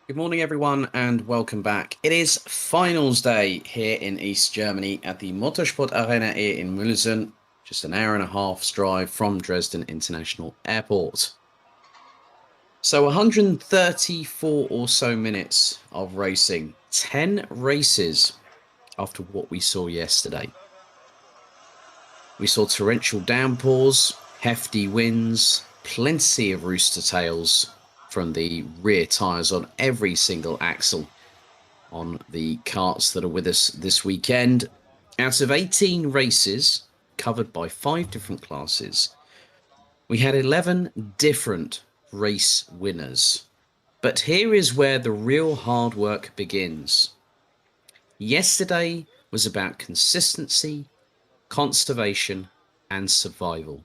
Good morning, everyone, and welcome back. It is finals day here in East Germany at the Motorsport Arena here in Mülsen, just an hour and a half's drive from Dresden International Airport. So 134 or so minutes of racing, 10 races after what we saw yesterday. We saw torrential downpours, hefty winds, plenty of rooster tails from the rear tyres on every single axle on the karts that are with us this weekend. Out of 18 races covered by 5 different classes, we had 11 different race winners. But here is where the real hard work begins. Yesterday was about consistency, conservation, and survival.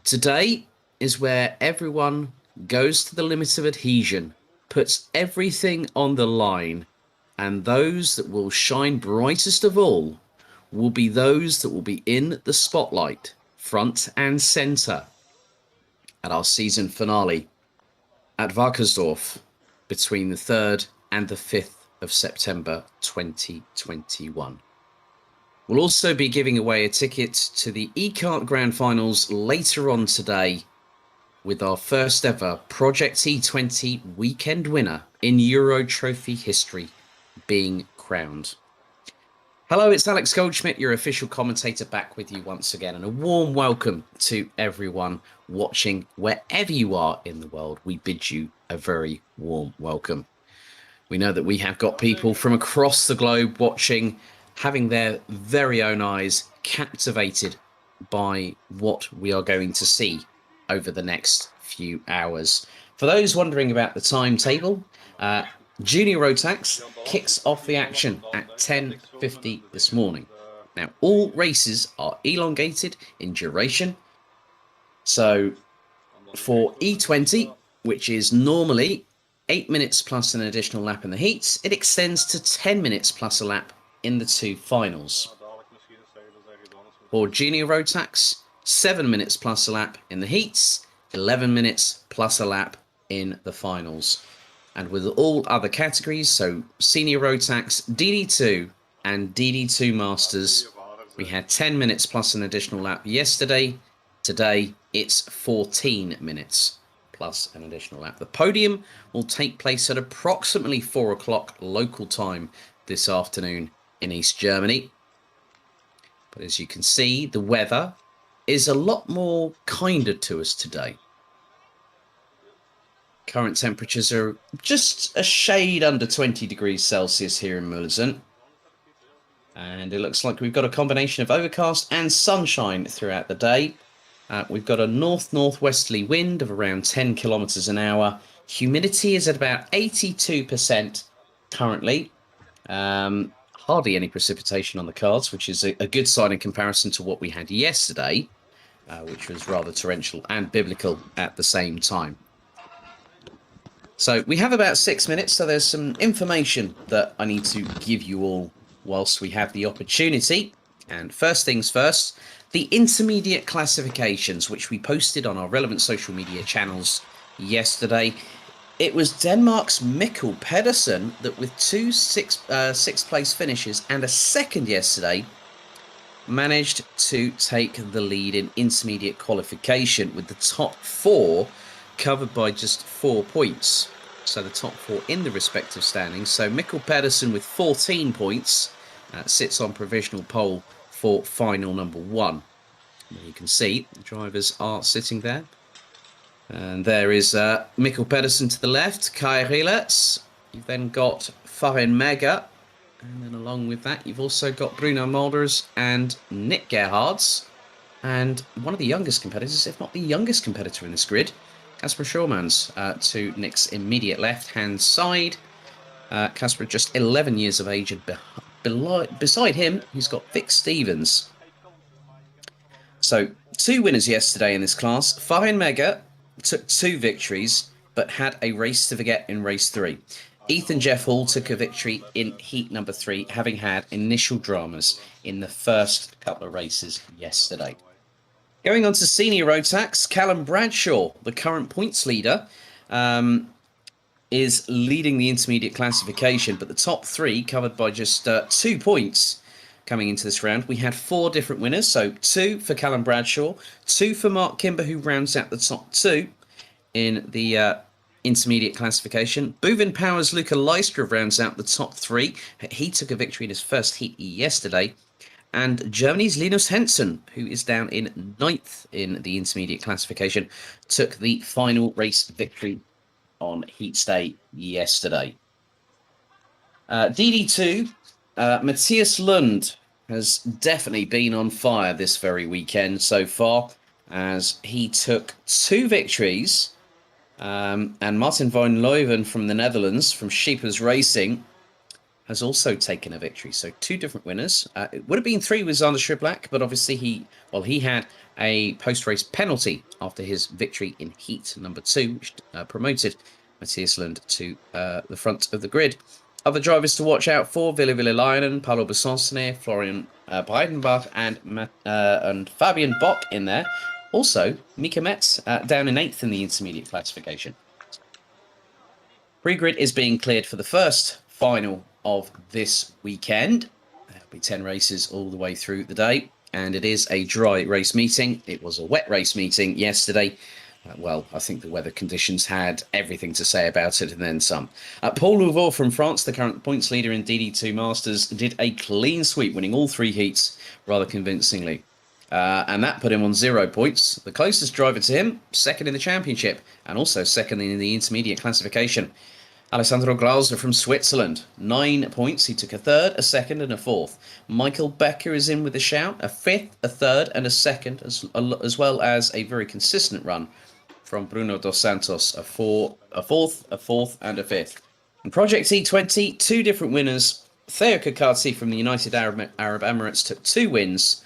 Today is where everyone goes to the limit of adhesion, puts everything on the line, and those that will shine brightest of all will be those that will be in the spotlight, front and centre, at our season finale at Wackersdorf between the 3rd and the 5th of September 2021. We'll also be giving away a ticket to the eKart Grand Finals later on today with our first ever Project E20 weekend winner in Euro Trophy history being crowned. Hello, it's Alex Goldschmidt, your official commentator, back with you once again, and a warm welcome to everyone watching wherever you are in the world. We bid you a very warm welcome. We know that we have got people from across the globe watching, having their very own eyes captivated by what we are going to see over the next few hours. For those wondering about the timetable, Junior Rotax kicks off the action at 10:50 this morning. Now, all races are elongated in duration. So for E20, which is normally 8 minutes plus an additional lap in the heats, it extends to 10 minutes plus a lap in the 2 finals. For Junior Rotax, 7 minutes plus a lap in the heats, 11 minutes plus a lap in the finals. And with all other categories, so Senior Rotax, DD2 and DD2 Masters, we had 10 minutes plus an additional lap yesterday. Today, it's 14 minutes plus an additional lap. The podium will take place at approximately 4 o'clock local time this afternoon in East Germany. But as you can see, the weather is a lot more kinder to us today. Current temperatures are just a shade under 20 degrees Celsius here in Mülsen. And it looks like we've got a combination of overcast and sunshine throughout the day. We've got a north-northwesterly wind of around 10 kilometers an hour. Humidity is at about 82% currently. Hardly any precipitation on the cards, which is a good sign in comparison to what we had yesterday, which was rather torrential and biblical at the same time. So we have about 6 minutes, so there's some information that I need to give you all whilst we have the opportunity. And first things first, the intermediate classifications, which we posted on our relevant social media channels yesterday. It was Denmark's Mikkel Pedersen that, with two sixth place finishes and a second yesterday, managed to take the lead in intermediate qualification, with the top 4 covered by just 4 points. So the top 4 in the respective standings. So Mikkel Pedersen with 14 points sits on provisional pole for final number 1. And you can see the drivers are sitting there. And there is Mikkel Pedersen to the left, Kai Rielets. You've then got Farin Mega. And then along with that, you've also got Bruno Mulders and Nick Gerhards. And one of the youngest competitors, if not the youngest competitor in this grid, Kasper Schurmans to Nick's immediate left-hand side. Kasper just 11 years of age, and beside him, he's got Vic Stevens. So 2 winners yesterday in this class. Farin Mega took 2 victories, but had a race to forget in race 3. Ethan Jeff Hall took a victory in heat number 3, having had initial dramas in the first couple of races yesterday. Going on to Senior Rotax, Callum Bradshaw, the current points leader, is leading the intermediate classification, but the top three covered by just 2 points coming into this round. We had 4 different winners, so 2 for Callum Bradshaw, 2 for Mark Kimber, who rounds out the top 2 in the intermediate classification. Buvin Powers Luca Lystra rounds out the top 3. He took a victory in his first heat yesterday. And Germany's Linus Henson, who is down in 9th in the intermediate classification, took the final race victory on heats day yesterday. DD2, Matthias Lund has definitely been on fire this very weekend so far, as he took 2 victories. And Martin van Leuven from the Netherlands, from Sheepers Racing, has also taken a victory. So 2 different winners. It would have been 3 with Xander Schriblak, but obviously he had a post-race penalty after his victory in heat number 2, which promoted Matthias Lund to the front of the grid. Other drivers to watch out for: Ville Leinen, Paulo Besonsne, Florian Breidenbach, and Fabian Bock in there. Also, Mika Metz down in 8th in the intermediate classification. Pre-grid is being cleared for the first final of this weekend. There'll be 10 races all the way through the day, and it is a dry race meeting. It was a wet race meeting yesterday. Well, I think the weather conditions had everything to say about it, and then some. Paul Louvaux from France, the current points leader in DD2 Masters, did a clean sweep, winning all 3 heats rather convincingly. And that put him on 0 points. The closest driver to him, 2nd in the championship, and also 2nd in the intermediate classification. Alessandro Glauser from Switzerland, 9 points. He took a 3rd, a 2nd, and a 4th. Michael Becker is in with a shout, a 5th, a 3rd, and a 2nd, as well as a very consistent run from Bruno dos Santos, a 4th, a 4th, and a 5th. In Project E20, 2 different winners. Theo Kakati from the United Arab Emirates took 2 wins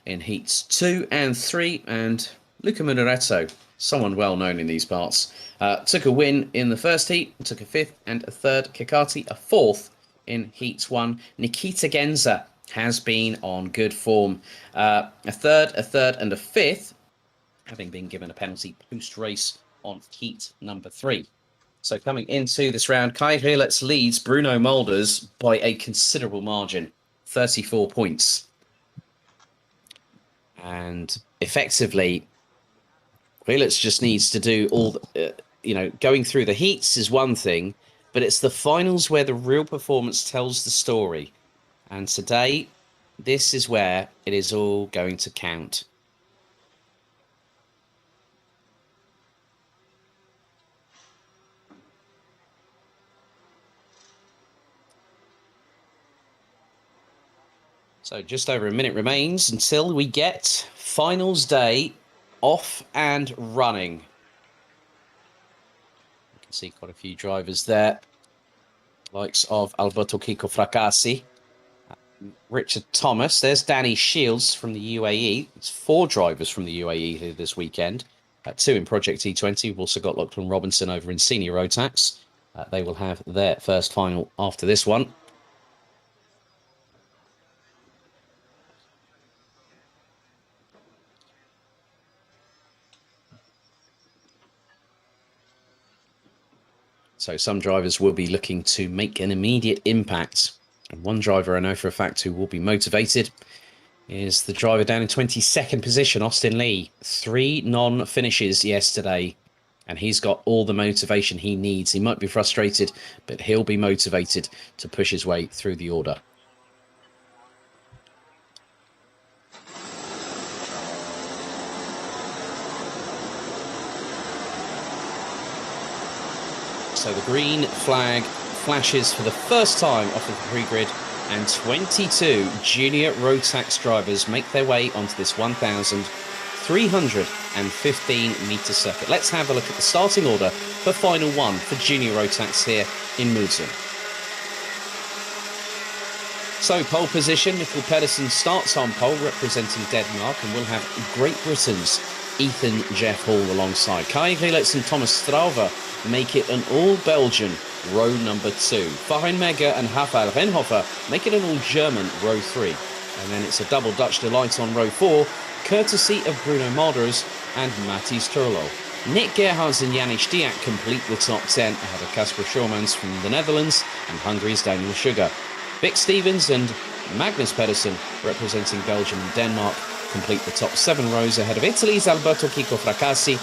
in heats 2 and 3, and Luca Muneretto, someone well known in these parts, took a win in the first heat, took a 5th and a 3rd. Kakati a 4th in heats 1. Nikita Genza has been on good form, a 3rd, and a 5th, having been given a penalty post-race on heat number 3. So coming into this round, Kai Rieletz leads Bruno Mulders by a considerable margin, 34 points. And effectively, Rieletz just needs to do all, going through the heats is one thing, but it's the finals where the real performance tells the story. And today, this is where it is all going to count. So just over a minute remains until we get finals day off and running. You can see quite a few drivers there. Likes of Alberto Kiko Fracassi, Richard Thomas. There's Danny Shields from the UAE. It's 4 drivers from the UAE here this weekend. 2 in Project E20. We've also got Lachlan Robinson over in Senior Rotax. They will have their first final after this one. So some drivers will be looking to make an immediate impact. And one driver I know for a fact who will be motivated is the driver down in 22nd position, Austin Lee. 3 non-finishes yesterday, and he's got all the motivation he needs. He might be frustrated, but he'll be motivated to push his way through the order. So the green flag flashes for the first time off of the pre-grid, and 22 junior Rotax drivers make their way onto this 1,315 metre circuit. Let's have a look at the starting order for final 1 for junior Rotax here in Mülsen. So pole position, Mikkel Pedersen starts on pole representing Denmark, and we'll have Great Britain's Ethan Jeff Hall alongside. Kai Rieletz and Thomas Strauver make it an all-Belgian row number 2. Farin Megger and Rafael Renhofer make it an all-German row 3. And then it's a double Dutch delight on row 4, courtesy of Bruno Mulders and Matthijs Turlo. Nick Gerhards and Janis Stiak complete the top 10 ahead of Kasper Schormans from the Netherlands and Hungary's Daniel Sugar. Vic Stevens and Magnus Pedersen, representing Belgium and Denmark, complete the top 7 rows ahead of Italy's Alberto Kiko Fracassi,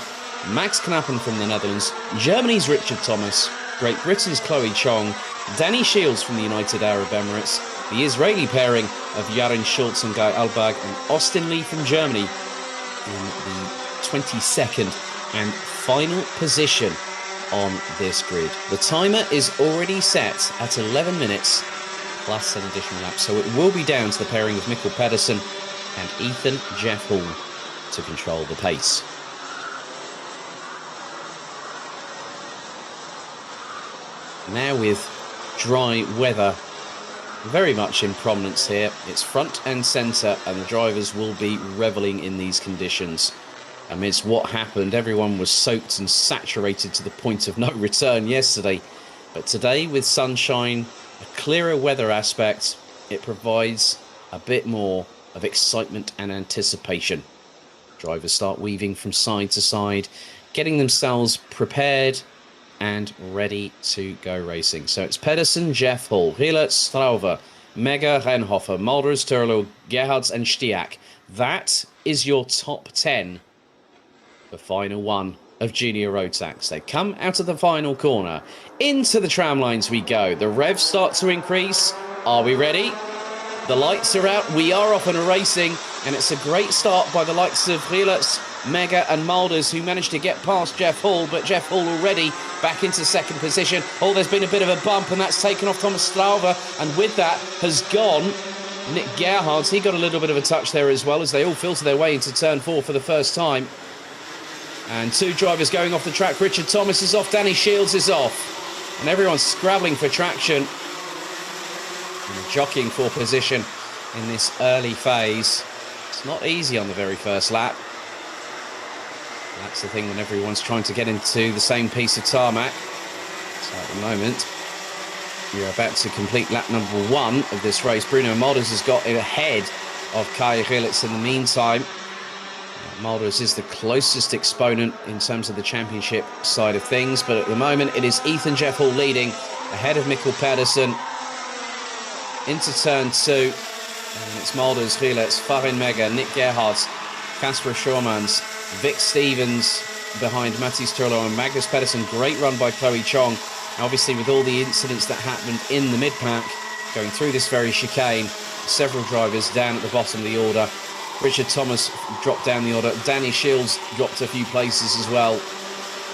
Max Knappen from the Netherlands, Germany's Richard Thomas, Great Britain's Chloe Chong, Danny Shields from the United Arab Emirates, the Israeli pairing of Yarin Schultz and Guy Albag, and Austin Lee from Germany in the 22nd and final position on this grid. The timer is already set at 11 minutes plus an additional lap, so it will be down to the pairing of Mikkel Pedersen and Ethan Jeff Hall to control the pace. Now with dry weather very much in prominence here, it's front and centre, and the drivers will be revelling in these conditions. Amidst what happened, everyone was soaked and saturated to the point of no return yesterday. But today, with sunshine, a clearer weather aspect, it provides a bit more of excitement and anticipation. Drivers start weaving from side to side, getting themselves prepared and ready to go racing. So it's Pedersen, Jeff Hall, Hilert, Strauver, Mega, Renhofer, Mulders, Turlo, Gerhards and Stiak. That is your top 10. The final one of Junior Rotax. They come out of the final corner. Into the tram lines we go. The revs start to increase. Are we ready? The lights are out. We are off and racing. And it's a great start by the likes of Hilert, Mega and Mulders, who managed to get past Jeff Hall, but Jeff Hall already back into second position. Oh, there's been a bit of a bump, and that's taken off Thomas Strauver, and with that has gone Nick Gerhards. He got a little bit of a touch there as well, as they all filter their way into turn 4 for the first time. And 2 drivers going off the track. Richard Thomas is off, Danny Shields is off, and everyone's scrabbling for traction and jockeying for position in this early phase. It's not easy on the very first lap. That's the thing when everyone's trying to get into the same piece of tarmac. So at the moment, you're about to complete lap number 1 of this race. Bruno Mulders has got it ahead of Kai Gillitz in the meantime. Mulders is the closest exponent in terms of the championship side of things, but at the moment it is Ethan Jeff Hall leading ahead of Mikkel Pedersen into turn 2, and it's Mulders, Gillitz, Farin Mega, Nick Gerhards, Kasper Schormans, Vic Stevens behind Mathis Turlo and Magnus Pedersen. Great run by Chloe Chong. Obviously, with all the incidents that happened in the mid-pack, going through this very chicane, several drivers down at the bottom of the order. Richard Thomas dropped down the order. Danny Shields dropped a few places as well.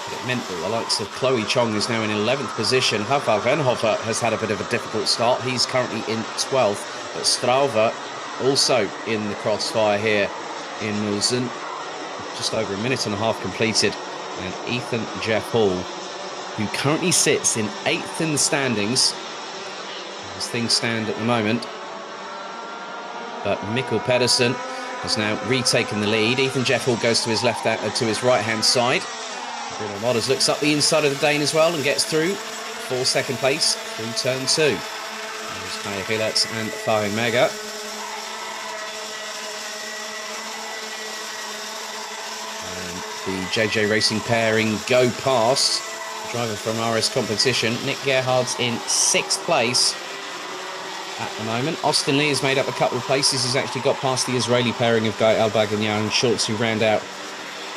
But it meant that the likes of Chloe Chong is now in 11th position. Rafael Renhofer has had a bit of a difficult start. He's currently in 12th. But Strauver also in the crossfire here in Mülsen. Just over a minute and a half completed. And Ethan Jeff Hall, who currently sits in 8th in the standings, as things stand at the moment. But Mikkel Pedersen has now retaken the lead. Ethan Jeff Hall goes to his to his right-hand side. Bruno Mulders looks up the inside of the Dane as well and gets through for second place through turn 2. There's Kai Gillitz and Farin Mega. The JJ Racing pairing go past the driver from RS Competition. Nick Gerhards in 6th place at the moment. Austin Lee has made up a couple of places. He's actually got past the Israeli pairing of Guy Albag and Yaron Schultz, who round out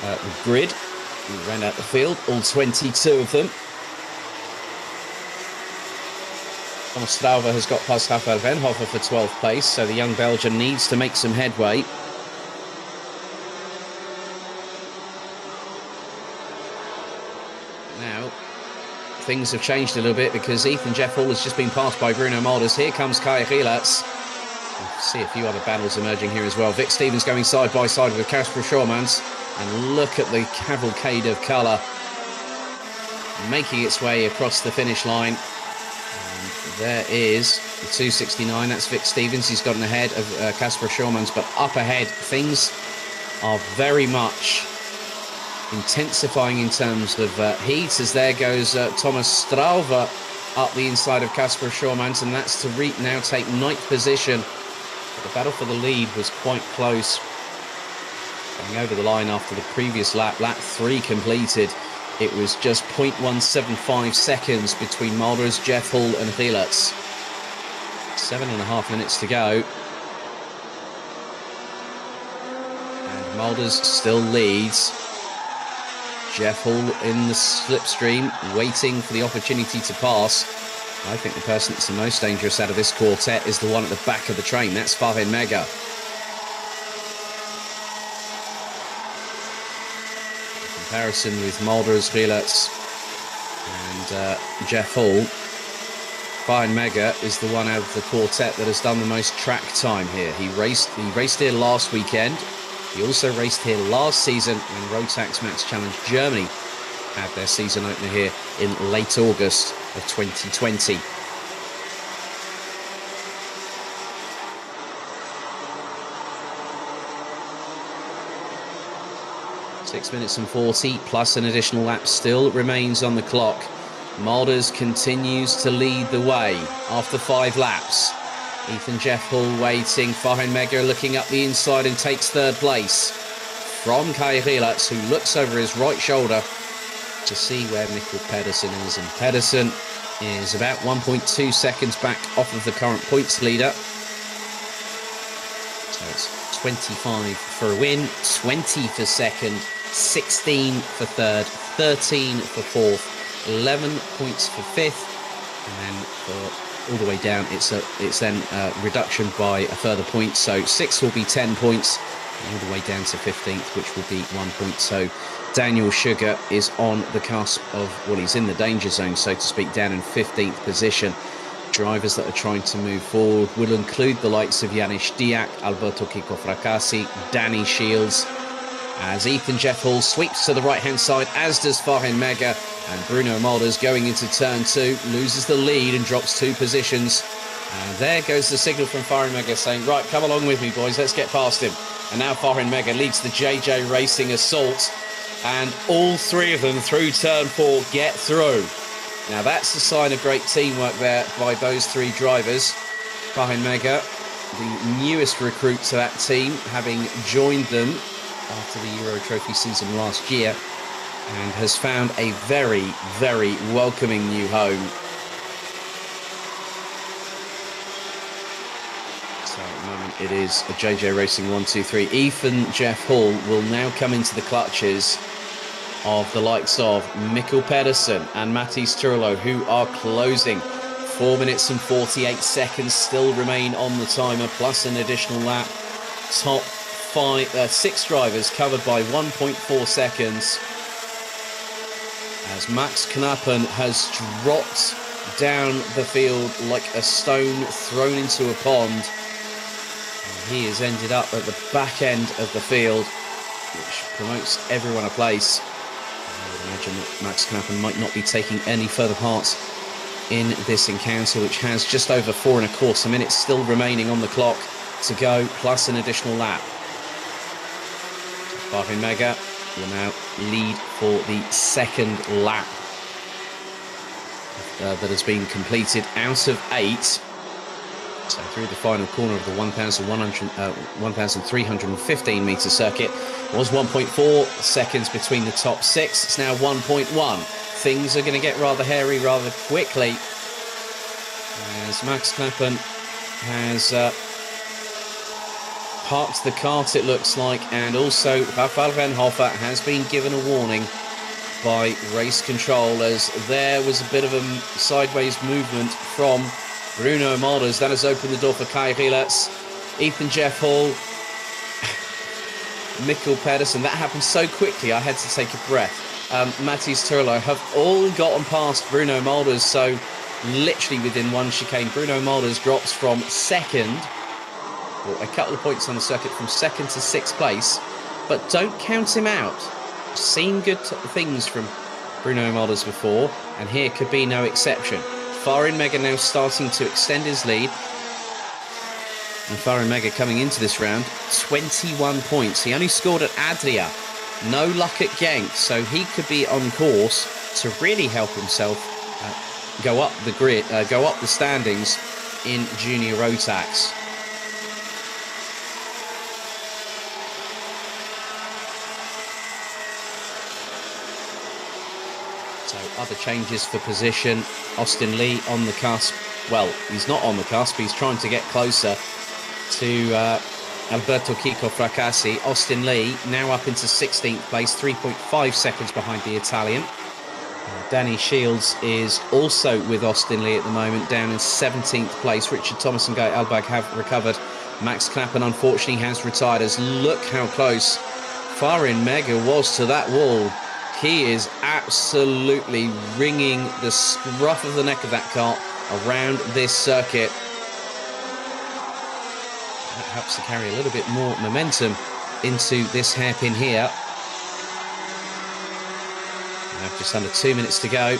the grid, who round out the field, all 22 of them. Thomas Strauver has got past Rafael Renhofer for 12th place, so the young Belgian needs to make some headway. Now, things have changed a little bit because Ethan Jeff Hall has just been passed by Bruno Mulders. Here comes Kai Gillitz. We'll see a few other battles emerging here as well. Vic Stevens going side by side with Kasper Schormans. And look at the cavalcade of colour making its way across the finish line. And there is the 269. That's Vic Stevens. He's gotten ahead of Kasper Schormans, but up ahead, things are very much intensifying in terms of heat, as there goes Thomas Strauver up the inside of Kasper Schormans, and that's to now take 9th position. But the battle for the lead was quite close. Going over the line after the previous lap, lap 3 completed. It was just 0.175 seconds between Mulders, Jeff Hall and Gilets. 7.5 minutes to go. And Mulders still leads. Jeff Hall in the slipstream, waiting for the opportunity to pass. I think the person that's the most dangerous out of this quartet is the one at the back of the train. That's Farin Mega. Comparison with Mulders, Gilets and Jeff Hall. Farin Mega is the one out of the quartet that has done the most track time here. He raced here last weekend. He also raced here last season when Rotax Max Challenge Germany had their season opener here in late August of 2020. Six minutes and 40 plus an additional lap still remains on the clock. Mulders continues to lead the way after 5 laps. Ethan Jeff Hall waiting. Farin Mega looking up the inside and takes 3rd place from Kai Gilets, who looks over his right shoulder to see where Mikkel Pedersen is. And Pedersen is about 1.2 seconds back off of the current points leader. So it's 25 for a win, 20 for second, 16 for third, 13 for fourth, 11 points for fifth, and then for all the way down it's then a reduction by a further point, so 6th will be 10 points, and all the way down to 15th, which will be 1 point. So Daniel Sugar is on the cusp of, well, he's in the danger zone, so to speak, down in 15th position. Drivers that are trying to move forward will include the likes of Janis Diak, Alberto Kiko Fracassi, Danny Shields, as Ethan Jeff Hall sweeps to the right-hand side, as does Farin Mega, and Bruno Mulders going into turn 2, loses the lead and drops 2 positions. And there goes the signal from Farin Mega saying, right, come along with me, boys, let's get past him. And now Farin Mega leads the JJ Racing assault, and all 3 of them through turn 4 get through. Now that's a sign of great teamwork there by those 3 drivers. Farin Mega, the newest recruit to that team, having joined them after the Euro Trophy season last year, and has found a very, very welcoming new home. So at the moment it is a JJ Racing 1-2-3. Ethan Jeff Hall will now come into the clutches of the likes of Mikkel Pedersen and Mathis Turlo, who are closing. 4 minutes and 48 seconds still remain on the timer, plus an additional lap. Top 6 drivers covered by 1.4 seconds. As Max Knappen has dropped down the field like a stone thrown into a pond. And he has ended up at the back end of the field, which promotes everyone a place. I would imagine that Max Knappen might not be taking any further part in this encounter, which has just over 4.25 minutes still remaining on the clock to go, plus an additional lap. Farin Mega will now lead for the 2nd lap that has been completed out of 8. So through the final corner of the 1,315 metre circuit, it was 1.4 seconds between the top 6. It's now 1.1. Things are going to get rather hairy rather quickly, as Max Knappen has parked the kart, it looks like, and also Rafael Renhofer has been given a warning by race control, as there was a bit of a sideways movement from Bruno Mulders. That has opened the door for Kai Gilets, Ethan Jeff Hall, Mikkel Pedersen. That happened so quickly I had to take a breath. Mathis Turlo have all gotten past Bruno Mulders, so literally within one chicane. Bruno Mulders drops from 2nd, or a couple of points on the circuit, from 2nd to 6th place, but don't count him out. Seen good things from Bruno Mulders before, and here could be no exception. Farin Mega now starting to extend his lead, and Farin Mega coming into this round 21 points. He only scored at Adria, no luck at Genk, so he could be on course to really help himself go up the grid, go up the standings in Junior Rotax. So other changes for position. Austin Lee on the cusp. Well, he's not on the cusp. He's trying to get closer to Alberto Kiko Fracassi. Austin Lee now up into 16th place, 3.5 seconds behind the Italian. Danny Shields is also with Austin Lee at the moment, down in 17th place. Richard Thomas and Guy Albag have recovered. Max Clappen, unfortunately, has retired. As look how close Farin Mega was to that wall. He is absolutely wringing the scruff of the neck of that car around this circuit. That helps to carry a little bit more momentum into this hairpin here. We have just under 2 minutes to go.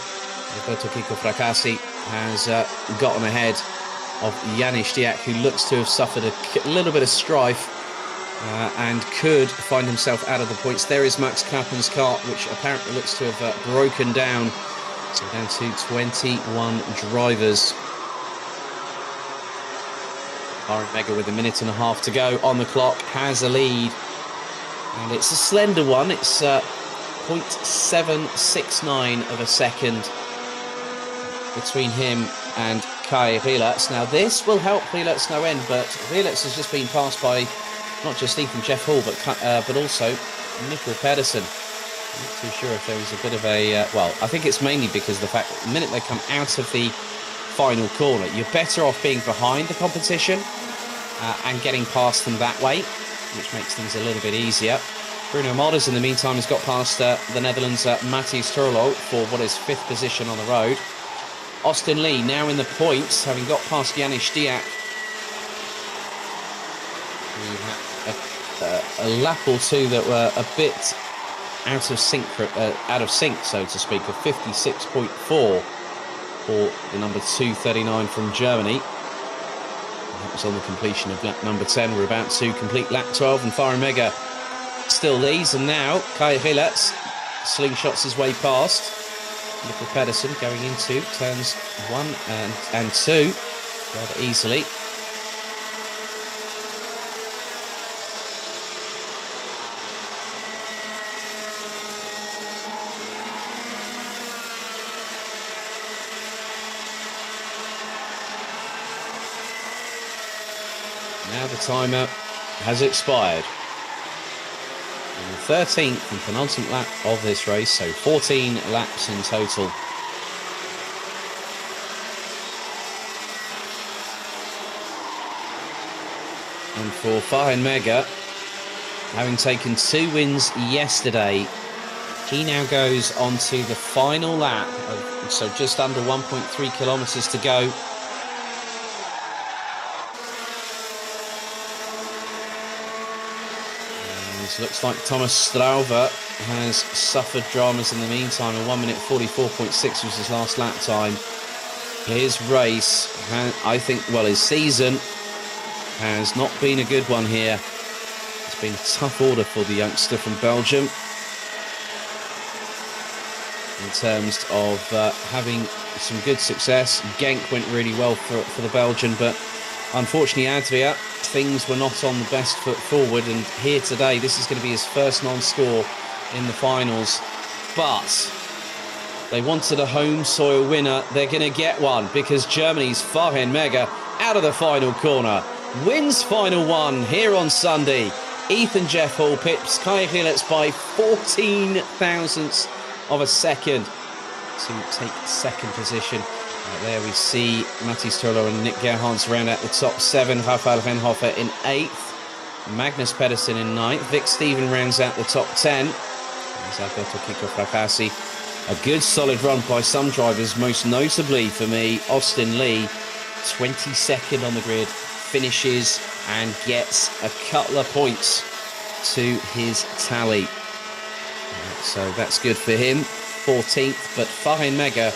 Alberto Kiko Fracassi has gotten ahead of Janis Diak, who looks to have suffered a little bit of strife and could find himself out of the points. There is Max Klappen's car, which apparently looks to have broken down. So down to 21 drivers. Farin Mega with a minute and a half to go on the clock has a lead. And it's a slender one. It's 0.769 of a second between him and Kai Rielats. Now this will help Rielats no end, but Rielats has just been passed by not just Ethan Jeff Hall, but also Mikkel Pedersen. I'm not too sure if there was a bit of a... well, I think it's mainly because of the fact that the minute they come out of the final corner, you're better off being behind the competition and getting past them that way, which makes things a little bit easier. Bruno Modders, in the meantime, has got past the Netherlands' Matthias Turlo for what is 5th position on the road. Austin Lee now in the points, having got past Janis Diak. We had a lap or two that were a bit out of sync, so to speak, of 56.4 for the number 239 from Germany. That was on the completion of lap number 10. We're about to complete lap 12, and Farin Mega still leads, and now Kai Rielats slingshots his way past Mikkel Pedersen, going into turns 1 and 2 rather easily. Now the timer has expired. And the 13th and penultimate lap of this race, so 14 laps in total. And for Farin Mega, having taken 2 wins yesterday, he now goes on to the final lap, so just under 1.3 kilometres to go. Looks like Thomas Strauver has suffered dramas in the meantime. A 1 minute 44.6 was his last lap time. His race, I think, well, his season has not been a good one here. It's been a tough order for the youngster from Belgium in terms of having some good success. Genk went really well for the Belgian, but unfortunately Adria, things were not on the best foot forward, and here today this is going to be his first non-score in the finals. But they wanted a home soil winner. They're going to get one, because Germany's Farin Mega, out of the final corner, wins final 1 here on Sunday. Ethan Jeff Hall pips Kai Rielats by 14 thousandths of a second to take 2nd position. There we see Matthias Turlo and Nick Gerhards round out the top 7. Rafael Renhofer in 8th. Magnus Pedersen in 9th. Vic Steven rounds out the top 10. There's Alberto Kiko Fracassi. A good solid run by some drivers, most notably for me, Austin Lee, 22nd on the grid, finishes and gets a couple of points to his tally. So that's good for him. 14th, but Farin Mega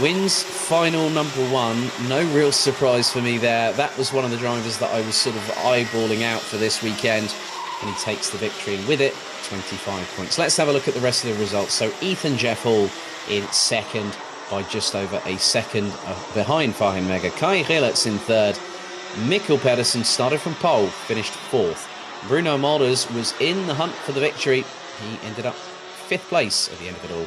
wins final number 1. No real surprise for me there. That was one of the drivers that I was sort of eyeballing out for this weekend, and he takes the victory, and with it, 25 points. Let's have a look at the rest of the results. So Ethan Jeff Hall in 2nd by just over a second behind Farin Mega. Kai Rielats in 3rd. Mikkel Pedersen started from pole, finished 4th. Bruno Molders was in the hunt for the victory. He ended up 5th place at the end of it all.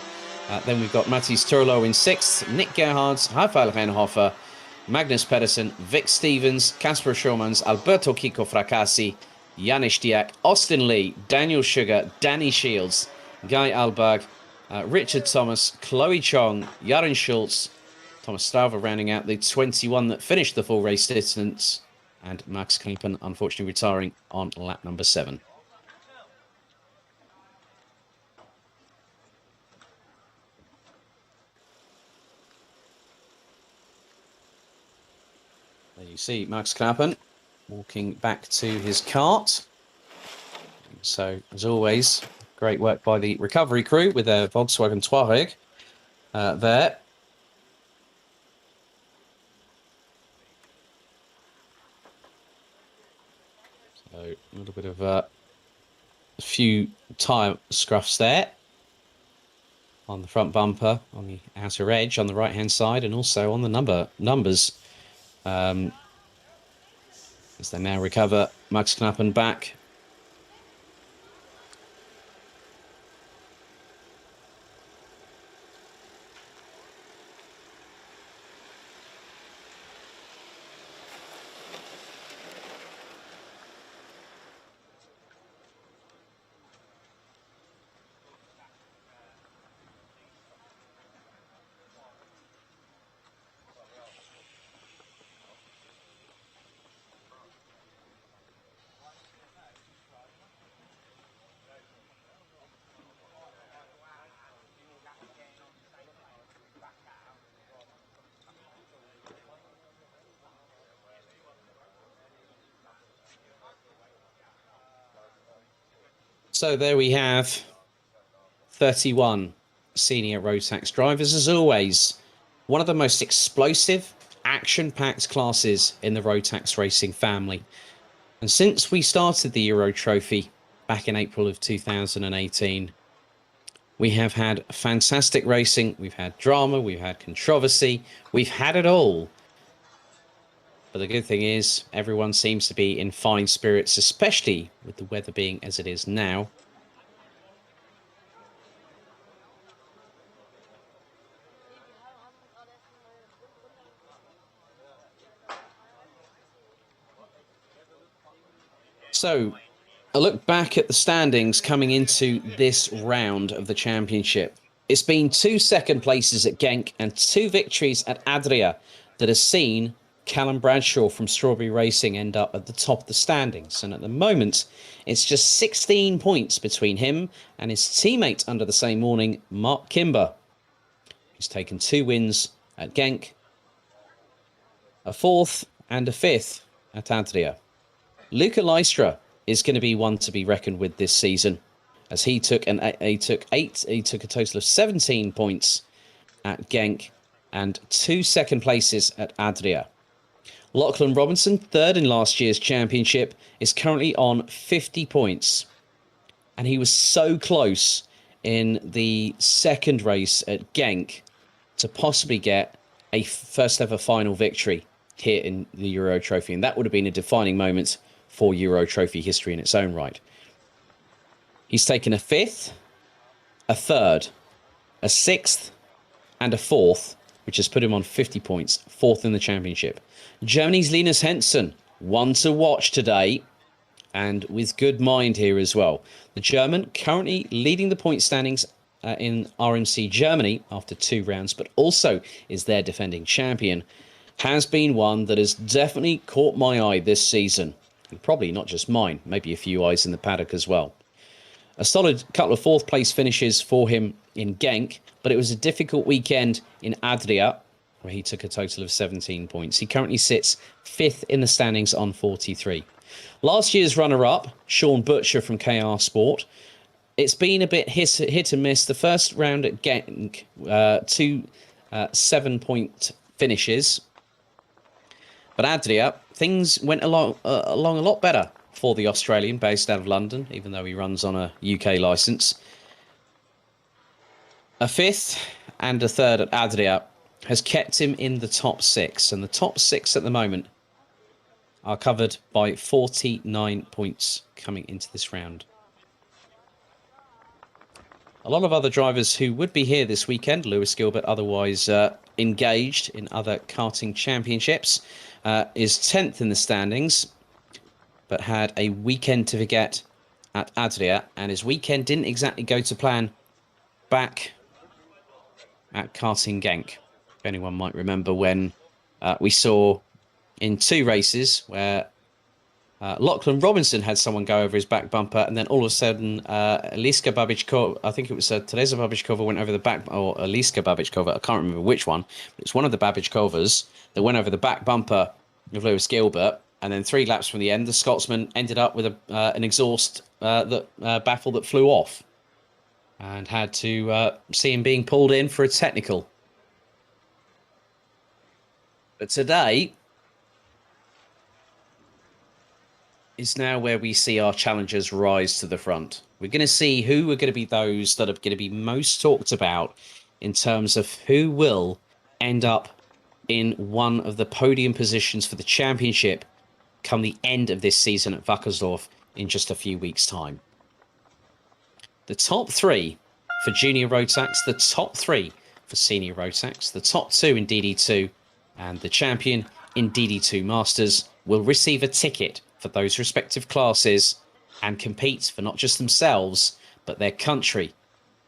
Then we've got Matthias Turlo in 6th, Nick Gerhardt, Rafael Reinhofer, Magnus Pedersen, Vic Stevens, Kasper Schurmans, Alberto Kiko Fracassi, Janis Diak, Austin Lee, Daniel Sugar, Danny Shields, Guy Alberg, Richard Thomas, Chloe Chong, Jaren Schultz, Thomas Strava rounding out the 21 that finished the full race distance, and Max Kniepen unfortunately retiring on lap number 7. There you see Max Knappen walking back to his kart. So, as always, great work by the recovery crew with their Volkswagen Touareg there. So, a little bit of a few tyre scruffs there on the front bumper, on the outer edge, on the right-hand side, and also on the numbers. As they now recover, Max Knappen back. So there we have 31 senior Rotax drivers. As always, one of the most explosive, action-packed classes in the Rotax racing family. And since we started the Euro Trophy back in April of 2018, we have had fantastic racing. We've had drama, we've had controversy, we've had it all. But the good thing is, everyone seems to be in fine spirits, especially with the weather being as it is now. So, a look back at the standings coming into this round of the championship. It's been 2 second places at Genk and 2 victories at Adria that has seen Callum Bradshaw from Strawberry Racing end up at the top of the standings. And at the moment, it's just 16 points between him and his teammate under the same awning, Mark Kimber. He's taken 2 wins at Genk, a 4th and a 5th at Adria. Luca Lystra is going to be one to be reckoned with this season, as he took a total of 17 points at Genk and 2 second places at Adria. Lachlan Robinson, 3rd in last year's championship, is currently on 50 points, and he was so close in the second race at Genk to possibly get a first ever final victory here in the Euro Trophy, and that would have been a defining moment for Euro Trophy history in its own right. He's taken a 5th, a 3rd, a 6th, and a 4th, which has put him on 50 points, 4th in the championship. Germany's Linus Henson, one to watch today, and with good mind here as well. The German currently leading the point standings in RMC Germany after 2 rounds, but also is their defending champion, has been one that has definitely caught my eye this season. And probably not just mine, maybe a few eyes in the paddock as well. A solid couple of 4th place finishes for him in Genk, but it was a difficult weekend in Adria, where he took a total of 17 points. He currently sits 5th in the standings on 43. Last year's runner-up, Sean Butcher from KR Sport. It's been a bit hit and miss. The first round at Genk, 2 7-point finishes. But Adria, things went along a lot better for the Australian based out of London, even though he runs on a UK licence. A 5th and a 3rd at Adria has kept him in the top 6, and the top 6 at the moment are covered by 49 points coming into this round. a lot of other drivers who would be here this weekend. Lewis Gilbert, otherwise engaged in other karting championships, is 10th in the standings, but had a weekend to forget at Adria, and his weekend didn't exactly go to plan back at Karting Genk. If anyone might remember when we saw in 2 races where Lachlan Robinson had someone go over his back bumper, and then all of a sudden, Eliska Babičková, I think it was Teresa Babičková, went over the back, or Eliska Babičková, I can't remember which one, but it's one of the Babičkovas that went over the back bumper of Lewis Gilbert, and then 3 laps from the end, the Scotsman ended up with an exhaust baffle that flew off, and had to see him being pulled in for a technical. But today is now where we see our challengers rise to the front. We're going to see who are going to be those that are going to be most talked about in terms of who will end up in one of the podium positions for the championship come the end of this season at Wackersdorf in just a few weeks' time. The top 3 for Junior Rotax, the top 3 for Senior Rotax, the top 2 in DD2, and the champion in DD2 Masters will receive a ticket for those respective classes and compete for not just themselves, but their country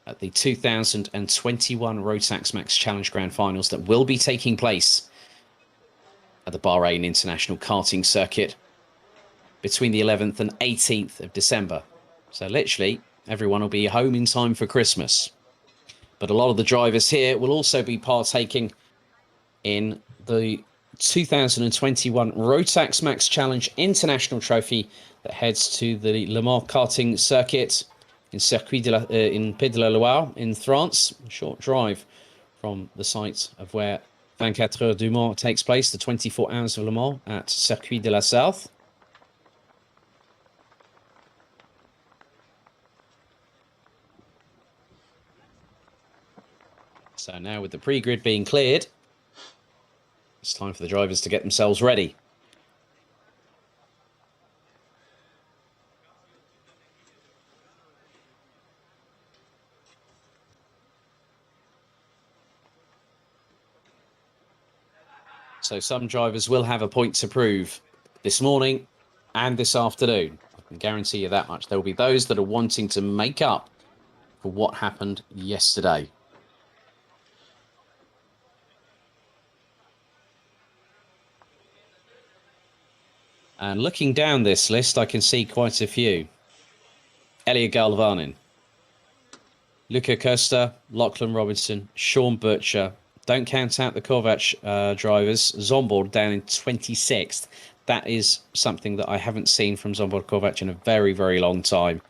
at the 2021 Rotax Max Challenge Grand Finals that will be taking place at the Bahrain International Karting Circuit between the 11th and 18th of December. So literally, everyone will be home in time for Christmas. But a lot of the drivers here will also be partaking in the 2021 Rotax Max Challenge International Trophy that heads to the Le Mans karting circuit in in Pays de la Loire in France. A short drive from the site of where 24 Heures du Mans takes place, the 24 Hours of Le Mans at Circuit de la South. So now with the pre-grid being cleared, it's time for the drivers to get themselves ready. So some drivers will have a point to prove this morning and this afternoon. I can guarantee you that much. There will be those that are wanting to make up for what happened yesterday. And looking down this list, I can see quite a few. Elia Galvanin, Luca Costa, Lachlan Robinson, Sean Butcher. Don't count out the Kovac drivers. Zomborg down in 26th. That is something that I haven't seen from Zomborg Kovac in a very, very long time.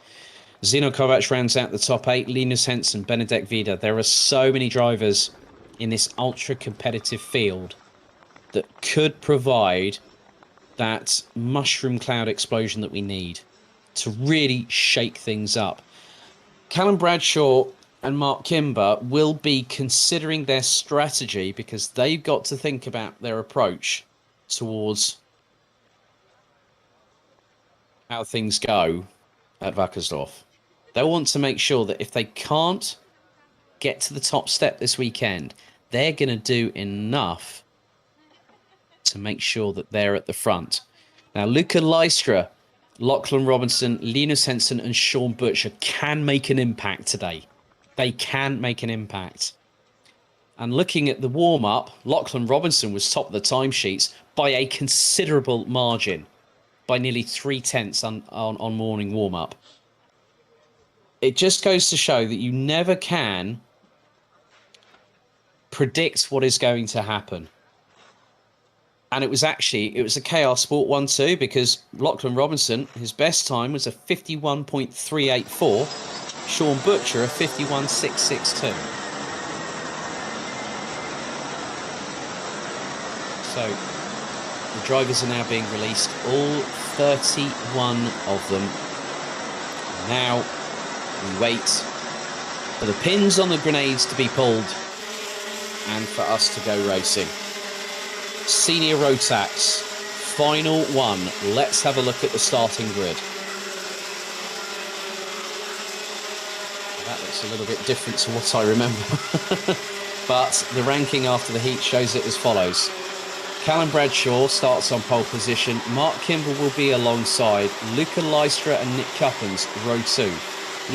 Zino Kovac rounds out the top 8. Linus Hensen, Benedek Vida. There are so many drivers in this ultra-competitive field that could provide that mushroom cloud explosion that we need to really shake things up. Callum Bradshaw and Mark Kimber will be considering their strategy because they've got to think about their approach towards how things go at Wackersdorf. They'll want to make sure that if they can't get to the top step this weekend, they're going to do enough to make sure that they're at the front. Now, Luca Lystra, Lachlan Robinson, Linus Hensen and Sean Butcher can make an impact today. They can make an impact. And looking at the warm-up, Lachlan Robinson was top of the timesheets by a considerable margin, by nearly 3/10 on morning warm-up. It just goes to show that you never can predict what is going to happen. And it was a KR Sport 1-2 because Lachlan Robinson, his best time was a 51.384. Sean Butcher, a 51.662. So the drivers are now being released, all 31 of them. Now we wait for the pins on the grenades to be pulled and for us to go racing. Senior Rotax, final one. Let's have a look at the starting grid. That It's a little bit different to what I remember. But the ranking after the heat shows it as follows. Callum Bradshaw starts on pole position. Mark Kimball will be alongside. Luca Lystra and Nick Cuppins, row 2.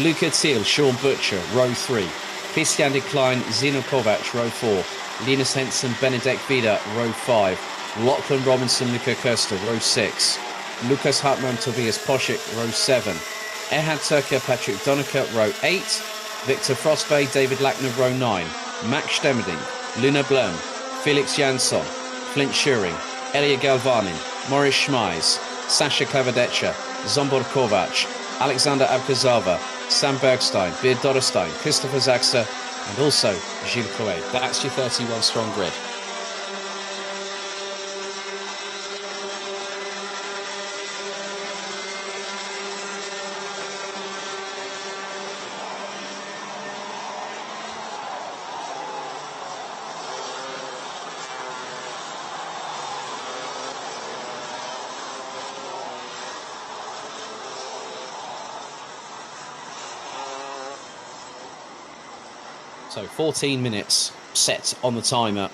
Luca Thiel, Sean Butcher, row 3. Christian de Klein, Zino Kovac, row 4. Linus Henson, Benedek Vida, row 5. Lachlan Robinson, Luca Kirster, row 6. Lucas Hartmann, Tobias Poschek, row 7. Erhard Turker, Patrick Doneker, row 8. Victor Frostbay, David Lackner, row 9. Max Stemmerding, Luna Blum, Felix Jansson, Flint Schuring, Elia Galvanin, Morris Schmeis, Sasha Klavadetcha, Zombor Kovac, Alexander Abkazava, Sam Bergstein, Beard Dodderstein, Christopher Zaxter, and also Gilles Couet. That's your 31 strong grid. So 14 minutes set on the timer.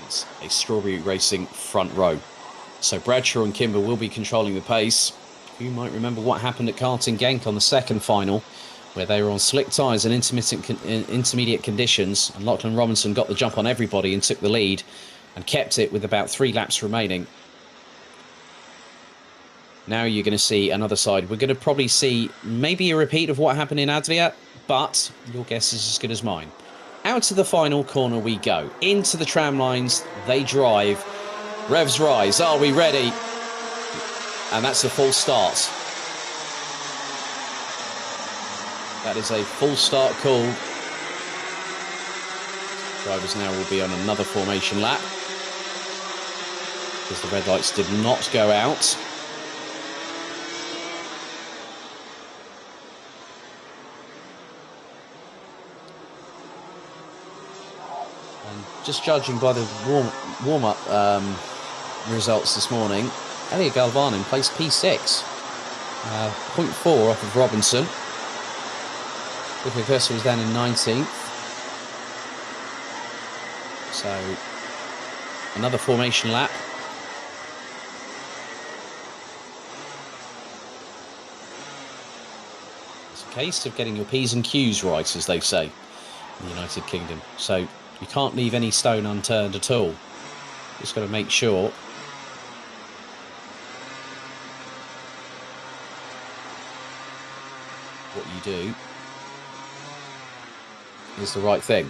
It's a Strawberry Racing front row. So Bradshaw and Kimber will be controlling the pace. You might remember what happened at Karting Genk on the second final, where they were on slick tyres and intermediate conditions, and Lachlan Robinson got the jump on everybody and took the lead and kept it with about 3 laps remaining. Now you're going to see another side. We're going to probably see maybe a repeat of what happened in Advia, but your guess is as good as mine. Out to the final corner we go. Into the tram lines, they drive. Revs rise. Are we ready? And that's a full start. That is a full start call. Drivers now will be on another formation lap, because the red lights did not go out. Just judging by the warm-up results this morning, Elia Galvanin placed P6. 0.4 off of Robinson. Luca Kirster was down in 19th. So, another formation lap. It's a case of getting your P's and Q's right, as they say in the United Kingdom. So, you can't leave any stone unturned at all. Just got to make sure what you do is the right thing.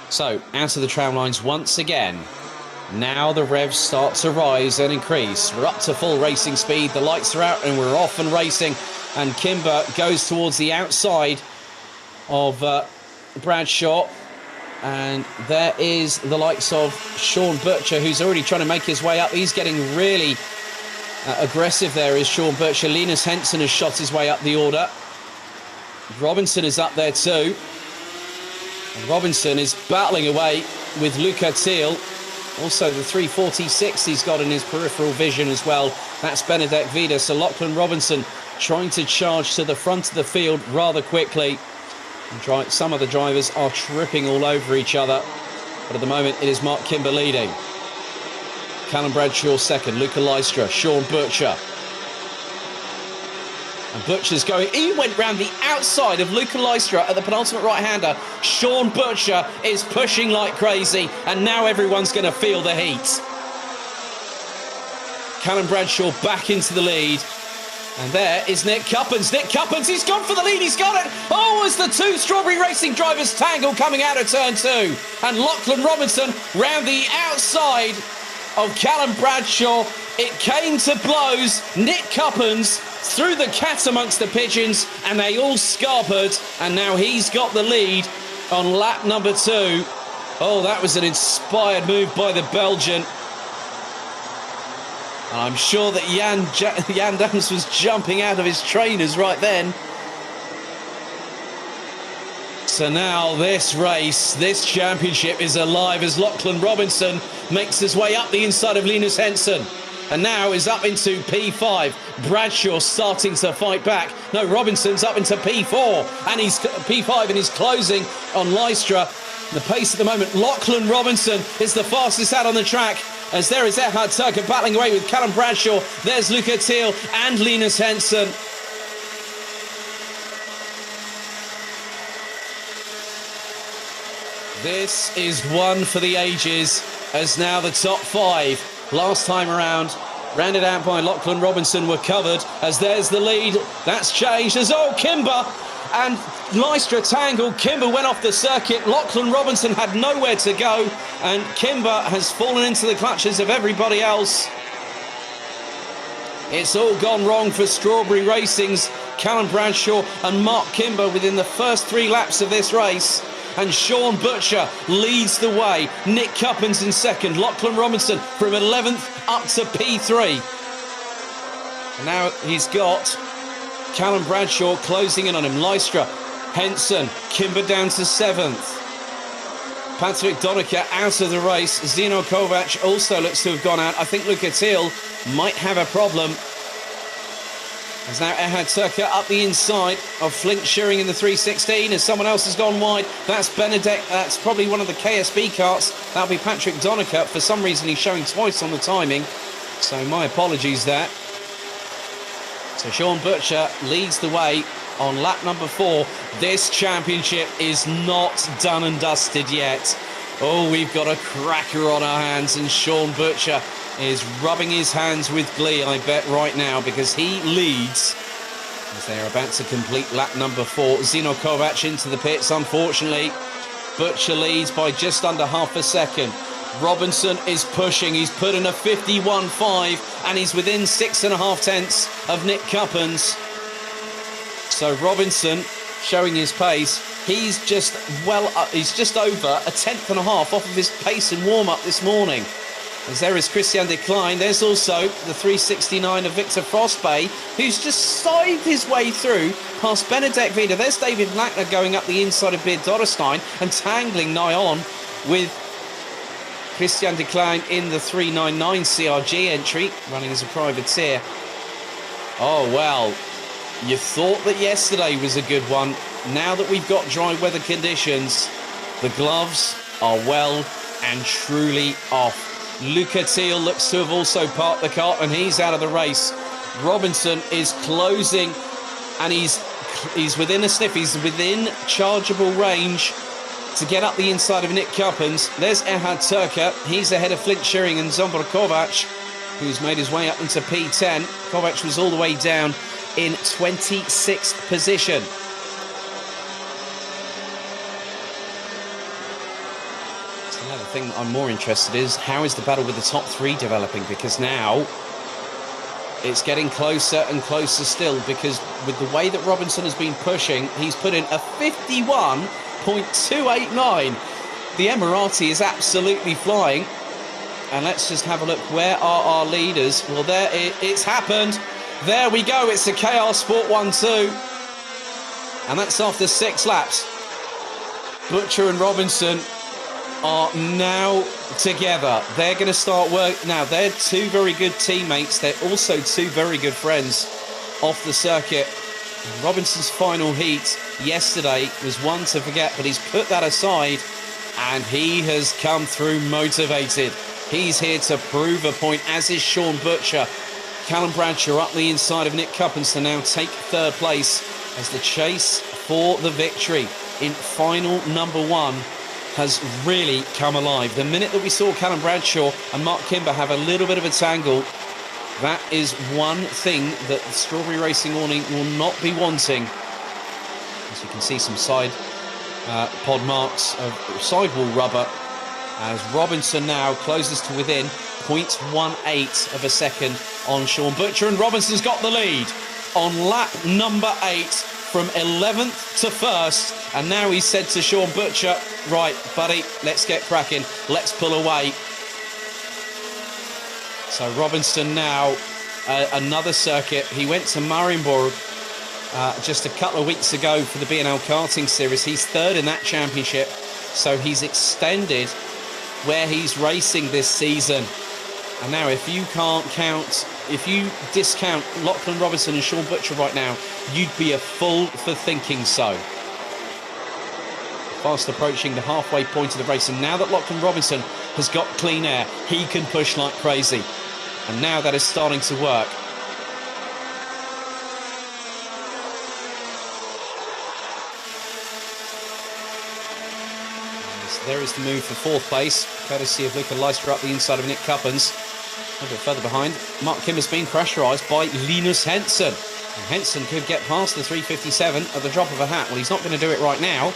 So, out of the tram lines once again. Now the revs start to rise and increase. We're up to full racing speed. The lights are out and we're off and racing. And Kimber goes towards the outside of Bradshaw, and there is the likes of Sean Butcher, who's already trying to make his way up. He's getting really aggressive there, is Sean Butcher. Linus Henson has shot his way up the order. Robinson is up there too, and Robinson is battling away with Luca Thiel. Also the 346 he's got in his peripheral vision as well. That's Benedek Vida. So Lachlan Robinson trying to charge to the front of the field rather quickly. Some of the drivers are tripping all over each other, but at the moment it is Mark Kimber leading. Callum Bradshaw second, Luca Lystra, Sean Butcher. And Butcher's going, he went round the outside of Luca Lystra at the penultimate right-hander. Sean Butcher is pushing like crazy, and now everyone's going to feel the heat. Callum Bradshaw back into the lead. And there is Nick Cuppins. Nick Cuppins, he's gone for the lead, he's got it! Oh, as the two Strawberry Racing drivers tangle coming out of turn 2. And Lachlan Robinson round the outside of Callum Bradshaw. It came to blows. Nick Cuppins threw the cat amongst the pigeons, and they all scarpered. And now he's got the lead on lap number 2. Oh, that was an inspired move by the Belgian. And I'm sure that Jan Dams was jumping out of his trainers right then. So now this race, this championship is alive as Lachlan Robinson makes his way up the inside of Linus Henson. and now is up into P5. Bradshaw starting to fight back. No, Robinson's up into P4, and he's P5, and he's closing on Lystra. The pace at the moment, Lachlan Robinson is the fastest out on the track, as there is Erhard Turker battling away with Callum Bradshaw. There's Luca Thiel and Linus Henson. This is one for the ages, as now the top 5, last time around, rounded out by Lachlan Robinson, were covered, as there's the lead. That's changed as, Kimber and Lystra tangled. Kimber went off the circuit. Lachlan Robinson had nowhere to go, and Kimber has fallen into the clutches of everybody else. It's all gone wrong for Strawberry Racing's Callum Bradshaw and Mark Kimber within the first 3 laps of this race. And Sean Butcher leads the way. Nick Cuppins in second. Lachlan Robinson from 11th up to P3. And now he's got Callum Bradshaw closing in on him. Lystra, Henson, Kimber down to 7th. Patrick Donica out of the race. Zeno Kovac also looks to have gone out. I think Luca Thiel might have a problem. As now Erhard Turker up the inside of Flint Shearing in the 316, as someone else has gone wide. That's Benedek. That's probably one of the KSB carts. That'll be Patrick Donica. For some reason, he's showing twice on the timing. So my apologies there. So Sean Butcher leads the way on lap number 4. This championship is not done and dusted yet. Oh, we've got a cracker on our hands, and Sean Butcher is rubbing his hands with glee, I bet, right now, because he leads as they are about to complete lap number 4. Zeno Kovac into the pits, unfortunately. Butcher leads by just under half a second. Robinson is pushing. He's put in a 51.5, and he's within 6.5 tenths of Nick Cuppins. So Robinson showing his pace. He's just he's just over a tenth and a half off of his pace in warm-up this morning. As there is Christian Decline. There's also the 369 of Victor Frostbay, who's just scythed his way through past Benedek Vida. There's David Lackner going up the inside of Beard Dorrestein and tangling nigh on with Christian Decline in the 399 CRG entry, running as a privateer. Oh, well, you thought that yesterday was a good one. Now that we've got dry weather conditions, the gloves are well and truly off. Luca Thiel looks to have also parked the cart, and he's out of the race. Robinson is closing, and he's within a sniff. He's within chargeable range to get up the inside of Nick Cuppins. There's Erhard Turker. He's ahead of Flint Shearing and Zombor Kovac, who's made his way up into P10. Kovac was all the way down in 26th position. Another thing that I'm more interested in is how is the battle with the top 3 developing, because now it's getting closer and closer still, because with the way that Robinson has been pushing, he's put in a 51.289. The Emirati is absolutely flying. And let's just have a look. Where are our leaders? Well, there it's happened. There we go. It's the KR Sport 1-2. And that's after 6 laps. Butcher and Robinson are now together. They're going to start work now. They're 2 very good teammates. They're also 2 very good friends off the circuit. And Robinson's final heat yesterday was one to forget, but he's put that aside and he has come through motivated. He's here to prove a point, as is Sean Butcher. Callum Bradshaw up the inside of Nick Cuppins to now take 3rd place, as the chase for the victory in final number 1 has really come alive. The minute that we saw Callum Bradshaw and Mark Kimber have a little bit of a tangle, that is one thing that the Strawberry Racing awning will not be wanting. As you can see, some side pod marks of sidewall rubber, as Robinson now closes to within 0.18 of a second on Sean Butcher, and Robinson's got the lead on lap number 8 from 11th to 1st. And now he said to Sean Butcher, right, buddy, let's get cracking. Let's pull away. So Robinson now, another circuit. He went to Marienburg just a couple of weeks ago for the B&L Karting Series. He's 3rd in that championship. So he's extended where he's racing this season. And now if you discount Lachlan Robinson and Sean Butcher right now, you'd be a fool for thinking so. Fast approaching the halfway point of the race, and now that Lachlan Robinson has got clean air, he can push like crazy. And now that is starting to work. There is the move for fourth place, courtesy of Luca Leicester up the inside of Nick Cuppins. A little bit further behind, Mark Kimber's been pressurised by Linus Henson. And Henson could get past the 3:57 at the drop of a hat. Well, he's not going to do it right now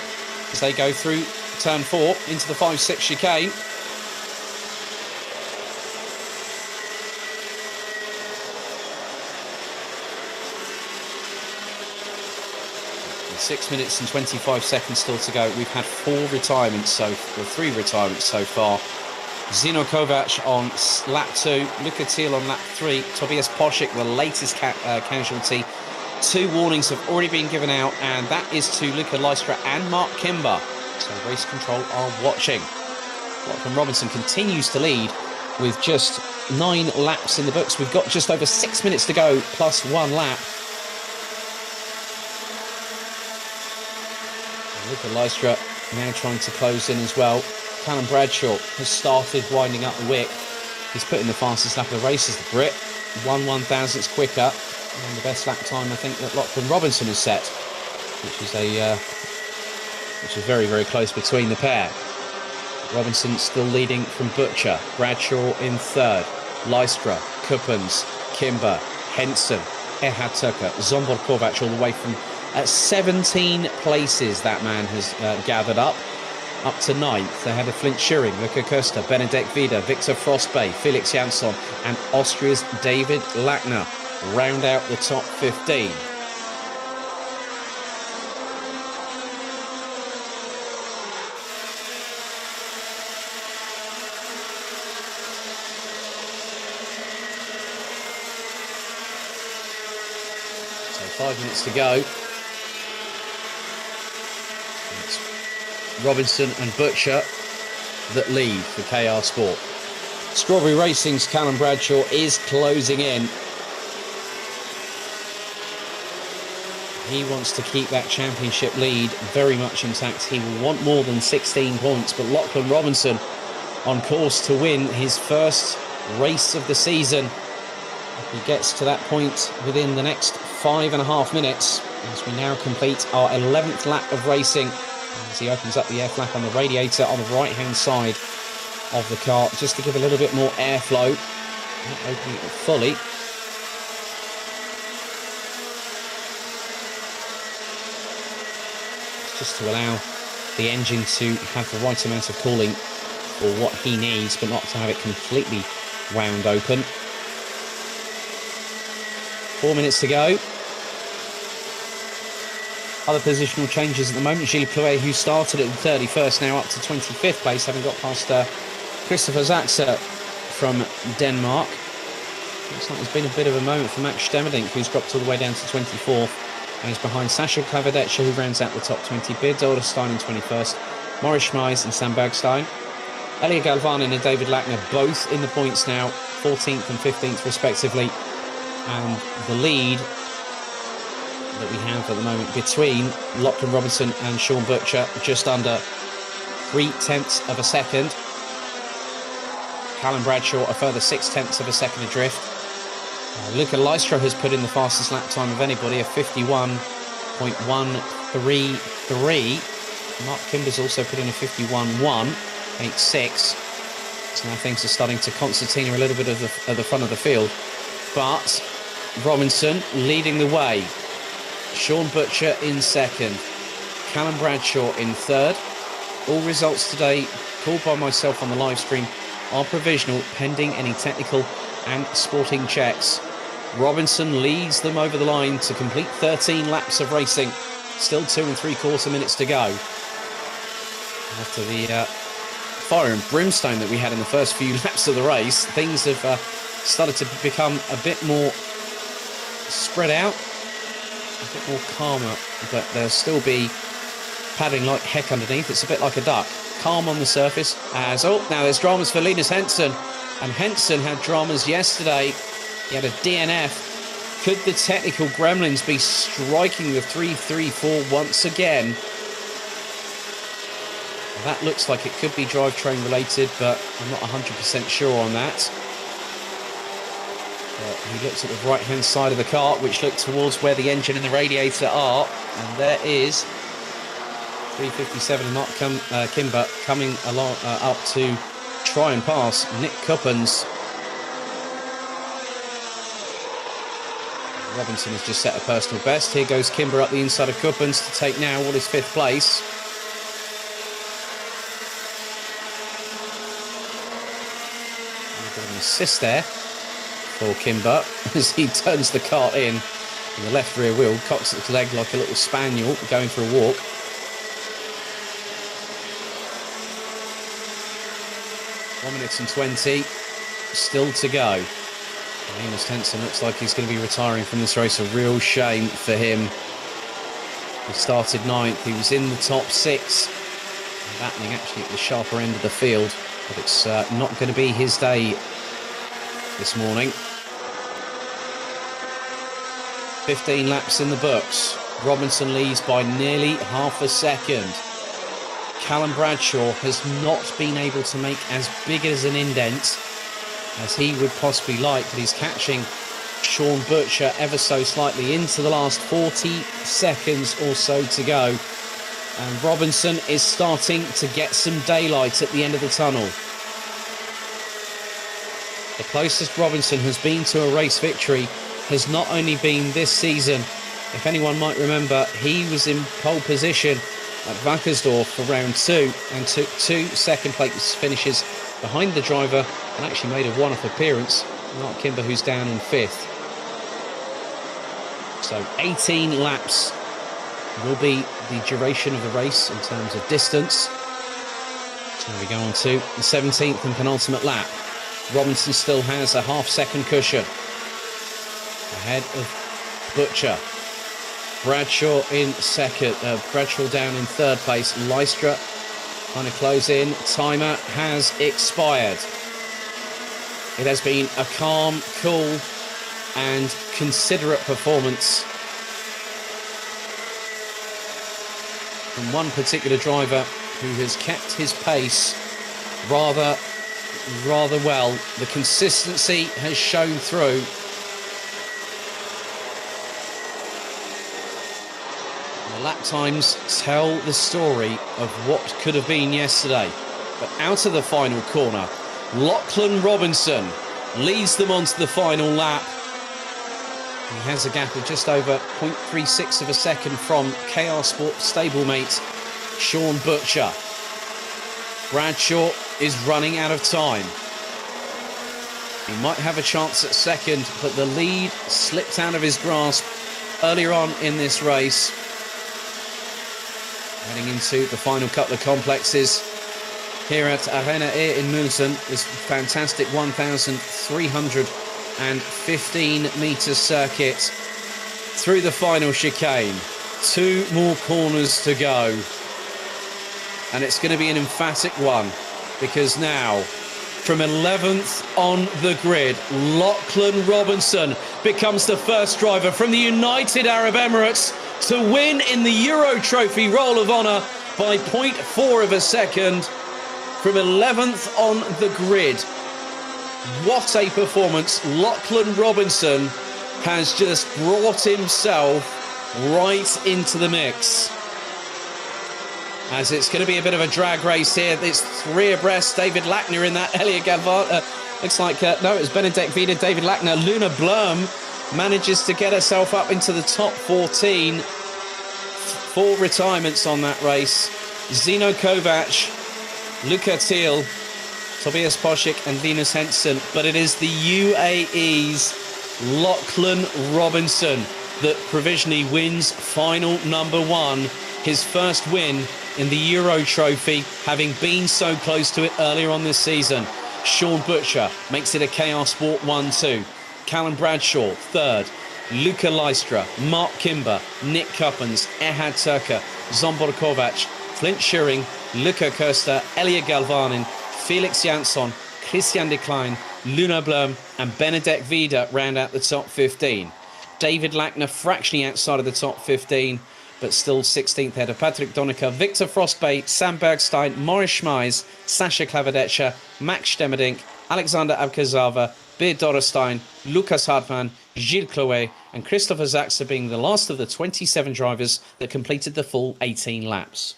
as they go through turn 4 into the 5-6 chicane. With 6 minutes and 25 seconds still to go. We've had 3 retirements so far. Zino Kovac on lap 2, Luca Thiel on lap 3, Tobias Poschek, the latest casualty. 2 warnings have already been given out, and that is to Luca Leicester and Mark Kimber. So race control are watching. Lachlan Robinson continues to lead with just 9 laps in the books. We've got just over 6 minutes to go, plus 1 lap. And Luca Leicester now trying to close in as well. Callum Bradshaw has started winding up the wick. He's put in the fastest lap of the race as the Brit. 1/1000th quicker than the best lap time I think that Lachlan Robinson has set, which is very, very close between the pair. Robinson still leading from Butcher. Bradshaw in third. Leistra, Cuppins, Kimber, Henson, Ehad Tucker, Zombor Kovac all the way from 17 places that man has gathered up to 9th. They had a Flint Schuring, Luca Costa, Benedict Vida, Victor Frostbay, Felix Jansson and Austria's David Lackner round out the top 15. So 5 minutes to go. It's Robinson and Butcher that lead for KR Sport. Strawberry Racing's Callum Bradshaw is closing in. He wants to keep that championship lead very much intact. He will want more than 16 points, but Lachlan Robinson on course to win his first race of the season. He gets to that point within the next 5.5 minutes as we now complete our 11th lap of racing. As he opens up the air flap on the radiator on the right-hand side of the car, just to give a little bit more airflow. Not opening it fully. Just to allow the engine to have the right amount of cooling for what he needs, but not to have it completely wound open. 4 minutes to go. Other positional changes at the moment. Gilles Plouet, who started at the 31st, now up to 25th place, having got past Christopher Zaxer from Denmark. Looks like there's been a bit of a moment for Max Stemmerdink, who's dropped all the way down to 24th. And he's behind Sasha Klavedetscha, who rounds out the top 20. Beard Olderstein in 21st. Maurice Schmeis and Sam Bergstein. Elia Galvanin and David Lackner both in the points now, 14th and 15th respectively. And the lead that we have at the moment between Lachlan Robinson and Sean Butcher, just under 0.3 of a second. Callum Bradshaw a further 0.6 of a second adrift. Luca Leistra has put in the fastest lap time of anybody, a 51.133. Mark Kimber's also put in a 51.186. So now things are starting to concertina a little bit at the front of the field. But Robinson leading the way. Sean Butcher in second. Callum Bradshaw in third. All results today, called by myself on the live stream, are provisional, pending any technical and sporting checks. Robinson leads them over the line to complete 13 laps of racing. Still 2 3/4 minutes to go. After the fire and brimstone that we had in the first few laps of the race, things have started to become a bit more spread out, a bit more calmer, but there'll still be paddling like heck underneath. It's a bit like a duck. Calm on the surface as, oh, now there's dramas for Linus Henson. And Henson had dramas yesterday. He had a DNF. Could the technical gremlins be striking the 3-3-4 once again? That looks like it could be drivetrain related, but I'm not 100% sure on that. He looks at the right-hand side of the car, which looks towards where the engine and the radiator are. And there is 357 Mark Kimber coming along up to try and pass Nick Cuppins. Robinson has just set a personal best. Here goes Kimber up the inside of Cuppins to take now what is 5th place. An assist there for Kimber as he turns the car in the left rear wheel, cocks its leg like a little spaniel going for a walk. One minute and 20 still to go. Linus Henson looks like he's going to be retiring from this race. A real shame for him. He started 9th. He was in the top 6, battling actually at the sharper end of the field. But it's not going to be his day this morning. 15 laps in the books. Robinson leads by nearly half a second. Callum Bradshaw has not been able to make as big as an indent as he would possibly like, but he's catching Sean Butcher ever so slightly into the last 40 seconds or so to go. And Robinson is starting to get some daylight at the end of the tunnel. The closest Robinson has been to a race victory has not only been this season. If anyone might remember, he was in pole position at Wackersdorf for round 2 and took 2 second-place finishes behind the driver and actually made a one-off appearance, Mark Kimber, who's down in 5th. So 18 laps will be the duration of the race in terms of distance. So we go on to the 17th and penultimate lap. Robinson still has a half-second cushion ahead of Butcher. Bradshaw in second. Bradshaw down in 3rd place. Lystra trying to close in. Timer has expired. It has been a calm, cool and considerate performance from one particular driver who has kept his pace rather well. The consistency has shown through. The lap times tell the story of what could have been yesterday. But out of the final corner, Lachlan Robinson leads them onto the final lap. He has a gap of just over 0.36 of a second from KR Sport stablemate Sean Butcher. Bradshaw is running out of time. He might have a chance at second, but the lead slipped out of his grasp earlier on in this race. Heading into the final couple of complexes here at Arena Air in Mülsen, this fantastic 1,315 metre circuit through the final chicane. 2 more corners to go. And it's going to be an emphatic one, because now, from 11th on the grid, Lachlan Robinson becomes the first driver from the United Arab Emirates to win in the Euro Trophy Roll of Honour by 0.4 of a second. From 11th on the grid. What a performance. Lachlan Robinson has just brought himself right into the mix. As it's going to be a bit of a drag race here. It's 3 abreast. David Lackner in that. Elia Galvan. Looks like, no, it was Benedek Vida, David Lackner. Luna Blum manages to get herself up into the top 14. 4 retirements on that race. Zeno Kovac, Luca Thiel, Tobias Poschek and Linus Henson. But it is the UAE's Lachlan Robinson that provisionally wins final number 1. His first win in the Euro Trophy, having been so close to it earlier on this season. Sean Butcher makes it a KR Sport 1-2. Callum Bradshaw, 3rd. Luca Lystra, Mark Kimber, Nick Cuppins, Ehad Turka, Zombor Kovac, Flint Schuring, Luca Koster, Elia Galvanin, Felix Jansson, Christian de Klein, Luna Blum and Benedek Vida round out the top 15. David Lackner fractionally outside of the top 15, but still 16th ahead of Patrick Donica, Victor Frostbay, Sam Bergstein, Morris Schmeis, Sasha Klavedetscher, Max Stemmerdink, Alexander Abkazava, Beard Dorrestein, Lucas Hartmann, Gilles Chloé and Christopher Zaxa being the last of the 27 drivers that completed the full 18 laps.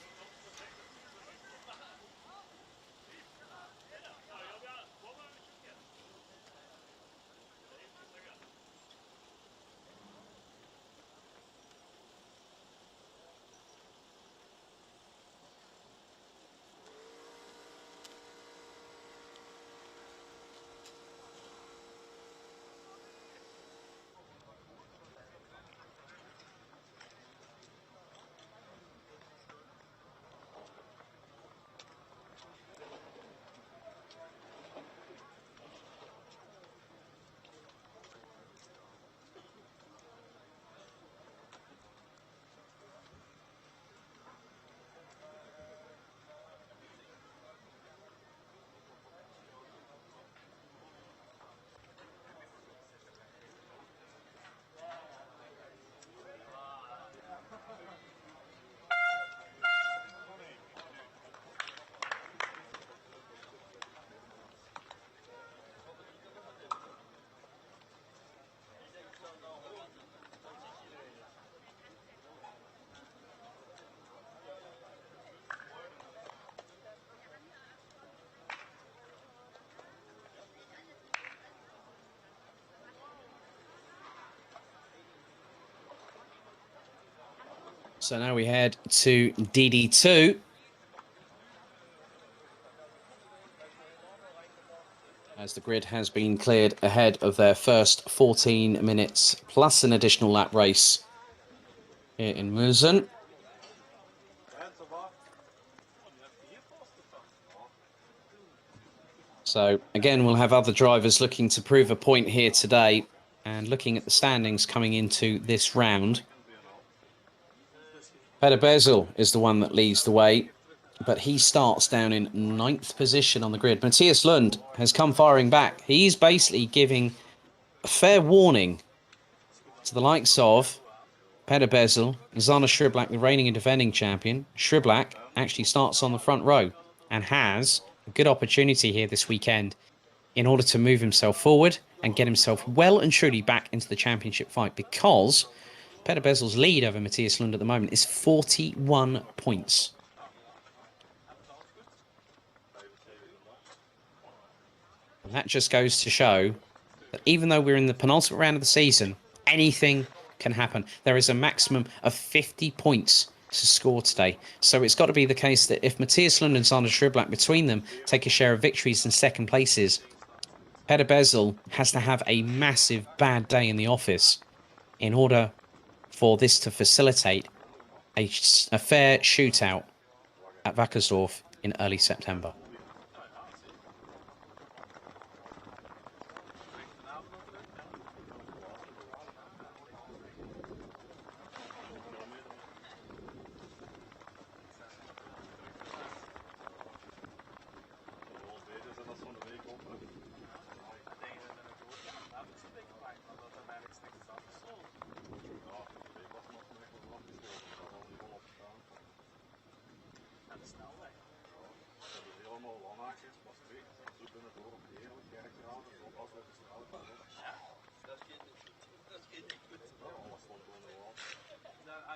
So now we head to DD2. As the grid has been cleared ahead of their first 14 minutes plus an additional lap race here in Mülsen. So again, we'll have other drivers looking to prove a point here today. And looking at the standings coming into this round, Peter Bezel is the one that leads the way, but he starts down in 9th position on the grid. Matthias Lund has come firing back. He's basically giving a fair warning to the likes of Peter Bezel, Zana Shriblack, the reigning and defending champion. Shriblack actually starts on the front row and has a good opportunity here this weekend in order to move himself forward and get himself well and truly back into the championship fight, because Peter Bezel's lead over Matthias Lund at the moment is 41 points. And that just goes to show that even though we're in the penultimate round of the season, anything can happen. There is a maximum of 50 points to score today. So it's got to be the case that if Matthias Lund and Sander Shriblack between them take a share of victories and second places, Peter Bezel has to have a massive bad day in the office in order for this to facilitate a fair shootout at Wackersdorf in early September.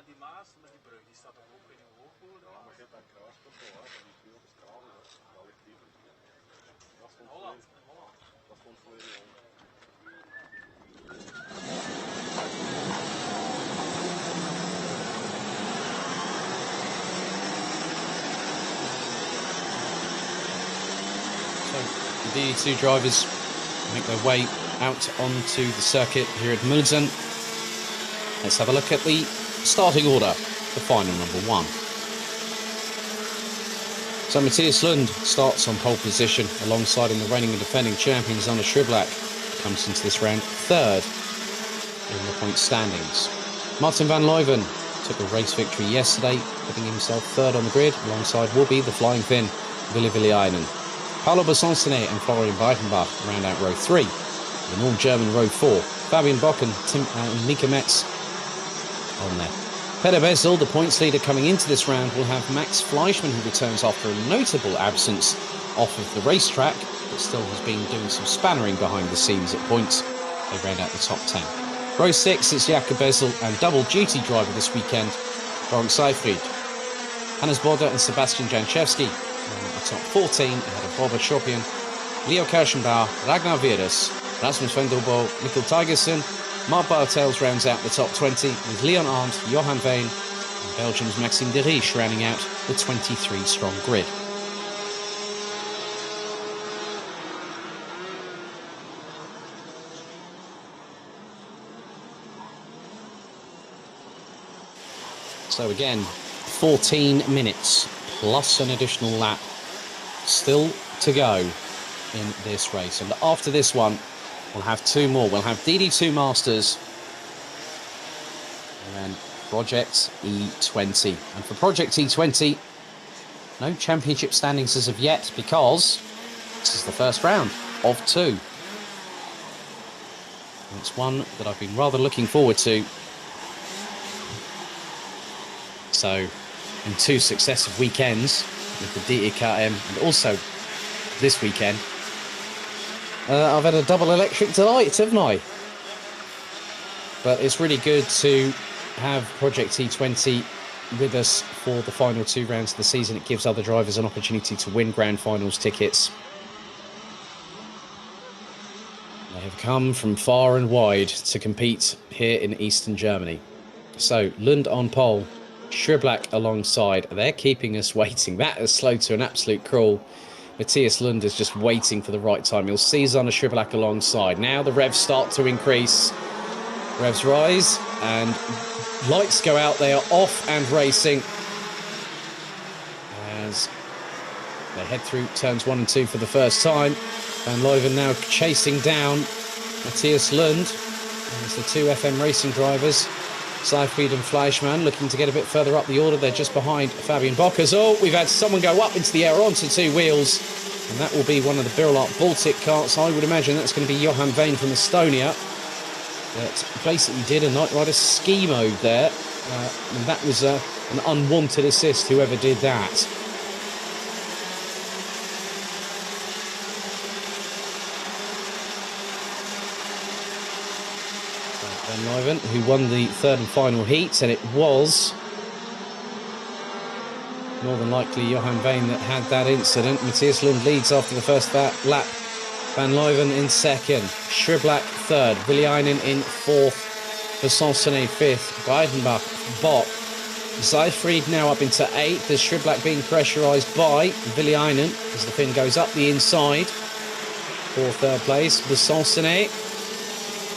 Die Maas met die brug, die staat er ook in de hoogvoer. Ja, maar je hebt dat kruispunt wel, dat is veel straal, dat ligt liever. Dat stond Holland. Dat stond volledig om. So the DD2 drivers make their way out onto the circuit here at Mülsen. Let's have a look at the starting order for final number 1. So Matthias Lund starts on pole position alongside the reigning and defending champion Sander Shriblack. Comes into this round third in the point standings. Martin van Leuven took a race victory yesterday, putting himself third on the grid alongside will be the flying Finn Ville Villainen. Paolo Besançonnet and Florian Breitenbach round out row 3. The North-German row 4. Fabian Bock and Mika Metz on there. Peter Bezel, the points leader coming into this round, will have Max Fleischmann, who returns after a notable absence off of the racetrack, but still has been doing some spannering behind the scenes at points. They round out the top 10. Row 6 is Jakob Bezel and double duty driver this weekend, Lawrence Seyfried. Hannes Bode and Sebastian Janchevsky round out the top 14 ahead of Robert Schopian, Leo Kirschenbauer, Ragnar Virus, Rasmus van der Bo, Mikkel Tigerson. Marc Bartels rounds out the top 20 with Leon Arndt, Johan Veen and Belgium's Maxime de Riche rounding out the 23-strong grid. So again, 14 minutes plus an additional lap still to go in this race. And after this one, we'll have two more. We'll have DD2 Masters and then Project E20. And for Project E20, no championship standings as of yet because this is the first round of 2. And it's one that I've been rather looking forward to. So, in 2 successive weekends with the DEKM and also this weekend, I've had a double electric delight, haven't I? But it's really good to have Project T20 with us for the final 2 rounds of the season. It gives other drivers an opportunity to win grand finals tickets. They have come from far and wide to compete here in Eastern Germany. So, Lund on pole, Schriblak alongside. They're keeping us waiting. That has slowed to an absolute crawl. Matthias Lund is just waiting for the right time. He'll see Zana Schriblak alongside. Now the revs start to increase. Revs rise and lights go out. They are off and racing as they head through turns 1 and 2 for the first time. Van Leuven now chasing down Matthias Lund. There's the 2 FM racing drivers, Seyfried and Fleischmann, looking to get a bit further up the order. They're just behind Fabian Bockers. Oh, we've had someone go up into the air onto 2 wheels, and that will be one of the Birlart Baltic carts. I would imagine that's going to be Johan Veen from Estonia. That basically did a Knight Rider ski mode there, and that was an unwanted assist, whoever did that. Van Leuven, who won the 3rd and final heat, and it was more than likely Johan Veen that had that incident. Matthias Lund leads after the first lap. Van Leuven in 2nd, Schriblak 3rd, Villiainen in 4th, Besançonnet 5th, Breidenbach, Bock, Seyfried now up into 8th, as Schriblak being pressurised by Villiainen as the Finn goes up the inside for 3rd place. Besançonnet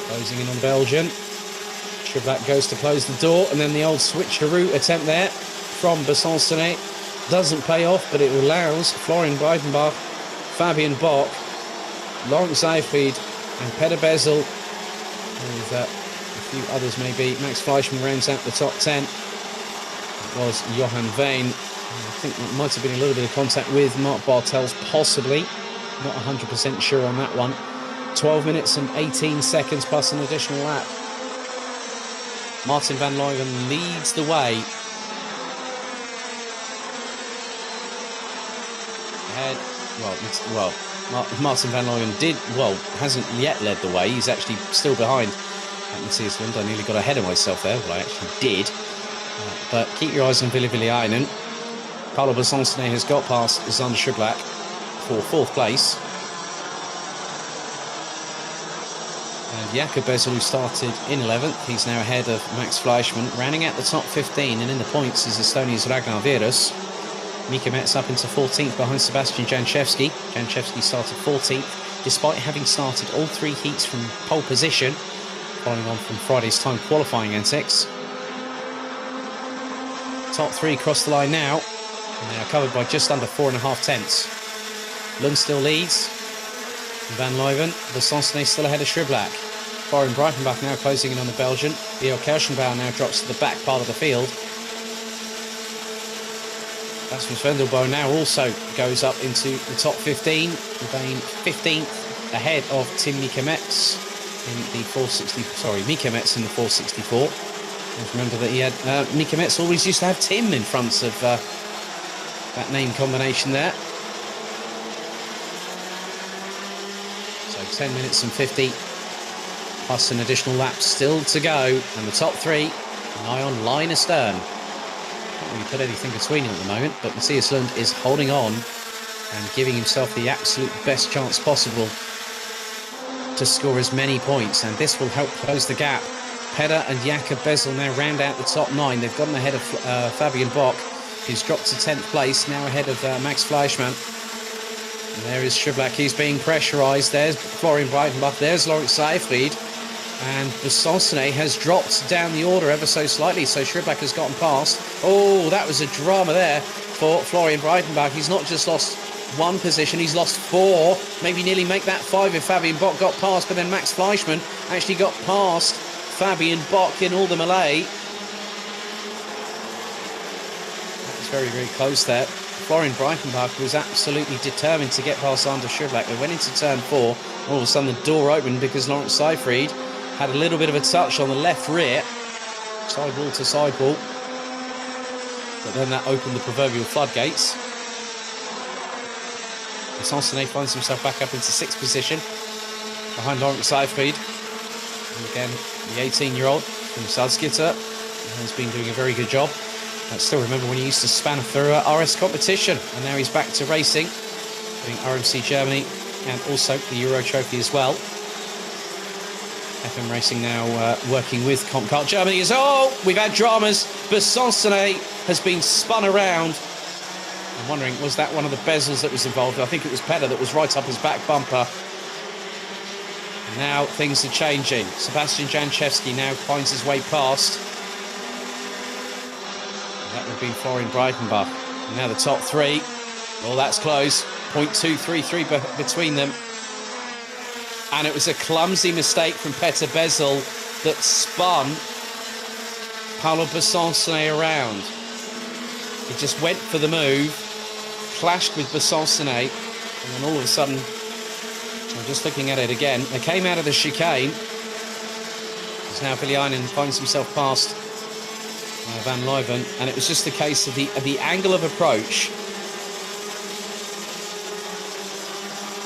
closing in on Belgium. Schriblak goes to close the door, and then the old switcheroo attempt there from Besançonnet doesn't pay off, but it allows Florian Breitenbach, Fabian Bock, Lawrence Seyfried and Peter Bezel, with a few others maybe. Max Fleischmann rounds out the top 10. It was Johan Veen. I think it might have been a little bit of contact with Marc Bartels, possibly. Not 100% sure on that one. 12 minutes and 18 seconds plus an additional lap. Martin Van Leuven leads the way. Ahead, Martin Van Leuven hasn't yet led the way. He's actually still behind Matthias Lund. I nearly got ahead of myself there, but I actually did. But keep your eyes on Villiainen. Paolo Besançonnet has got past Zander Schriblak for 4th place. And Jakob Bezel, who started in 11th, he's now ahead of Max Fleischmann. Rounding out the top 15 and in the points is Estonia's Ragnar Virus. Mika Metz up into 14th behind Sebastian Janchevsky. Janchevsky started 14th, despite having started all 3 heats from pole position, following on from Friday's time qualifying antics. Top 3 cross the line now, and they are covered by just under 4.5 tenths. Lund still leads. Van Leuven, Besançonnet still ahead of Schriblak. Florian Breitenbach now closing in on the Belgian. Leo Kirschenbauer now drops to the back part of the field. Rasmus Vendelbo now also goes up into the top 15, remain 15th ahead of Tim Mika-Metz in the 460. Sorry, Mika-Metz in the 464. And remember that he had Mika-Metz always used to have Tim in front of that name combination there. So 10 minutes and 50 plus an additional lap still to go, and the top three nigh on line astern. Can't really put anything between them at the moment, but Matthias Lund is holding on and giving himself the absolute best chance possible to score as many points, and this will help close the gap. Peder and Jakob Bezel now round out the top 9. They've gotten ahead of Fabian Bock, who's dropped to 10th place, now ahead of Max Fleischmann. And there is Schublack, he's being pressurised. There's Florian Breitenbach, there's Laurent Seyfried, and Besançonnet has dropped down the order ever so slightly, so Schublack has gotten past. Oh, that was a drama there for Florian Breitenbach. He's not just lost one position, he's lost 4, maybe nearly make that 5 if Fabian Bock got past, but then Max Fleischmann actually got past Fabian Bock in all the melee. That was very, very close there. Florian Breitenbach was absolutely determined to get past Anders Schublack. They went into turn 4, all of a sudden the door opened because Laurent Seyfried had a little bit of a touch on the left rear, sidewall to sidewall, but then that opened the proverbial floodgates. Besançonnet finds himself back up into 6th position behind Laurent Seyfried. And again, the 18-year-old from Salzgitter has been doing a very good job. I still remember when he used to span through RS competition, and now he's back to racing, doing RMC Germany and also the Euro Trophy as well. FM Racing now working with Comp-Kart Germany. We've had dramas. Besançonnet has been spun around. I'm wondering, was that one of the bezels that was involved? I think it was Peder that was right up his back bumper. And now things are changing. Sebastian Janchevsky now finds his way past. And that would have been Florian Breitenbach. And now the top 3. Oh, that's close. 0.233 between them. And it was a clumsy mistake from Peter Bezel that spun Paolo Besançonnet around. He just went for the move, clashed with Besançonnet, and then all of a sudden, I'm just looking at it again, they came out of the chicane. As now Villiainen finds himself past Van Leuven, and it was just a case of the angle of approach.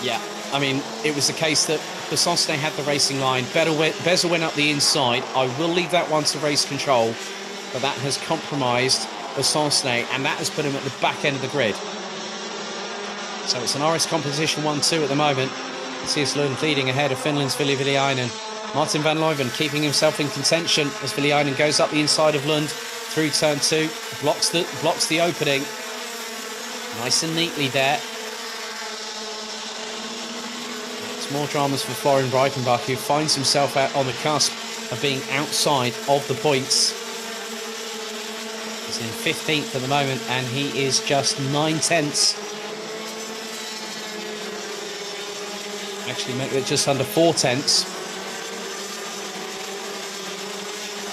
Yeah, I mean, it was a case that Besançonnet had the racing line. Bezel went up the inside. I will leave that one to race control, but that has compromised Besançonnet, and that has put him at the back end of the grid. So it's an RS competition 1-2 at the moment. Matthias Lund leading ahead of Finland's Ville Villiainen. Martin van Leuven keeping himself in contention as Villiainen goes up the inside of Lund through turn 2, blocks the opening nice and neatly there. It's more dramas for Florian Breitenbach, who finds himself out on the cusp of being outside of the points. He's in 15th at the moment, and he is just 9 tenths. Actually, make it just under 4 tenths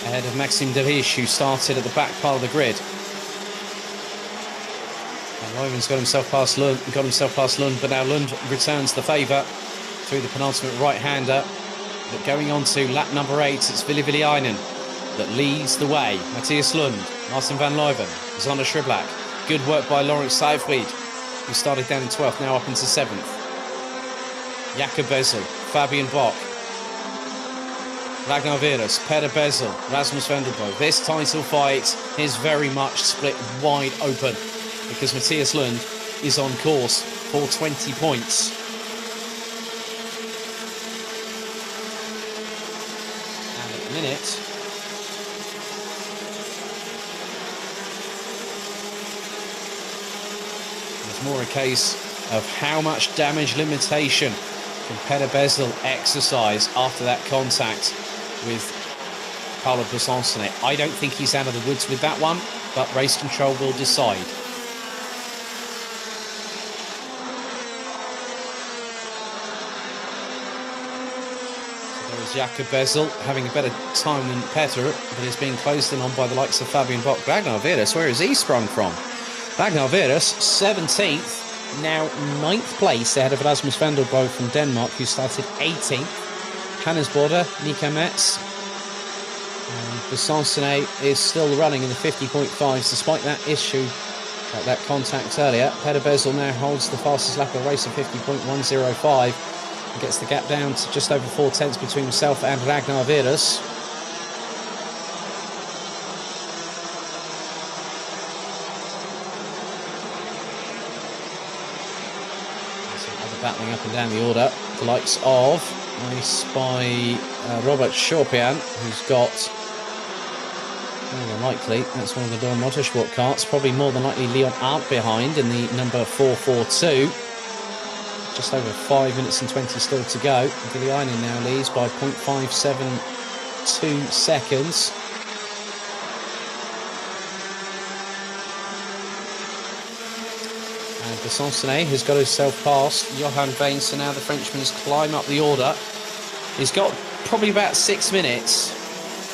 ahead of Maxime Deriche, who started at the back part of the grid. And Leuven's got himself past Lund, but now Lund returns the favour through the penultimate right-hander. But going on to lap number 8, it's Ville Villiainen that leads the way. Matthias Lund, Martin van Leuven, Sander Schublack. Good work by Laurent Seyfried, who started down in 12th, now up into 7th. Jakob Bezel, Fabian Bock, Ragnar Virus, Peder Bezel, Rasmus Vendelbo. This title fight is very much split wide open because Matthias Lund is on course for 20 points. And at the minute, it's more a case of how much damage limitation can Peder Bezel exercise after that contact with Paolo Besançonnet. I don't think he's out of the woods with that one, but race control will decide. So there is Jakob Bezel having a better time than Petter, but is being closed in on by the likes of Fabian Bock. Ragnar Virus, where has he sprung from? Ragnar Virus, 17th, now 9th place ahead of Rasmus van der Boe from Denmark, who started 18th. Hannes Border, Nico Metz, and Besançonnet is still running in the 50.5s despite that issue, that contact earlier. Peter Bezel now holds the fastest lap of the race of 50.105 and gets the gap down to just over 4 tenths between himself and Ragnar Virus. Battling up and down the order, the likes of, I spy Robert Chorpian, who's got, more than likely, that's one of the Dawn Motorsport karts, probably more than likely Leon Arndt behind in the number 442. Just over 5 minutes and 20 still to go. Billy Einen now leads by 0.572 seconds. Besançonnet has got himself past Johan Veen, so now the Frenchman has climbed up the order. He's got probably about 6 minutes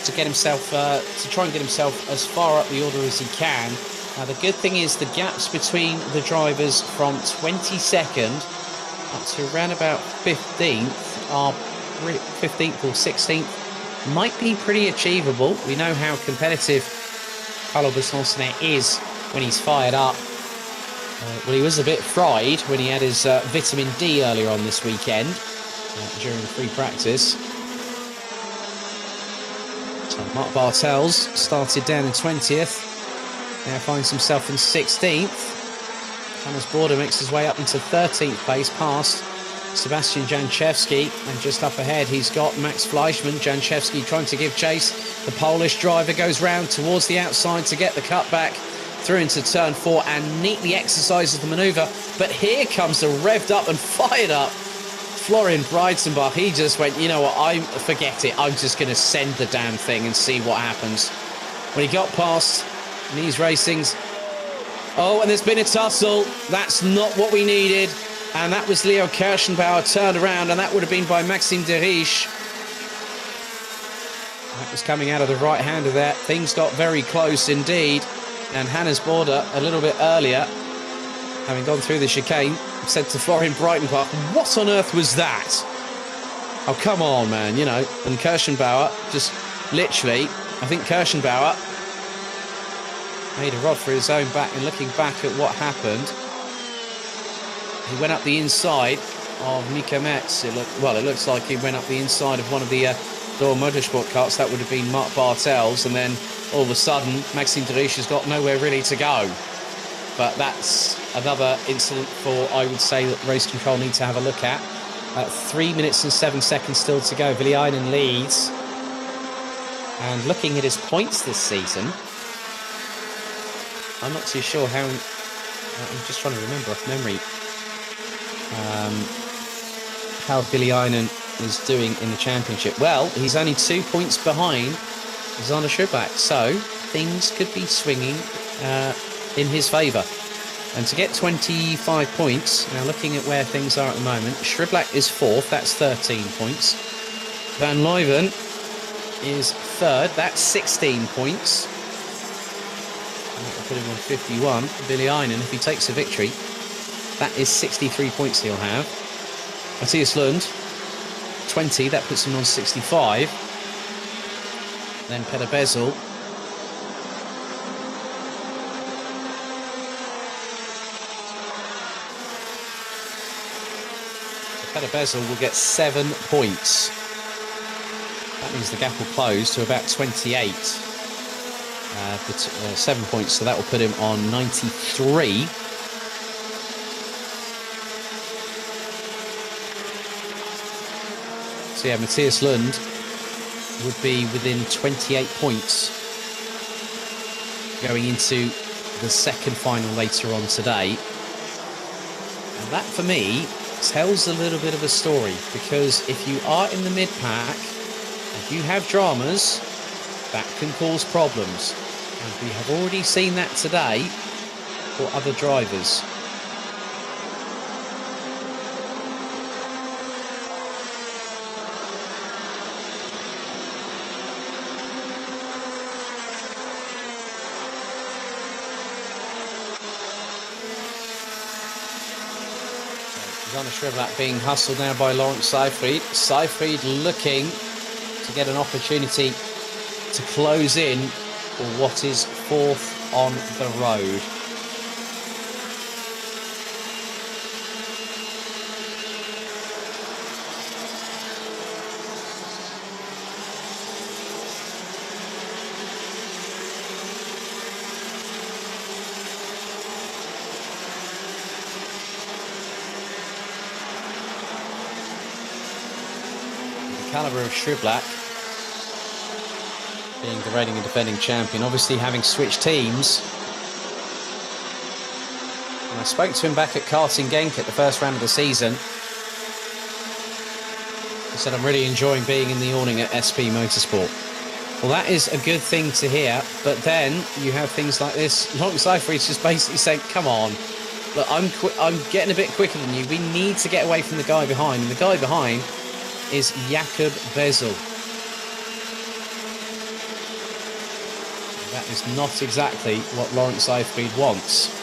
to get himself, to try and get himself as far up the order as he can. Now the good thing is the gaps between the drivers from 22nd up to around about 15th are 15th or 16th might be pretty achievable. We know how competitive Carlo Besançonnet is when he's fired up. Well, he was a bit fried when he had his vitamin D earlier on this weekend during free practice. So Mark Bartels started down in 20th, now finds himself in 16th. Hannes Border makes his way up into 13th place past Sebastian Janczewski, and just up ahead he's got Max Fleischmann. Janczewski trying to give chase. The Polish driver goes round towards the outside to get the cutback through into turn 4 and neatly exercises the manoeuvre. But here comes the revved up and fired up Florian Breitzenbach. He just went, you know what, forget it. I'm just going to send the damn thing and see what happens. When he got past these racings, oh, and there's been a tussle. That's not what we needed. And that was Leo Kirschenbauer turned around, and that would have been by Maxime Derich. That was coming out of the right hand of that. Things got very close indeed. And Hannes Border, a little bit earlier, having gone through the chicane, said to Florian Breitenbach, what on earth was that? Oh, come on, man, you know. And Kirschenbauer, just literally, I think Kirschenbauer made a rod for his own back, and looking back at what happened, he went up the inside of Nico Metz. It looks like he went up the inside of one of the Dawn Motorsport karts. That would have been Mark Bartels, and then all of a sudden Maxime Derich has got nowhere really to go. But that's another incident for, I would say, that race control need to have a look at. 3 minutes and 7 seconds still to go. Willi Einen leads. And looking at his points this season, I'm not too sure how, I'm just trying to remember off memory how Willi Einen is doing in the championship. Well, he's only 2 points behind Sander Schribbach, so things could be swinging in his favour. And to get 25 points, now looking at where things are at the moment, Schribbach is 4th, that's 13 points. Van Leuven is 3rd, that's 16 points. And that will put him on 51. Willi Einen, if he takes a victory, that is 63 points he'll have. Matthias Lund, 20, that puts him on 65. Then Peter Bezel. Peter Bezel will get 7 points. That means the gap will close to about 28. 7 points, so that will put him on 93. So yeah, Matthias Lund would be within 28 points going into the second final later on today. And that, for me, tells a little bit of a story, because if you are in the mid-pack and you have dramas, that can cause problems. And we have already seen that today for other drivers. Alexander Shrivlak being hustled now by Lawrence Seyfried. Seyfried looking to get an opportunity to close in for what is fourth on the road. The calibre of Shrivlak, being the reigning and defending champion, obviously having switched teams. And I spoke to him back at Karting Genk at the first round of the season. He said, I'm really enjoying being in the awning at SP Motorsport. Well, that is a good thing to hear, but then you have things like this. Lawrence Seyfried's just basically saying, come on, look, I'm getting a bit quicker than you. We need to get away from the guy behind. And the guy behind is Jakob Bezel. That is not exactly what Lawrence Seyfried wants.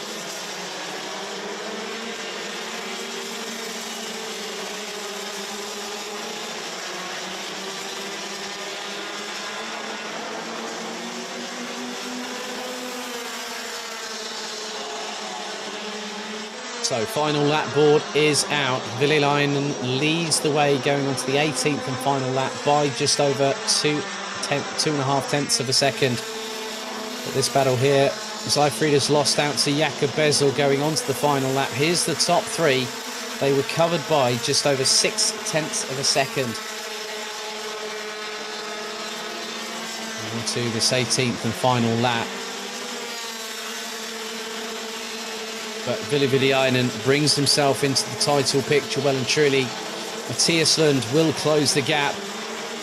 So final lap board is out. Vililainen leads the way going on to the 18th and final lap by just over 2.5 tenths of a second. But this battle here, Seyfried has lost out to Jakob Bezel going on to the final lap. Here's the top three. They were covered by just over 6 tenths of a second. On to this 18th and final lap. But Vililainen brings himself into the title picture well and truly. Matthias Lund will close the gap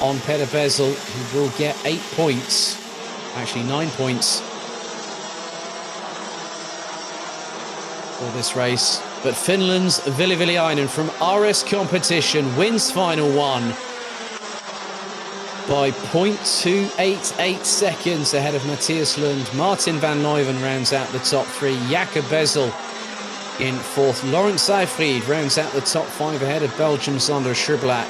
on Peder Bezel, who will get 8 points, actually 9 points for this race. But Finland's Vililainen from RS Competition wins final one by 0.288 seconds ahead of Matthias Lund. Martin van Leuven rounds out the top three. Jakob Bezel in fourth. Lawrence Seyfried rounds out the top five ahead of Belgium's Alexander Shrivlak.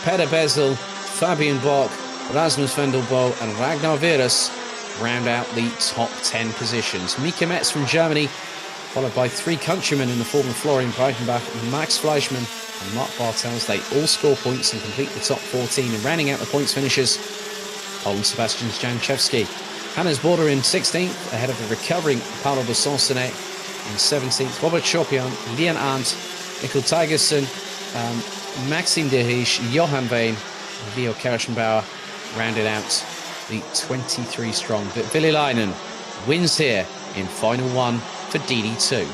Peder Bezel, Fabian Bock, Rasmus van der Boe and Ragnar Virus round out the top 10 positions. Mika Metz from Germany, followed by three countrymen in the form of Florian Breitenbach, Max Fleischmann and Mark Bartels. They all score points and complete the top 14. And rounding out the points finishers, Poland Sebastian Janczewski. Hannes Border in 16th, ahead of the recovering Paolo Bessoncenet in 17th. Robert Chopian, Lian Arndt, Mikkel Tigerson, Maxime Derich, Johan Veen, and Leo Kerschenbauer rounded out the 23 strong. But Vililainen wins here in final one for DD2.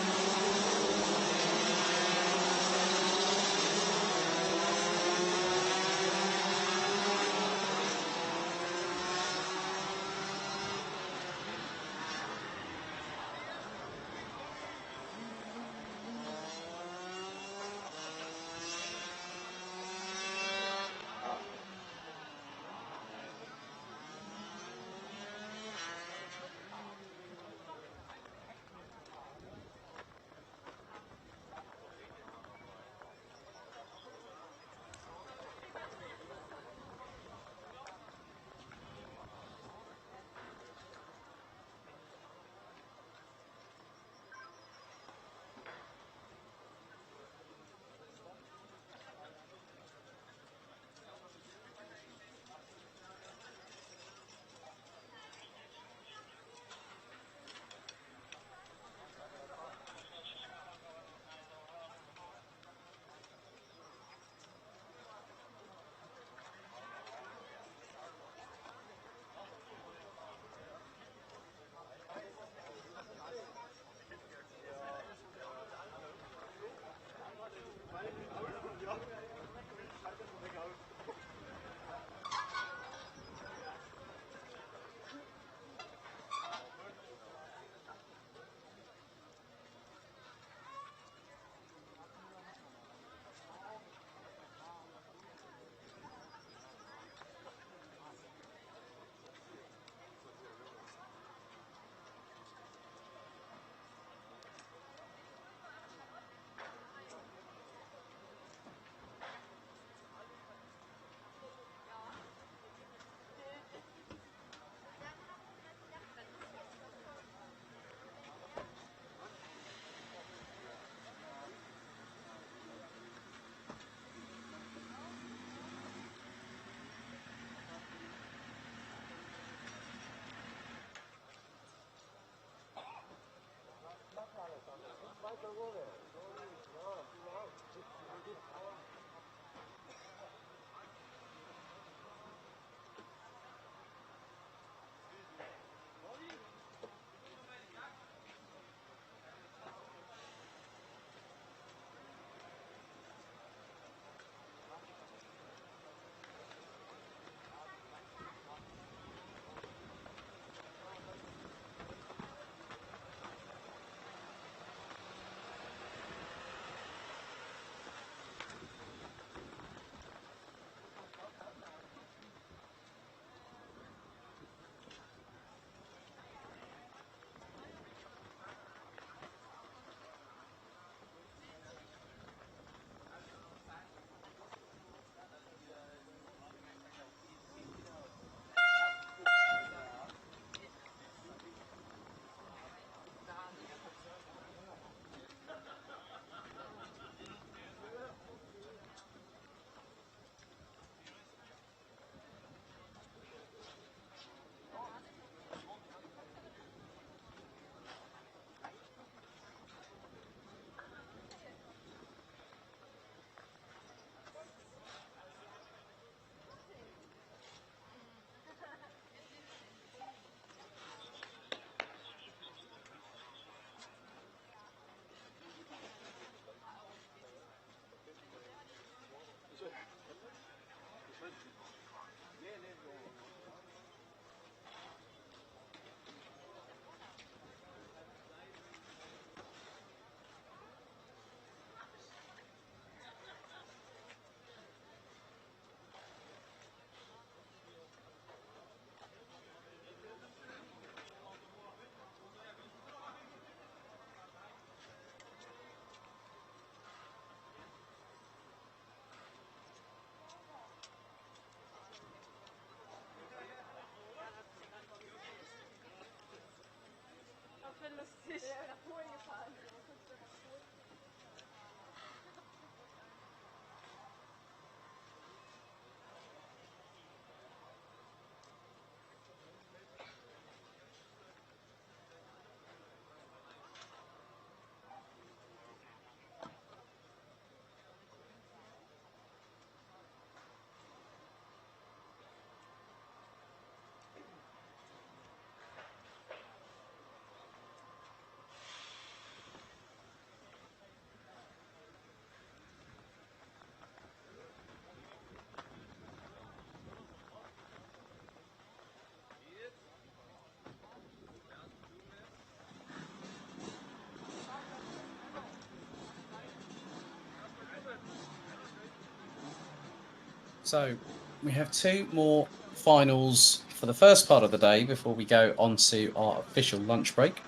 So we have 2 more finals for the first part of the day before we go on to our official lunch break,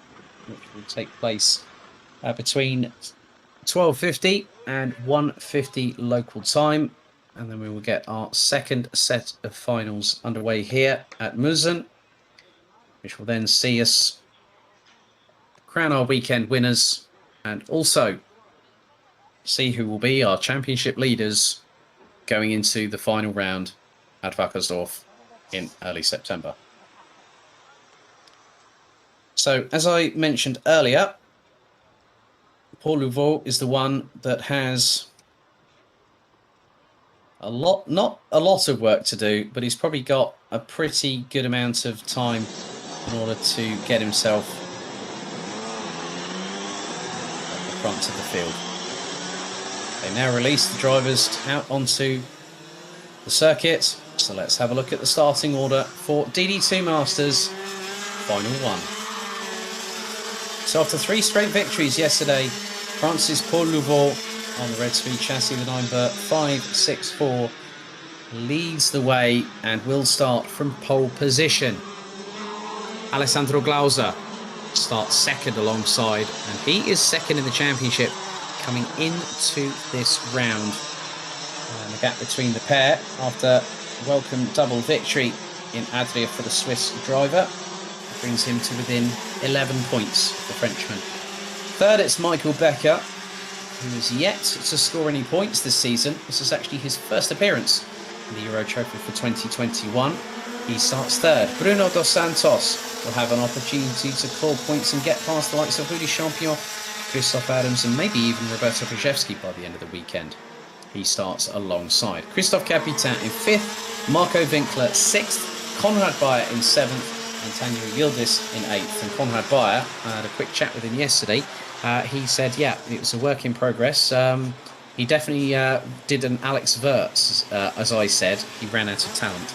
which will take place between 12:50 and 1:50 local time. And then we will get our second set of finals underway here at Mülsen, which will then see us crown our weekend winners and also see who will be our championship leaders going into the final round at Wackersdorf in early September. So, as I mentioned earlier, Paul Louveau is the one that has not a lot of work to do, but he's probably got a pretty good amount of time in order to get himself at the front of the field. They now release the drivers out onto the circuit. So let's have a look at the starting order for DD2 Masters Final 1. So after 3 straight victories yesterday, France's Paul Louveau on the Red Speed chassis, the 9-bert 564, leads the way and will start from pole position. Alessandro Glauser starts second alongside, and he is second in the championship coming into this round. And the gap between the pair after a welcome double victory in Adria for the Swiss driver brings him to within 11 points of the Frenchman. Third, it's Michael Becker, who is yet to score any points this season. This is actually his first appearance in the Euro Trophy for 2021. He starts third. Bruno Dos Santos will have an opportunity to claw points and get past the likes of Rudy Champion, Christoph Adams, and maybe even Roberto Brzezinski by the end of the weekend. He starts alongside. Christophe Capitan in 5th, Marco Winkler 6th, Konrad Bayer in 7th, Antonio Yildiz in 8th. And Konrad Bayer, I had a quick chat with him yesterday. He said, yeah, it was a work in progress. He definitely did an Alex Wirtz, as I said. He ran out of talent.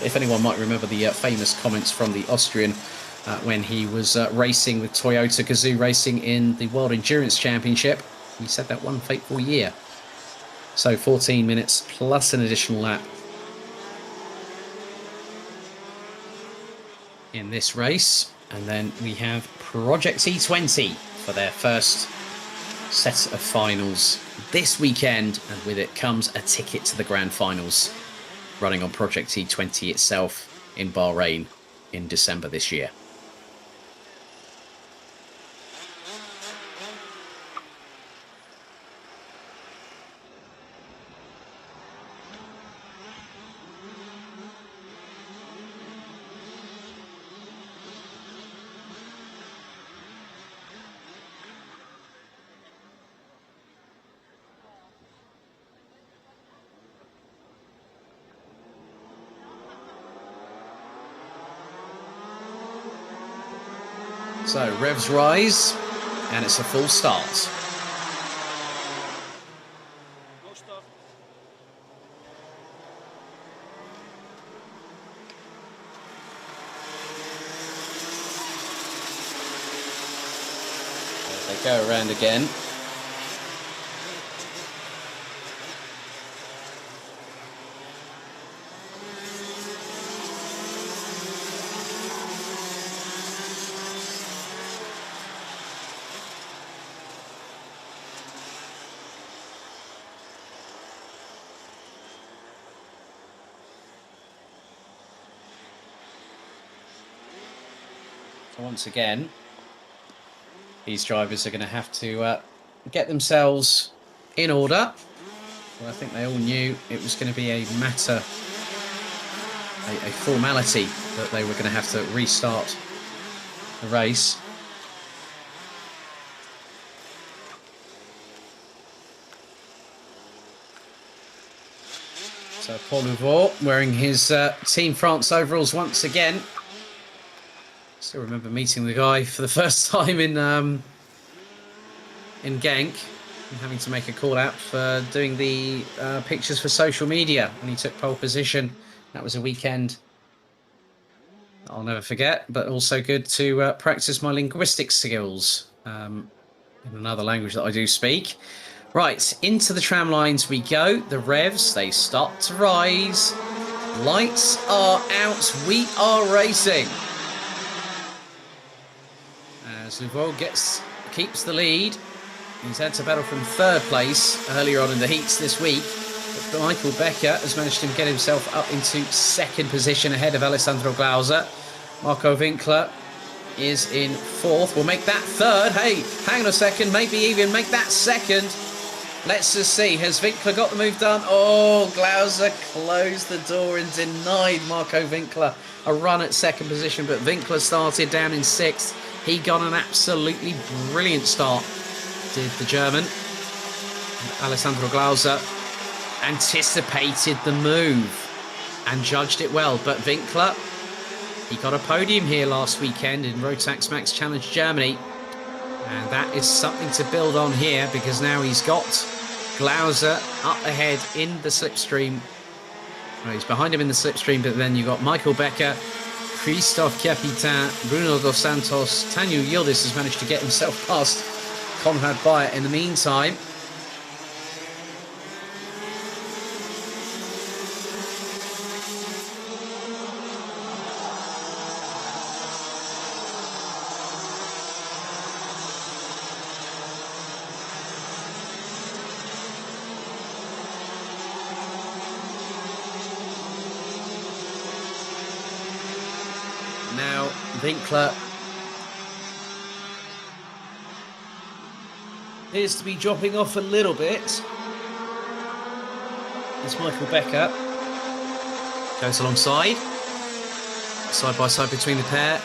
If anyone might remember the famous comments from the Austrian when he was racing with Toyota Gazoo Racing in the World Endurance Championship. He said that one fateful year. So 14 minutes plus an additional lap in this race. And then we have Project T20 for their first set of finals this weekend. And with it comes a ticket to the Grand Finals, running on Project T20 itself in Bahrain in December this year. So revs rise, and it's a full start. No stop. They go around again. So once again, these drivers are going to have to get themselves in order. Well, I think they all knew it was going to be a matter, a formality, that they were going to have to restart the race. So Paul Louvaux wearing his Team France overalls once again. Still remember meeting the guy for the first time in Genk and having to make a call out for doing the pictures for social media when he took pole position. That was a weekend I'll never forget, but also good to practice my linguistic skills in another language that I do speak. Right, into the tram lines we go. The revs, they start to rise. Lights are out. We are racing. As Louvaux keeps the lead. He's had to battle from third place earlier on in the heats this week. But Michael Becker has managed to get himself up into second position ahead of Alessandro Glauser. Marco Winkler is in fourth. We'll make that third. Hey, hang on a second. Maybe even make that second. Let's just see. Has Winkler got the move done? Oh, Glauser closed the door and denied Marco Winkler a run at second position. But Winkler started down in sixth. He got an absolutely brilliant start, did the German. And Alessandro Glauser anticipated the move and judged it well. But Winkler, he got a podium here last weekend in Rotax Max Challenge Germany. And that is something to build on here, because now he's got Glauser up ahead in the slipstream. Well, he's behind him in the slipstream, but then you've got Michael Becker, Christophe Capitain, Bruno Dos Santos. Tanu Yildiz has managed to get himself past Conrad Bayer in the meantime. Now, Winkler appears to be dropping off a little bit. As Michael Becker goes alongside. Side by side between the pair.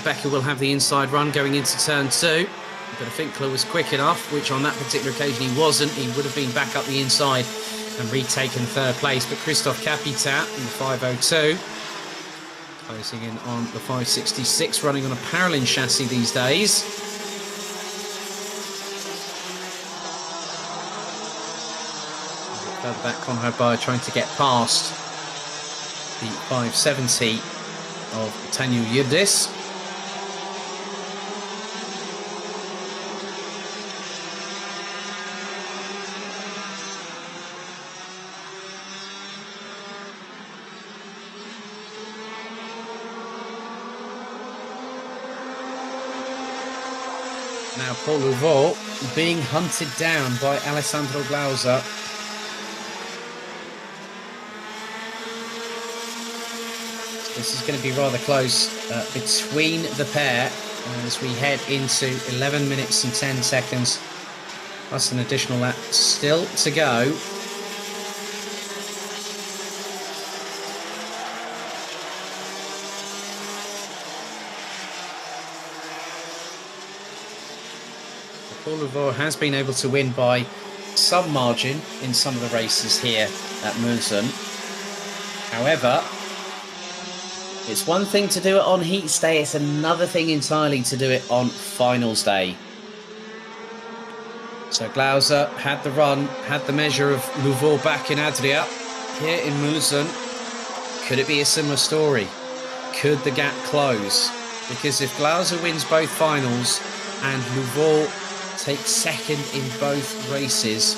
Becker will have the inside run going into turn two. But if Winkler was quick enough, which on that particular occasion he wasn't, he would have been back up the inside and retaken third place. But Christophe Capitain in the 502. Closing in on the 566, running on a Paralin chassis these days. Further back, Conrad Bayer trying to get past the 570 of Tanu Yildiz. Now Paul Louvaux being hunted down by Alessandro Glauser. This is going to be rather close between the pair as we head into 11 minutes and 10 seconds. Plus an additional lap still to go. Paul Louvaux has been able to win by some margin in some of the races here at Mülsen. However, it's one thing to do it on heats day, it's another thing entirely to do it on finals day. So Glauser had the run, had the measure of Louvaux back in Adria. Here in Mülsen, could it be a similar story? Could the gap close? Because if Glauser wins both finals and Louvaux takes second in both races,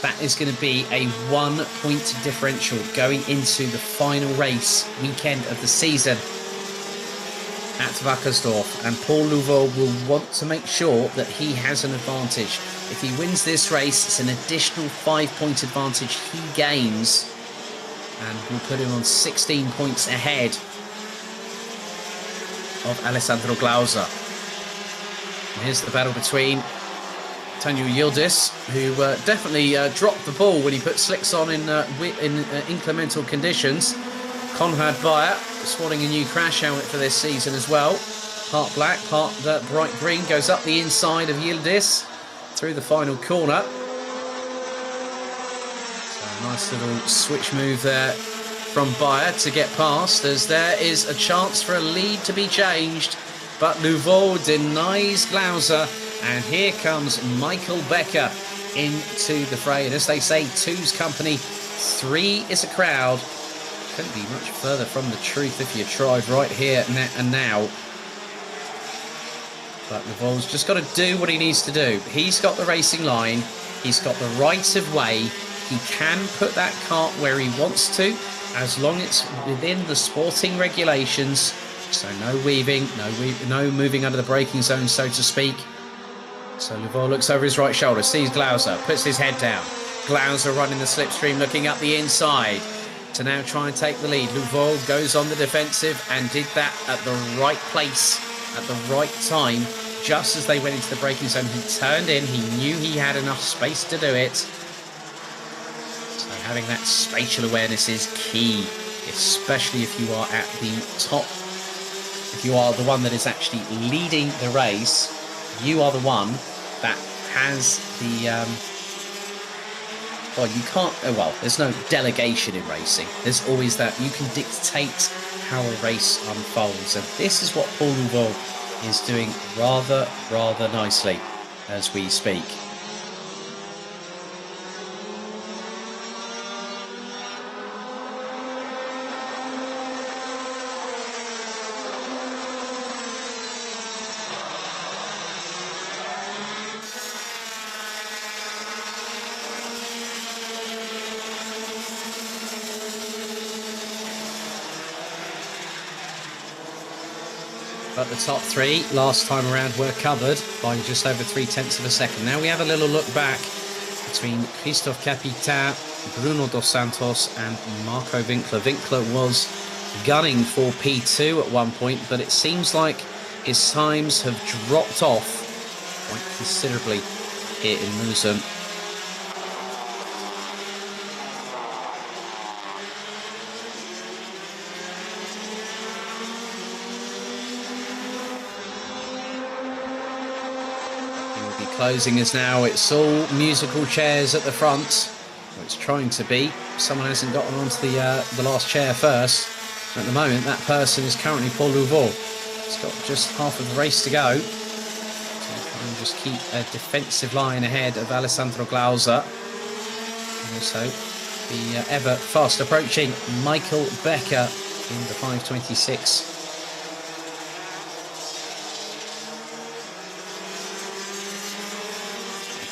that is going to be a 1 point differential going into the final race weekend of the season at Wackersdorf. And Paul Louvaux will want to make sure that he has an advantage. If he wins this race, it's an additional 5 point advantage he gains and will put him on 16 points ahead of Alessandro Glauser. Here's the battle between Daniel Yildiz, who definitely dropped the ball when he put slicks on in inclemental conditions. Konrad Bayer sporting a new crash helmet for this season as well. Part black, part bright green, goes up the inside of Yildiz through the final corner. So a nice little switch move there from Bayer to get past, as there is a chance for a lead to be changed. But Nouveau denies Glauser, and here comes Michael Becker into the fray. And as they say, two's company, three is a crowd. Couldn't be much further from the truth if you tried right here and now. But Nouveau's just got to do what he needs to do. He's got the racing line. He's got the right of way. He can put that kart where he wants to, as long as it's within the sporting regulations. So no weaving, no moving under the braking zone, so to speak. So Nouveau looks over his right shoulder, sees Glauser, puts his head down. Glauser running the slipstream, looking up the inside to now try and take the lead. Nouveau goes on the defensive and did that at the right place, at the right time. Just as they went into the braking zone, he turned in. He knew he had enough space to do it. So having that spatial awareness is key, especially if you are at the top. If you are the one that is actually leading the race, you are the one that has the there's no delegation in racing. There's always that you can dictate how a race unfolds, and this is what Paul Nouveau is doing rather nicely as we speak. But the top three last time around were covered by just over 0.3 of a second. Now we have a little look back between Christophe Capitan, Bruno Dos Santos and Marco Winkler. Winkler was gunning for P2 at one point, but it seems like his times have dropped off quite considerably here in Mülsen. Closing is now, it's all musical chairs at the front. Well, it's trying to be. Someone hasn't gotten onto the last chair first. At the moment, that person is currently Paul Nouveau. He's got just half of the race to go. So try and just keep a defensive line ahead of Alessandro Glauser. And also the ever fast approaching Michael Becker in the 5:26.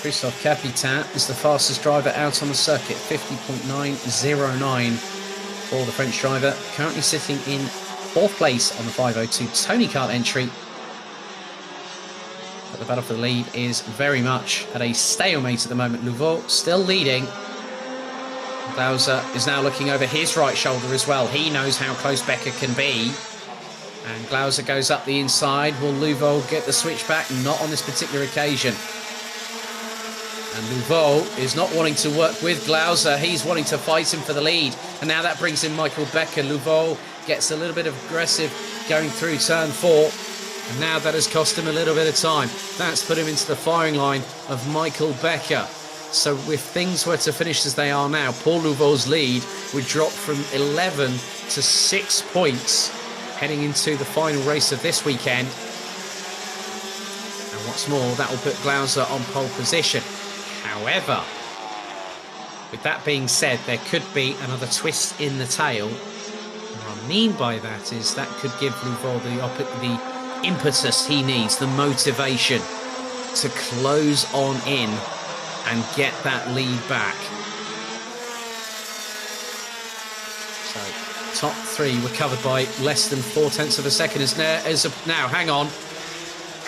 Christophe Capitan is the fastest driver out on the circuit, 50.909 for the French driver. Currently sitting in 4th place on the 5:02 Tony Kart entry. But the battle for the lead is very much at a stalemate at the moment. Nouveau still leading. Glauser is now looking over his right shoulder as well. He knows how close Becker can be. And Glauser goes up the inside. Will Nouveau get the switchback? Not on this particular occasion. And Nouveau is not wanting to work with Glauser. He's wanting to fight him for the lead. And now that brings in Michael Becker. Nouveau gets a little bit aggressive going through turn 4. And now that has cost him a little bit of time. That's put him into the firing line of Michael Becker. So if things were to finish as they are now, Paul Nouveau's lead would drop from 11 to 6 points heading into the final race of this weekend. And what's more, that will put Glauser on pole position. However, with that being said, there could be another twist in the tail. What I mean by that is that could give Nouveau the impetus he needs, the motivation to close on in and get that lead back. So, top 3 were covered by less than 0.4 of a second. Now, hang on.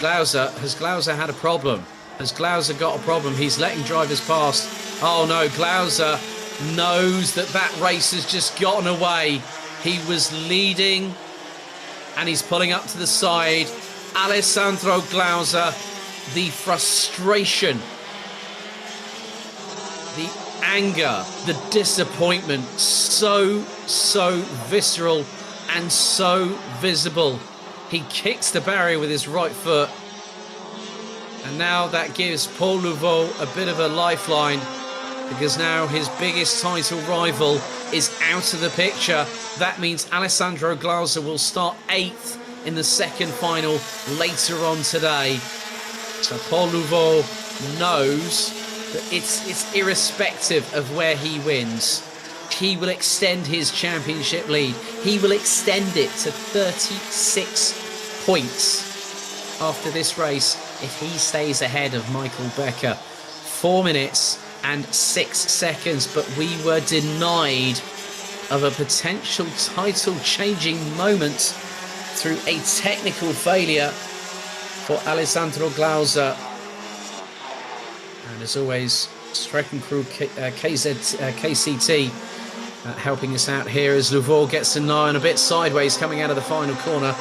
Has Glauser had a problem? Has Glauser got a problem? He's letting drivers past. Oh no, Glauser knows that race has just gotten away. He was leading and he's pulling up to the side. Alessandro Glauser the frustration, the anger, the disappointment, so visceral and so visible. He kicks the barrier with his right foot, and now that gives Paul Louveau a bit of a lifeline, because now his biggest title rival is out of the picture. That means Alessandro Glauser will start 8th in the second final later on today. So Paul Louveau knows that it's irrespective of where he wins. He will extend his championship lead. He will extend it to 36 points after this race if he stays ahead of Michael Becker. 4 minutes and 6 seconds, but we were denied of a potential title-changing moment through a technical failure for Alessandro Glauser. And as always, striking crew KCT helping us out here as Louveau gets to 9 a bit sideways coming out of the final corner.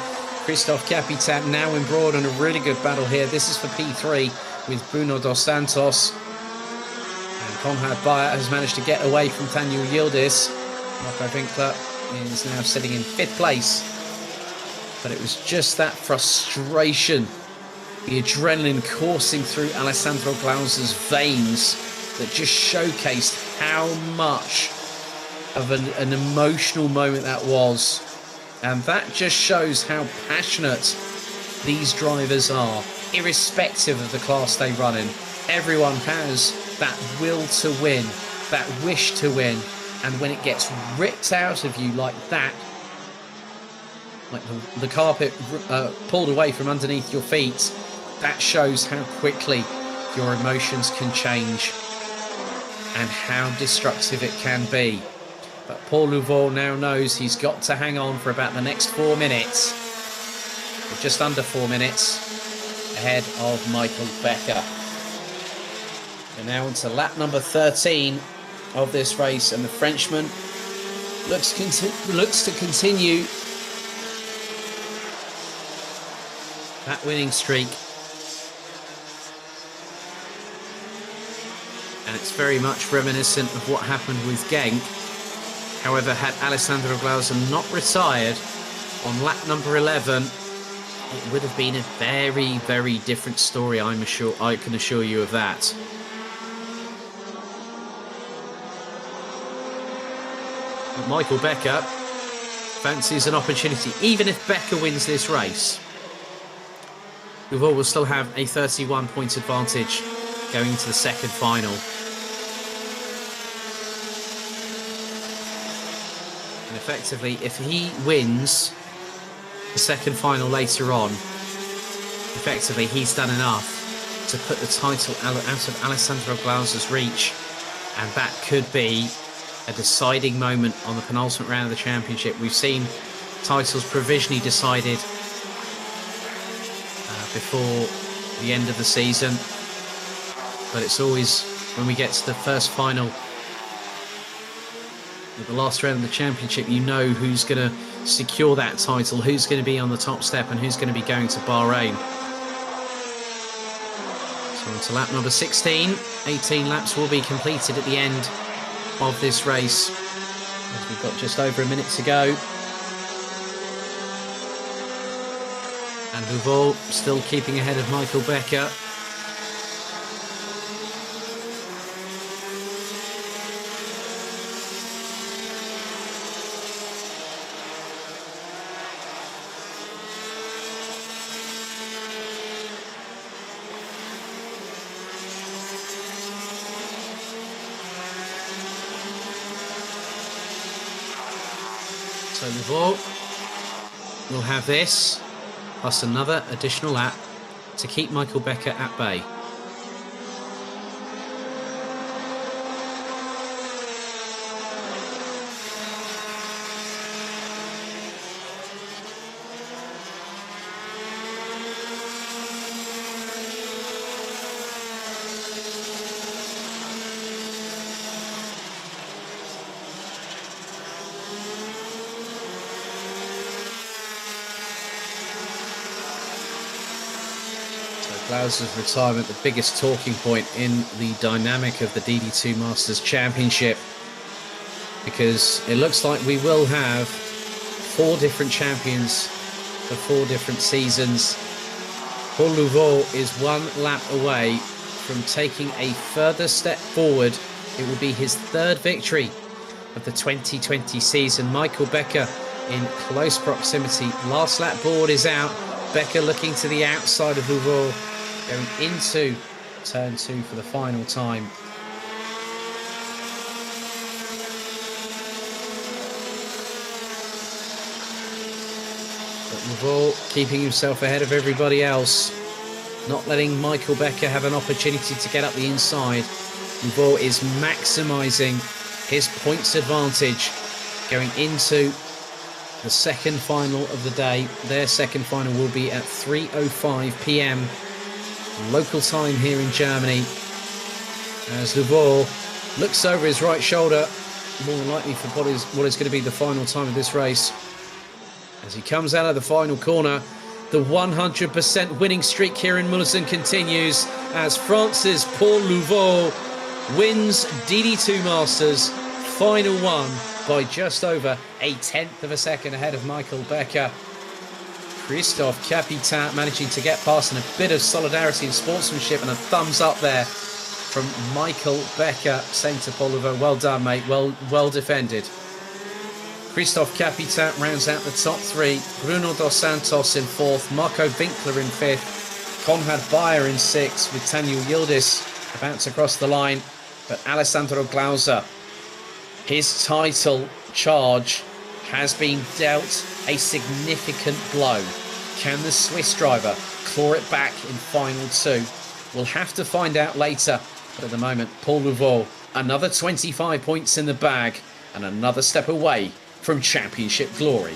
Christophe Capitan now embroiled in a really good battle here. This is for P3 with Bruno Dos Santos. And Konrad Bayer has managed to get away from Daniel Yildiz. Marco Winkler is now sitting in 5th place. But it was just that frustration, the adrenaline coursing through Alessandro Glauser's veins, that just showcased how much of an emotional moment that was. And that just shows how passionate these drivers are, irrespective of the class they run in. Everyone has that will to win, that wish to win. And when it gets ripped out of you like that, like the carpet pulled away from underneath your feet, that shows how quickly your emotions can change and how destructive it can be. But Paul Louveau now knows he's got to hang on for about the next 4 minutes, or just under 4 minutes, ahead of Michael Becker. We're now on to lap number 13 of this race, and the Frenchman looks to continue that winning streak. And it's very much reminiscent of what happened with Genk. However, had Alessandro Glauser not retired on lap number 11, it would have been a very, very different story. I can assure you of that. But Michael Becker fancies an opportunity. Even if Becker wins this race, Louveau will still have a 31-point advantage going into the second final. And effectively, if he wins the second final later on, effectively he's done enough to put the title out of Alessandro Glauser's reach, and that could be a deciding moment on the penultimate round of the championship. We've seen titles provisionally decided before the end of the season, but it's always when we get to the first final, at the last round of the championship, you know who's going to secure that title, who's going to be on the top step, and who's going to be going to Bahrain. So on to lap number 16. 18 laps will be completed at the end of this race, as we've got just over a minute to go. And Louveau still keeping ahead of Michael Becker. So Louveau will have this, plus another additional lap to keep Michael Becker at bay. Glauser's retirement, the biggest talking point in the dynamic of the DD2 Masters Championship, because it looks like we will have 4 different champions for 4 different seasons. Paul Louveau is 1 lap away from taking a further step forward. It will be his 3rd victory of the 2020 season. Michael Becker in close proximity. Last lap board is out. Becker looking to the outside of Louveau, going into turn 2 for the final time. But Louveau keeping himself ahead of everybody else, not letting Michael Becker have an opportunity to get up the inside. Louveau is maximising his points advantage going into the second final of the day. Their second final will be at 3:05 p.m. local time here in Germany, as Louveau looks over his right shoulder, more than likely for what is going to be the final time of this race. As he comes out of the final corner, the 100% winning streak here in Mülsen continues, as France's Paul Louveau wins DD2 Masters Final 1 by just over 1/10 of a second ahead of Michael Becker. Christophe Capitain managing to get past, and a bit of solidarity and sportsmanship and a thumbs up there from Michael Becker, saying to Paul Louveau, well done, mate, well defended. Christophe Capitain rounds out the top 3. Bruno Dos Santos in 4th, Marco Winkler in 5th, Konrad Bayer in 6th, with Daniel Yildiz about to cross the line. But Alessandro Glauser, his title charge has been dealt a significant blow. Can the Swiss driver claw it back in final 2? We'll have to find out later. But at the moment, Paul Louveau, another 25 points in the bag and another step away from championship glory.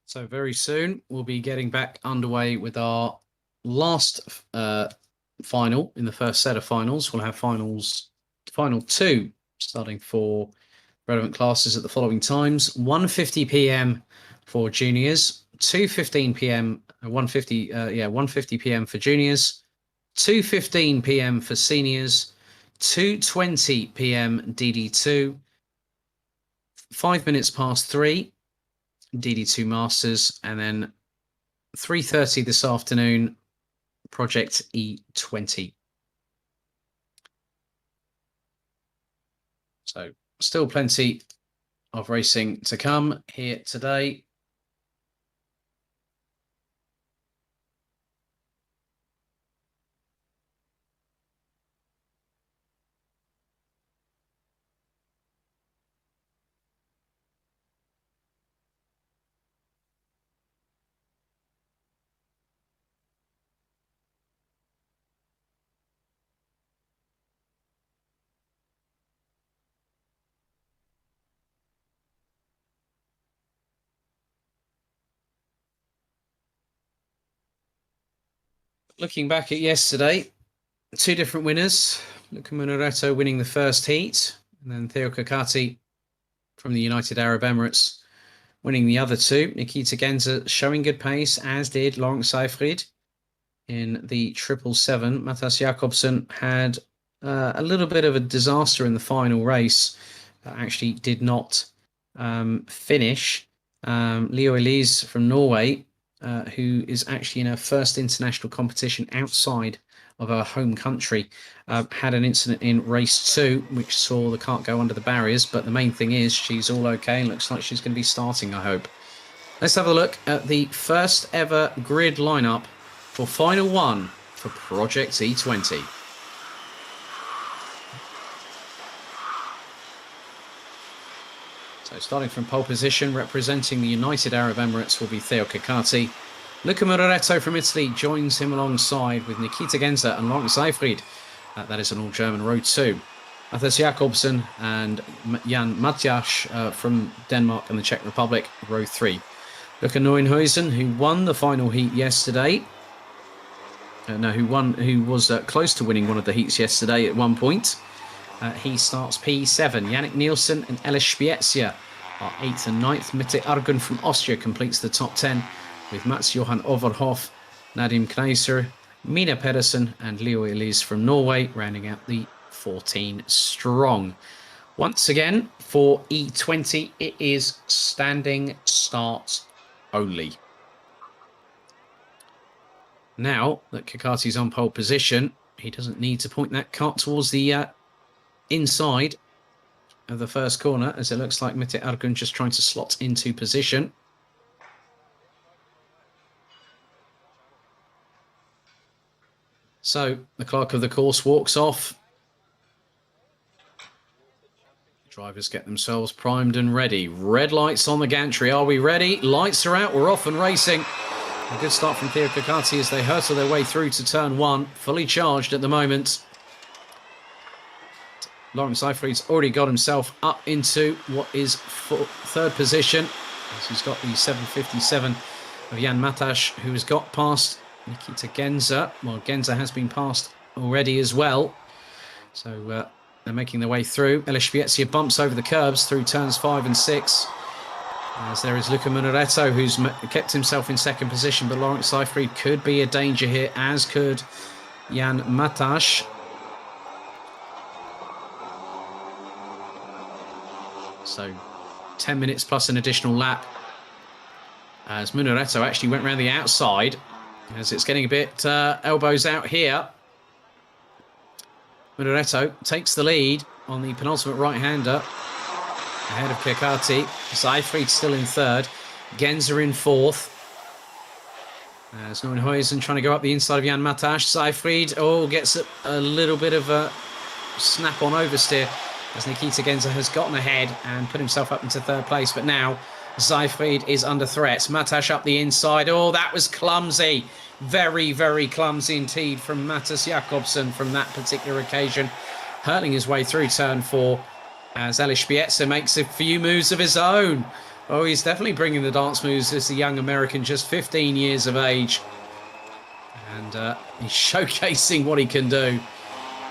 So very soon we'll be getting back underway with our last final in the first set of finals. We'll have final 2 starting for relevant classes at the following times: 1:50 p.m. for juniors, 2:15 p.m. 1:50 p.m. for juniors, 2:15 p.m. for seniors, 2:20 p.m. DD2, 5 minutes past 3 DD2 Masters, and then 3:30 this afternoon, Project E20. So still plenty of racing to come here today. Looking back at yesterday, 2 different winners. Luca Munaretto winning the first heat, and then Theo Kakati from the United Arab Emirates winning the other 2. Nikita Genza showing good pace, as did Lawrence Seyfried in the 777. Matas Jakobsen had a little bit of a disaster in the final race. Actually did not finish. Leo Elise from Norway, who is actually in her first international competition outside of her home country, had an incident in race 2, which saw the cart go under the barriers. But the main thing is she's all okay and looks like she's going to be starting, I hope. Let's have a look at the first ever grid lineup for final 1 for Project E20. So starting from pole position, representing the United Arab Emirates will be Theo Kakati. Luca Munaretto from Italy joins him alongside with Nikita Genza and Lawrence Seyfried. That is an all-German row 2. Mathis Jakobsen and Jan Matjaš from Denmark and the Czech Republic, row 3. Luca Neuenhuizen, who won the final heat yesterday. Who was close to winning one of the heats yesterday at one point. He starts P7. Yannick Nielsen and Elis Spiezia are 8th and 9th. Mette Argun from Austria completes the top 10 with Mats Johan Overhoff, Nadim Kneiser, Mina Pedersen and Leo Elise from Norway rounding out the 14 strong. Once again, for E20, it is standing start only. Now that Kakati's on pole position, he doesn't need to point that cart towards the inside of the first corner, as it looks like Mette Argun just trying to slot into position. So the clerk of the course walks off. Drivers get themselves primed and ready. Red lights on the gantry. Are we ready? Lights are out. We're off and racing. A good start from Theo Kakati as they hurtle their way through to turn 1. Fully charged at the moment. Lawrence Seyfried's already got himself up into what is third position, as he's got the 757 of Jan Matjaš, who has got past Nikita Genza. Well, Genza has been passed already as well. So they're making their way through. Elis Spiezia bumps over the curbs through turns 5 and 6. As there is Luca Munaretto, who's kept himself in second position, but Lawrence Seyfried could be a danger here, as could Jan Matjaš. So 10 minutes plus an additional lap, as Munaretto actually went around the outside, as it's getting a bit elbows out here. Munaretto takes the lead on the penultimate right-hander ahead of Kakati. Seyfried still in third. Genza in fourth. As Neuenhuizen trying to go up the inside of Jan Matjaš. Seyfried, gets a little bit of a snap-on oversteer as Nikita Genza has gotten ahead and put himself up into third place. But now Seyfried is under threat. Matjaš up the inside. Oh, that was clumsy. Very, very clumsy indeed from Matas Jakobsen from that particular occasion. Hurtling his way through turn 4 as Elis Spiezia makes a few moves of his own. Oh, he's definitely bringing the dance moves as a young American, just 15 years of age. And he's showcasing what he can do.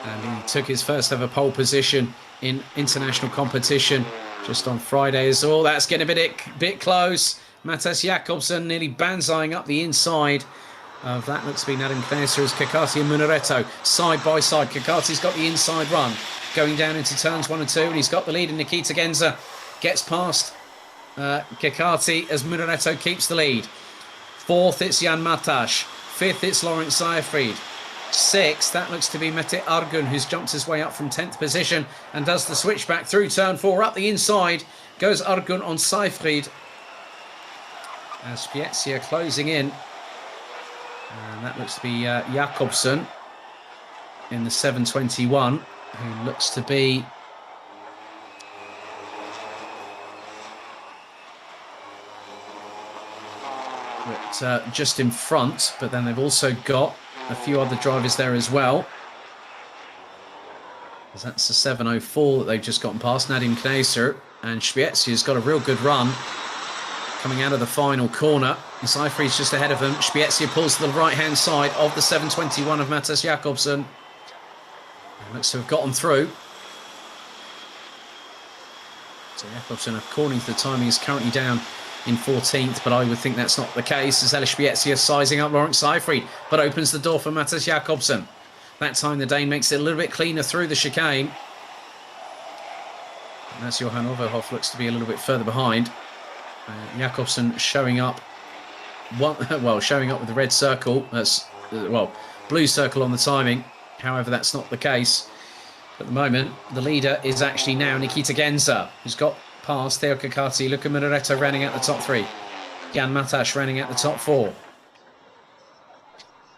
And he took his first ever pole position in international competition just on Friday. Oh, that's getting a bit close. Mattias Jakobsen nearly banzaiing up the inside of that. Looks to be Nadim Kneser as Kekati and Munaretto side by side. Kekati's got the inside run going down into turns 1 and 2, and he's got the lead. And Nikita Genza gets past Kekati as Munaretto keeps the lead. 4th, it's Jan Matash. 5th, it's Lawrence Seyfried. 6th, that looks to be Mete Argun, who's jumped his way up from 10th position and does the switchback through turn 4. Up the inside goes Argun on Seyfried. As Spiezia closing in. And that looks to be Jakobsen in the 721, who looks to be just in front, but then they've also got a few other drivers there as well. That's the 704 that they've just gotten past. Nadim Kneser, and Spiezia's got a real good run coming out of the final corner. And Seyfried's just ahead of him. Spiezia pulls to the right-hand side of the 721 of Mattias Jakobsen. And looks to have gotten through. So Jakobsen, according to the timing, is currently down in 14th, but I would think that's not the case, as Elias Spiezia sizing up Lawrence Seyfried, but opens the door for Mattias Jakobsen. That time the Dane makes it a little bit cleaner through the chicane. And that's Johan Overhoff, looks to be a little bit further behind. Jakobsen showing up, showing up with the red circle, blue circle on the timing. However, that's not the case. At the moment, the leader is actually now Nikita Genza, who's got past Theo Kekati, Luca Munaretto running out the top 3. Jan Matash running out the top 4.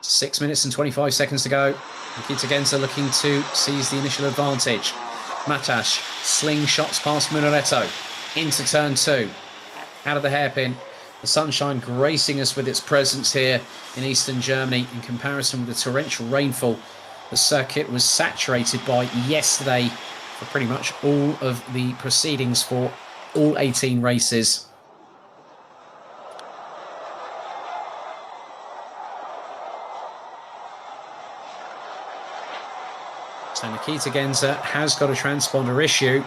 6 minutes and 25 seconds to go. Nikita Genza looking to seize the initial advantage. Matash slingshots past Munaretto into turn 2. Out of the hairpin. The sunshine gracing us with its presence here in eastern Germany in comparison with the torrential rainfall the circuit was saturated by yesterday for pretty much all of the proceedings for all 18 races. So Nikita Genza has got a transponder issue.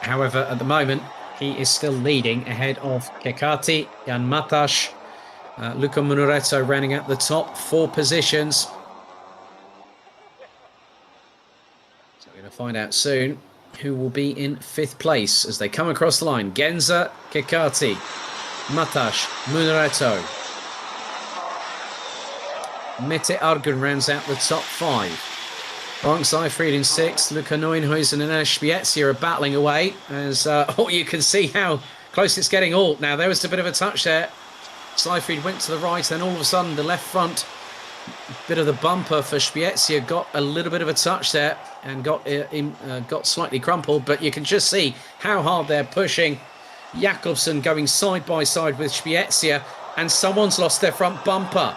However, at the moment, he is still leading ahead of Kekati, Jan Matash, Luca Munaretto running at the top 4 positions. So we're going to find out soon who will be in 5th place as they come across the line. Genza, Kekati, Matash, Munaretto. Mete Argun rounds out the top 5. Lawrence Seyfried in 6th, Luca Neuenhuizen and Elias Spiezia are battling away as you can see how close it's getting. Now there was a bit of a touch there. Seyfried went to the right, then all of a sudden the left front, bit of the bumper for Spiezia, got a little bit of a touch there and got slightly crumpled, but you can just see how hard they're pushing. Jakobsen going side by side with Spiezia, and someone's lost their front bumper.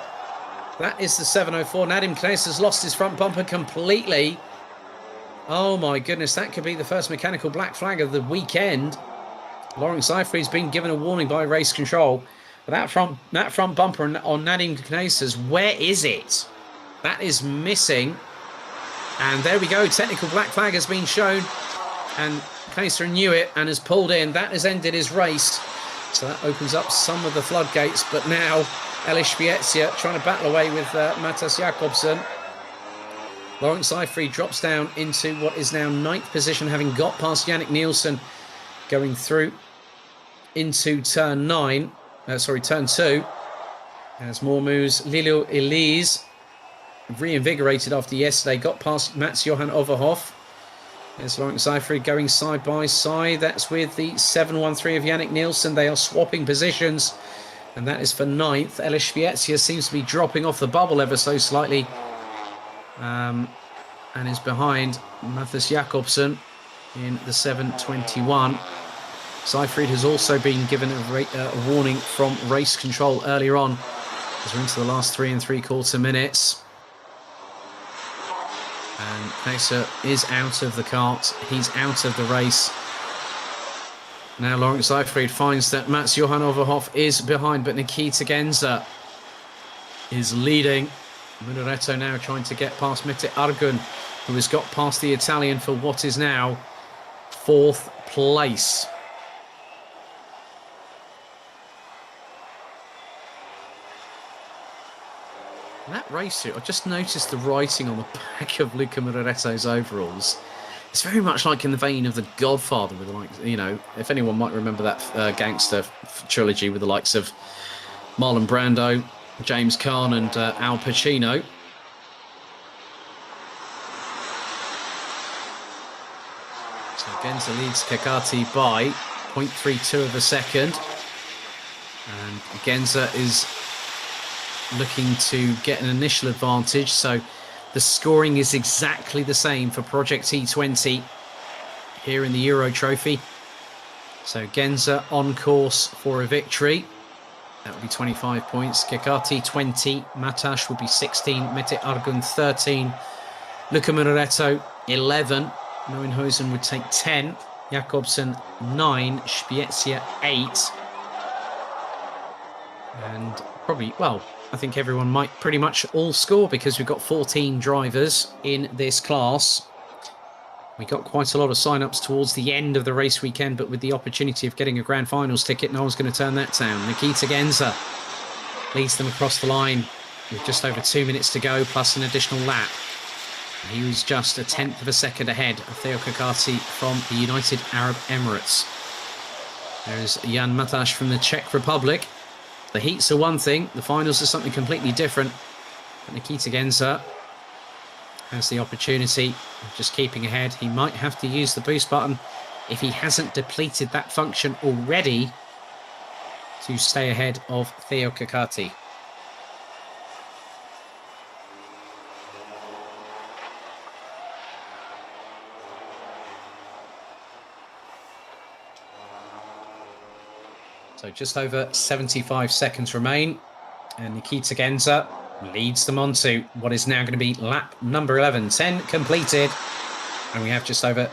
That is the 704. Nadim Kneser has lost his front bumper completely. Oh my goodness, that could be the first mechanical black flag of the weekend. Lawrence Seyfried's been given a warning by race control. But that front bumper on Nadim Kneser's, where is it? That is missing. And there we go, technical black flag has been shown. And Kneser knew it and has pulled in. That has ended his race. So that opens up some of the floodgates, but now Elias Spiezia trying to battle away with Mattias Jakobsen. Lawrence Seyfried drops down into what is now 9th position, having got past Yannick Nielsen, going through into turn 2. As more moves, Lilo Elise, reinvigorated after yesterday, got past Mats Johan Overhoff. There's Lawrence Seyfried going side by side. That's with the 713 of Yannick Nielsen. They are swapping positions. And that is for 9th. Elias Spiezia seems to be dropping off the bubble ever so slightly. And is behind Mattias Jakobsen in the 721. Seyfried has also been given a warning from race control earlier on, as we're into the last 3 3/4 minutes. And Kneser is out of the kart. He's out of the race. Now Lawrence Seifried finds that Mats Johan Overhoff is behind, but Nikita Genza is leading. Munaretto now trying to get past Mete Argun, who has got past the Italian for what is now 4th place. And that race suit, I just noticed the writing on the back of Luca Munaretto's overalls. It's very much like in the vein of The Godfather, with the likes, you know, if anyone might remember that gangster trilogy with the likes of Marlon Brando, James Caan and Al Pacino. So Genza leads Kakati by 0.32 of a second. And Genza is looking to get an initial advantage. So the scoring is exactly the same for Project T20 here in the Euro Trophy. So Genza on course for a victory. That would be 25 points. Kekati 20. Matash would be 16. Mete Argun 13. Luca Munaretto 11. Neuenhuizen would take 10. Jakobsen 9. Spiezia 8. And probably, well, I think everyone might pretty much all score because we've got 14 drivers in this class. We got quite a lot of sign-ups towards the end of the race weekend, but with the opportunity of getting a Grand Finals ticket, no one's going to turn that down. Nikita Genza leads them across the line with just over 2 minutes to go, plus an additional lap. He was just 1/10 of a second ahead of Theo Kakati from the United Arab Emirates. There's Jan Mataš from the Czech Republic. The heats are one thing, the finals are something completely different. But Nikita Genza has the opportunity of just keeping ahead. He might have to use the boost button if he hasn't depleted that function already to stay ahead of Theo Kakati. So just over 75 seconds remain, and Nikita Genza leads them on to what is now going to be lap number 11. 10 completed, and we have just over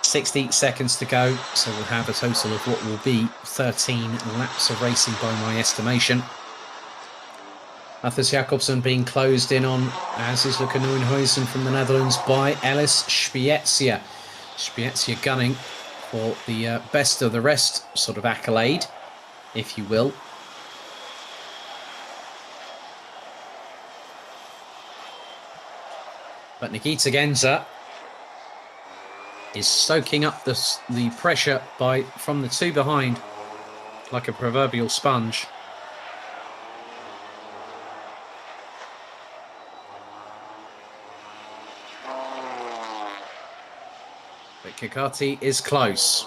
60 seconds to go. So we'll have a total of what will be 13 laps of racing by my estimation. Matthias Jakobsen being closed in on, as is Luca Neuenhuizen from the Netherlands, by Ellis Spiezia. Spiezia gunning for the best of the rest sort of accolade, if you will. But Nikita Genza is soaking up the pressure from the two behind like a proverbial sponge. But Kakati is close.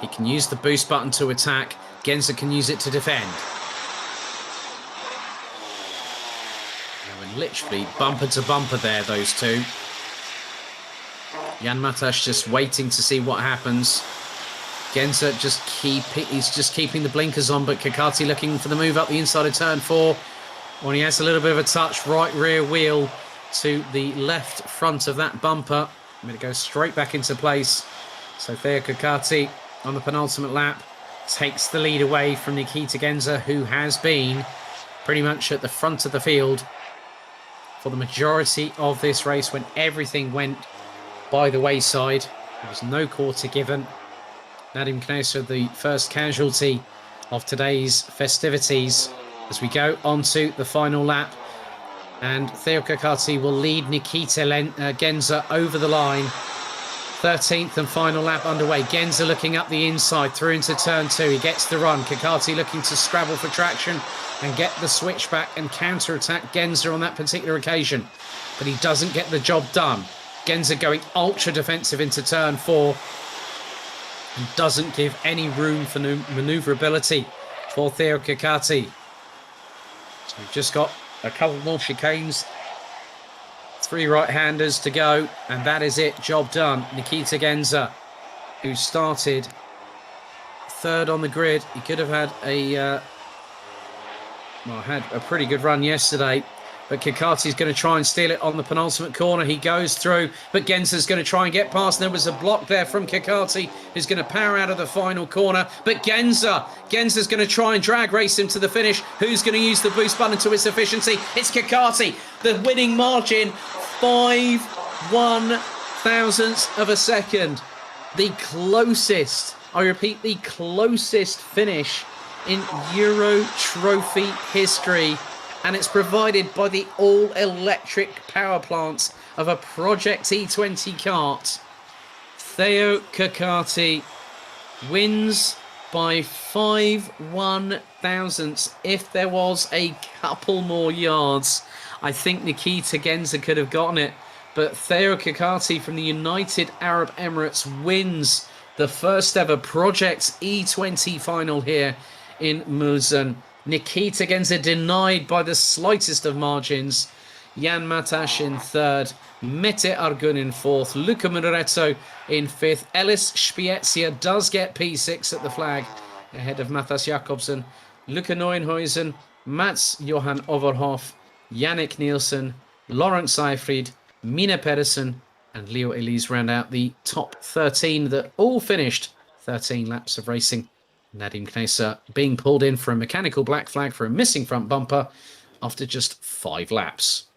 He can use the boost button to attack. Genza can use it to defend. Now, literally bumper to bumper there, those two. Jan Mataš just waiting to see what happens. Genza he's just keeping the blinkers on, but Kakati looking for the move up the inside of turn 4. When he has a little bit of a touch, right rear wheel to the left front of that bumper. I'm going to go straight back into place. So Theo Kakati on the penultimate lap takes the lead away from Nikita Genza, who has been pretty much at the front of the field for the majority of this race when everything went by the wayside. There was no quarter given. Nadim Kneser, the first casualty of today's festivities, as we go on to the final lap. And Theo Kakati will lead Nikita Genza over the line. 13th and final lap underway. Genza looking up the inside through into turn 2. He gets the run. Kakati looking to scrabble for traction and get the switchback and counter-attack Genza on that particular occasion. But he doesn't get the job done. Genza going ultra defensive into turn 4 and doesn't give any room for manoeuvrability for Theo Kakati. So we've just got a couple more chicanes. 3 right-handers to go, and that is it. Job done. Nikita Genza, who started 3rd on the grid. He could have had had a pretty good run yesterday. But Kikati's going to try and steal it on the penultimate corner. He goes through, but Genza's going to try and get past. There was a block there from Kikati, who's going to power out of the final corner. But Genza's going to try and drag race him to the finish. Who's going to use the boost button to its efficiency? It's Kikati. The winning margin, 5/1 thousandths of a second. The closest, I repeat, the closest finish in Euro Trophy history. And it's provided by the all-electric power plants of a Project E20 kart. Theo Kikati wins by 5/1 thousandths. If there was a couple more yards, I think Nikita Genza could have gotten it. But Theo Kikati from the United Arab Emirates wins the first ever Project E20 final here in Mülsen. Nikita Genza denied by the slightest of margins. Jan Matash in third. Mete Argun in fourth. Luca Muretto in fifth. Ellis Spiezia does get P6 at the flag ahead of Matthias Jakobsen. Luca Neuenhuizen, Mats Johan Overhoff, Yannick Nielsen, Lawrence Seyfried, Mina Pedersen, and Leo Elise round out the top 13 that all finished 13 laps of racing. Nadim Kneser being pulled in for a mechanical black flag for a missing front bumper after just 5 laps.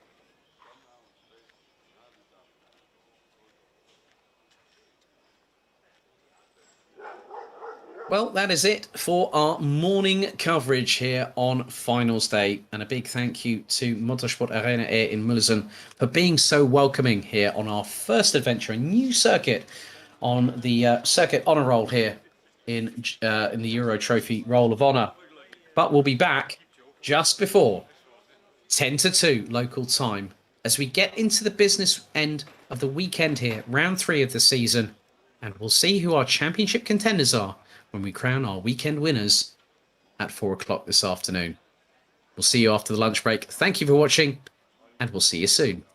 Well, that is it for our morning coverage here on Finals Day. And a big thank you to Motorsport Arena here in Mülsen for being so welcoming here on our first adventure, a new circuit on the circuit honour roll here in the Euro Trophy Roll of Honour. But we'll be back just before 1:50 local time as we get into the business end of the weekend here, round 3 of the season, and we'll see who our championship contenders are when we crown our weekend winners at 4 o'clock this afternoon. We'll see you after the lunch break. Thank you for watching, and we'll see you soon.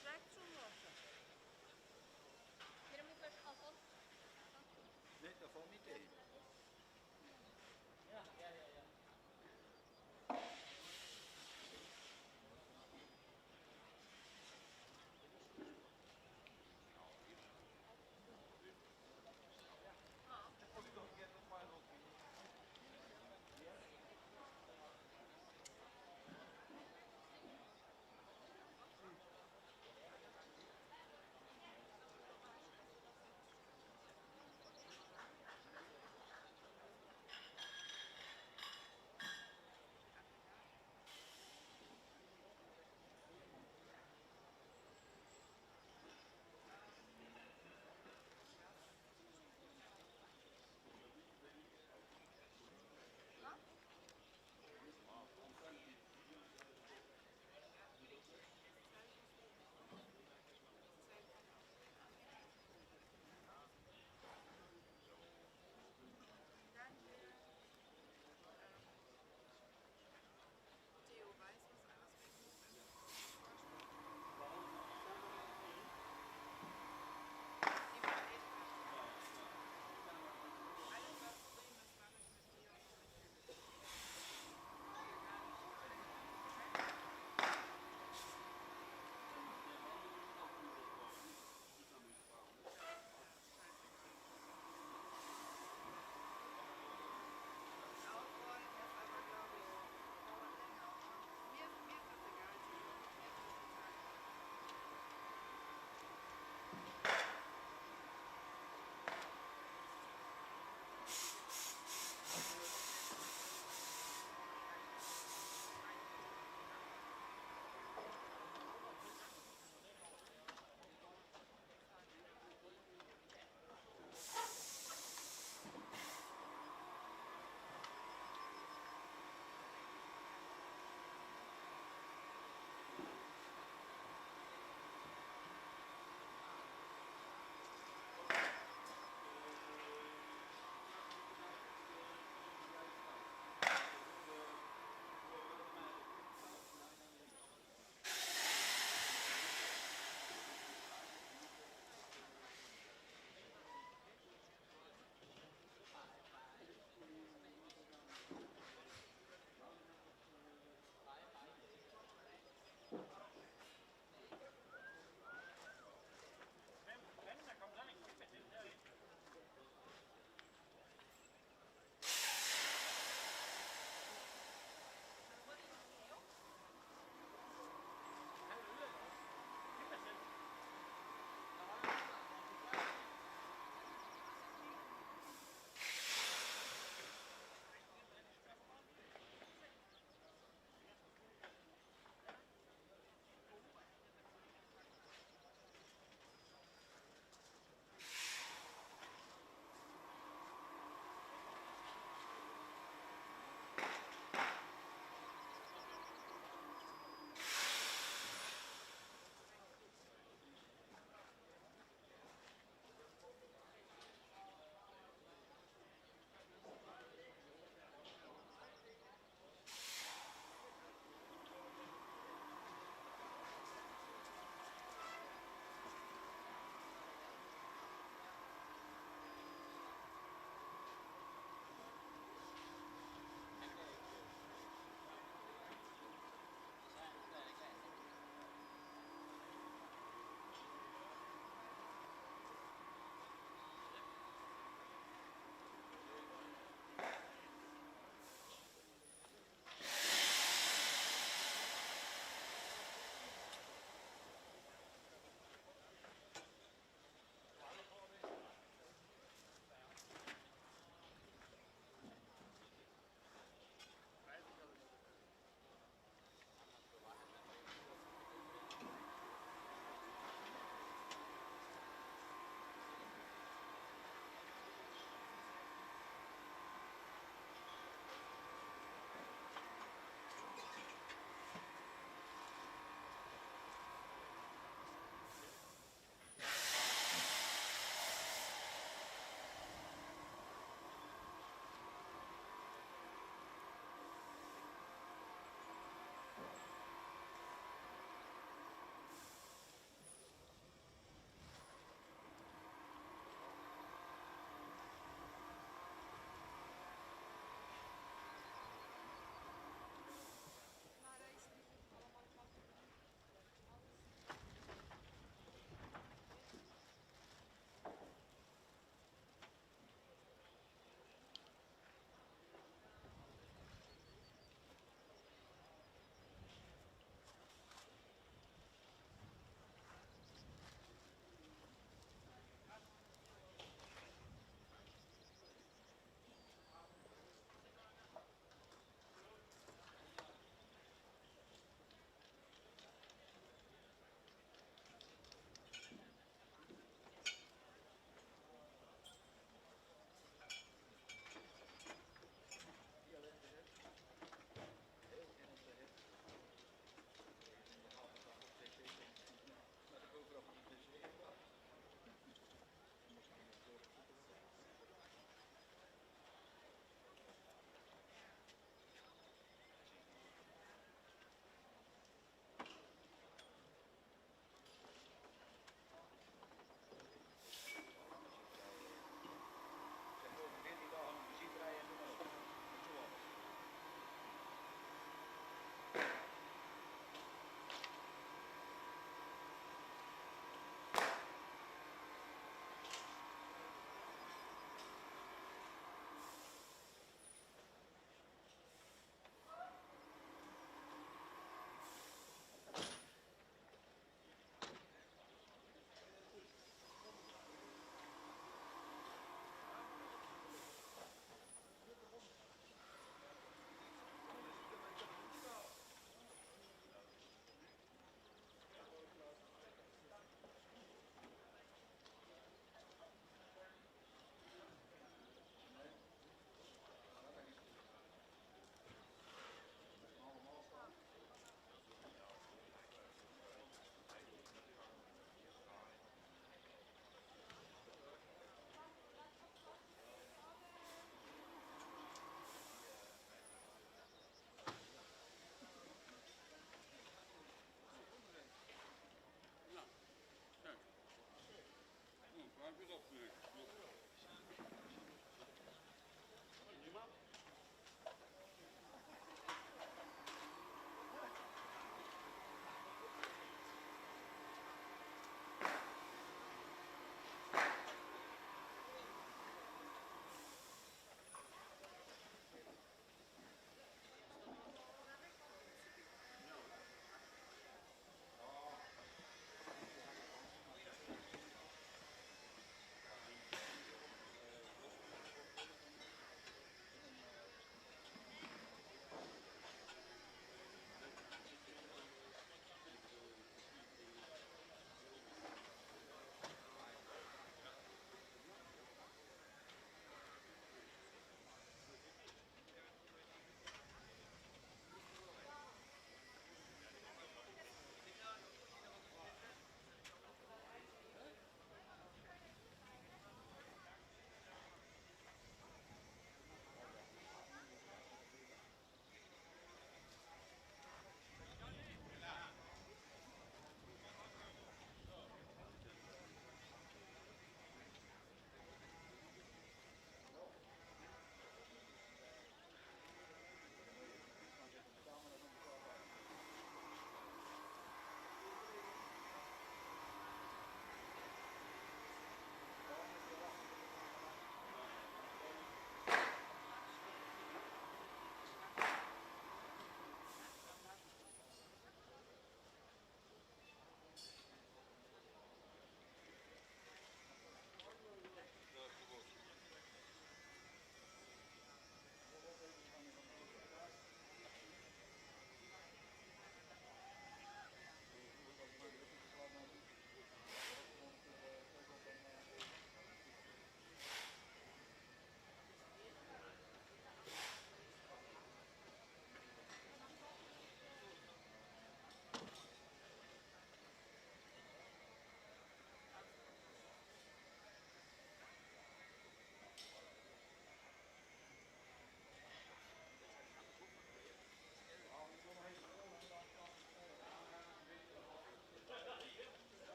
Schreibt schon Worte. Dere må først ha sånn. Nee, dat valt niet tegen.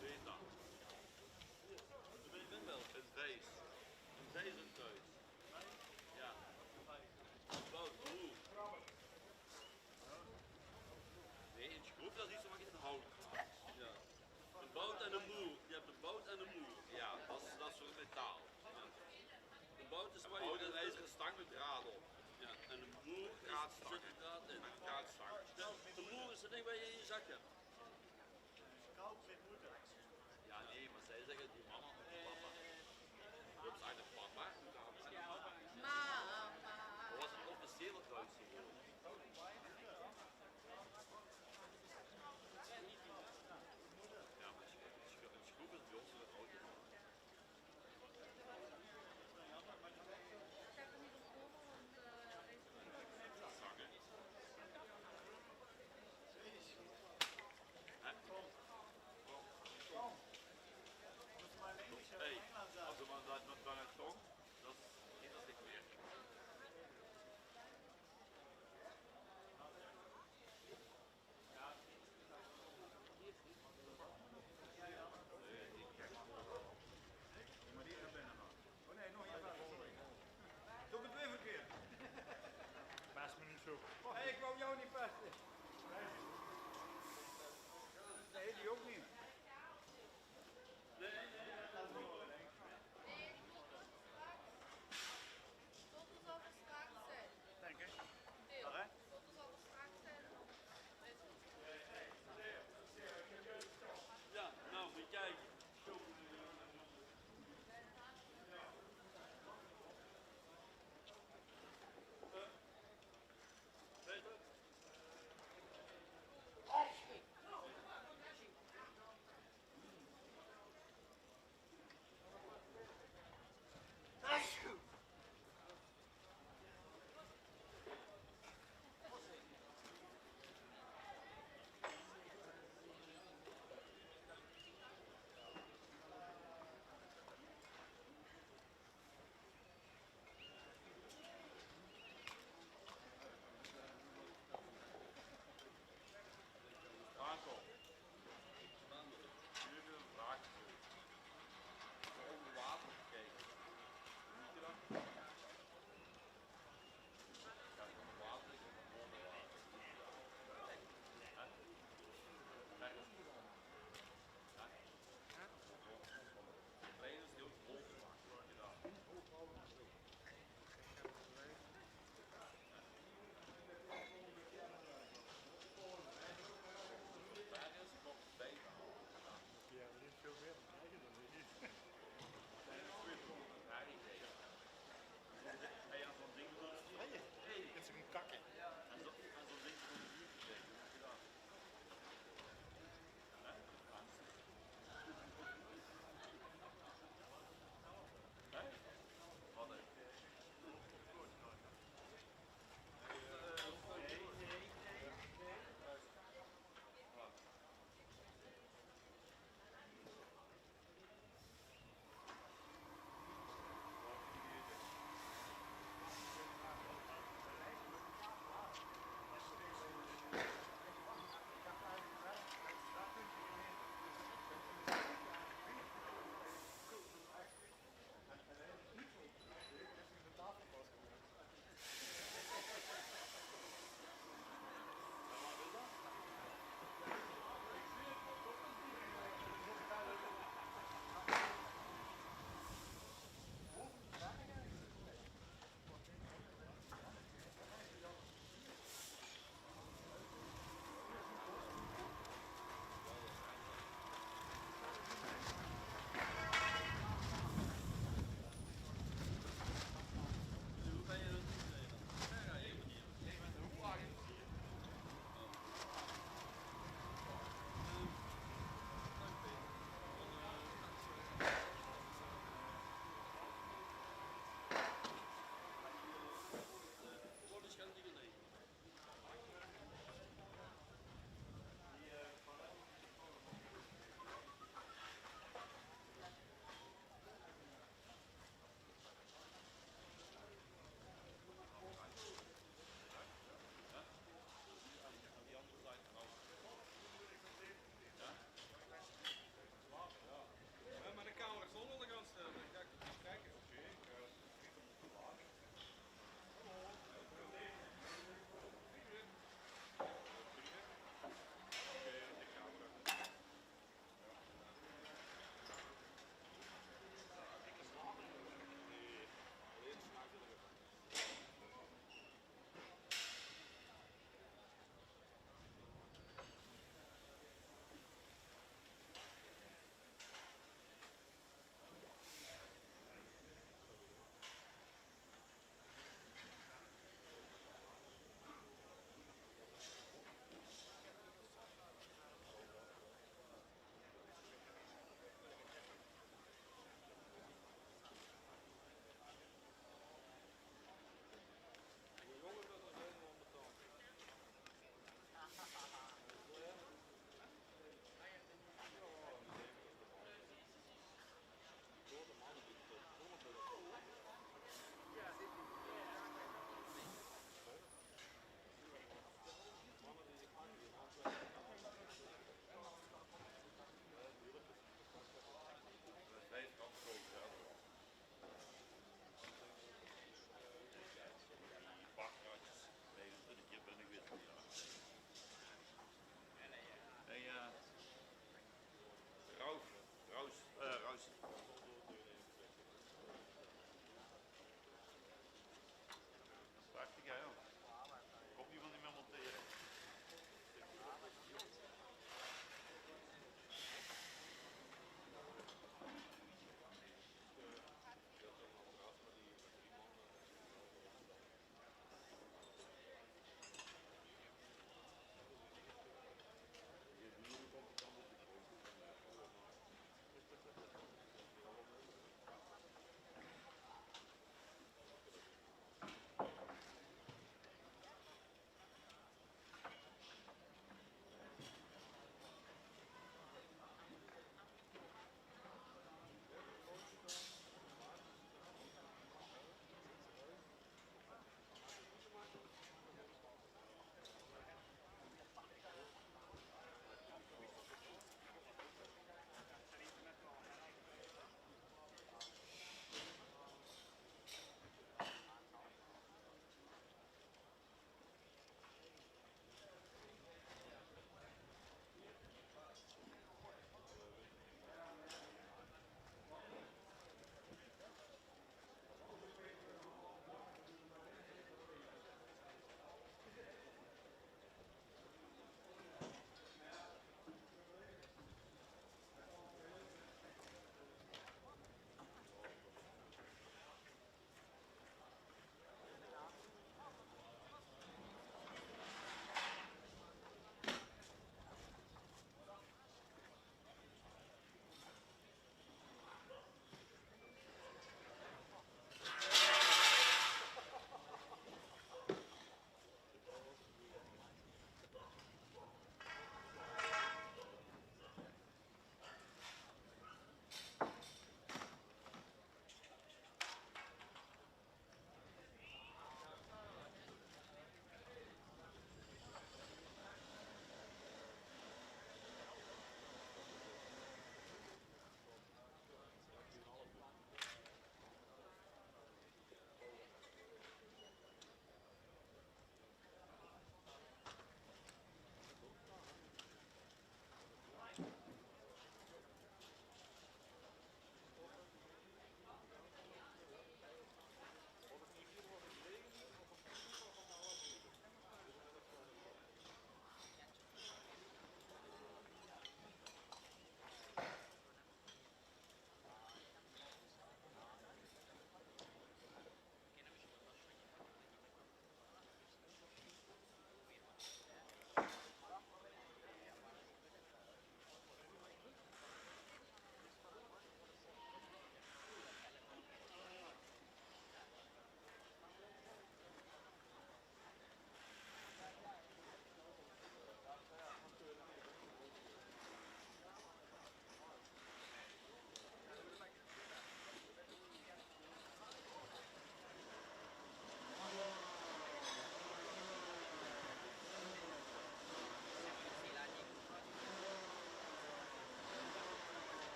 Beta. Ik ben wel. Een vlees. Een vlees en thuis. Ja. Bout, oeh. Nee, een schroef dat is iets wat je in hout. Ja. Een bout en een moer. Je hebt een bout en een moer. Ja, dat is voor metaal. Ja. Een bout is waar je een ijzeren stang met draad op. Ja. En een moer zit er draad in. Een draadstang. Ja, een moer is het ding waar je in je zak hebt. Ja, nee, maar zij zeggen die mama of die papa. Dat is eigenlijk papa. Mama. Dat was een officiële Duitse woord. Ja, maar een schroef is bij ons een auto. Ik heb er niet op gehoord, want Zangen.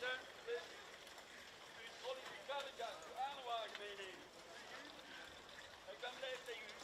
Mülsen, u trolley de karretje, uw aanwagen meenemen. Ik ben blij tegen u.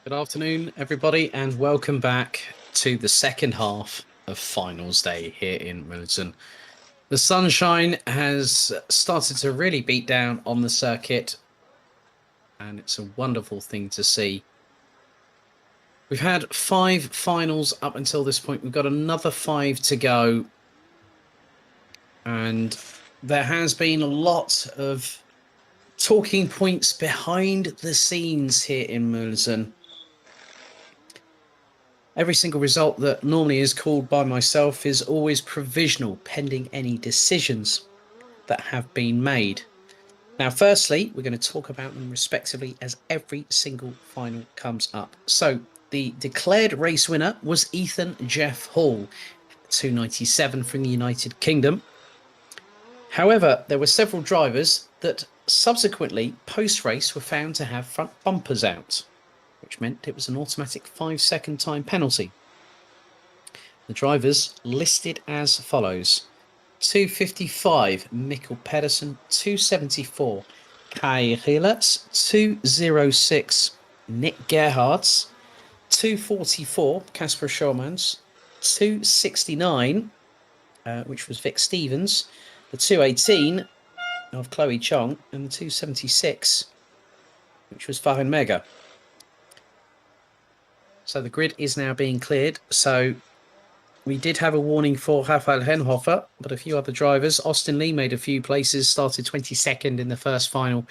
Good afternoon, everybody, and welcome back to the second half of finals day here in Mülsen. The sunshine has started to really beat down on the circuit, and it's a wonderful thing to see. We've had 5 finals up until this point. We've got another 5 to go, and there has been a lot of talking points behind the scenes here in Mülsen. Every single result that normally is called by myself is always provisional, pending any decisions that have been made. Now, firstly, we're going to talk about them respectively as every single final comes up. So, the declared race winner was Ethan Jeff Hall, 297 from the United Kingdom. However, there were several drivers that subsequently, post-race, were found to have front bumpers out, which meant it was an automatic 5-second time penalty. The drivers listed as follows: 255, Mikkel Pedersen; 274, Kai Rielers; 206, Nick Gerhards; 244, Casper Schomans; 269, which was Vic Stevens; the 218 of Chloe Chong; and the 276, which was Farin Mega. So the grid is now being cleared. So we did have a warning for Rafael Henhofer, but a few other drivers. Austin Lee made a few places, started 22nd in the first final,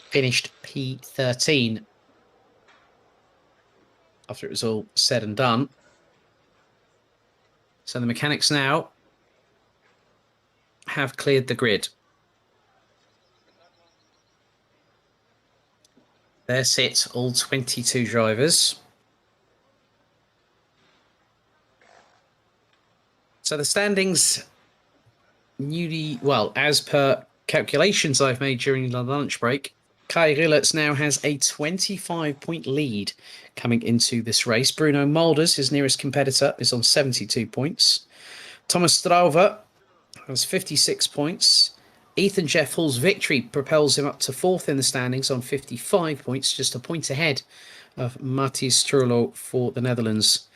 finished P13 after it was all said and done. So the mechanics now have cleared the grid. There sit all 22 drivers. So the standings as per calculations I've made during the lunch break, Kai Rielers now has a 25-point lead coming into this race. Bruno Mulders, his nearest competitor, is on 72 points. Thomas Strauver has 56 points. Ethan Jeff Hall's victory propels him up to 4th in the standings on 55 points, just a point ahead of Mathis Turlo for the Netherlands.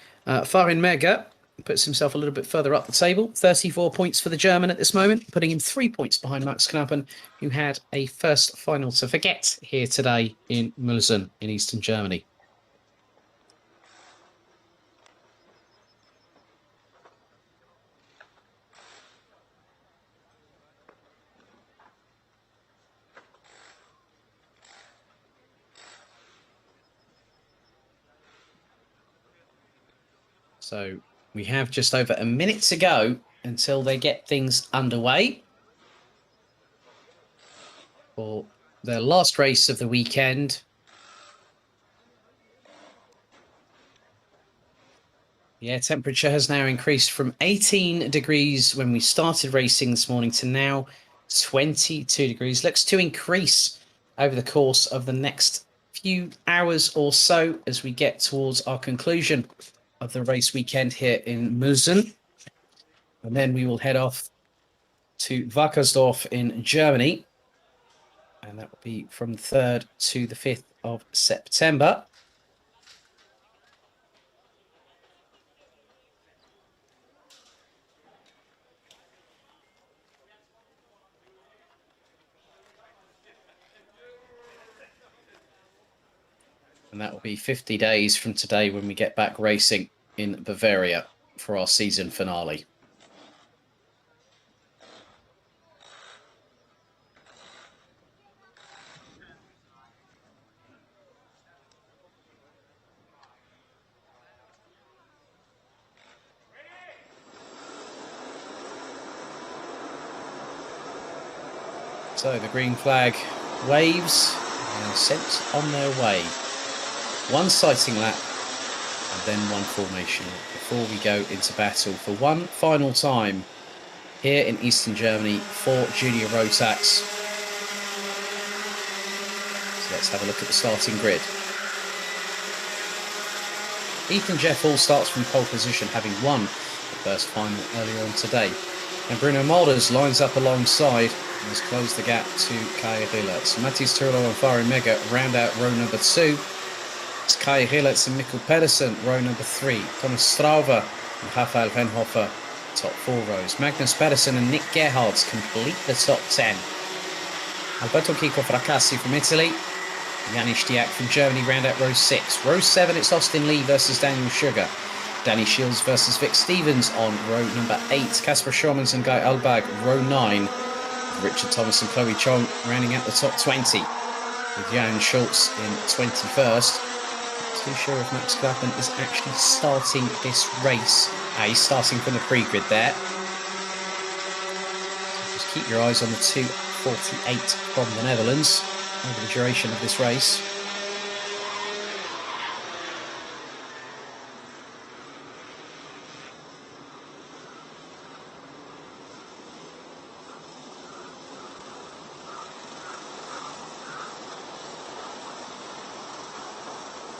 Farin Mega puts himself a little bit further up the table, 34 points for the German at this moment, putting him 3 points behind Max Knappen, who had a first final to forget here today in Mülsen in eastern Germany. So we have just over a minute to go until they get things underway for their last race of the weekend. The air temperature has now increased from 18 degrees when we started racing this morning to now 22 degrees. Looks to increase over the course of the next few hours or so as we get towards our conclusion of the race weekend here in Mülsen. And then we will head off to Wackersdorf in Germany. And that will be from the 3rd to the 5th of September. And that will be 50 days from today when we get back racing in Bavaria for our season finale. So the green flag waves and sent on their way. One sighting lap and then one formation before we go into battle for one final time here in Eastern Germany for Junior Rotax. So let's have a look at the starting grid. Ethan Jeff Hall starts from pole position, having won the first final earlier on today. And Bruno Mulders lines up alongside and has closed the gap to Kai Rielers. Mathis Turlo and Farin Mega round out row number 2. It's Kai Rilets and Mikkel Pedersen, row number 3. Thomas Strauve and Rafael Venhofer, top 4 rows. Magnus Pedersen and Nick Gerhards complete the top 10. Alberto Kiko Fracassi from Italy. Janis Stiak from Germany round out row 6. Row 7, it's Austin Lee versus Daniel Sugar. Danny Shields versus Vic Stevens on row number 8. Kasper Schormans and Guy Albag, row 9. Richard Thomas and Chloe Chong rounding out the top 20. With Jan Schultz in 21st. Not too sure if Max Klappen is actually starting this race. He's starting from the pre-grid there. So just keep your eyes on the 2:48 from the Netherlands over the duration of this race.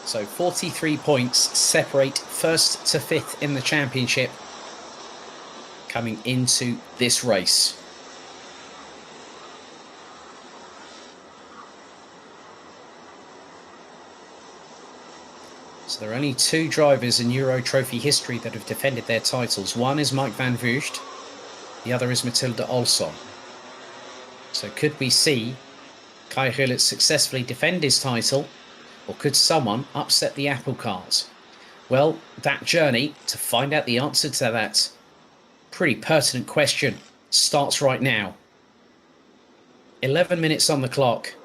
So 43 points separate first to fifth in the championship coming into this race. So there are only 2 drivers in Euro Trophy history that have defended their titles. One is Mike van Vugt, the other is Matilde Olsson. So could we see Kai Rilets successfully defend his title? Or could someone upset the apple cart? Well, that journey to find out the answer to that pretty pertinent question starts right now. 11 minutes on the clock.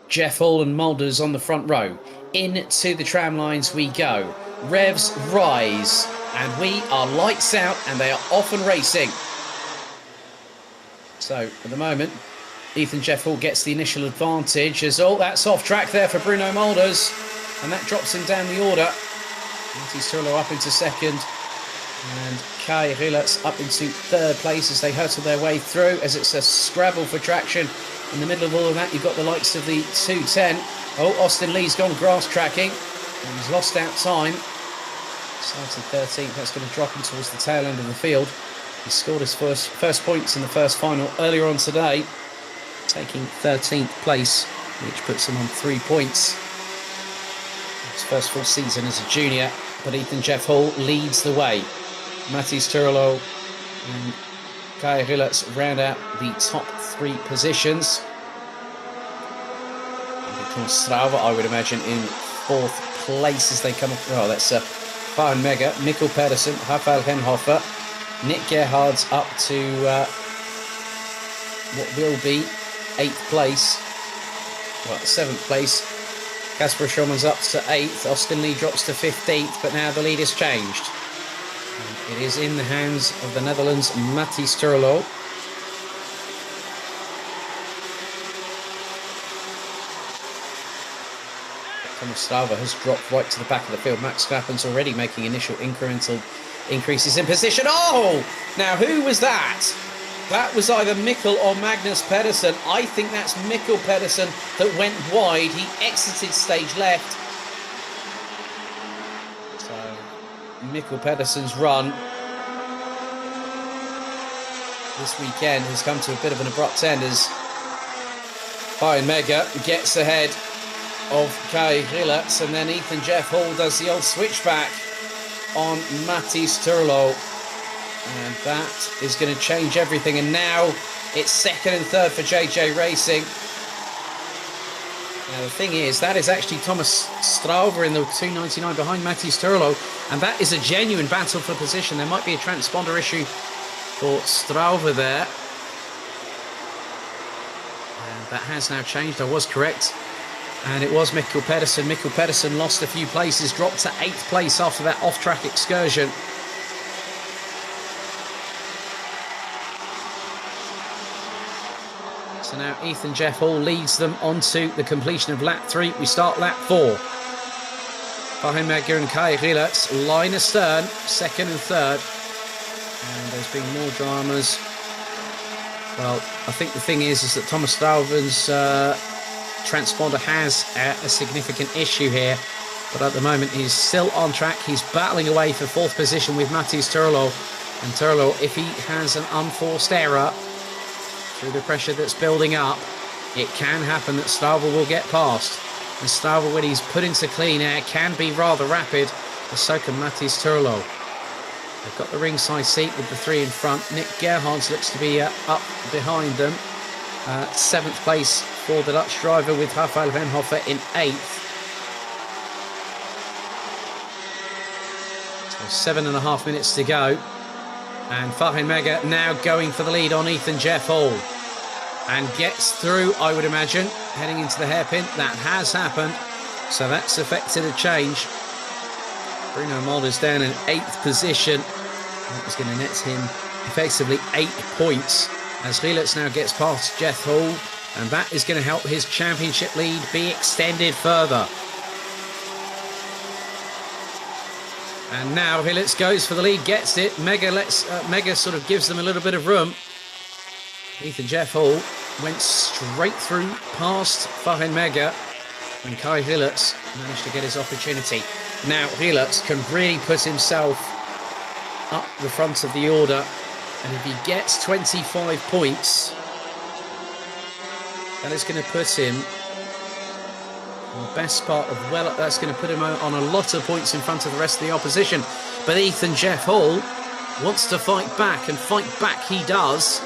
Jeff Hall and Mulders on the front row. Into the tram lines we go. Revs rise. And we are lights out and they are off and racing. So, at the moment, Ethan Jeff Hall gets the initial advantage as that's off track there for Bruno Mulders, and that drops him down the order. Matti Turlo up into second, and Kai Rilets up into third place as they hurtle their way through, as it's a scrabble for traction. In the middle of all of that, you've got the likes of the 2:10. Austin Lee's gone grass tracking, and he's lost out time. Started 13th, that's going to drop him towards the tail end of the field. He scored his first points in the first final earlier on today, taking 13th place, which puts him on 3 points. His first full season as a junior, but Ethan Jeff Hall leads the way. Mathis Turlo and Kai Rilets round out the top 3 positions. And Strava, I would imagine, in 4th place as they come up. Oh, that's Fahren Mega, Mikkel Pedersen, Rafael Henhofer, Nick Gerhards up to what will be 8th place, well, 7th place. Kasper Schormans up to 8th. Austin Lee drops to 15th, but now the lead has changed. And it is in the hands of the Netherlands' Mathis Turlo. Thomas Strava has dropped right to the back of the field. Max Klappen's already making initial incremental increases in position. Oh! Now, who was that? That was either Mikkel or Magnus Pedersen. I think that's Mikkel Pedersen that went wide. He exited stage left. So, Mikkel Pedersen's run this weekend has come to a bit of an abrupt end as Fahren Mega gets ahead of Kai Rilets, and then Ethan Jeff Hall does the old switchback on Mathis Turlo. And that is going to change everything. And now it's 2nd and 3rd for JJ Racing. Now the thing is, that is actually Thomas Strauve in the 2.99 behind Mathis Turlo. And that is a genuine battle for position. There might be a transponder issue for Strauve there. And that has now changed. I was correct. And it was Mikkel Pedersen. Mikkel Pedersen lost a few places, dropped to 8th place after that off-track excursion. So now Ethan Jeff Hall leads them onto the completion of lap 3. We start lap 4. Fahren Mega and Kai Rilets line astern, 2nd and 3rd. And there's been more dramas. Well, I think the thing is that Thomas Strauven's transponder has a significant issue here. But at the moment, he's still on track. He's battling away for 4th position with Mathis Turlo. And Turlo, if he has an unforced error, through the pressure that's building up, it can happen that Strava will get past. And Stava, when he's put into clean air, can be rather rapid. The so can Mathis Turlo. They've got the ringside seat with the 3 in front. Nick Gerhards looks to be up behind them. 7th place for the Dutch driver with Rafael Venhofer in 8th. So 7.5 minutes to go. And Fahin Mega now going for the lead on Ethan Jeff Hall. And gets through, I would imagine, heading into the hairpin. That has happened. So that's affected a change. Bruno Mulder's down in 8th position. That was going to net him effectively 8 points. As Rielitz now gets past Jeff Hall. And that is going to help his championship lead be extended further. And now Rielitz goes for the lead, gets it. Mega sort of gives them a little bit of room. Ethan Jeff Hall went straight through past Fahin Mega, and Kai Rielitz managed to get his opportunity. Now Rielitz can really put himself up the front of the order, and if he gets 25 points, that is going to put him on the best part of that's going to put him on a lot of points in front of the rest of the opposition. But Ethan Jeff Hall wants to fight back, and fight back he does.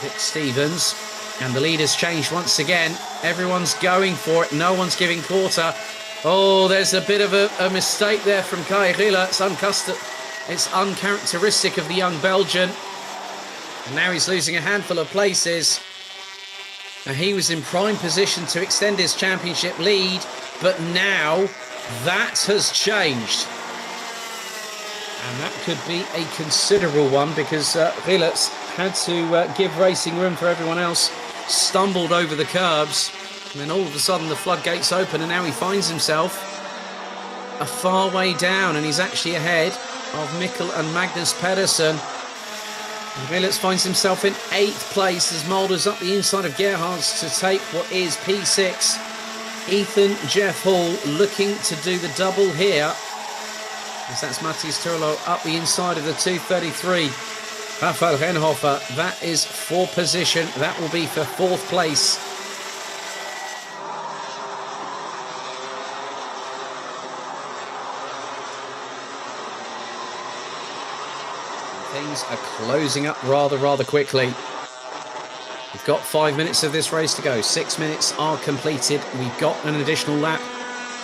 Vic Stevens, and the lead has changed once again. Everyone's going for it, no one's giving quarter. Oh, there's a bit of a mistake there from Kai Rielitz. It's uncharacteristic of the young Belgian. And now he's losing a handful of places. And he was in prime position to extend his championship lead, but now that has changed. And that could be a considerable one, because Rielitz had to give racing room for everyone else, stumbled over the curbs, and then all of a sudden the floodgates open, and now he finds himself a far way down, and he's actually ahead of Mikkel and Magnus Pedersen. And Rielitz finds himself in 8th place as Mulder's up the inside of Gerhards to take what is P6. Ethan Jeff Hall looking to do the double here, as that's Matthias Turlo up the inside of the 233. Rafael Renhofer, that is for position. That will be for 4th place. Things are closing up rather quickly. We've got 5 minutes of this race to go. 6 minutes are completed. We've got an additional lap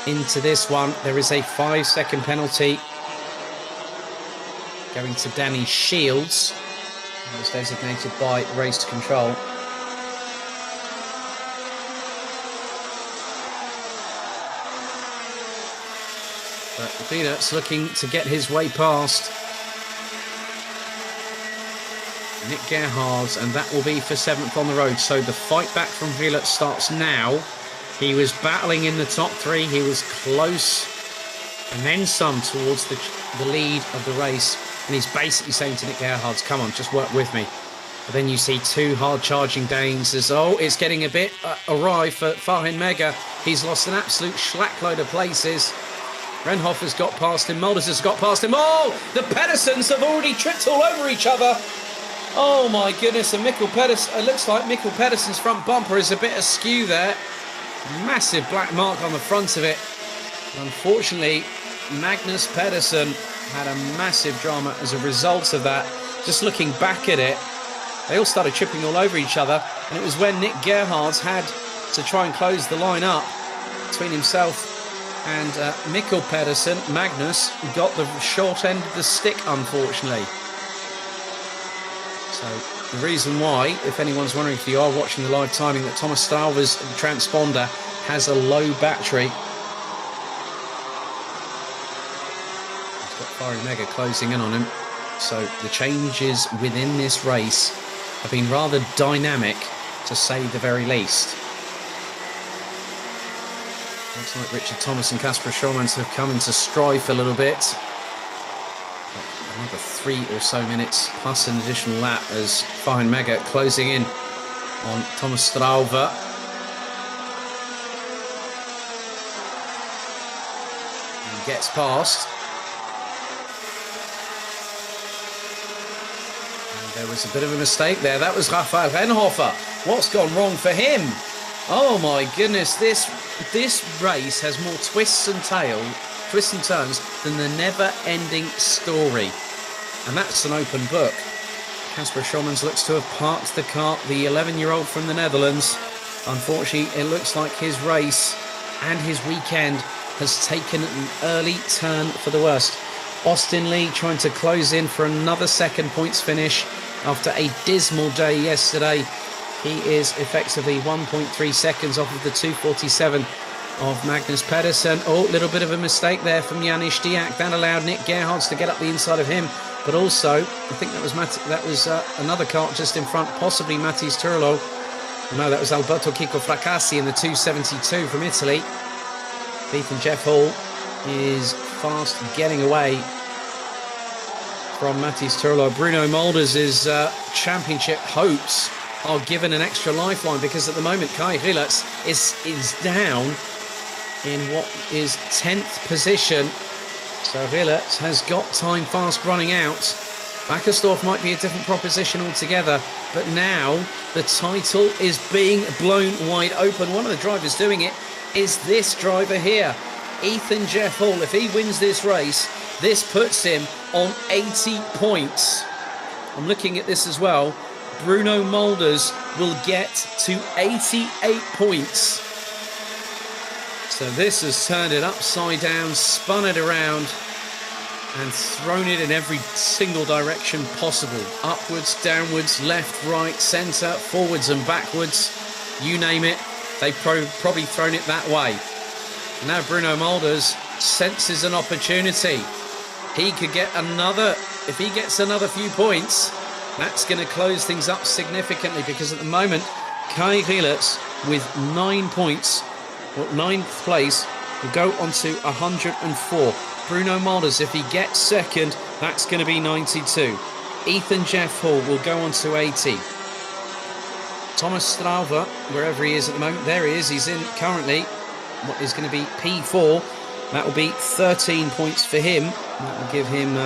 into this one. There is a 5-second penalty going to Danny Shields. It was designated by Race to Control. But Rielitz looking to get his way past Nick Gerhards, and that will be for 7th on the road. So the fight back from Rielitz starts now. He was battling in the top 3. He was close, and then some towards the lead of the race. And he's basically saying to Nick Gerhards, come on, just work with me. But then you see 2 hard-charging Danes as, it's getting a bit awry for Fahin Mega. He's lost an absolute schlackload of places. Renhofer's got past him. Mulders has got past him. Oh, the Pedersens have already tripped all over each other. Oh, my goodness. And Mikkel Pedersen, it looks like Mikkel Pedersen's front bumper is a bit askew there. Massive black mark on the front of it. Unfortunately, Magnus Pedersen had a massive drama as a result of that. Just looking back at it, they all started tripping all over each other, and it was when Nick Gerhards had to try and close the line up between himself and Mikkel Pedersen. Magnus got the short end of the stick, unfortunately. So the reason why, if anyone's wondering, if you are watching the live timing, that Thomas Stauver's transponder has a low battery. Fahin Mega closing in on him. So the changes within this race have been rather dynamic, to say the very least. Looks like Richard Thomas and Kasper Schulmans have come into strife a little bit. Another 3 or so minutes plus an additional lap as Fahin Mega closing in on Thomas Strauver. And gets past. There was a bit of a mistake there. That was Raphael Rennhofer. What's gone wrong for him? Oh my goodness, this race has more twists and turns than the never-ending story. And that's an open book. Casper Schommans looks to have parked the kart, the 11-year-old from the Netherlands. Unfortunately, it looks like his race and his weekend has taken an early turn for the worst. Austin Lee trying to close in for another second points finish after a dismal day yesterday. He is effectively 1.3 seconds off of the 2:47 of Magnus Pedersen. Oh, little bit of a mistake there from Janis Diak. That allowed Nick Gerhards to get up the inside of him. But also, I think that was another kart just in front, possibly Mattis Turlo. No, that was Alberto Chico Fracassi in the 2:72 from Italy. Ethan Jeff Hall is fast getting away from Mattis Turlo. Bruno Mulders's championship hopes are given an extra lifeline because at the moment Kai Rilets is down in what is 10th position. So Rilets has got time fast running out. Wackersdorf might be a different proposition altogether, but now the title is being blown wide open. One of the drivers doing it is this driver here, Ethan Jeff Hall. If he wins this race, this puts him on 80 points. I'm looking at this as well. Bruno Mulders will get to 88 points. So this has turned it upside down, spun it around, and thrown it in every single direction possible. Upwards, downwards, left, right, centre, forwards and backwards. You name it, they've probably thrown it that way. Now Bruno Mulders senses an opportunity. He could get another, if he gets another few points, that's going to close things up significantly because at the moment, Kai Rilets with 9 points, or 9th place, will go on to 104. Bruno Mulders, if he gets second, that's going to be 92. Ethan Jeff Hall will go on to 80. Thomas Strauver, wherever he is at the moment, there he is. He's in currently what is going to be P4. That will be 13 points for him. That will give him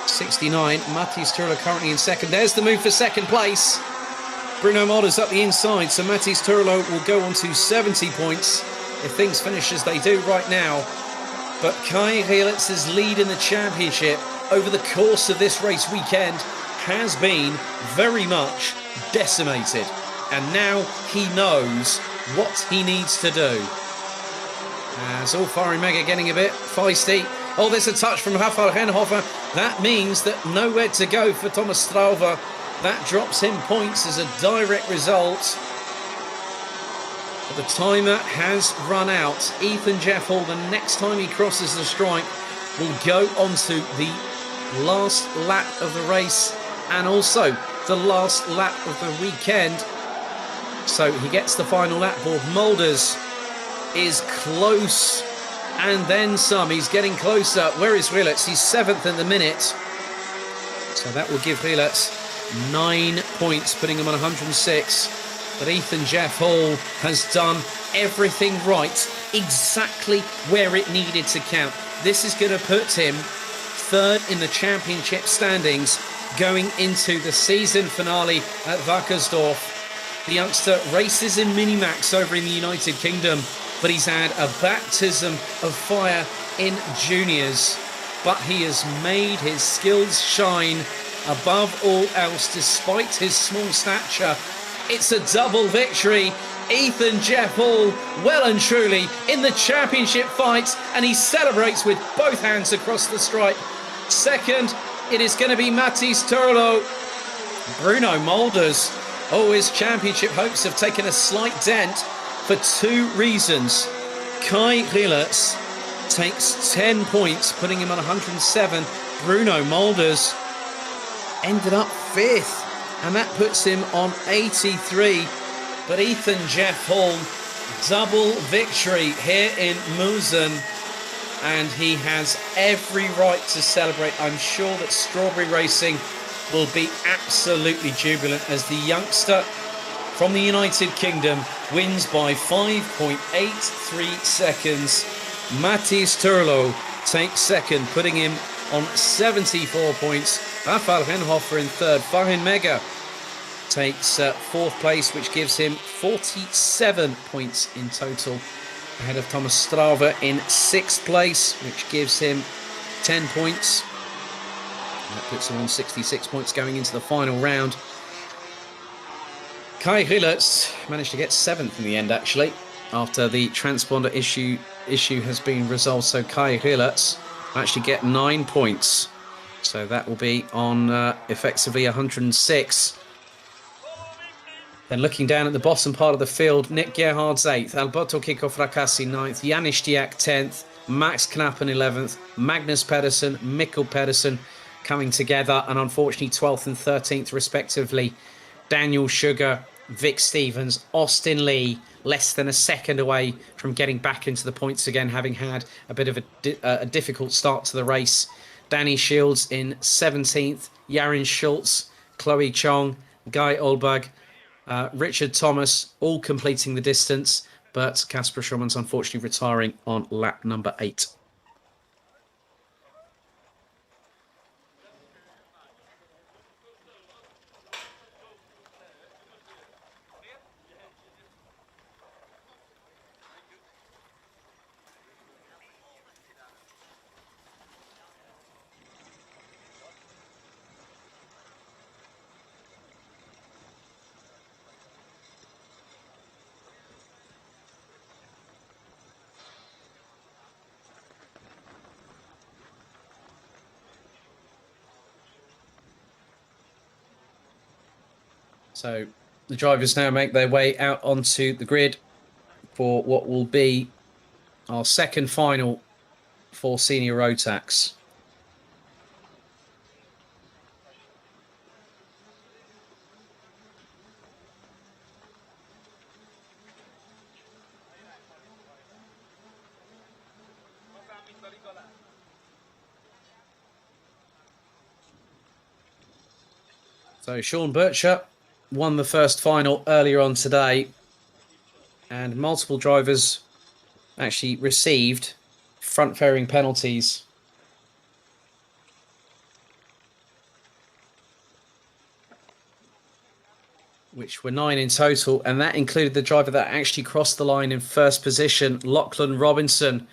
69. Mattis Turlo currently in second. There's the move for second place. Bruno Mulders up the inside, so Mattis Turlo will go on to 70 points if things finish as they do right now. But Kai Rilets' lead in the championship over the course of this race weekend has been very much decimated. And now he knows what he needs to do. As Alfari Mega getting a bit feisty. Oh, there's a touch from Raphael Rennhofer. That means that nowhere to go for Thomas Strauver. That drops him points as a direct result. But the timer has run out. Ethan Jeff Hall, the next time he crosses the stripe, will go onto the last lap of the race and also the last lap of the weekend. So he gets the final lap board. Mulders is close and then some. He's getting closer. Where is Rilets? He's 7th in the minute. So that will give Rilets 9 points, putting him on 106. But Ethan Jeff Hall has done everything right, exactly where it needed to count. This is going to put him 3rd in the championship standings going into the season finale at Wackersdorf. The youngster races in Minimax over in the United Kingdom, but he's had a baptism of fire in juniors. But he has made his skills shine above all else, despite his small stature. It's a double victory. Ethan Jeff Hall, well and truly in the championship fight, and he celebrates with both hands across the stripe. Second, it is going to be Mattis Turlo. Bruno Mulders, his championship hopes have taken a slight dent for 2 reasons. Kai Rilets takes 10 points, putting him on 107. Bruno Mulders ended up 5th, and that puts him on 83. But Ethan Jeff Hall, double victory here in Mülsen, and he has every right to celebrate. I'm sure that Strawberry Racing will be absolutely jubilant as the youngster from the United Kingdom wins by 5.83 seconds. Mattis Turlo takes second, putting him on 74 points. Rafael Renhofer in third. Farin Mega takes fourth place, which gives him 47 points in total. Ahead of Thomas Strava in sixth place, which gives him 10 points. And that puts him on 66 points going into the final round. Kai Rillertz managed to get seventh in the end, actually, after the transponder issue has been resolved. So Kai Rillertz will actually get 9 points. So that will be on effectively 106. Then looking down at the bottom part of the field, Nick Gerhard's 8th, Alberto Kiko Fracassi 9th, Janis Diak 10th, Max Knappen 11th, Magnus Pedersen, Mikkel Pedersen coming together, and unfortunately 12th and 13th respectively. Daniel Sugar, Vic Stevens, Austin Lee, less than a second away from getting back into the points again, having had a bit of a difficult start to the race. Danny Shields in 17th, Yarin Schultz, Chloe Chong, Guy Olberg, Richard Thomas, all completing the distance, but Kasper Schumann's unfortunately retiring on lap number 8. So the drivers now make their way out onto the grid for what will be our second final for senior Rotax. So Sean Bircher won the first final earlier on today, and multiple drivers actually received front fairing penalties. Which were 9 in total, and that included the driver that actually crossed the line in first position, Lachlan Robinson,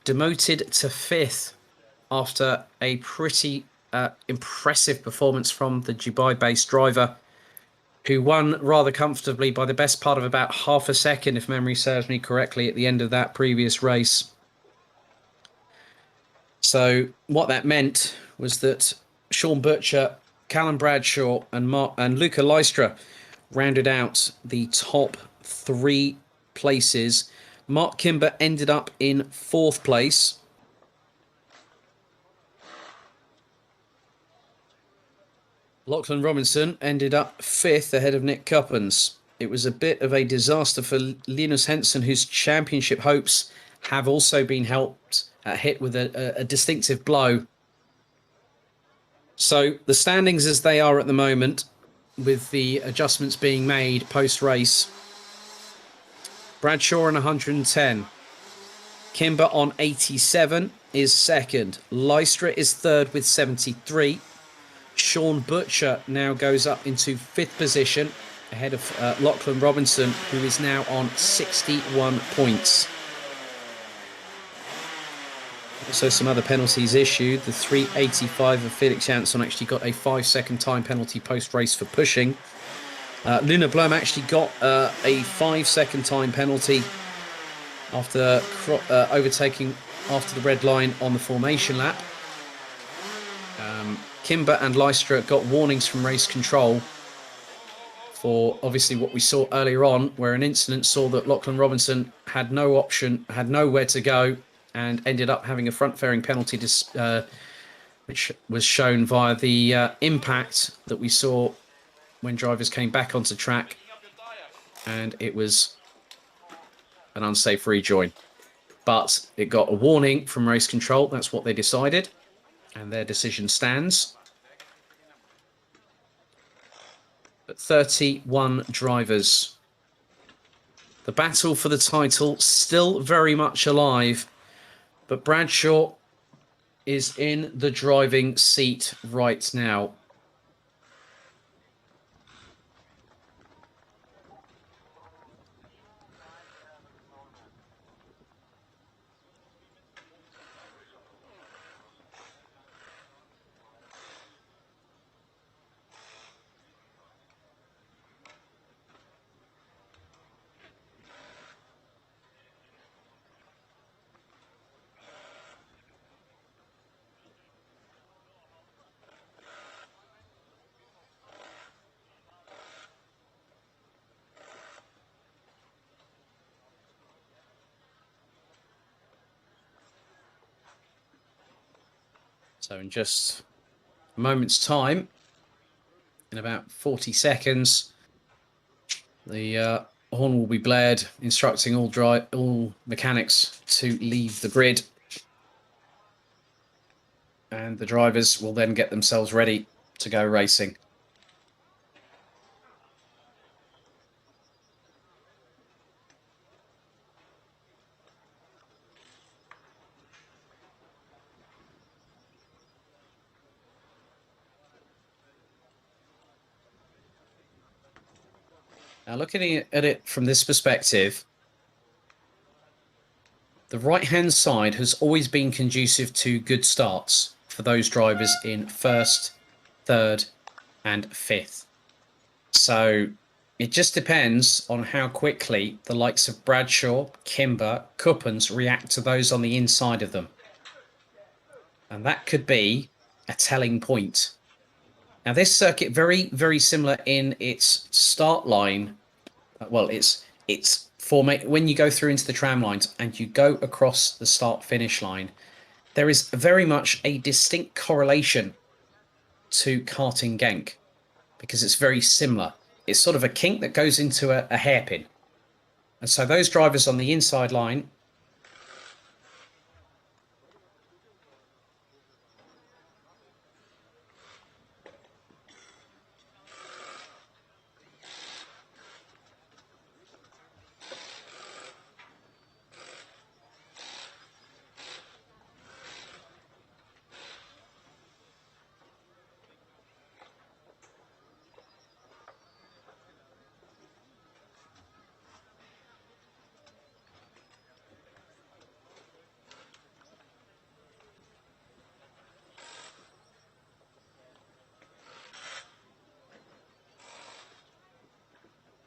demoted to 5th after a pretty impressive performance from the Dubai-based driver, who won rather comfortably by the best part of about half a second, if memory serves me correctly, at the end of that previous race. So what that meant was that Sean Butcher, Callum Bradshaw and Luca Lystra rounded out the top 3 places. Mark Kimber ended up in 4th place. Lachlan Robinson ended up 5th ahead of Nick Cuppens. It was a bit of a disaster for Linus Henson, whose championship hopes have also been hit with a distinctive blow. So the standings as they are at the moment, with the adjustments being made post-race: Bradshaw on 110. Kimber on 87 is second. Lystra is third with 73. Sean Butcher now goes up into 5th position ahead of Lachlan Robinson, who is now on 61 points. Also some other penalties issued. The 385 of Felix Jansson actually got a 5-second time penalty post-race for pushing. Luna Blom actually got a 5-second time penalty after overtaking after the red line on the formation lap. Kimber and Lystra got warnings from race control for obviously what we saw earlier on, where an incident saw that Lachlan Robinson had no option, had nowhere to go, and ended up having a front fairing penalty, which was shown via the impact that we saw when drivers came back onto track, and it was an unsafe rejoin. But it got a warning from race control. That's what they decided, and their decision stands. But 31 drivers. The battle for the title still very much alive, but Bradshaw is in the driving seat right now. So in just a moment's time, in about 40 seconds, the horn will be blared, instructing all mechanics to leave the grid. And the drivers will then get themselves ready to go racing. Now, looking at it from this perspective, the right-hand side has always been conducive to good starts for those drivers in first, third, and fifth. So it just depends on how quickly the likes of Bradshaw, Kimber, Kuppens react to those on the inside of them. And that could be a telling point. Now, this circuit, very, very similar in its start line. Well, it's when you go through into the tram lines and you go across the start-finish line, there is very much a distinct correlation to karting Genk because it's very similar. It's sort of a kink that goes into a hairpin. And so those drivers on the inside line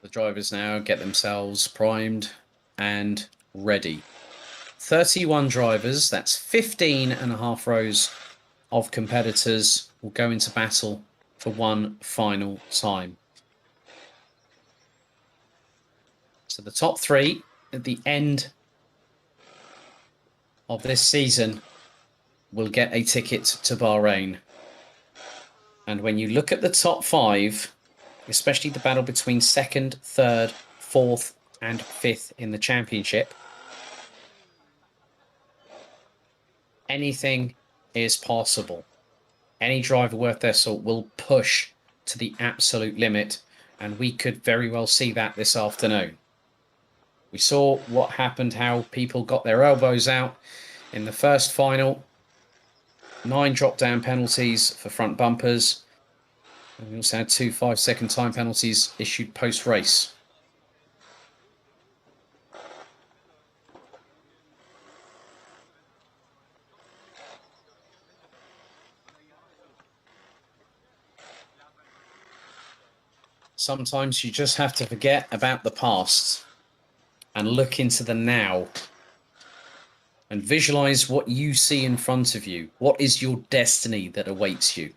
the drivers now get themselves primed and ready. 31 drivers, that's 15 and a half rows of competitors will go into battle for one final time. So the top three at the end of this season will get a ticket to Bahrain. And when you look at the top five, especially the battle between second, third, fourth, and fifth in the championship, anything is possible. Any driver worth their salt will push to the absolute limit, and we could very well see that this afternoon. We saw what happened, how people got their elbows out in the first final. 9 drop-down penalties for front bumpers. And we also had 2 5-second time penalties issued post-race. Sometimes you just have to forget about the past and look into the now and visualize what you see in front of you. What is your destiny that awaits you?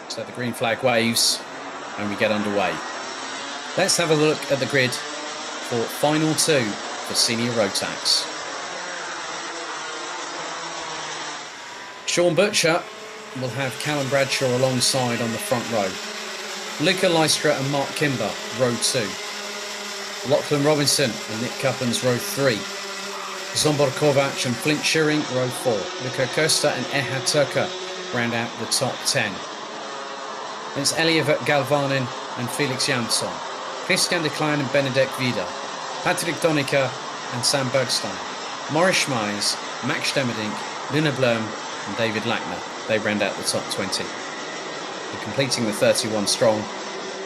So the green flag waves and we get underway. Let's have a look at the grid for final 2 for Senior Rotax. Sean Butcher will have Callum Bradshaw alongside on the front row. Luca Lystra and Mark Kimber, row 2. Lachlan Robinson and Nick Kuppens, row 3. Zombor Kovac and Flint Shearing, row 4. Luca Costa and Ehad Turka round out the top 10. It's Eliavet Galvanin and Felix Jansson. Christian de Klein and Benedek Vida. Patrick Donica and Sam Bergstein. Maurice Schmeis, Max Stemmerdink, Luna Blum and David Lackner. They round out the top 20. And completing the 31 strong,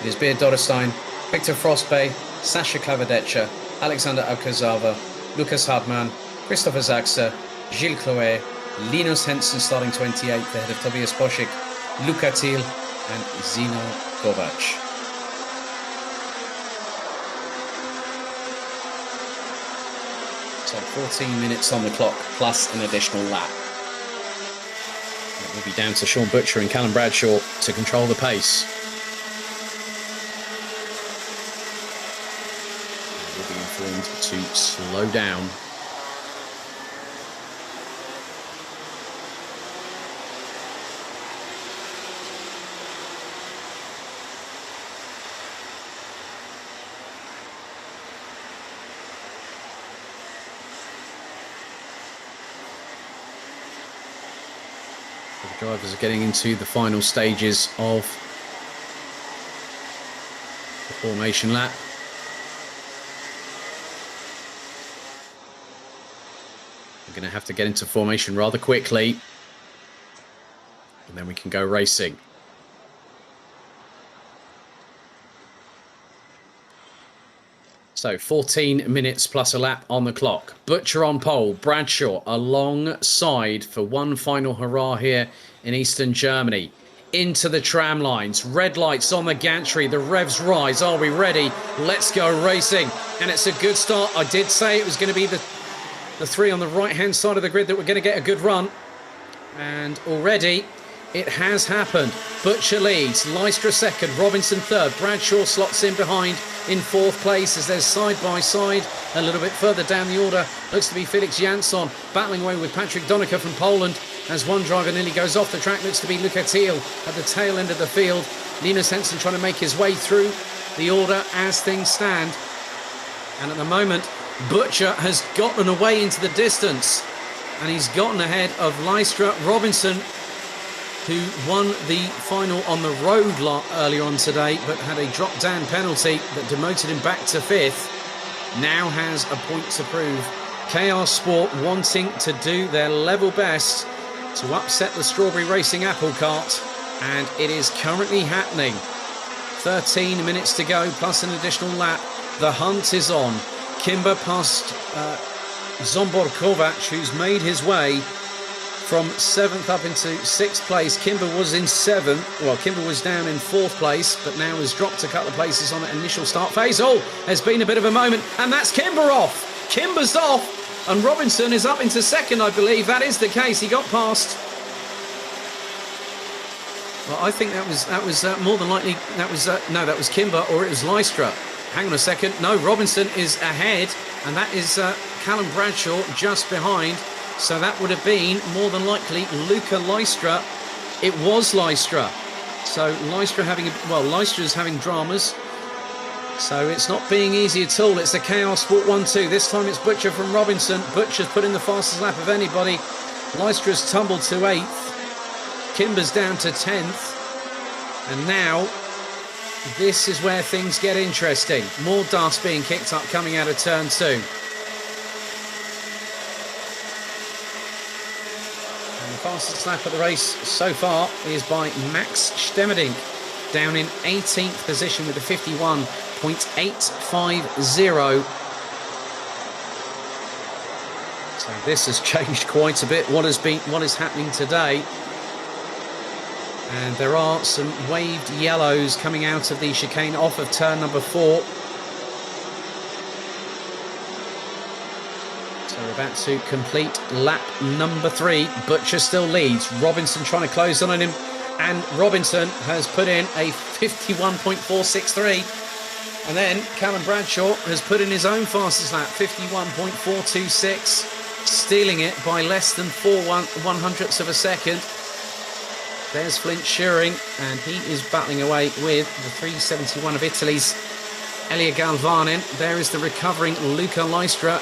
it is Beard Dodderstein, Victor Frostbay, Sasha Klavedetscher, Alexander Alcazava, Lukas Hartmann, Christopher Zaxer, Gilles Cloet, Linus Hensen starting 28th ahead of Tobias Boschik, Luka Thiel and Zino Kovac. So 14 minutes on the clock plus an additional lap. It will be down to Sean Butcher and Callum Bradshaw to control the pace. They will be informed to slow down. The drivers are getting into the final stages of the formation lap. We're going to have to get into formation rather quickly, and then we can go racing. So 14 minutes plus a lap on the clock. Butcher on pole, Bradshaw alongside for one final hurrah here in Eastern Germany. Into the tram lines, red lights on the gantry, the revs rise. Are we ready? Let's go racing. And it's a good start. I did say it was going to be the three on the right-hand side of the grid that were going to get a good run. And already it has happened. Butcher leads, Leicester second, Robinson third, Bradshaw slots in behind in fourth place as they're side by side. A little bit further down the order looks to be Felix Jansson battling away with Patrick Donica from Poland as one driver nearly goes off the track. Looks to be Luka Thiel at the tail end of the field. Linus Hensen trying to make his way through the order as things stand. And at the moment, Butcher has gotten away into the distance and he's gotten ahead of Leicester. Robinson, who won the final on the road earlier on today, but had a drop-down penalty that demoted him back to fifth, now has a point to prove. KR Sport wanting to do their level best to upset the Strawberry Racing apple cart, and it is currently happening. 13 minutes to go, plus an additional lap. The hunt is on. Kimber past Zombor Kovac, who's made his way from 7th up into 6th place. Kimber was in 7th. Well, Kimber was down in 4th place, but now has dropped a couple of places on the initial start phase. Oh, there's been a bit of a moment, and that's Kimber off. Kimber's off, and Robinson is up into 2nd, I believe. That is the case. He got past. Well, I think that was more than likely. That was Kimber, or it was Leicester. Hang on a second. No, Robinson is ahead, and that is Callum Bradshaw just behind. So that would have been more than likely Luca Leicester. It was Leicester. So Leicester is having dramas. So it's not being easy at all. It's the KR Sport 1-2. This time it's Butcher from Robinson. Butcher's put in the fastest lap of anybody. Leicester has tumbled to 8th. Kimber's down to 10th. And now this is where things get interesting. More dust being kicked up coming out of turn 2. Fastest lap of the race so far is by Max Stemmerdink, down in 18th position with a 51.850. So this has changed quite a bit. What is happening today? And there are some waved yellows coming out of the chicane off of turn number 4. We're about to complete lap number 3. Butcher still leads. Robinson trying to close on him, and Robinson has put in a 51.463. And then Callum Bradshaw has put in his own fastest lap, 51.426, stealing it by less than 4/100ths of a second. There's Flint Schuring, and he is battling away with the 371 of Italy's Elia Galvanin. There is the recovering Luca Leicester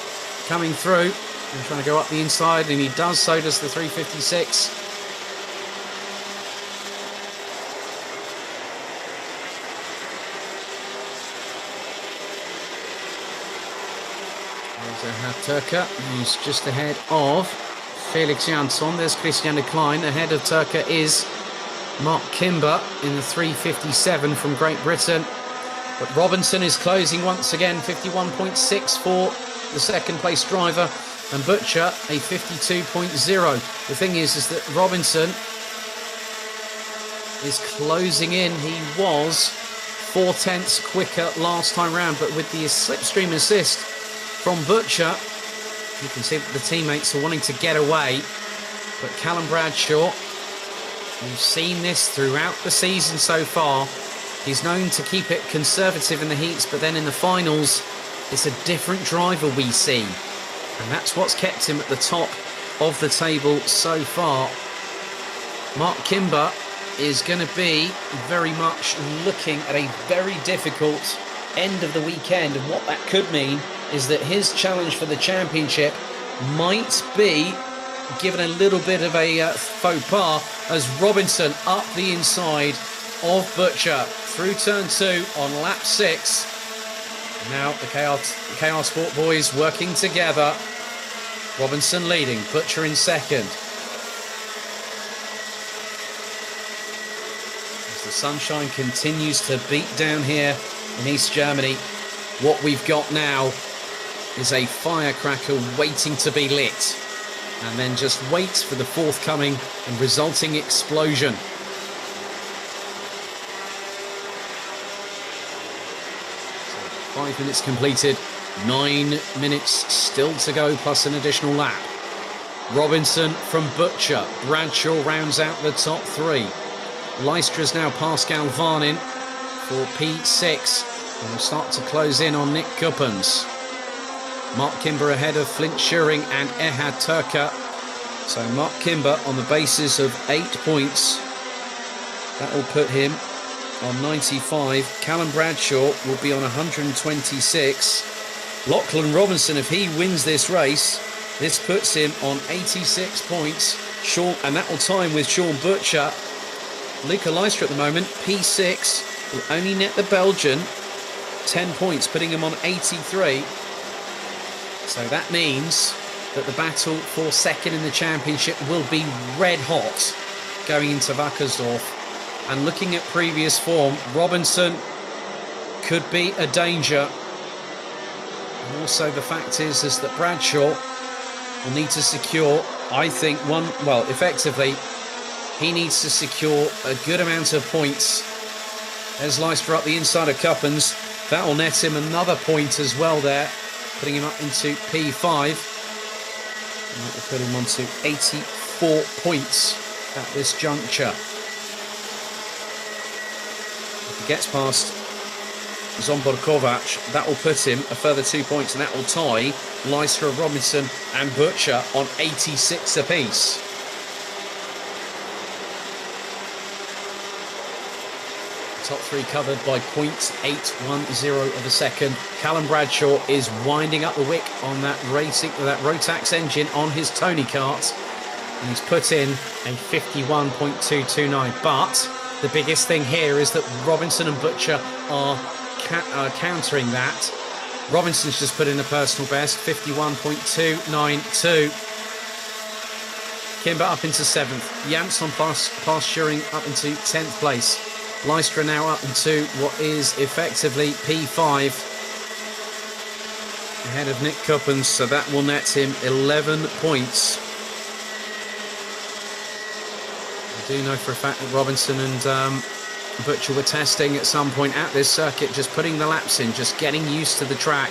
coming through and trying to go up the inside, and he does. So does the 356. Turka, who's just ahead of Felix Jansson. There's Christian de Klein. Ahead of Turka is Mark Kimber in the 3:57 from Great Britain. But Robinson is closing once again, 51.6 for the second place driver, and Butcher a 52.0. The thing is that Robinson is closing in. He was 4/10 quicker last time round, but with the slipstream assist from Butcher, you can see that the teammates are wanting to get away. But Callum Bradshaw, we've seen this throughout the season so far. He's known to keep it conservative in the heats, but then in the finals, it's a different driver we see. And that's what's kept him at the top of the table so far. Mark Kimber is going to be very much looking at a very difficult end of the weekend. And what that could mean is that his challenge for the championship might be given a little bit of a faux pas as Robinson up the inside of Butcher through turn 2 on lap 6. Now the KR Sport boys working together. Robinson leading, Butcher in second. As the sunshine continues to beat down here in East Germany, what we've got now is a firecracker waiting to be lit. And then just wait for the forthcoming and resulting explosion. So 5 minutes completed, 9 minutes still to go, plus an additional lap. Robinson from Butcher. Bradshaw rounds out the top 3. Lystra's now Pascal Varnin for P6. And will start to close in on Nick Kuppens. Mark Kimber ahead of Flint Schuring and Ehad Turka. So Mark Kimber on the basis of 8 points. That will put him on 95. Callum Bradshaw will be on 126. Lachlan Robinson, if he wins this race, this puts him on 86 points. And that will time with Sean Butcher. Luca Lystra at the moment, P6, will only net the Belgian 10 points, putting him on 83. So that means that the battle for second in the championship will be red hot going into Wackersdorf. And looking at previous form, Robinson could be a danger. And also the fact is that Bradshaw will need to secure, I think, effectively, he needs to secure a good amount of points. There's Leicester up the inside of Kuppens. That will net him another point as well there, putting him up into P5. And that will put him on to 84 points at this juncture. If he gets past Zsombor Kovac, that will put him a further 2 points, and that will tie Leicester, Robinson and Butcher on 86 apiece. Top 3 covered by 0.810 of a second. Callum Bradshaw is winding up the wick on that Rotax engine on his Tony kart, and he's put in a 51.229. But the biggest thing here is that Robinson and Butcher are countering that. Robinson's just put in a personal best, 51.292. Kimber up into 7th. Jansson past Schuring up into 10th place. Lystra now up into what is effectively P5 ahead of Nick Kuppens, so that will net him 11 points. I do know for a fact that Robinson and Butcher were testing at some point at this circuit, just putting the laps in, just getting used to the track,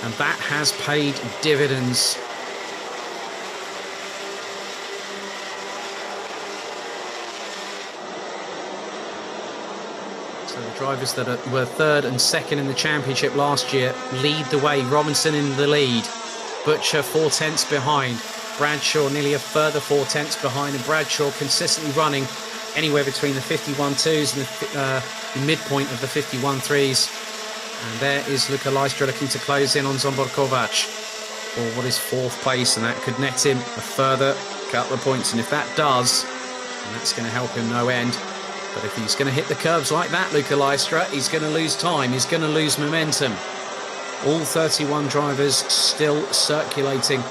and that has paid dividends. So the drivers that were 3rd and 2nd in the championship last year lead the way. Robinson in the lead, Butcher 4/10 behind, Bradshaw nearly a further 4/10 behind, and Bradshaw consistently running anywhere between the 51.2s and the midpoint of the 51.3s. And there is Luca Lystra looking to close in on Zsombor Kovac for what is 4th place, and that could net him a further couple of points. And if that does, then that's going to help him no end. But if he's going to hit the curbs like that, Luca Lystra, he's going to lose time, he's going to lose momentum. All 31 drivers still circulating.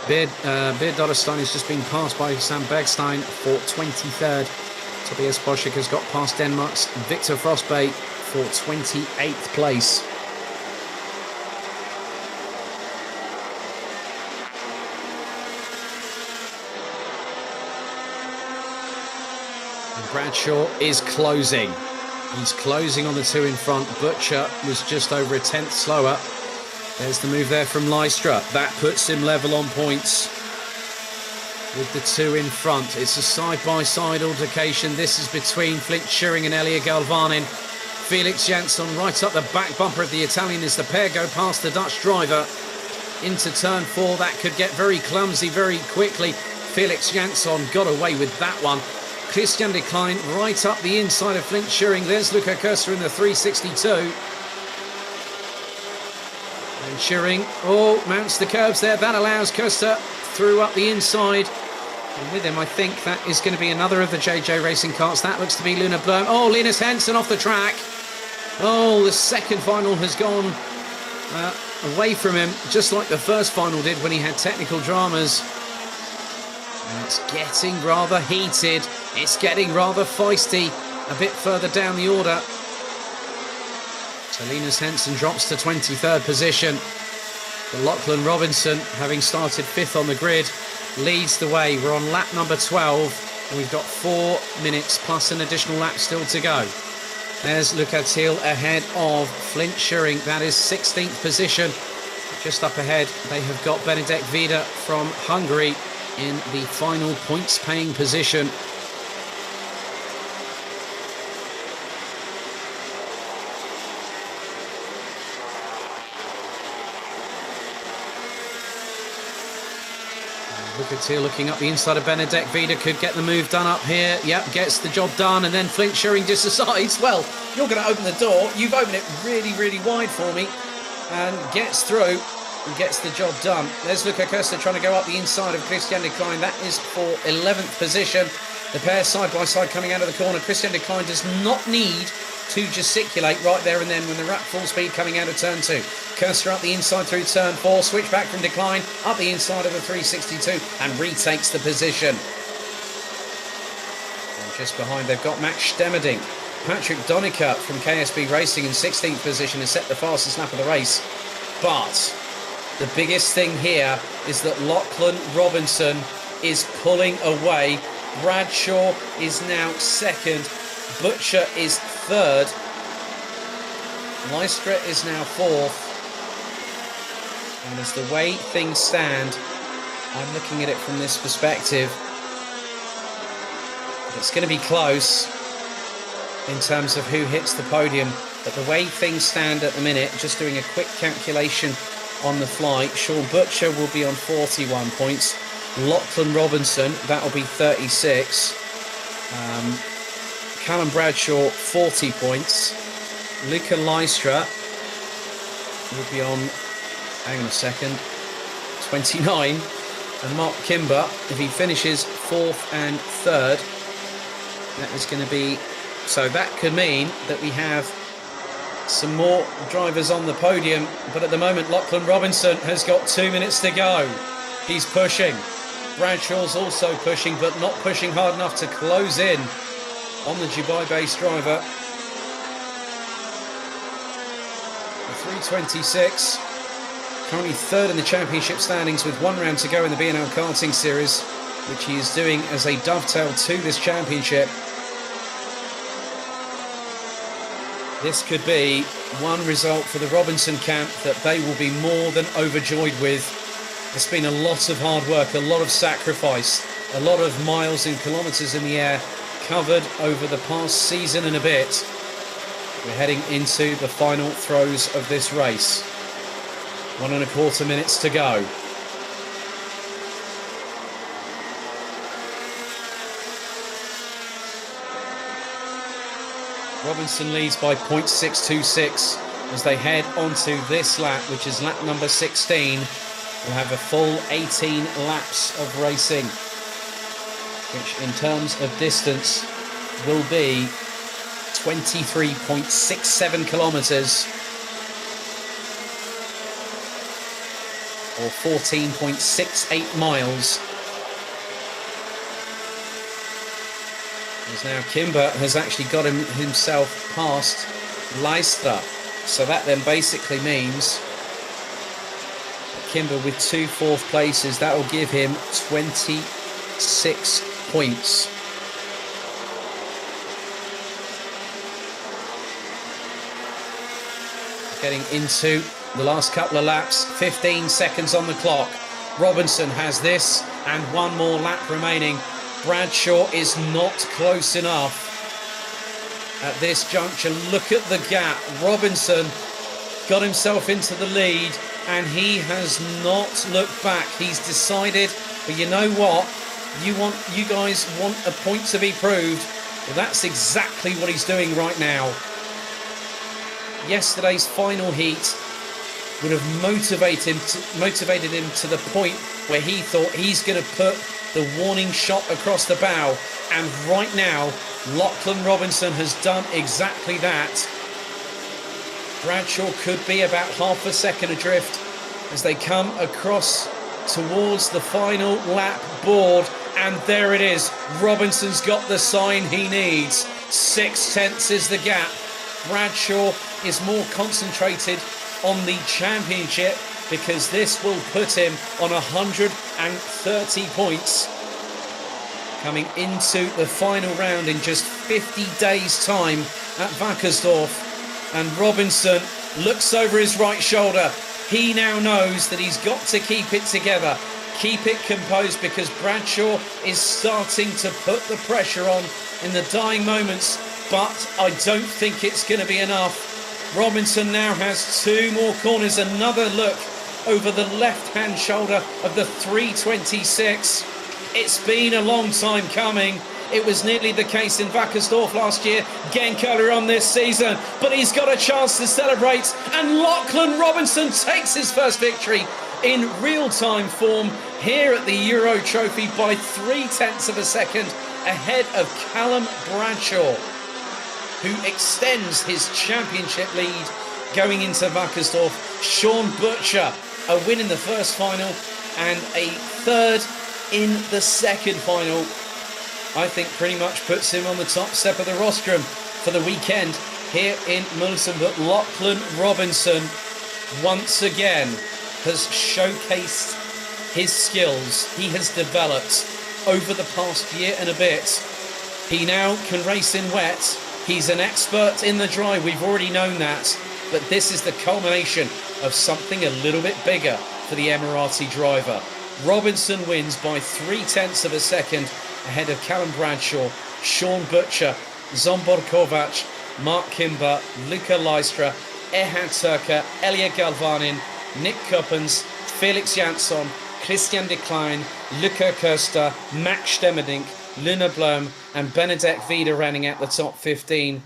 Beard Dotterstein has just been passed by Sam Bergstein for 23rd. Tobias Boschek has got past Denmark's Victor Frostbait for 28th place. And Bradshaw is closing. He's closing on the two in front. Butcher was just over a tenth slower. There's the move there from Lystra. That puts him level on points with the two in front. It's a side-by-side altercation. This is between Flint Schuring and Elia Galvanin. Felix Jansson right up the back bumper of the Italian as the pair go past the Dutch driver into turn 4. That could get very clumsy very quickly. Felix Jansson got away with that one. Christian de Klein right up the inside of Flint Schuring. There's Luca Koester in the 362. And Schuring, mounts the curbs there. That allows Koester through up the inside. And with him, I think that is going to be another of the JJ Racing carts. That looks to be Luna Blum. Oh, Linus Hansen off the track. Oh, the second final has gone away from him, just like the first final did when he had technical dramas. And it's getting rather heated. It's getting rather feisty a bit further down the order. So Linus Hansen drops to 23rd position. But Lachlan Robinson, having started 5th on the grid, leads the way. We're on lap number 12. And we've got 4 minutes plus an additional lap still to go. There's Luca Thiel ahead of Flint Schuring. That is 16th position. Just up ahead, they have got Benedek Vida from Hungary in the final points-paying position. Luca Thiel looking up the inside of Benedek Vida, could get the move done up here. Yep, gets the job done, and then Flint Schuring just decides, well, you're going to open the door. You've opened it really, really wide for me, and gets through and gets the job done. There's Luca Koester trying to go up the inside of Christian de Klein. That is for 11th position. The pair side by side coming out of the corner. Christian de Klein does not need to gesticulate right there and then when they're at full speed coming out of turn 2. Koester up the inside through turn 4, switch back from Decline, up the inside of the 362 and retakes the position. And just behind they've got Max Stemmerding. Patrick Donica from KSB Racing in 16th position has set the fastest lap of the race. But the biggest thing here is that Lachlan Robinson is pulling away. Bradshaw is now 2nd. Butcher is 3rd. Lystra is now 4th. And as the way things stand, I'm looking at it from this perspective. It's going to be close in terms of who hits the podium. But the way things stand at the minute, just doing a quick calculation on the fly, Sean Butcher will be on 41 points. Lachlan Robinson, that'll be 36. Callum Bradshaw, 40 points. Luca Lystra will be on, hang on a second, 29. And Mark Kimber, if he finishes 4th and 3rd, that is going to be... So that could mean that we have some more drivers on the podium. But at the moment, Lachlan Robinson has got 2 minutes to go. He's pushing. Bradshaw's also pushing, but not pushing hard enough to close in on the Dubai-based driver. The 326, currently 3rd in the championship standings with 1 round to go in the B&L karting series, which he is doing as a dovetail to this championship. This could be one result for the Robinson camp that they will be more than overjoyed with. It's been a lot of hard work, a lot of sacrifice, a lot of miles and kilometres in the air covered over the past season and a bit. We're heading into the final throes of this race. 1.25 minutes to go. Robinson leads by 0.626 as they head onto this lap, which is lap number 16. We'll have a full 18 laps of racing, which in terms of distance will be 23.67 kilometres. or 14.68 miles. As now Kimber has actually got himself past Leicester. So that then basically means Kimber with 2 fourth places, that will give him 26 points. Getting into the last couple of laps, 15 seconds on the clock. Robinson has this and one more lap remaining. Bradshaw is not close enough at this juncture. Look at the gap. Robinson got himself into the lead and he has not looked back. He's decided, but you know what? You guys want a point to be proved. Well, that's exactly what he's doing right now. Yesterday's final heat would have motivated him to the point where he thought he's going to put the warning shot across the bow. And right now, Lachlan Robinson has done exactly that. Bradshaw could be about half a second adrift as they come across towards the final lap board. And there it is. Robinson's got the sign he needs. 6/10 is the gap. Bradshaw is more concentrated on the championship because this will put him on 130 points coming into the final round in just 50 days time at Wackersdorf. And Robinson looks over his right shoulder. He now knows that he's got to keep it together, keep it composed, because Bradshaw is starting to put the pressure on in the dying moments, but I don't think it's going to be enough. Robinson now has 2 more corners. Another look over the left-hand shoulder of the 326. It's been a long time coming. It was nearly the case in Wackersdorf last year, Genk earlier on this season, but he's got a chance to celebrate, and Lachlan Robinson takes his first victory in real-time form here at the Euro Trophy by 0.3 of a second ahead of Callum Bradshaw, who extends his championship lead going into Wackersdorf. Sean Butcher, a win in the first final and a third in the second final, I think pretty much puts him on the top step of the rostrum for the weekend here in Mülsen. But Lachlan Robinson once again has showcased his skills he has developed over the past year and a bit. He now can race in wet. He's an expert in the dry. We've already known that. But this is the culmination of something a little bit bigger for the Emirati driver. Robinson wins by 0.3 of a second ahead of Callum Bradshaw, Sean Butcher, Zsombor Kovac, Mark Kimber, Luca Leistra, Erhard Turker, Elia Galvanin, Nick Kuppens, Felix Jansson, Christian de Klein, Luca Köster, Max Stemmerdink, Luna Blom and Benedek Vida running out the top 15.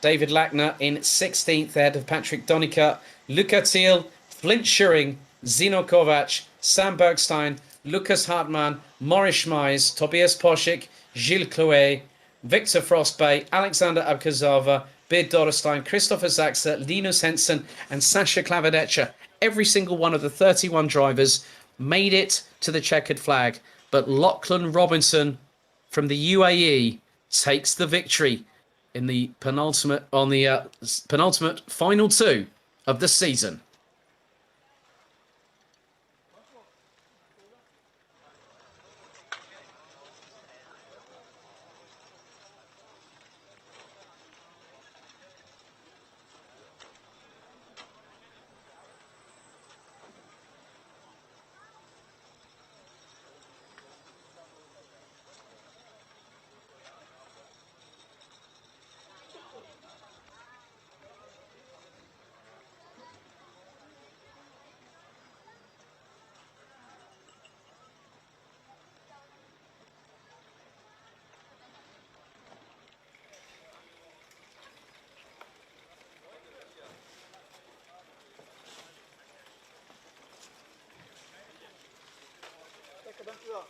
David Lackner in 16th ahead of Patrick Donica, Luca Thiel, Flint Schuring, Zino Kovac, Sam Bergstein, Lucas Hartmann, Maurice Schmeis, Tobias Poschik, Gilles Clouet, Victor Frostbay, Alexander Abkazava, Beard Dorestein, Christopher Zaxa, Linus Henson and Sasha Klavedetscher. Every single one of the 31 drivers made it to the checkered flag, but Lachlan Robinson from the UAE takes the victory in the penultimate final 2 of the season. Dank u wel.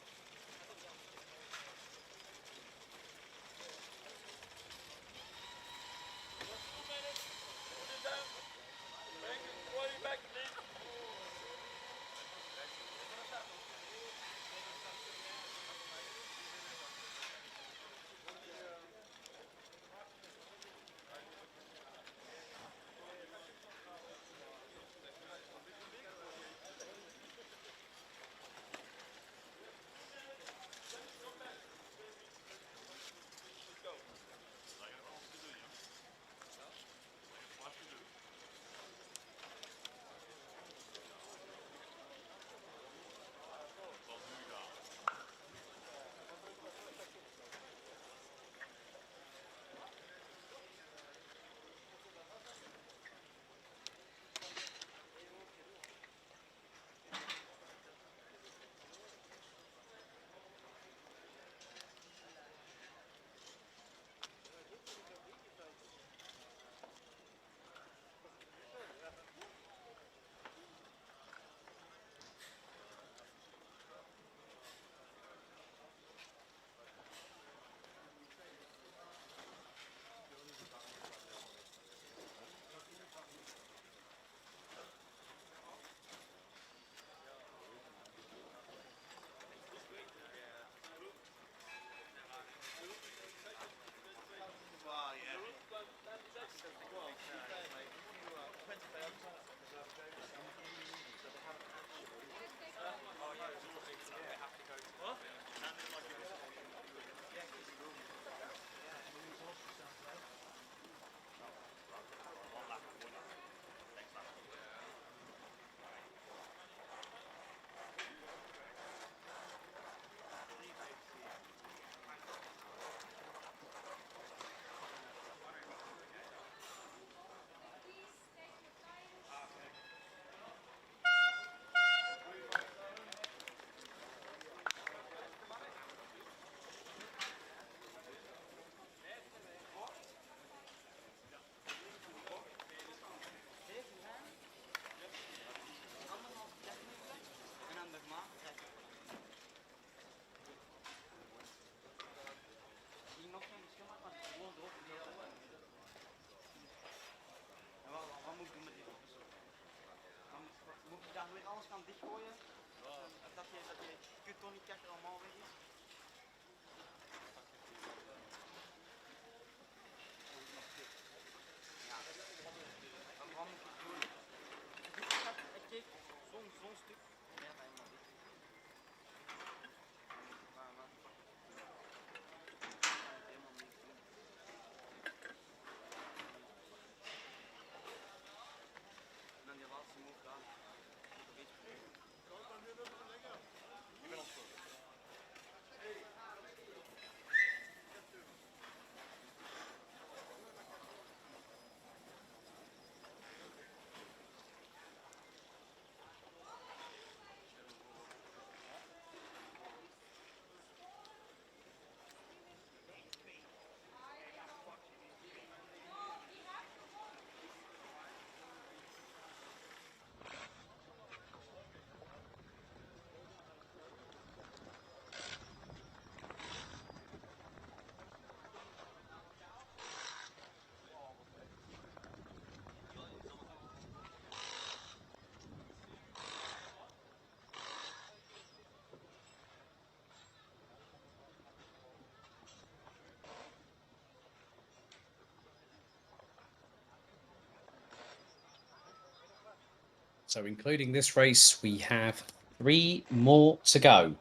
So including this race, we have 3 more to go.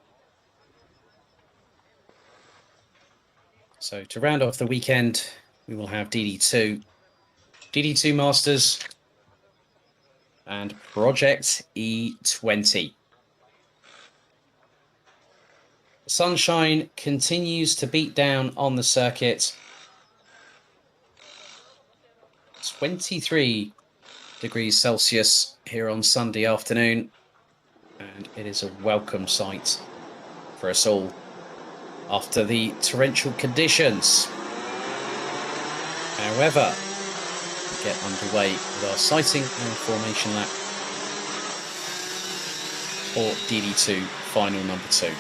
So to round off the weekend, we will have DD2, DD2 Masters, and Project E20. Sunshine continues to beat down on the circuit. 23 degrees Celsius here on Sunday afternoon, and it is a welcome sight for us all after the torrential conditions. However, we get underway with our sighting and formation lap for DD2 final number 2.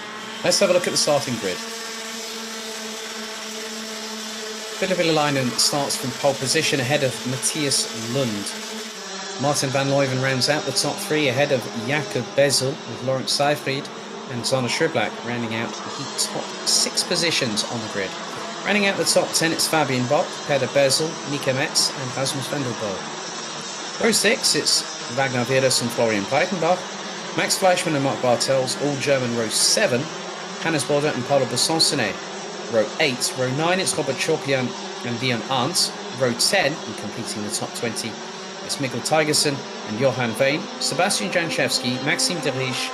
Let's have a look at the starting grid. Villalainen starts from pole position ahead of Matthias Lund. Martin van Leuven rounds out the top 3 ahead of Jakob Bezel with Lawrence Seyfried and Zana Schriblak rounding out the top 6 positions on the grid. Rounding out the top 10, it's Fabian Bock, Peder Bezel, Mika Metz and Rasmus Vendelbo. Row 6, it's Ragnar Virus and Florian Breitenbach. Max Fleischmann and Mark Bartels, all German. Row 7, Hannes Bode and Paulo Besançonnet. Row 8, row 9, it's Robert Chorpian and Leon Arndt. Row 10, and completing the top 20, it's Mikkel Tigerson and Johan Veen. Sebastian Janchevski, Maxime Derich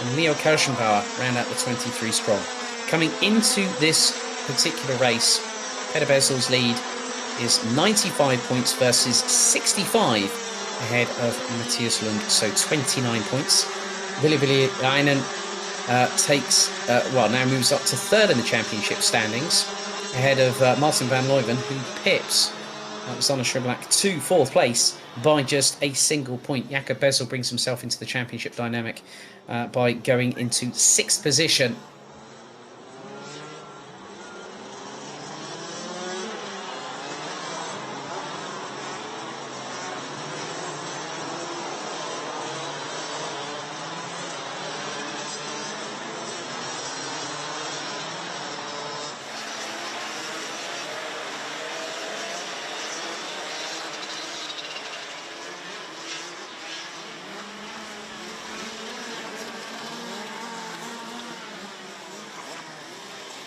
and Leo Kirschenbauer round out the 23 strong. Coming into this particular race, Peder Bezel's lead is 95 points versus 65 ahead of Matthias Lund, so 29 points. Villalainen now moves up to 3rd in the championship standings, ahead of Martin van Leuven, who pips Zana Schriblak to 4th place by just a single point. Jakob Bezel brings himself into the championship dynamic by going into 6th position.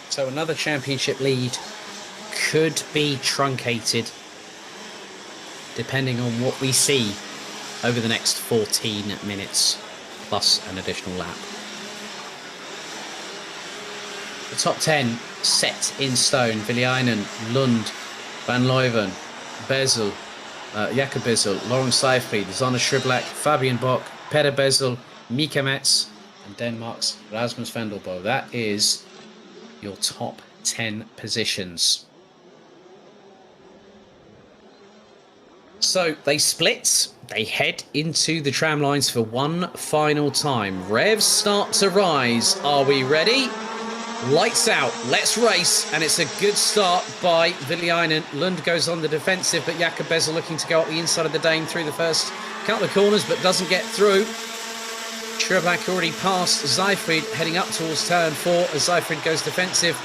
So another championship lead could be truncated depending on what we see over the next 14 minutes plus an additional lap. The top 10 set in stone: Villalainen, Lund, Van Leuven, Bezel, Jakob Bezel, Lawrence Seyfried, Zana Schriblak, Fabian Bock, Peder Bezel, Mika Metz and Denmark's Rasmus Vendelbo. That is your top 10 positions. So they split, they head into the tram lines for one final time. Revs start to rise. Are we ready? Lights out, let's race. And it's a good start by Villalainen. Lund goes on the defensive, but Jakob Bezel looking to go up the inside of the Dane through the first couple of corners, but doesn't get through. Schriblak already passed Seyfried, heading up towards turn 4 as Seyfried goes defensive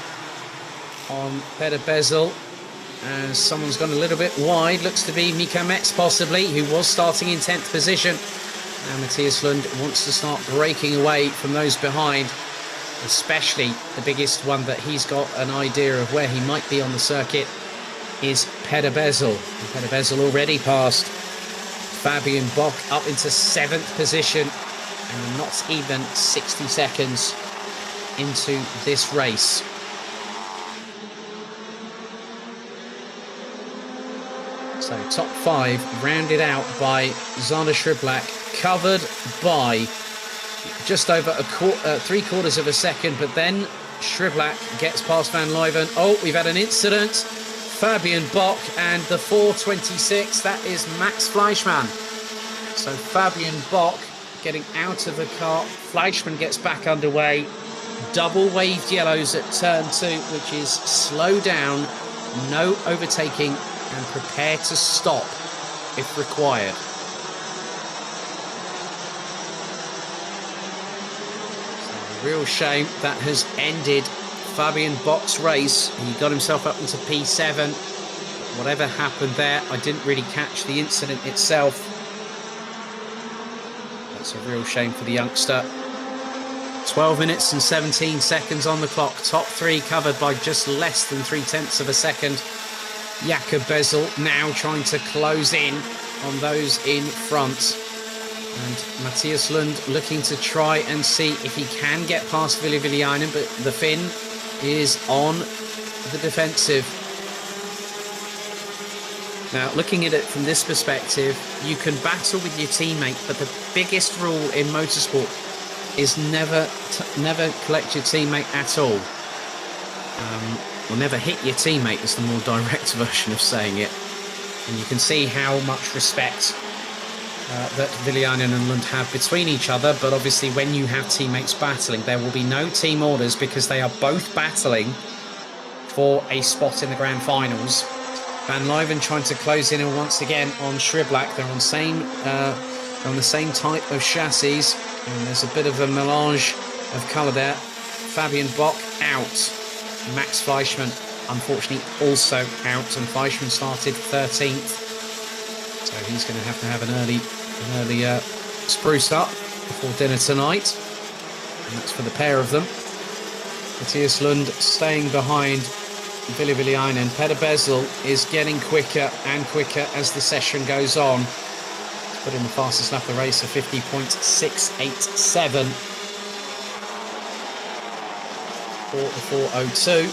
on Peder Bezel. As someone's gone a little bit wide, looks to be Mika Metz possibly, who was starting in 10th position. And Matthias Lund wants to start breaking away from those behind, especially the biggest one that he's got an idea of where he might be on the circuit is Peder Bezel. And Peder Bezel already passed Fabian Bock up into 7th position. And not even 60 seconds into this race. So top 5 rounded out by Zana Schriblak, covered by just over 3/4 of a second, but then Schriblak gets past Van Leuven. Oh, we've had an incident. Fabian Bock and the 4:26, that is Max Fleischmann. So Fabian Bock getting out of the car. Fleischmann gets back underway. Double waved yellows at turn 2, which is slow down, no overtaking, and prepare to stop if required. So a real shame that has ended Fabian Bock's race. He got himself up into P7. Whatever happened there, I didn't really catch the incident itself. It's a real shame for the youngster. 12 minutes and 17 seconds on the clock. Top three covered by just less than 0.3 of a second. Jakob Bezel now trying to close in on those in front. And Matthias Lund looking to try and see if he can get past Viljainen, but the Finn is on the defensive. Now, looking at it from this perspective, you can battle with your teammate, but the biggest rule in motorsport is never collect your teammate at all. Or never hit your teammate is the more direct version of saying it. And you can see how much respect that Viljainen and Lund have between each other, but obviously when you have teammates battling, there will be no team orders because they are both battling for a spot in the grand finals. Van Leuven trying to close in once again on Schriblak. They're on the same type of chassis, and there's a bit of a melange of colour there. Fabian Bock out. Max Fleischmann unfortunately also out, and Fleischmann started 13th. So he's going to have an early spruce up before dinner tonight. And that's for the pair of them. Matthias Lund staying behind Viljainen. Petter Bezel is getting quicker and quicker as the session goes on. He's put in the fastest lap of the race of 50.687 for the 4:02.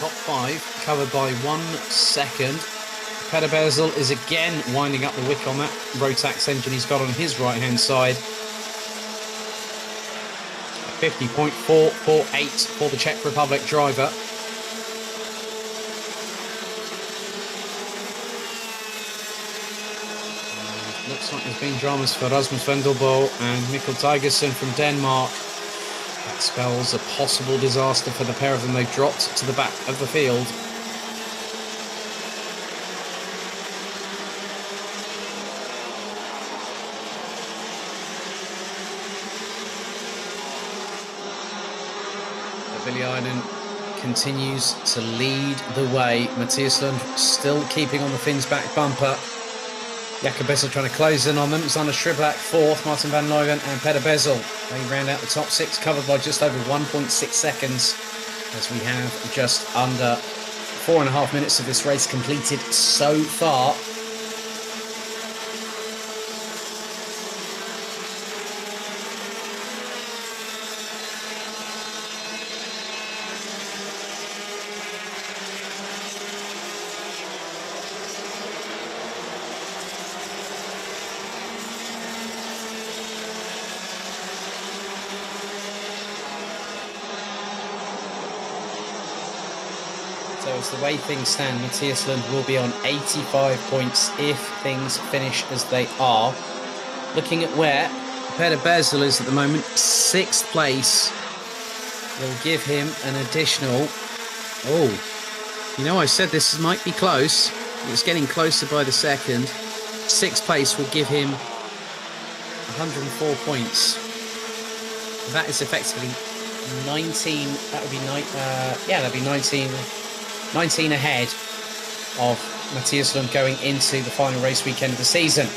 Top five covered by 1 second. Petter Bezel is again winding up the wick on that Rotax engine he's got on his right hand side. 50.448 for the Czech Republic driver. And looks like there's been dramas for Rasmus Vendelbo and Mikkel Tigerson from Denmark. That spells a possible disaster for the pair of them. They've dropped to the back of the field. Viljainen continues to lead the way. Matthias Lund still keeping on the Finn's back bumper. Jakob Bezel trying to close in on them. Xander Schriblak fourth, Martin Van Leuven and Petter Bezel. They round out the top six, covered by just over 1.6 seconds, as we have just under 4.5 minutes of this race completed so far. So as the way things stand, Matthias Lund will be on 85 points if things finish as they are. Looking at where Petter Bezel is at the moment, 6th place, will give him an additional... Oh, you know, I said this might be close. It's getting closer by the second. 6th place will give him 104 points. That is effectively 19... That would be... that'd be 19 ahead of Matthias Lund going into the final race weekend of the season.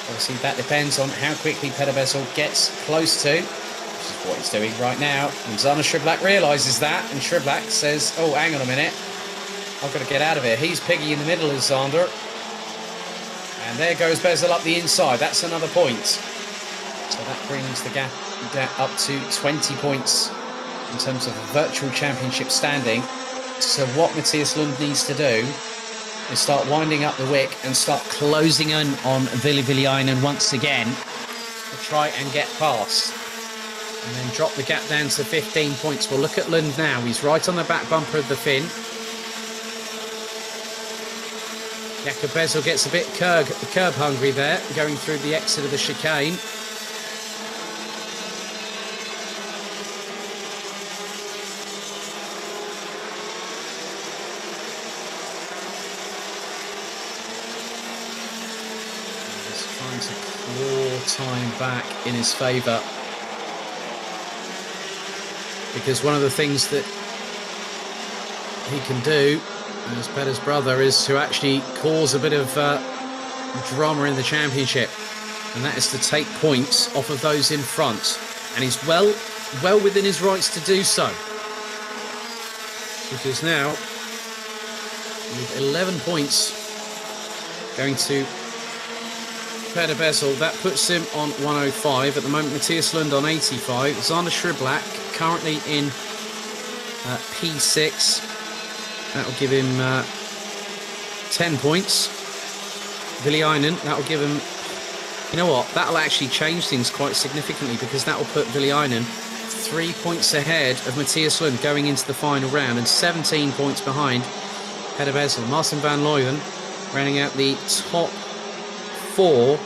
Obviously, that depends on how quickly Petter Bezel gets close to, which is what he's doing right now. And Xander Schriblak realises that, and Schriblak says, oh, hang on a minute, I've got to get out of here. He's Piggy in the middle of Xander. And there goes Bezel up the inside. That's another point. So that brings the gap up to 20 points in terms of virtual championship standing. So what Matthias Lund needs to do is start winding up the wick and start closing in on Viljainen once again to try and get past. And then drop the gap down to 15 points. We'll look at Lund now. He's right on the back bumper of the Finn. Jakob Bezel gets a bit curb hungry there, going through the exit of the chicane. To claw time back in his favour. because one of the things that he can do as Peder's brother is to actually cause a bit of drama in the championship, and that is to take points off of those in front, and he's well within his rights to do so, because now with 11 points going to Peder Bezel, that puts him on 105 at the moment. Matthias Lund on 85. Xander Schriblak currently in P6. That will give him 10 points. Villiainen, that will give him... You know what? That will actually change things quite significantly, because that will put Villiainen 3 points ahead of Matthias Lund going into the final round, and 17 points behind Peder Bezel. Martin van Looyen rounding out the top 4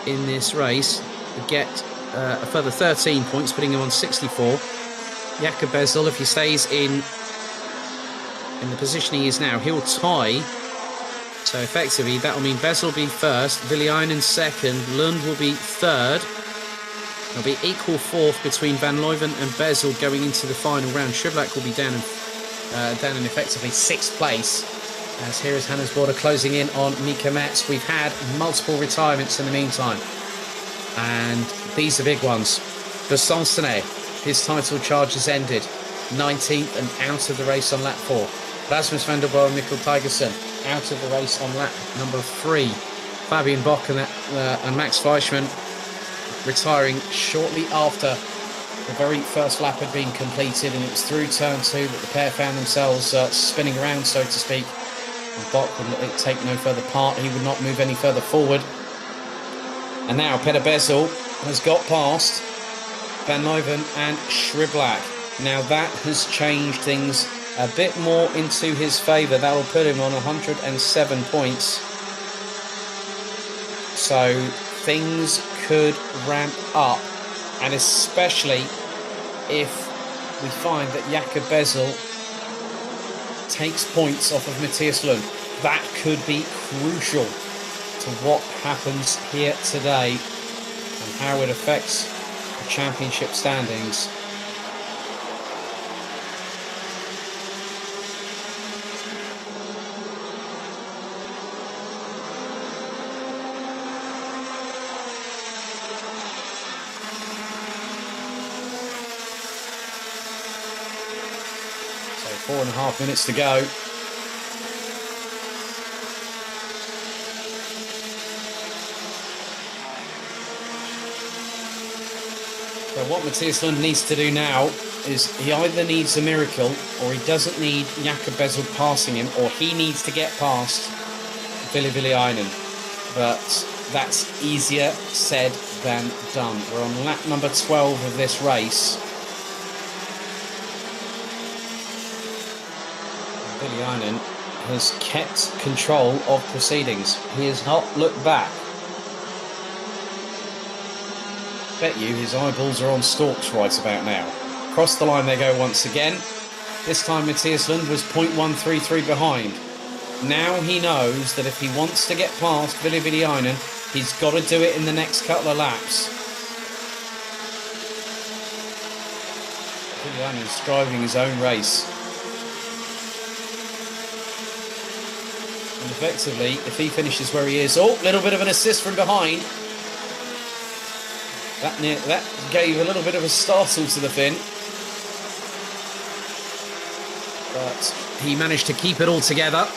in this race, get a further 13 points, putting him on 64. Jakob Bezel, if he stays in the position he is now, he'll tie. So effectively, that will mean Bezel will be first, Villiainen second, Lund will be third. There'll be equal fourth between Van Looyen and Bezel going into the final round. Schriblak will be down in effectively 6th place. As here is Hannes Border closing in on Mika Metz. We've had multiple retirements in the meantime, and these are big ones. Besançon, his title charge has ended, 19th and out of the race on lap 4. Rasmus van der Boer and Mikkel Tigerson out of the race on lap number 3. Fabian Bock and Max Fleischmann retiring shortly after the very first lap had been completed, and it was through turn 2 that the pair found themselves spinning around, so to speak. And Bock would take no further part. He would not move any further forward. And now Peder Bezel has got past Van Looyen and Schriblak. Now that has changed things a bit more into his favour. That will put him on 107 points. So things could ramp up, and especially if we find that Jakob Bezel takes points off of Matthias Lund. That could be crucial to what happens here today and how it affects the championship standings. So 4.5 minutes to go. So what Matthias Lund needs to do now is he either needs a miracle, or he doesn't need Jakob Bezel passing him, or he needs to get past Villiainen. But that's easier said than done. We're on lap number 12 of this race. Villiainen has kept control of proceedings. He has not looked back. Bet you his eyeballs are on stalks right about now. Across the line they go once again. This time Matthias Lund was 0.133 behind. Now he knows that if he wants to get past Villiainen, he's got to do it in the next couple of laps. Villiainen's driving his own race. And effectively, if he finishes where he is... Oh, little bit of an assist from behind. That gave a little bit of a startle to the Finn. But he managed to keep it all together.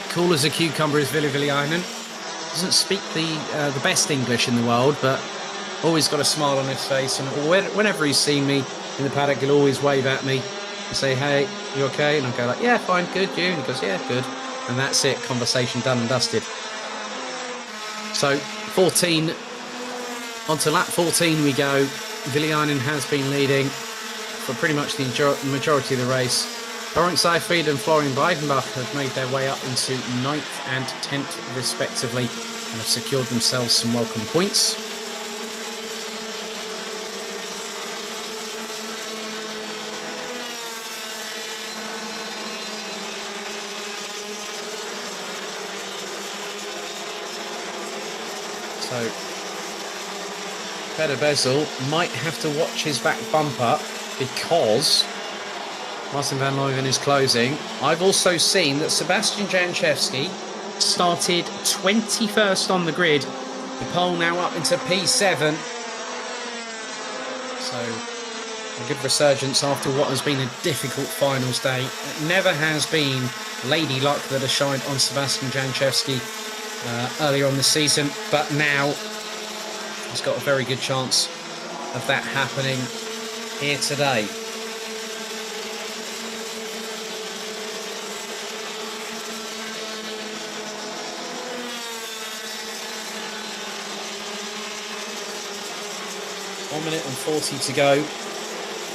Cool as a cucumber is Villiainen. Doesn't speak the best English in the world, but always got a smile on his face. And whenever he's seen me in the paddock, he'll always wave at me and say, "Hey, you okay?" And I'll go like, "Yeah, fine, good, you?" And he goes, "Yeah, good." And that's it, conversation done and dusted. So 14, onto lap 14 we go. Villiainen has been leading for pretty much the majority of the race. Laurent Seifried and Florian Breidenbach have made their way up into 9th and 10th respectively, and have secured themselves some welcome points. So Peder Bezel might have to watch his back bumper because Martin van Leuven is closing. I've also seen that Sebastian Jankowski started 21st on the grid. The pole now up into P7. So a good resurgence after what has been a difficult finals day. It never has been lady luck that has shined on Sebastian Jankowski earlier on this season, but now he's got a very good chance of that happening here today. One minute and 40 to go,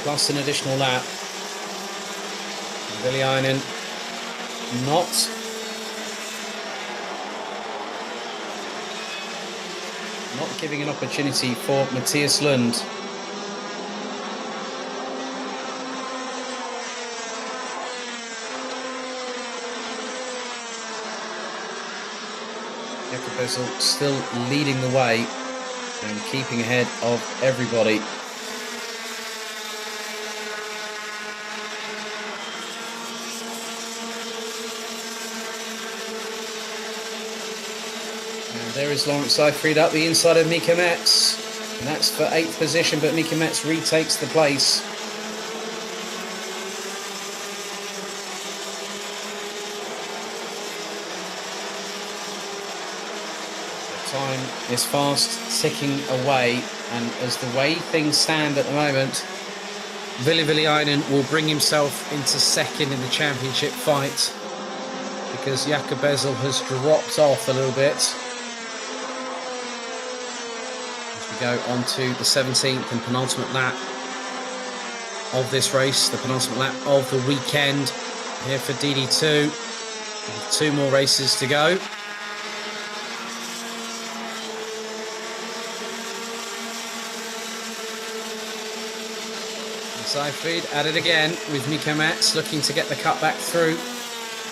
plus an additional lap. Villiainen not giving an opportunity for Matthias Lund. Jakob Bessel still leading the way and keeping ahead of everybody. And there is Lawrence Seyfried up the inside of Mika Metz, and that's for 8th position, but Mika Metz retakes the place. Time is fast ticking away, and as the way things stand at the moment, Ville Villiainen will bring himself into second in the championship fight because Jakob Bessel has dropped off a little bit. As we go on to the 17th and penultimate lap of this race, the penultimate lap of the weekend here for DD2, with 2 more races to go. Seyfried at it again with Mika Metz looking to get the cut back through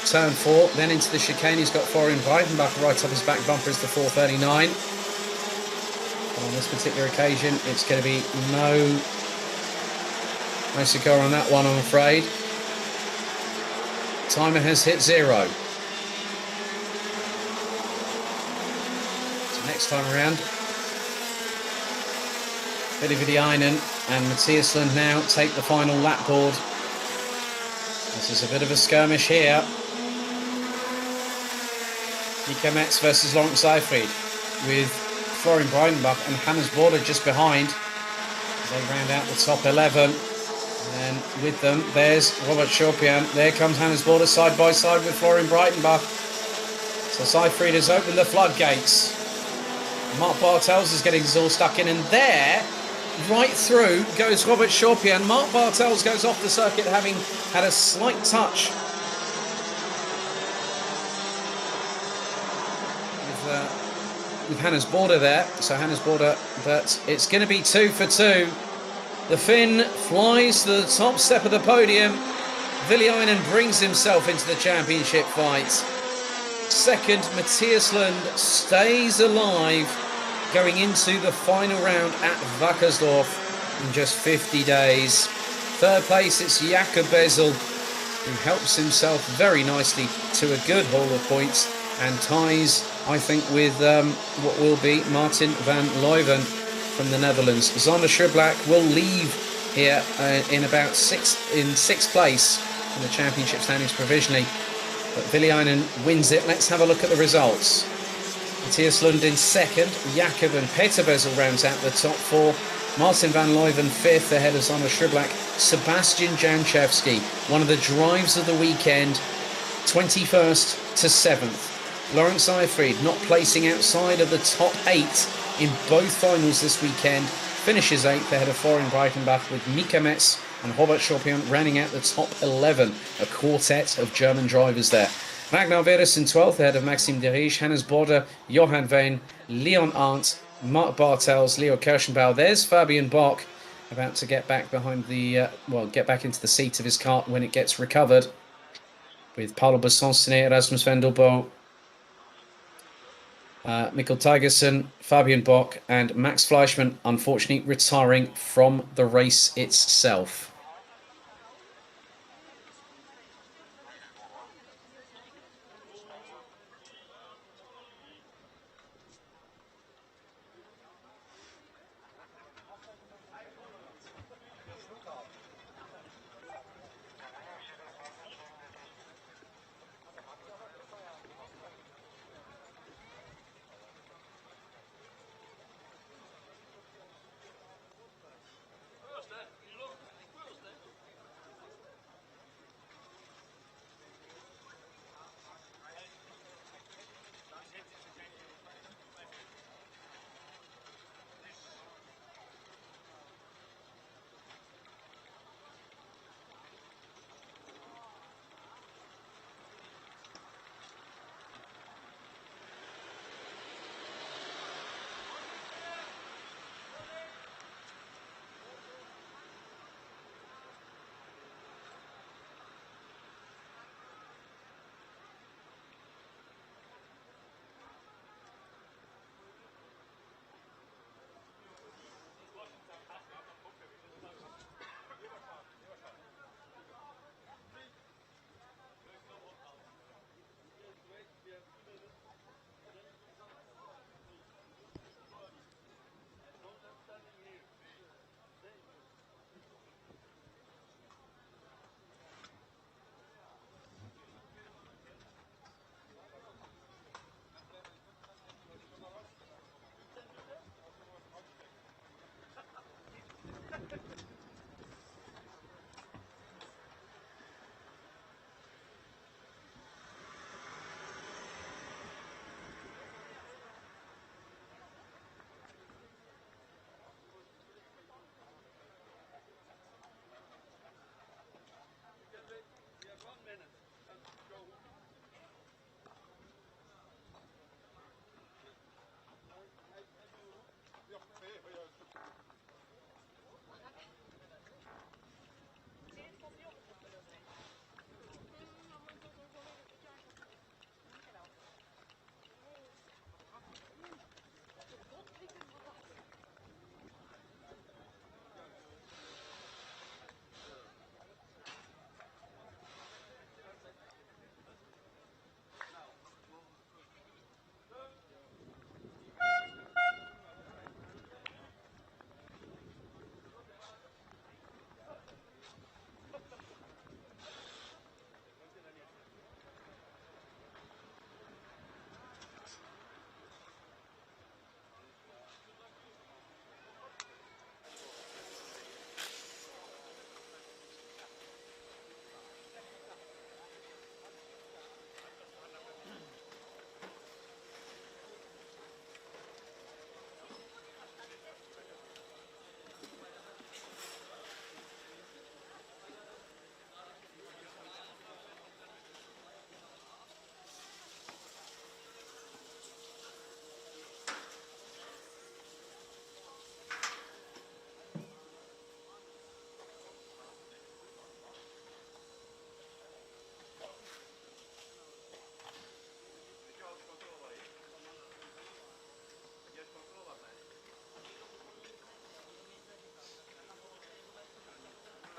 turn 4, then into the chicane. He's got Florian Breitenbach right up his back bumper as the 439. But on this particular occasion, it's going to be no score on that one, I'm afraid. Timer has hit 0. So next time around, Ville Villiainen and Matthias Lund now take the final lap board. This is a bit of a skirmish here. Mika Metz versus Lawrence Seyfried, with Florian Breitenbach and Hannes Border just behind. They round out the top 11. And with them, there's Robert Chopin. There comes Hannes Border side by side with Florian Breitenbach. So Seyfried has opened the floodgates. Mark Bartels is getting his all stuck in, and there, right through, goes Robert Chopin. Mark Bartels goes off the circuit having had a slight touch with Hannes Border there. So Hannes Border, but it's going to be 2 for 2. The Finn flies to the top step of the podium. Villiainen brings himself into the championship fight. Second, Matthias Lund stays alive going into the final round at Wackersdorf in just 50 days. Third place, it's Jakob Bessel, who helps himself very nicely to a good haul of points and ties, I think, with what will be Martin van Leuven from the Netherlands. Sander Schublack will leave here in about sixth place in the championship standings provisionally. But Villiainen wins it. Let's have a look at the results. Matthias Lund in second. Jakob and Peter Bessel rounds out the top 4. Martin van Leuven 5th ahead of Sander Schublack. Sebastian Jankowski, one of the drives of the weekend, 21st to 7th. Lawrence Seyfried not placing outside of the top 8 in both finals this weekend. Finishes 8th ahead of Florian Breitenbach, with Mika Metz and Robert Chopin rounding out the top 11. A quartet of German drivers there. Ragnar Pedersen 12th ahead of Maxime Derige, Hannes Border, Johan Veen, Leon Arndt, Mark Bartels, Leo Kirschenbauer. There's Fabian Bock about to get back behind the, get back into the seat of his cart when it gets recovered, with Paulo Bassoncini, Erasmus Vendelbo, Mikkel Tigerson, Fabian Bock and Max Fleischmann, unfortunately retiring from the race itself.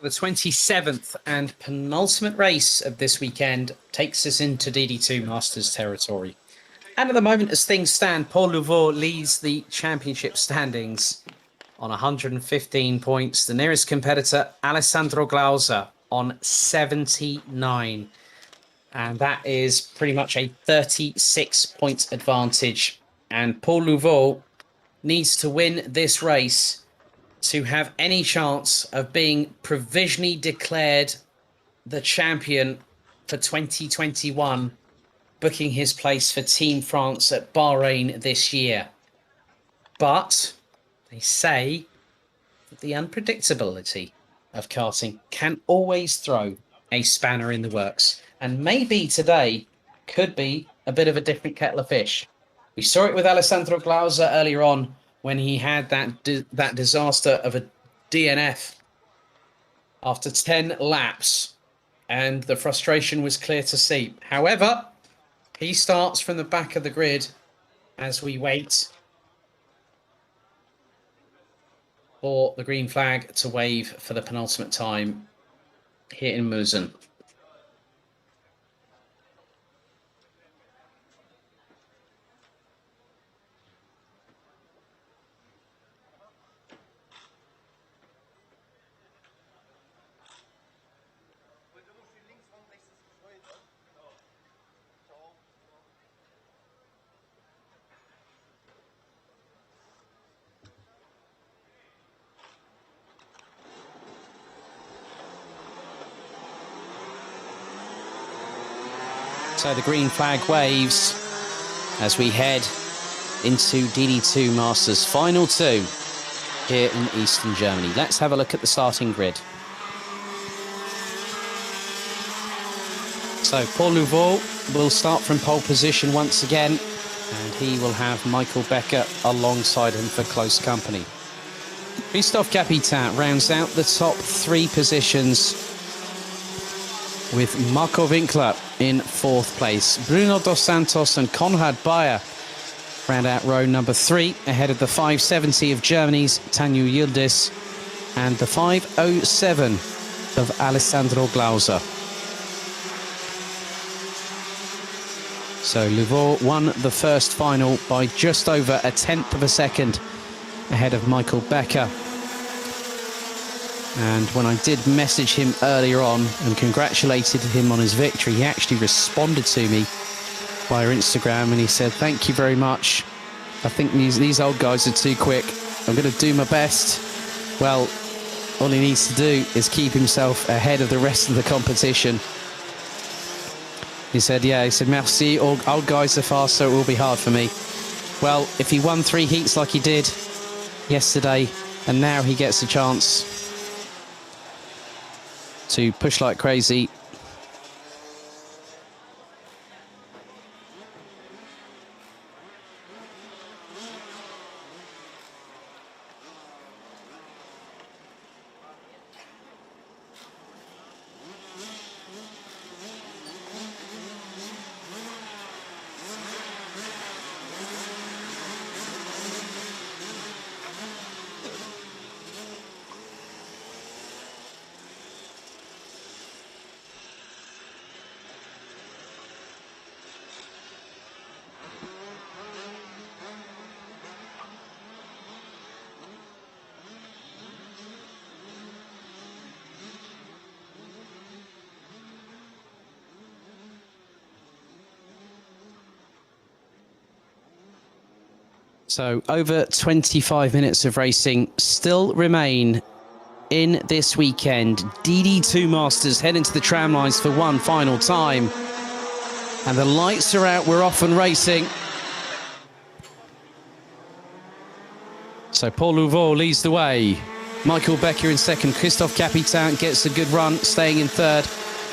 The 27th and penultimate race of this weekend takes us into DD2 Masters territory. And at the moment, as things stand, Paul Louveau leads the championship standings on 115 points. The nearest competitor, Alessandro Glauser, on 79. And that is pretty much a 36-point advantage. And Paul Louveau needs to win this race to have any chance of being provisionally declared the champion for 2021, booking his place for Team France at Bahrain this year. But they say that the unpredictability of karting can always throw a spanner in the works. And maybe today could be a bit of a different kettle of fish. We saw it with Alessandro Glauser earlier on when he had that disaster of a DNF after 10 laps, and the frustration was clear to see. However, he starts from the back of the grid as we wait for the green flag to wave for the penultimate time here in Mülsen. So the green flag waves as we head into DD2 Masters Final 2 here in Eastern Germany. Let's have a look at the starting grid. So Paul Louveau will start from pole position once again, and he will have Michael Becker alongside him for close company. Christophe Capitan rounds out the top 3 positions with Marco Winkler in 4th place. Bruno Dos Santos and Konrad Bayer round out row number 3 ahead of the 570 of Germany's Tanju Yildiz and the 507 of Alessandro Glauser. So Louveau won the first final by just over a tenth of a second ahead of Michael Becker. And when I did message him earlier on and congratulated him on his victory, he actually responded to me via Instagram and he said, "Thank you very much. I think these old guys are too quick. I'm going to do my best." Well, all he needs to do is keep himself ahead of the rest of the competition. He said, merci, old guys are fast, so it will be hard for me. Well, if he won 3 heats like he did yesterday, and now he gets a chance to push like crazy. So over 25 minutes of racing still remain in this weekend. DD2 Masters head into the tram lines for one final time. And the lights are out, we're off and racing. So Paul Louveau leads the way. Michael Becker in second. Christophe Capitan gets a good run, staying in third.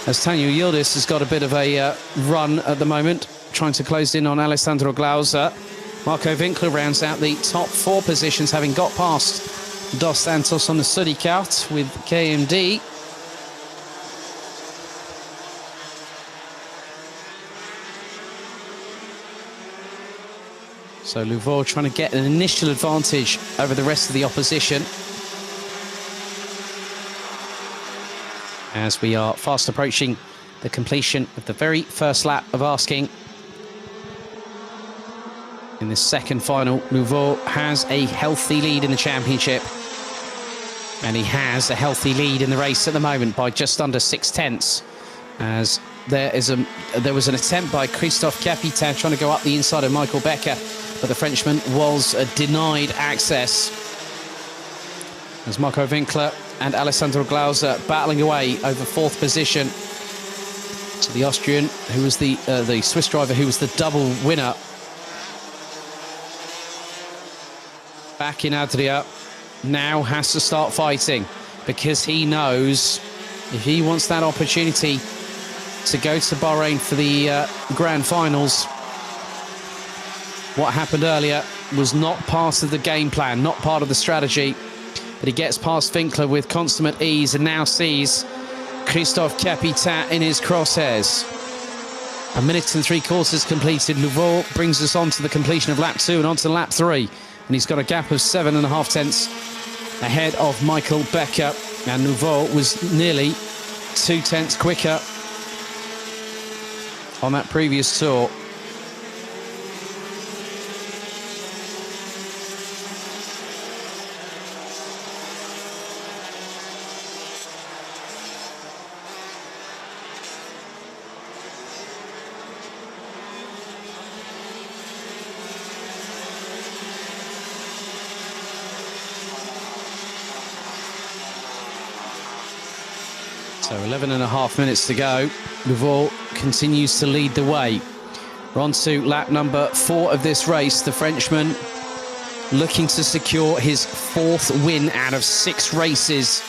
As Tanju Yildiz has got a bit of a run at the moment, trying to close in on Alessandro Glauser. Marco Winkler rounds out the top 4 positions, having got past Dos Santos on the study kart with KMD. So Louveau trying to get an initial advantage over the rest of the opposition. as we are fast approaching the completion of the very first lap of asking. In this second final, Nouveau has a healthy lead in the championship. And he has a healthy lead in the race at the moment by just under 6/10, as there was an attempt by Christophe Capitan trying to go up the inside of Michael Becker, but the Frenchman was denied access. As Marco Winkler and Alessandro Glauser battling away over fourth position. So the Austrian, who was the Swiss driver who was the double winner, back in Adria, now has to start fighting, because he knows if he wants that opportunity to go to Bahrain for the grand finals, what happened earlier was not part of the game plan, not part of the strategy. But he gets past Winkler with consummate ease and now sees Christophe Capitan in his crosshairs. 1 minute and 3/4 completed. Nouveau brings us on to the completion of lap 2 and on to lap 3. And he's got a gap of 7.5 tenths ahead of Michael Becker. And Nouveau was nearly 2 tenths quicker on that previous tour. So 11.5 minutes to go. Nouveau continues to lead the way. We're on to lap number 4 of this race. The Frenchman looking to secure his 4th win out of 6 races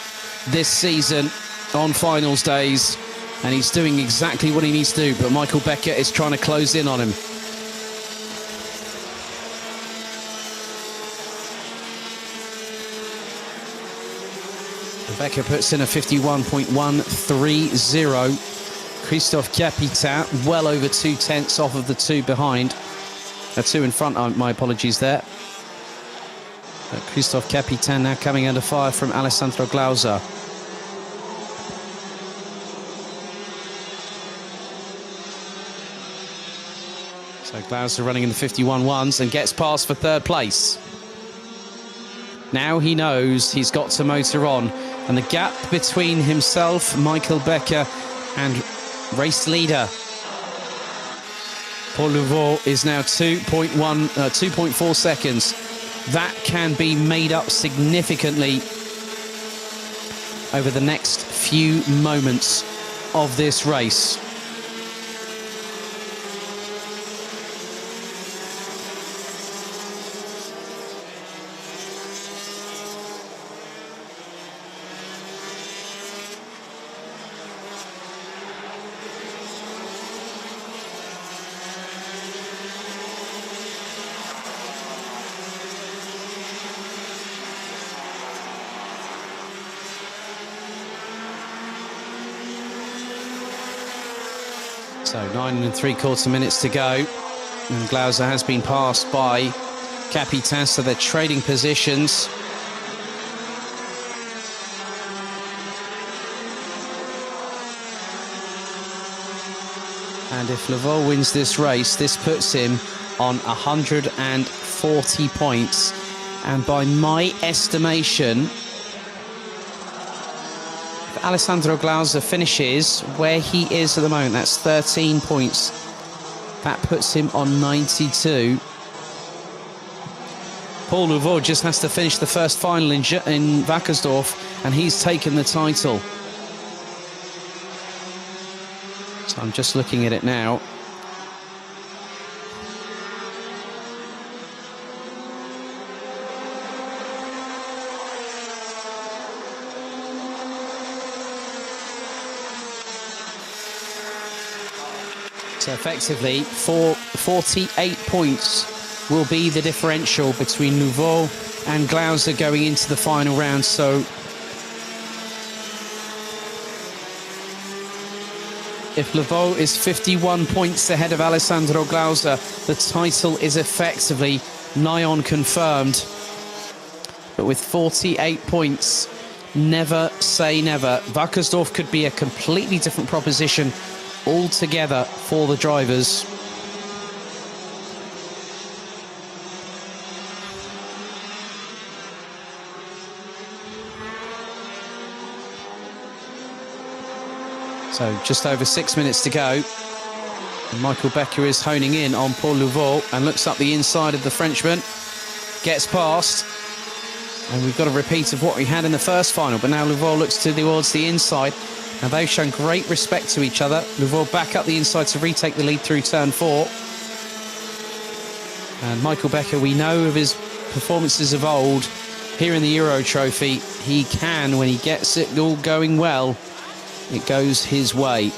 this season on finals days. And he's doing exactly what he needs to do, but Michael Becker is trying to close in on him. Becker puts in a 51.130. Christophe Capitan well over 2 tenths off of the 2 behind. 2 in front, my apologies there. But Christophe Capitan now coming under fire from Alessandro Glauser. So Glauser running in the 51.1s and gets past for 3rd place. Now he knows he's got to motor on. And the gap between himself, Michael Becker, and race leader Paul Louveau is now 2.4 seconds. That can be made up significantly over the next few moments of this race. So 9.75 minutes to go. And Glauser has been passed by Capitan, so they're trading positions. And if Louveau wins this race, this puts him on 140 points. And by my estimation, Alessandro Glauser finishes where he is at the moment, that's 13 points. That puts him on 92. Paul Louveau just has to finish the first final in Wackersdorf, and he's taken the title. So I'm just looking at it now. So effectively, 48 points will be the differential between Nouveau and Glauser going into the final round. So if Louveau is 51 points ahead of Alessandro Glauser, the title is effectively nigh on confirmed. But with 48 points never say never. Wackersdorf could be a completely different proposition altogether for the drivers. So just over 6 minutes to go. And Michael Becker is honing in on Paul Louveau and looks up the inside of the Frenchman. Gets past. And we've got a repeat of what we had in the first final. But now Louveau looks towards the inside. And they've shown great respect to each other. Louveau back up the inside to retake the lead through turn 4. And Michael Becker, we know of his performances of old here in the Euro Trophy. He can, when he gets it all going well, it goes his way.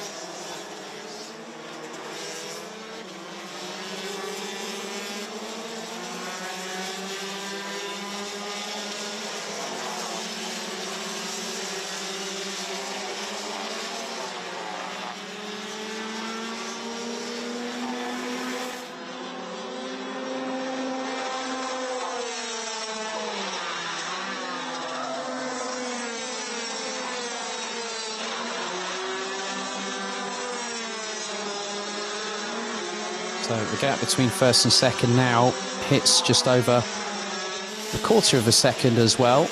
So the gap between first and second now hits just over a quarter of a second as well.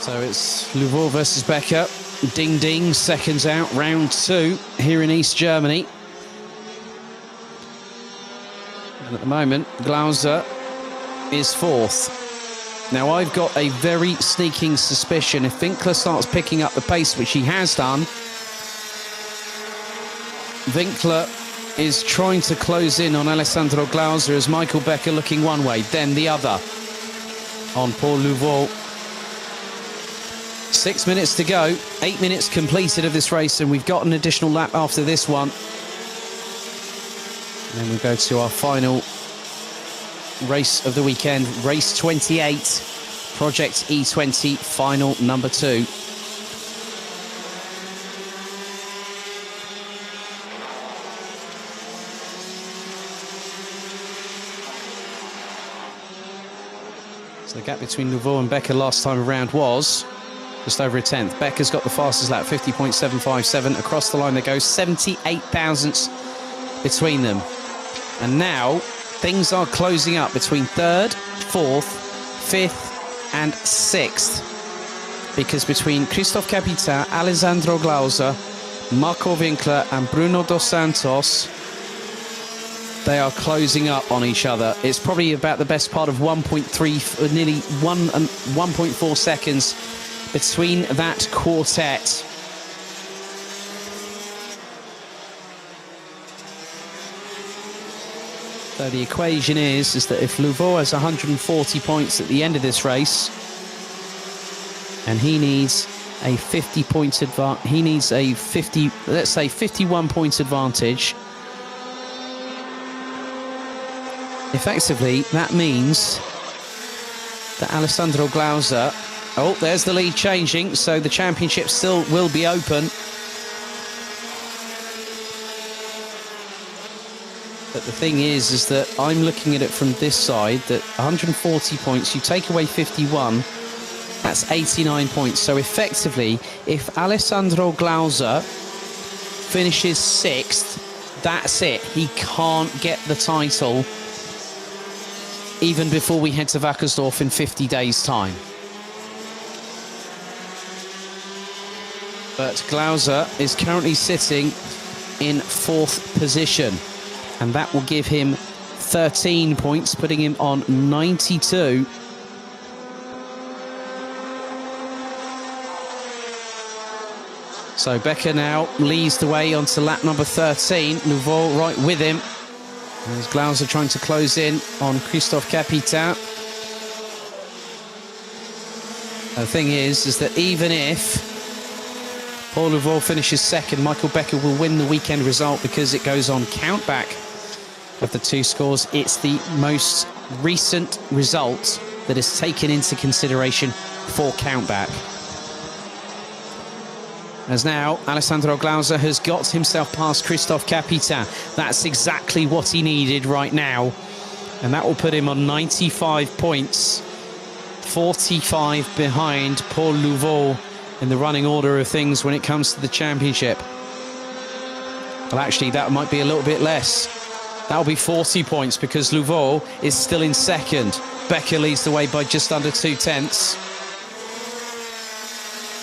So it's Louveau versus Becker. Ding ding, seconds out, round 2 here in East Germany. And at the moment, Glauser is 4th. Now I've got a very sneaking suspicion if Winkler starts picking up the pace, which he has done. Winkler is trying to close in on Alessandro Glauser as Michael Becker looking one way, then the other on Paul Louveau. 6 minutes to go, 8 minutes completed of this race, and we've got an additional lap after this one. And then we go to our final race of the weekend, race 28, Project E20, final number 2. So the gap between Louveau and Becker last time around was just over a tenth. Becker's got the fastest lap, 50.757. Across the line they go, 78 thousandths between them. And now things are closing up between 3rd, 4th, 5th and 6th. Because between Christophe Capita, Alessandro Glauser, Marco Winkler and Bruno Dos Santos, they are closing up on each other. It's probably about the best part of 1.3, nearly 1.4 seconds between that quartet. So the equation is that if Louveau has 140 points at the end of this race, and he needs a 50-point advantage, he needs a 50, let's say 51-point advantage. Effectively, that means that Alessandro Glauser, oh, there's the lead changing, so the championship still will be open. But the thing is that I'm looking at it from this side, that 140 points, you take away 51, that's 89 points. So effectively, if Alessandro Glauser finishes 6th, that's it. He can't get the title even before we head to Wackersdorf in 50 days' time. But Glauser is currently sitting in 4th position, and that will give him 13 points, putting him on 92. So Becker now leads the way onto lap number 13. Louveau right with him. As Glauser trying to close in on Christophe Capita. The thing is that even if Paul Louveau finishes 2nd, Michael Becker will win the weekend result because it goes on count back of the 2 scores. It's the most recent result that is taken into consideration for countback. As now, Alessandro Glauser has got himself past Christophe Capitan. That's exactly what he needed right now. And that will put him on 95 points. 45 behind Paul Louveau in the running order of things when it comes to the championship. Well, actually, that might be a little bit less. That'll be 40 points because Louveau is still in second. Becker leads the way by just under 2/10.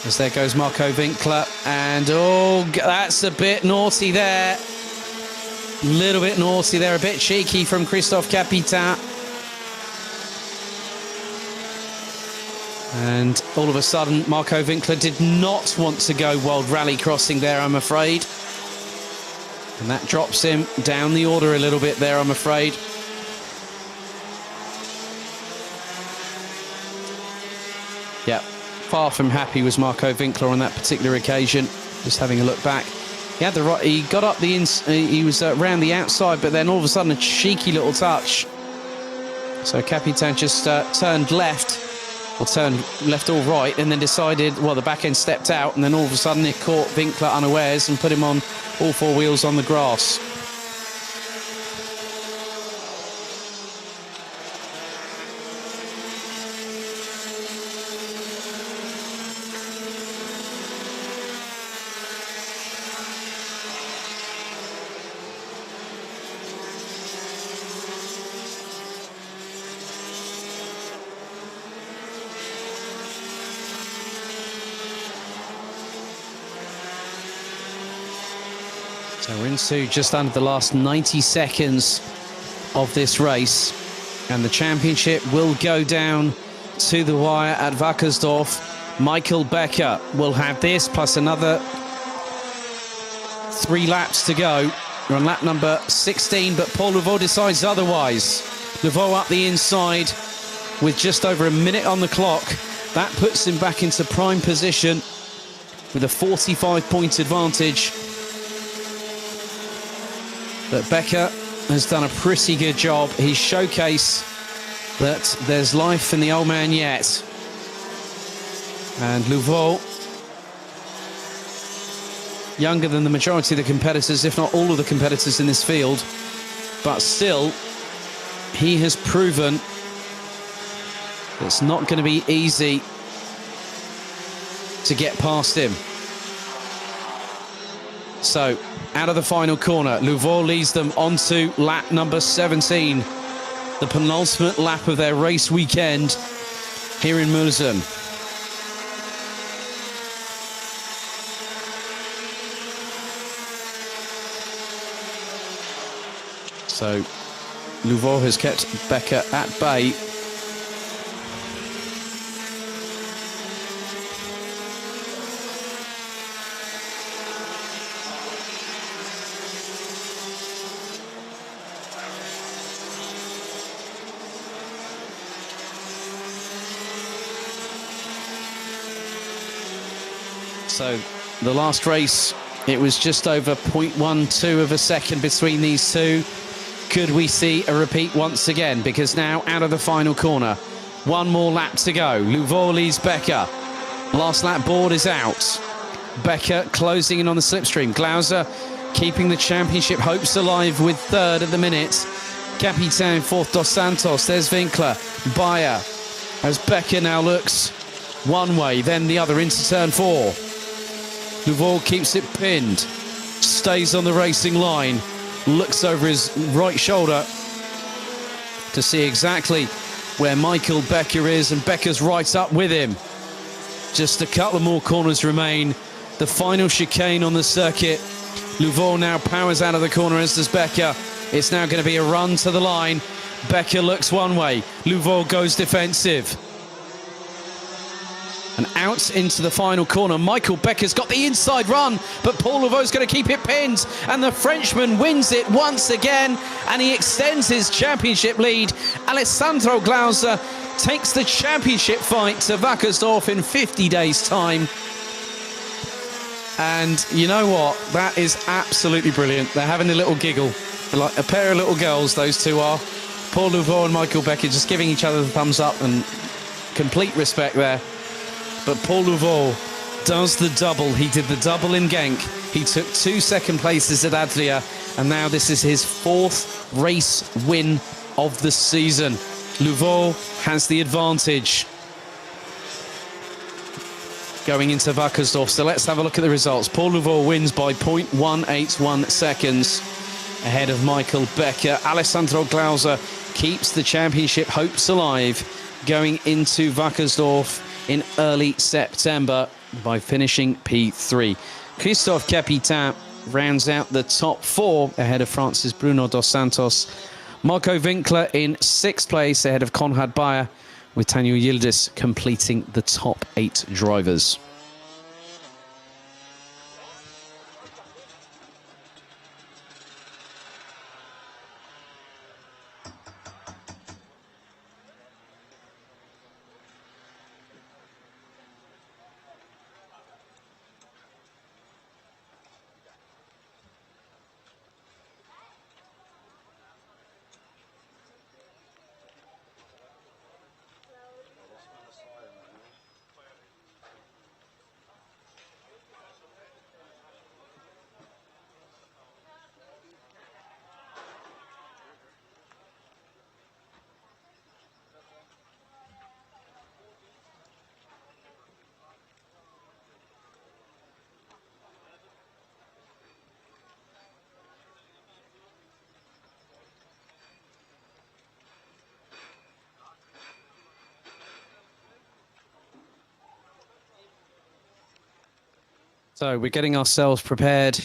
As there goes Marco Winkler. And, oh, that's a bit naughty there. A little bit naughty there, a bit cheeky from Christophe Capitan. And all of a sudden, Marco Winkler did not want to go World Rally Crossing there, I'm afraid. And that drops him down the order a little bit there, I'm afraid. Yeah, far from happy was Marco Winkler on that particular occasion. Just having a look back. He had the right. He got up the he was around the outside, but then all of a sudden a cheeky little touch. So Capitan just turned left, or turned left or right, and then decided. Well, the back end stepped out, and then all of a sudden it caught Winkler unawares and put him on all four wheels on the grass. So we're into just under the last 90 seconds of this race, and the championship will go down to the wire at Wackersdorf. Michael Becker will have this plus another 3 laps to go. We're on lap number 16, but Paul Louveau decides otherwise. Louveau up the inside with just over a minute on the clock. That puts him back into prime position with a 45-point advantage. But Becker has done a pretty good job. He's showcased that there's life in the old man yet. And Louveau, younger than the majority of the competitors, if not all of the competitors in this field, but still, he has proven it's not going to be easy to get past him. So, out of the final corner, Louveau leads them onto lap number 17, the penultimate lap of their race weekend here in Mülsen. So, Louveau has kept Becker at bay. So the last race, it was just over 0.12 of a second between these two. Could we see a repeat once again? Because now out of the final corner, one more lap to go. Louveau leads Becker. Last lap board is out. Becker closing in on the slipstream. Glauser keeping the championship hopes alive with third at the minute. Capitan fourth, Dos Santos. There's Winkler. Bayer. As Becker now looks one way, then the other into turn 4. Louveau keeps it pinned, stays on the racing line, looks over his right shoulder to see exactly where Michael Becker is, and Becker's right up with him. Just a couple more corners remain. The final chicane on the circuit. Louveau now powers out of the corner, as does Becker. It's now going to be a run to the line. Becker looks one way, Louveau goes defensive. And out into the final corner, Michael Becker's got the inside run, but Paul Louveau's going to keep it pinned, and the Frenchman wins it once again, and he extends his championship lead. Alessandro Glauser takes the championship fight to Wackersdorf in 50 days' time. And you know what? That is absolutely brilliant. They're having a little giggle, like a pair of little girls, those two are. Paul Louveau and Michael Becker just giving each other the thumbs up and complete respect there. But Paul Louveau does the double. He did the double in Genk. He took 2 second places at Adria, and now this is his 4th race win of the season. Louveau has the advantage going into Wackersdorf. So let's have a look at the results. Paul Louveau wins by 0.181 seconds ahead of Michael Becker. Alessandro Glauser keeps the championship hopes alive going into Wackersdorf in early September by finishing P3. Christophe Capitan rounds out the top 4 ahead of France's Bruno Dos Santos. Marco Winkler in 6th place ahead of Konrad Bayer, with Tanya Yildiz completing the top 8 drivers. So we're getting ourselves prepared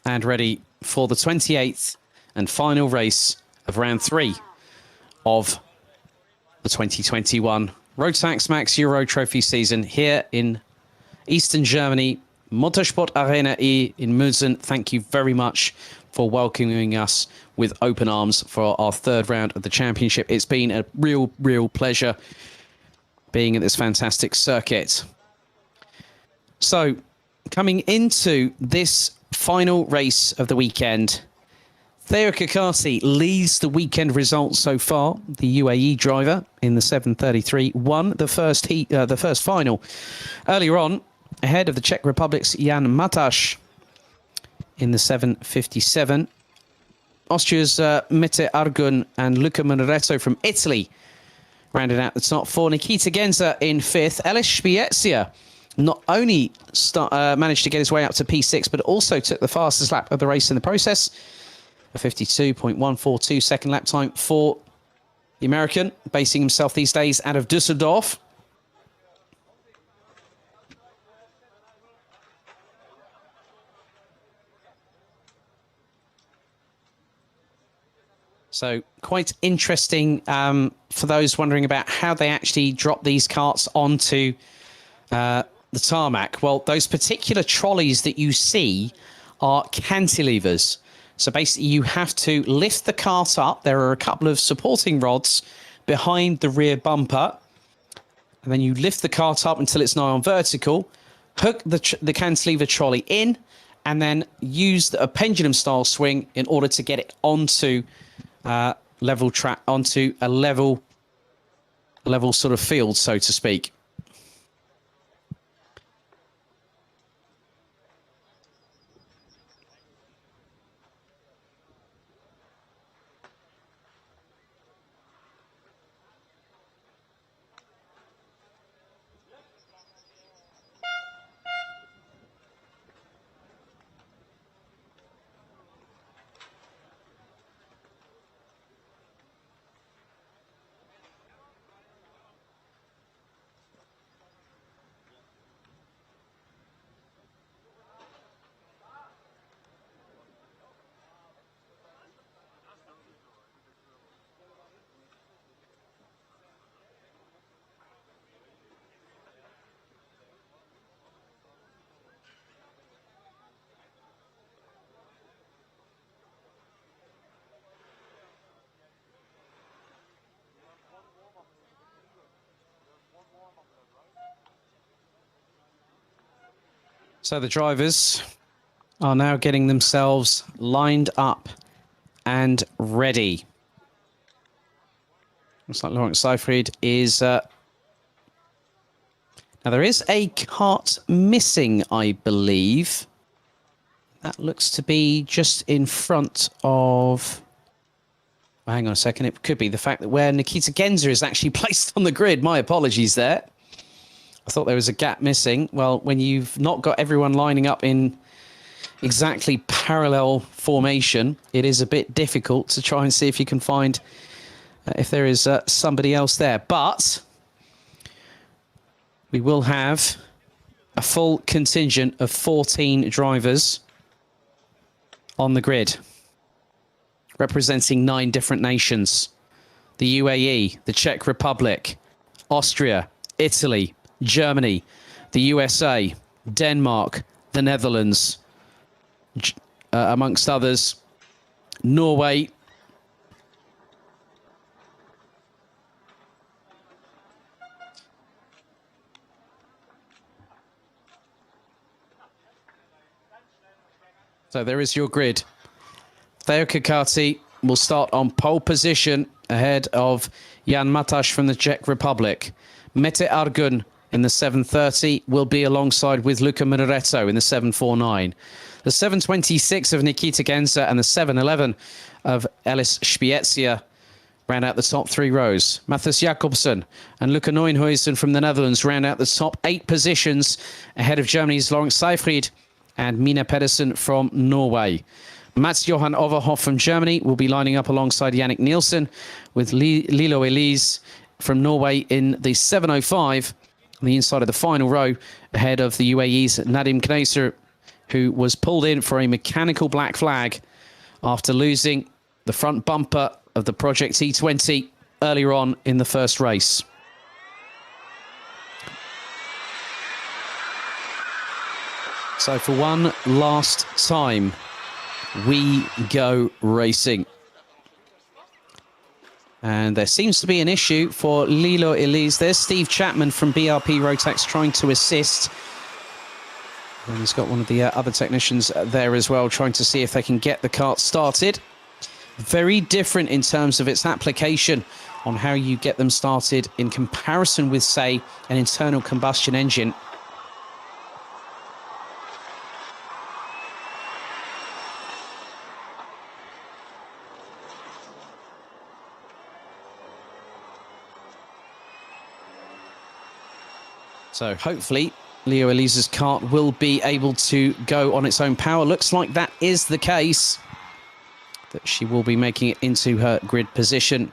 and ready for the 28th and final race of round 3 of the 2021 Rotax Max Euro Trophy season here in Eastern Germany, Motorsport Arena E in Mülsen. Thank you very much for welcoming us with open arms for our 3rd round of the championship. It's been a real pleasure being at this fantastic circuit. So, coming into this final race of the weekend, Theo Kakati leads the weekend results so far. The UAE driver in the 733 won the first final earlier on, ahead of the Czech Republic's Jan Mataš in the 757. Austria's Mete Argun and Luca Monaretto from Italy rounded out the top 4. Nikita Genza in 5th. Elis Spiezia not only managed to get his way up to P6, but also took the fastest lap of the race in the process. A 52.142 second lap time for the American, basing himself these days out of Düsseldorf. So quite interesting for those wondering about how they actually drop these carts onto the tarmac. Well, those particular trolleys that you see are cantilevers. So basically you have to lift the cart up. There are a couple of supporting rods behind the rear bumper. And then you lift the cart up until it's now on vertical, hook the cantilever trolley in, and then use a pendulum style swing in order to get it onto level track, onto a level sort of field, so to speak. So the drivers are now getting themselves lined up and ready. Looks like Lawrence Seyfried is... now, there is a cart missing, I believe. That looks to be just in front of... Well, hang on a second. It could be the fact that where Nikita Genza is actually placed on the grid. My apologies there. I thought there was a gap missing. Well, when you've not got everyone lining up in exactly parallel formation, it is a bit difficult to try and see if you can find if there is somebody else there. But we will have a full contingent of 14 drivers on the grid, representing 9 different nations. The UAE, the Czech Republic, Austria, Italy, Germany, the USA, Denmark, the Netherlands, amongst others, Norway, so there is your grid. Theo Kakati will start on pole position ahead of Jan Mataš from the Czech Republic. Mete Argun in the 730 will be alongside with Luca Minoretto in the 749. The 726 of Nikita Genza and the 711 of Ellis Spiezia round out the top 3 rows. Mathis Jakobsen and Luca Neuenhuizen from the Netherlands round out the top 8 positions ahead of Germany's Lawrence Seyfried and Mina Pedersen from Norway. Mats Johan Overhoff from Germany will be lining up alongside Yannick Nielsen, with Lilo Elise from Norway in the 705 on the inside of the final row ahead of the UAE's Nadim Kneisser, who was pulled in for a mechanical black flag after losing the front bumper of the Project T20 earlier on in the first race. So for one last time, we go racing. And there seems to be an issue for Lilo Elise. There's Steve Chapman from BRP Rotax trying to assist. And he's got one of the other technicians there as well, trying to see if they can get the kart started. Very different in terms of its application on how you get them started in comparison with, say, an internal combustion engine. So hopefully Leo Elise's kart will be able to go on its own power. Looks like that is the case, that she will be making it into her grid position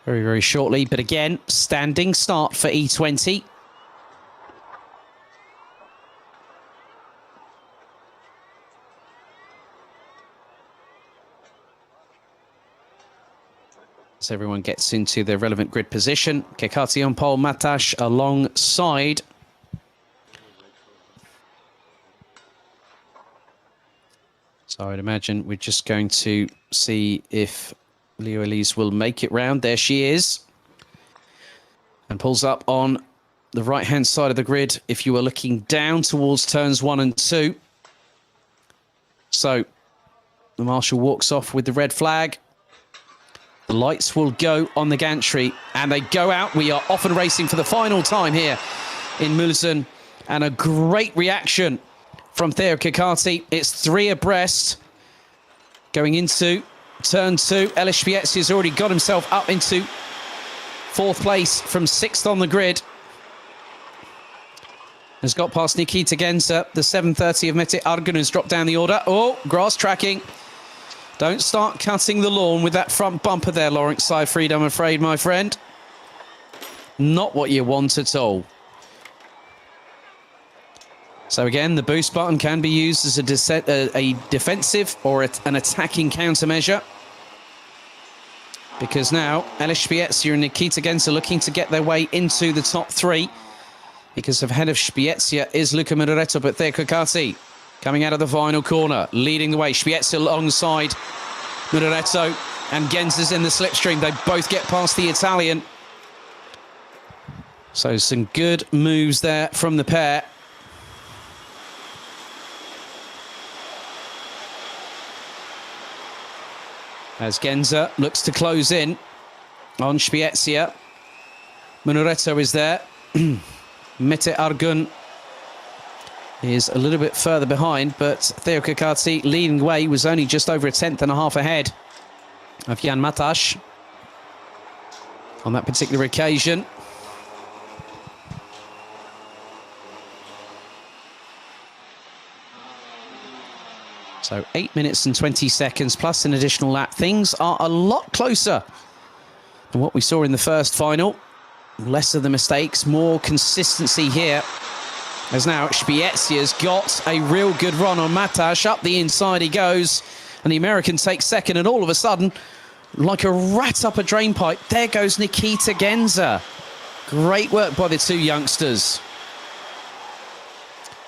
very, very shortly. But again, standing start for E20. As everyone gets into their relevant grid position, Kekati on pole, Mataš alongside. So I'd imagine we're just going to see if Leo Elise will make it round. There she is. And pulls up on the right-hand side of the grid if you were looking down towards turns 1 and 2. So the marshal walks off with the red flag. The lights will go on the gantry, and they go out. We are off and racing for the final time here in Mülsen, and a great reaction from Theo Kakati. It's 3 abreast going into turn 2. Ellis Spiezia has already got himself up into 4th place from 6th on the grid. Has got past Nikita Genza. The 730 of Mete Argun has dropped down the order. Oh, grass tracking. Don't start cutting the lawn with that front bumper there, Lawrence Seyfried, I'm afraid, my friend. Not what you want at all. So again, the boost button can be used as a defensive or an attacking countermeasure. Because now, Ellis Spiezia and Nikita Genza looking to get their way into the top 3. Because ahead of Spiezia is Luca Minoretto, but Theo Kakati coming out of the final corner, leading the way. Spiezia alongside Minoretto, and Genza's in the slipstream. They both get past the Italian. So some good moves there from the pair. As Genza looks to close in. on Spiezia. Munuretto is there. Mete Argun is a little bit further behind, but Theo Kakati leading the way, was only just over a tenth and a half ahead of Jan Matash on that particular occasion. So 8 minutes and 20 seconds plus an additional lap. Things are a lot closer than what we saw in the first final. Less of the mistakes, more consistency here. As now Spiezia's got a real good run on Matash. Up the inside he goes, and the American takes second, and all of a sudden, like a rat up a drain pipe, there goes Nikita Genza. Great work by the two youngsters.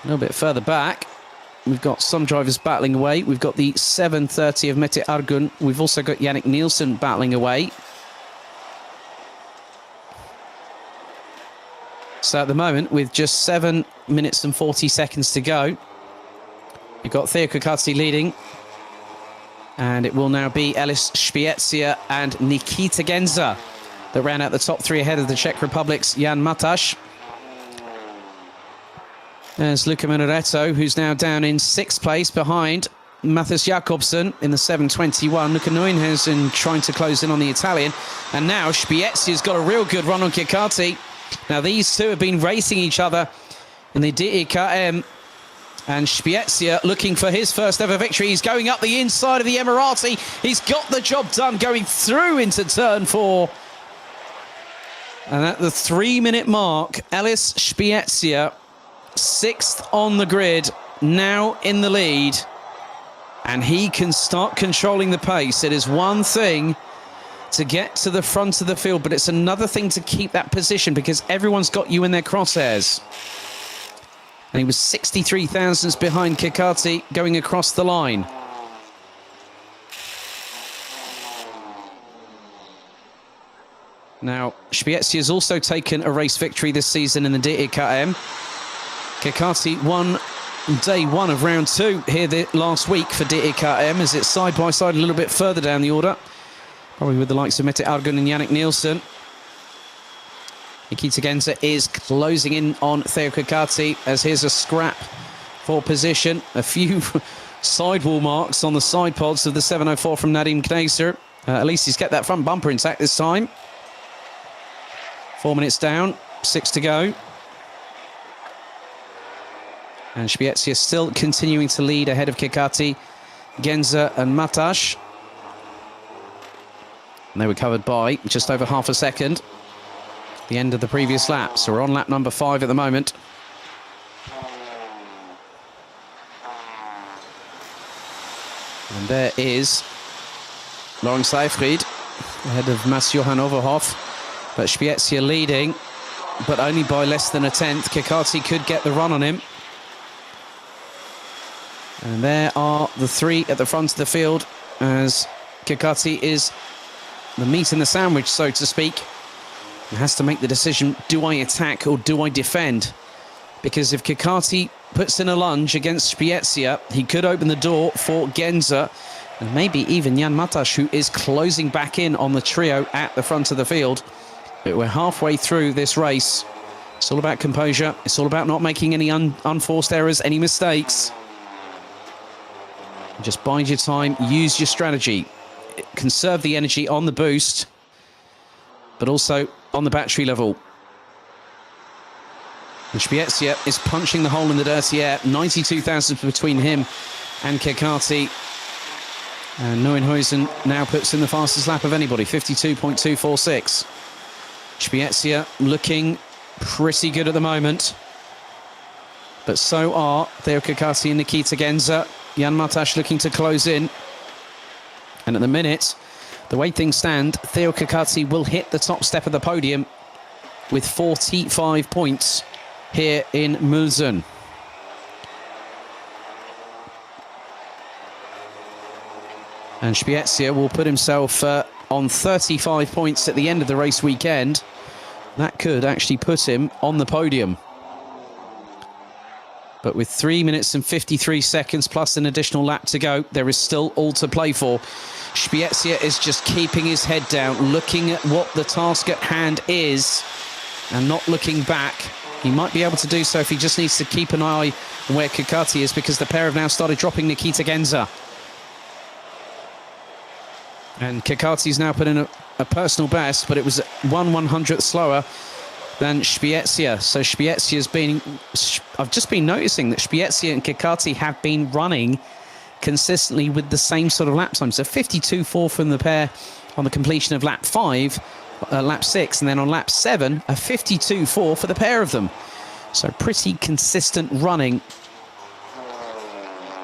A little bit further back, we've got some drivers battling away. We've got the 7:30 of Mete Argun. We've also got Yannick Nielsen battling away. So at the moment, with just 7 minutes and 40 seconds to go, you've got Theo Kakati leading. And it will now be Elis Spiezia and Nikita Genza that ran out the top three ahead of the Czech Republic's Jan Mataš. There's Luca Munuretto, who's now down in 6th place behind Mathis Jakobsen in the 7:21. Luca Neuenhuizen trying to close in on the Italian. And now Spiezia's got a real good run on Kakati. Now these two have been racing each other in the DEKM. And Spiezia looking for his first ever victory. He's going up the inside of the Emirati. He's got the job done, going through into turn 4. And at the 3-minute mark, Elis Spiezia, 6th on the grid, now in the lead. And he can start controlling the pace. It is one thing to get to the front of the field, but it's another thing to keep that position, because everyone's got you in their crosshairs. And he was 63 thousandths behind Kakati going across the line. Now, Spiezia has also taken a race victory this season in the DEKM. Kakati won day 1 of round 2 here last week for DEKM, as it's side by side a little bit further down the order. Probably with the likes of Mete Argun and Yannick Nielsen. Nikita Genza is closing in on Theo Kakati, as here's a scrap for position. A few sidewall marks on the side pods of the 704 from Nadim Kneser. At least he's kept that front bumper intact this time. 4 minutes down, 6 to go. And Spiezia still continuing to lead ahead of Kakati, Genza and Matash. And they were covered by just over half a second. The end of the previous lap. So we're on lap number 5 at the moment. And there is Laurent Seyfried ahead of Mas-Johann Overhoff. But Spiezia leading, but only by less than a tenth. Kakati could get the run on him. And there are the three at the front of the field, as Kakati is the meat in the sandwich, so to speak. He has to make the decision, do I attack or do I defend? Because if Kakati puts in a lunge against Spiezia, he could open the door for Genza and maybe even Jan Mataš, who is closing back in on the trio at the front of the field. But we're halfway through this race. It's all about composure. It's all about not making any unforced errors, any mistakes. Just bide your time, use your strategy. Conserve the energy on the boost, but also on the battery level. And Spiezia is punching the hole in the dirty air. 92,000 between him and Kakati. And Neuenhuizen now puts in the fastest lap of anybody, 52.246. Spiezia looking pretty good at the moment. But so are Theo Kakati and Nikita Genza. Jan Mataš looking to close in. And at the minute, the way things stand, Theo Kakati will hit the top step of the podium with 45 points here in Mülsen. And Spiezia will put himself on 35 points at the end of the race weekend. That could actually put him on the podium. But with 3 minutes and 53 seconds plus an additional lap to go, there is still all to play for. Spiezia is just keeping his head down, looking at what the task at hand is and not looking back. He might be able to do so if he just needs to keep an eye on where Kikati is, because the pair have now started dropping Nikita Genza. And Kikati's now put in a personal best, but it was 1/100th slower than Spiezia. So Spiezia's been... I've just been noticing that Spiezia and Kikati have been running consistently with the same sort of lap time. So 52.4 from the pair on the completion of lap 5, lap 6, and then on lap 7, a 52.4 for the pair of them. So pretty consistent running.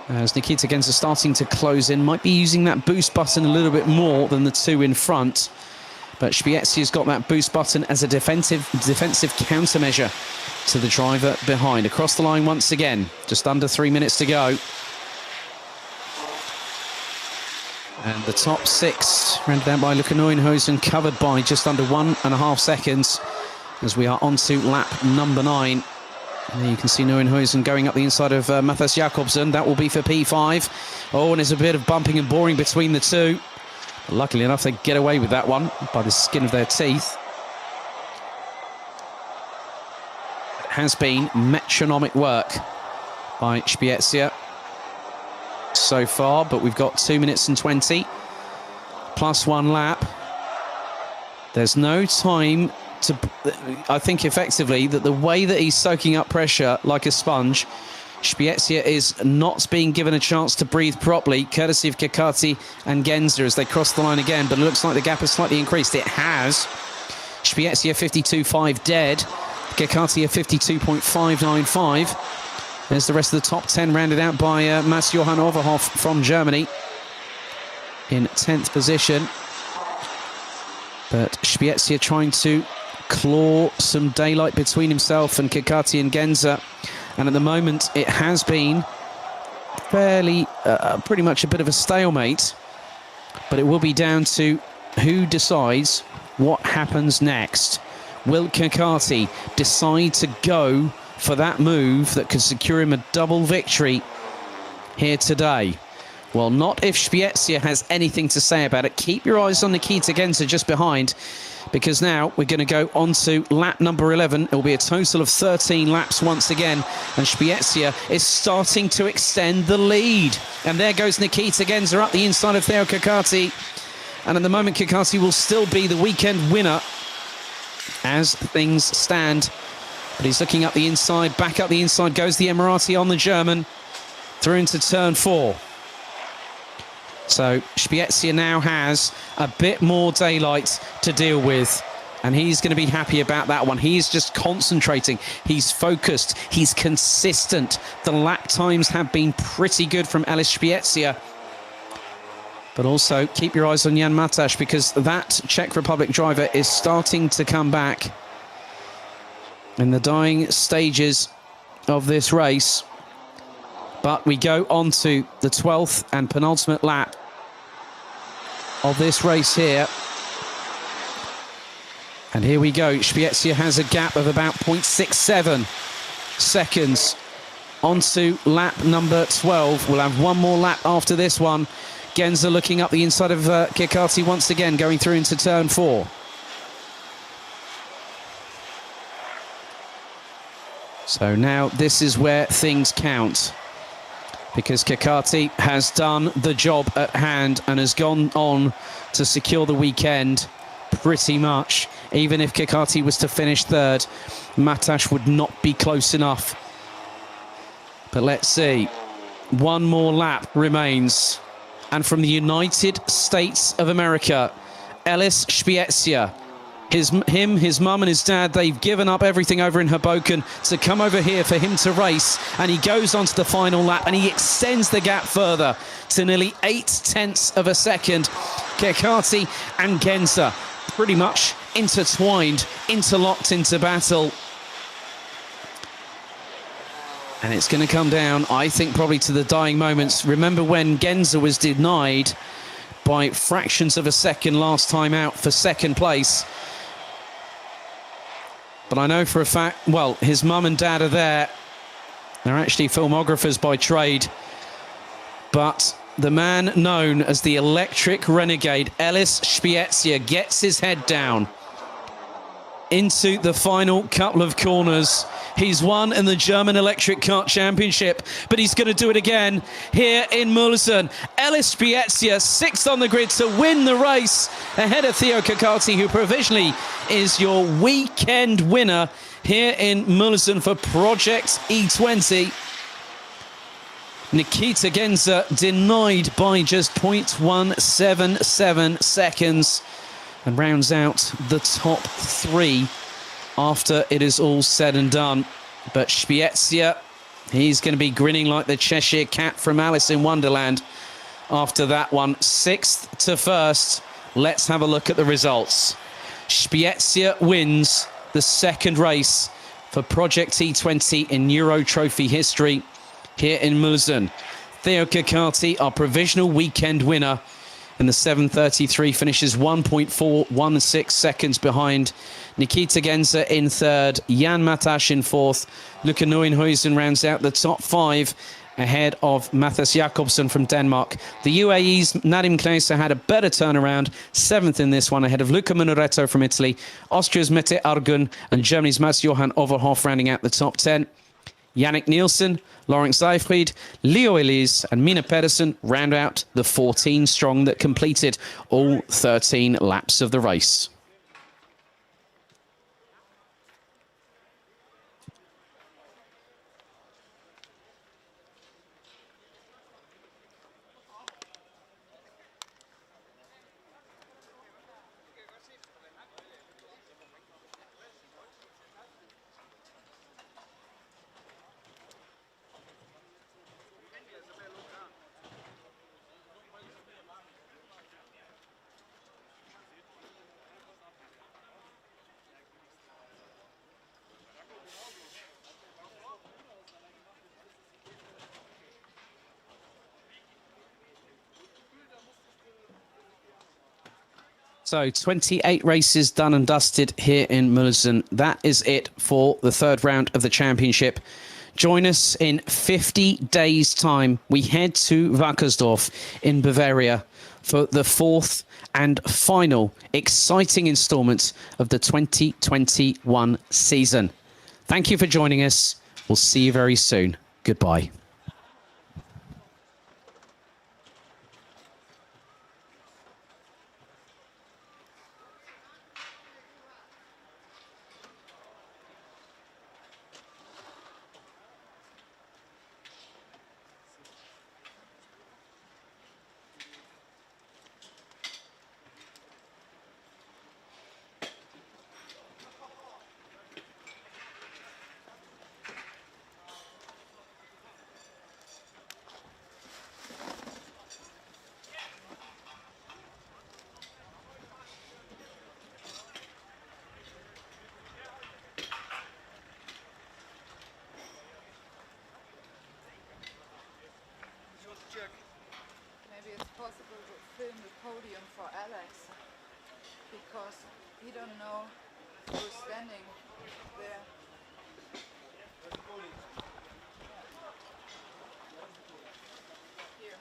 As Nikita Genza starting to close in, might be using that boost button a little bit more than the two in front. But Spiezia's got that boost button as a defensive countermeasure to the driver behind. Across the line once again, just under 3 minutes to go. And the top 6, rounded out by Luca Neuenhuizen, covered by just under 1.5 seconds as we are on to lap number 9. And there you can see Neuenhuizen going up the inside of Matthias Jakobsen. That will be for P5. Oh, and there's a bit of bumping and boring between the two. But luckily enough, they get away with that one by the skin of their teeth. It has been metronomic work by Spiezia so far, but we've got 2 minutes and 20 plus 1 lap. There's no time to, I think effectively, that the way that he's soaking up pressure like a sponge, Spiezia is not being given a chance to breathe properly, courtesy of Kikati and Genza as they cross the line again, but it looks like the gap has slightly increased. It has. Spiezia 52.5 dead, Kikati a 52.595. There's the rest of the top 10 rounded out by Mats-Johann Overhoff from Germany in 10th position. But Spiezia trying to claw some daylight between himself and Kikati and Genza. And at the moment, it has been fairly, pretty much a bit of a stalemate. But it will be down to who decides what happens next. Will Kikati decide to go for that move that could secure him a double victory here today? Well, not if Spiezia has anything to say about it. Keep your eyes on Nikita Genza just behind, because now we're going to go on to lap number 11. It will be a total of 13 laps once again, and Spiezia is starting to extend the lead. And there goes Nikita Genza up the inside of Theo Kikati. And at the moment, Kikati will still be the weekend winner as things stand. But he's looking up the inside, back up the inside goes the Emirati on the German, through into turn 4. So Spiezia now has a bit more daylight to deal with, and he's going to be happy about that one. He's just concentrating, he's focused, he's consistent. The lap times have been pretty good from Elis Spiezia. But also keep your eyes on Jan Mataš, because that Czech Republic driver is starting to come back in the dying stages of this race. But we go on to the 12th and penultimate lap of this race here. And here we go. Spiezia has a gap of about 0.67 seconds onto lap number 12. We'll have one more lap after this one. Genza looking up the inside of Kikati once again, going through into turn 4. So now this is where things count, because Kikati has done the job at hand and has gone on to secure the weekend pretty much. Even if Kikati was to finish 3rd, Mataš would not be close enough. But let's see. One more lap remains. And from the United States of America, Elis Spiezia. His mum and his dad, they've given up everything over in Hoboken to come over here for him to race. And he goes on to the final lap and he extends the gap further to nearly 0.8 of a second. Kikati and Genza pretty much intertwined, interlocked into battle. And it's going to come down, I think, probably to the dying moments. Remember when Genza was denied by fractions of a second last time out for 2nd place? But I know for a fact, well, his mum and dad are there They're actually filmographers by trade. But the man known as the Electric Renegade, Ellis Spiezia, gets his head down into the final couple of corners. He's won in the German Electric Kart Championship, but he's going to do it again here in Mülsen. Ellis Spiezia, sixth on the grid to win the race, ahead of Theo Kakati, who provisionally is your weekend winner here in Mülsen for Project E20. Nikita Genza denied by just 0.177 seconds and rounds out the top three after it is all said and done. But Spiezia, he's going to be grinning like the Cheshire Cat from Alice in Wonderland after that one. Sixth to first. Let's have a look at the results. Spiezia wins the second race for Project T20 in Euro Trophy history here in Mülsen. Theo Kakati, our provisional weekend winner in the 7:33, finishes 1.416 seconds behind Nikita Genza in third, Jan Matash in fourth. Luca Neuenhuizen rounds out the top five ahead of Mathis Jakobsen from Denmark. The UAE's Nadim Kneisser had a better turnaround, seventh in this one, ahead of Luca Minoretto from Italy, Austria's Mette Argun, and Germany's Mats-Johann Overhoff rounding out the top 10. Yannick Nielsen, Lawrence Seifried, Leo Elise and Mina Pedersen round out the 14 strong that completed all 13 laps of the race. So 28 races done and dusted here in Mülsen. That is it for the third round of the championship. Join us in 50 days' time. We head to Wackersdorf in Bavaria for the fourth and final exciting installment of the 2021 season. Thank you for joining us. We'll see you very soon. Goodbye. Maybe it's possible to film the podium for Alex, because he don't know who's standing there. Here.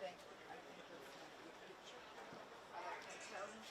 Thank you. I think that's a good picture. I can tell him.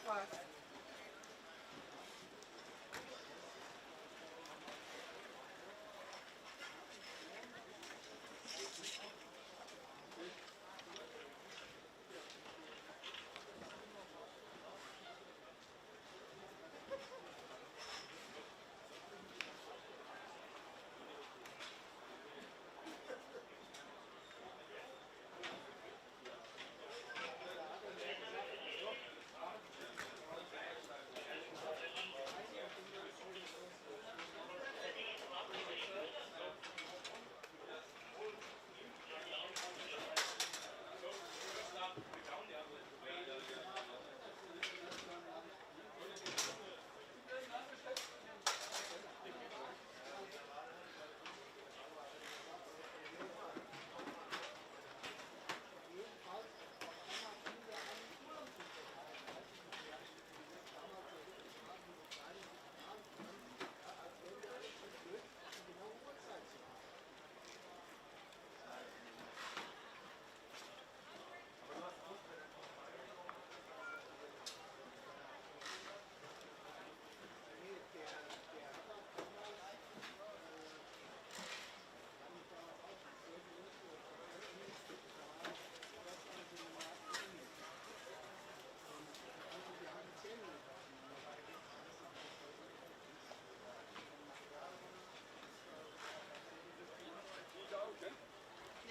fast.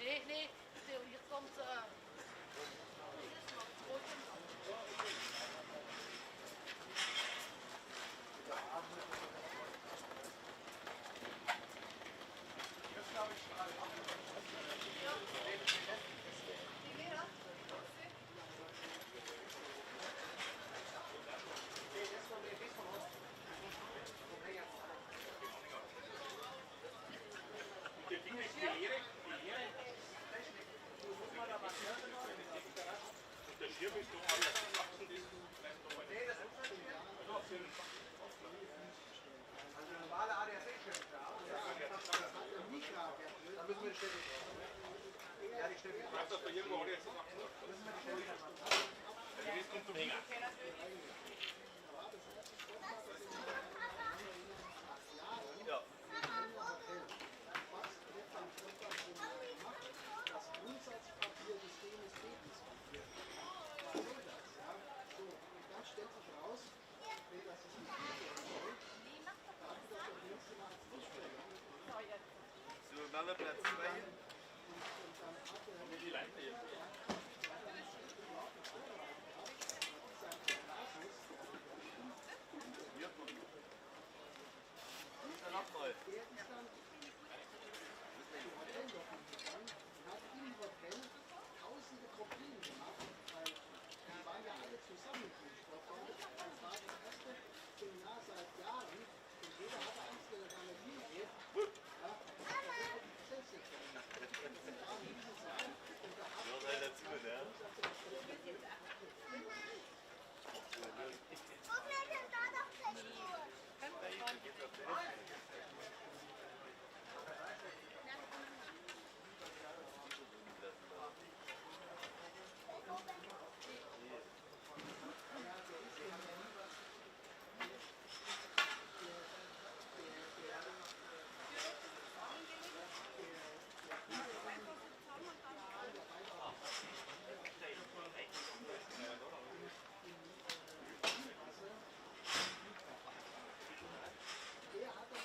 Nee, nee, stil, hier komt... Der Schirm ist doch alles gewachsen, das bleibt doch Nee, das ist nicht mehr. Also normale ADAC-Schirm da. Da müssen wir die Stelle. Ja, die Stelle. Bleibt das bei irgendwo ADAC gewachsen? Müssen wir die Stelle machen. Der Rest kommt zum Hänger. Ja. Das Grundsatzpapier des Lebens wird. Was soll das? Ja? So, und dann stellt sich raus, wenn das ist nicht werden soll, dafür, dass der nächste Mal als Fußballer So, Manneplatz 2. und dann hat er Die Leiter hier. Hier. Dann nochmal. der ist dann zum Hotel noch hingegangen und hat im Hotel tausende Kopien gemacht, weil die waren ja alle zusammen im Sportbau. Das war das erste Seminar seit Jahren und jeder hatte Angst, wenn er da nicht hingeht. Ja, das ist auch die Prozesssitzung. Wir sind da in diesem Saal und da hat Ja, sei dazu, ne? Wo bleibt denn da noch Pechwurst? der hat dann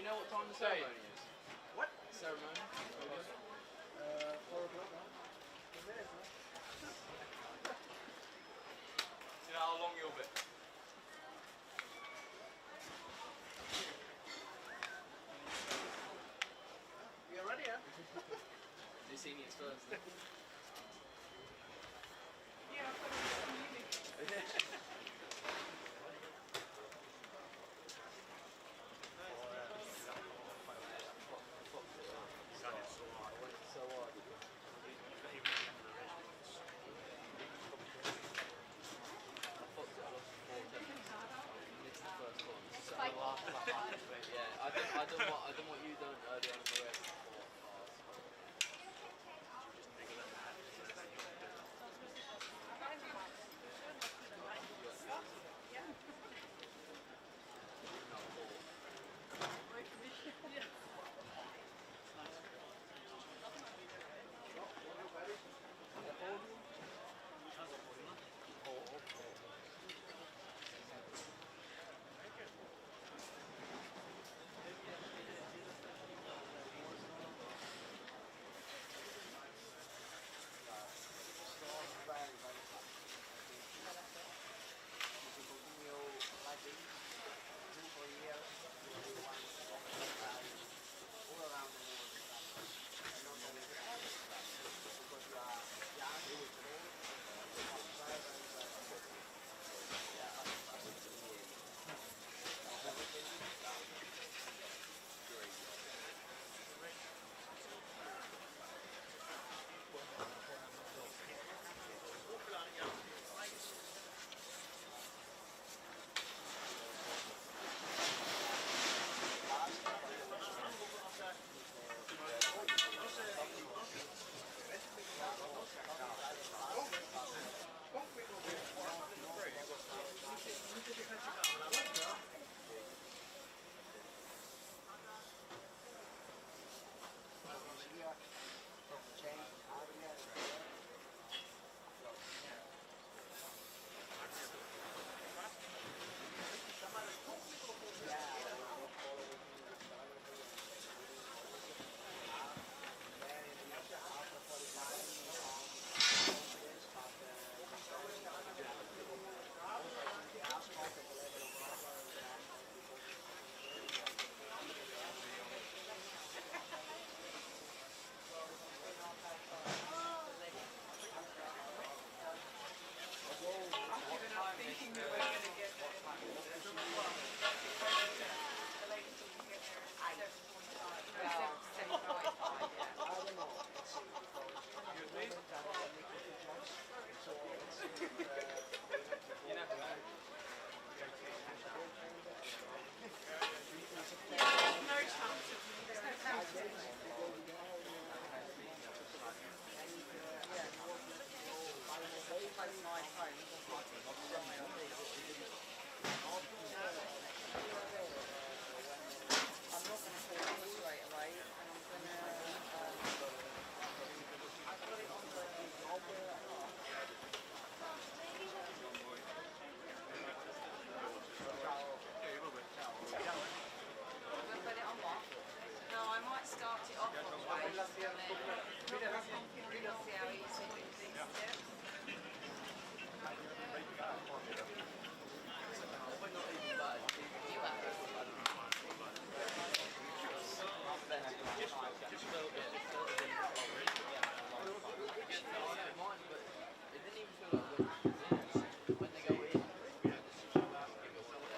know what time the ceremony is? What? Ceremony? 4 o'clock now. Do you know how long you'll be? You ready, yeah? Do seniors first. Yeah, I done what you done earlier on in the race.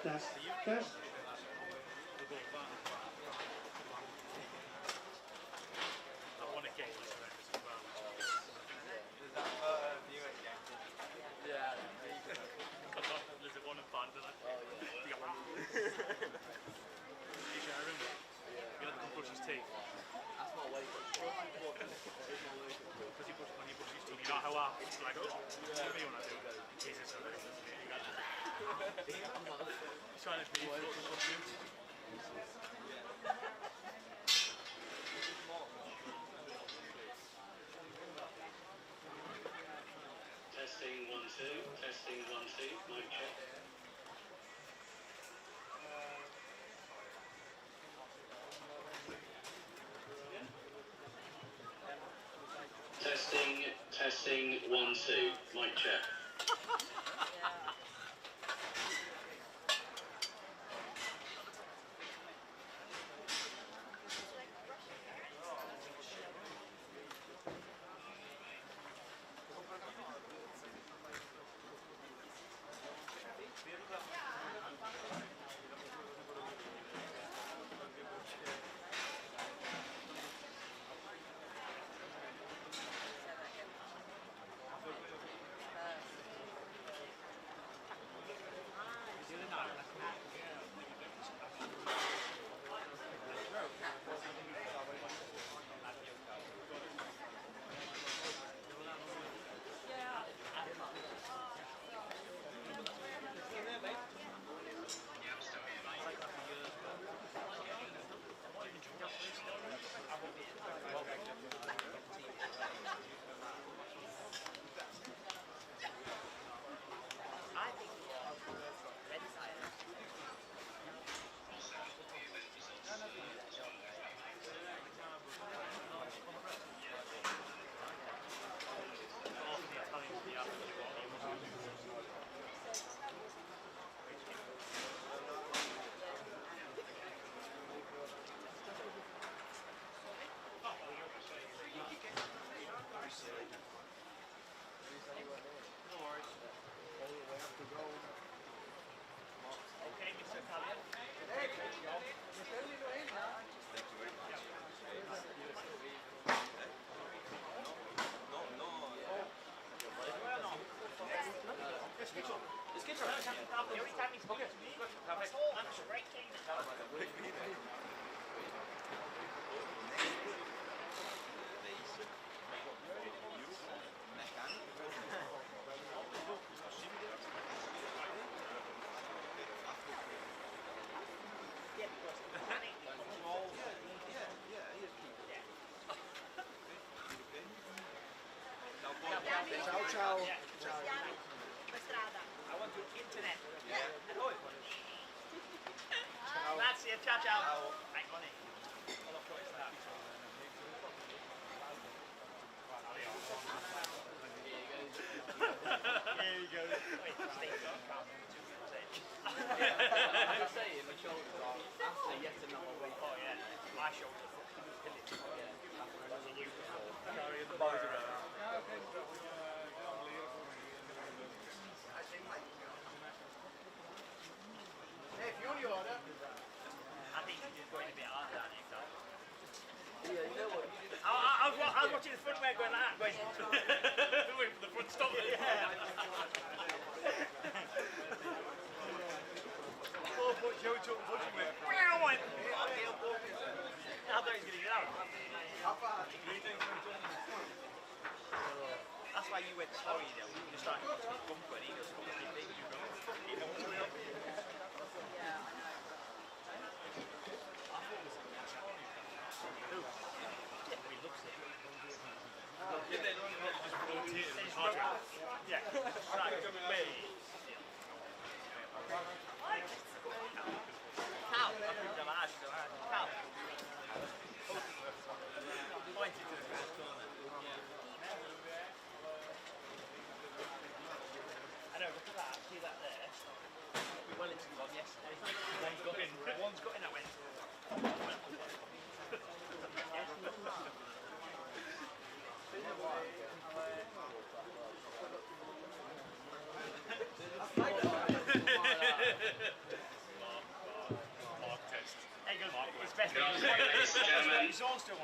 Test. Yeah. There's a one in band, isn't it? You got one. You share him. You let him brush his teeth. That's my way. Because when he brushes his teeth, you know how hard it's like, to me when I do it. Jesus, so very good. He's trying to be Testing 1 2, testing 1 2, mic check. testing 1 2. Mic check. Okay, Mr. Italian. Every time he's spoken to me, that's all. I'm striking. Ciao ciao. Per strada. I want your internet. Grazie, ciao ciao. Right, money. All I've got is that. Here you go. Wait, Steve, I was saying, my shoulders are after yet another week. oh yeah, my shoulder fucking killing. Carrying the boys around. Hey, Fury order. I think he's going a bit harder than it. Yeah, you know what? I was watching the front way going like that, going waiting for the front stop. Four-foot Joe took pushing me. I thought he was going to get out. How far? That's why you went slow, you know. You started to bump and he goes fucking big. You go, fucking hell. Yeah, I know. He loves it. Just rotate it. Yeah. Right. Cow. Cow. Pointed to the first corner. I know, look at that. See that there? We went into one yesterday. One's got in, I went. Ladies and gentlemen,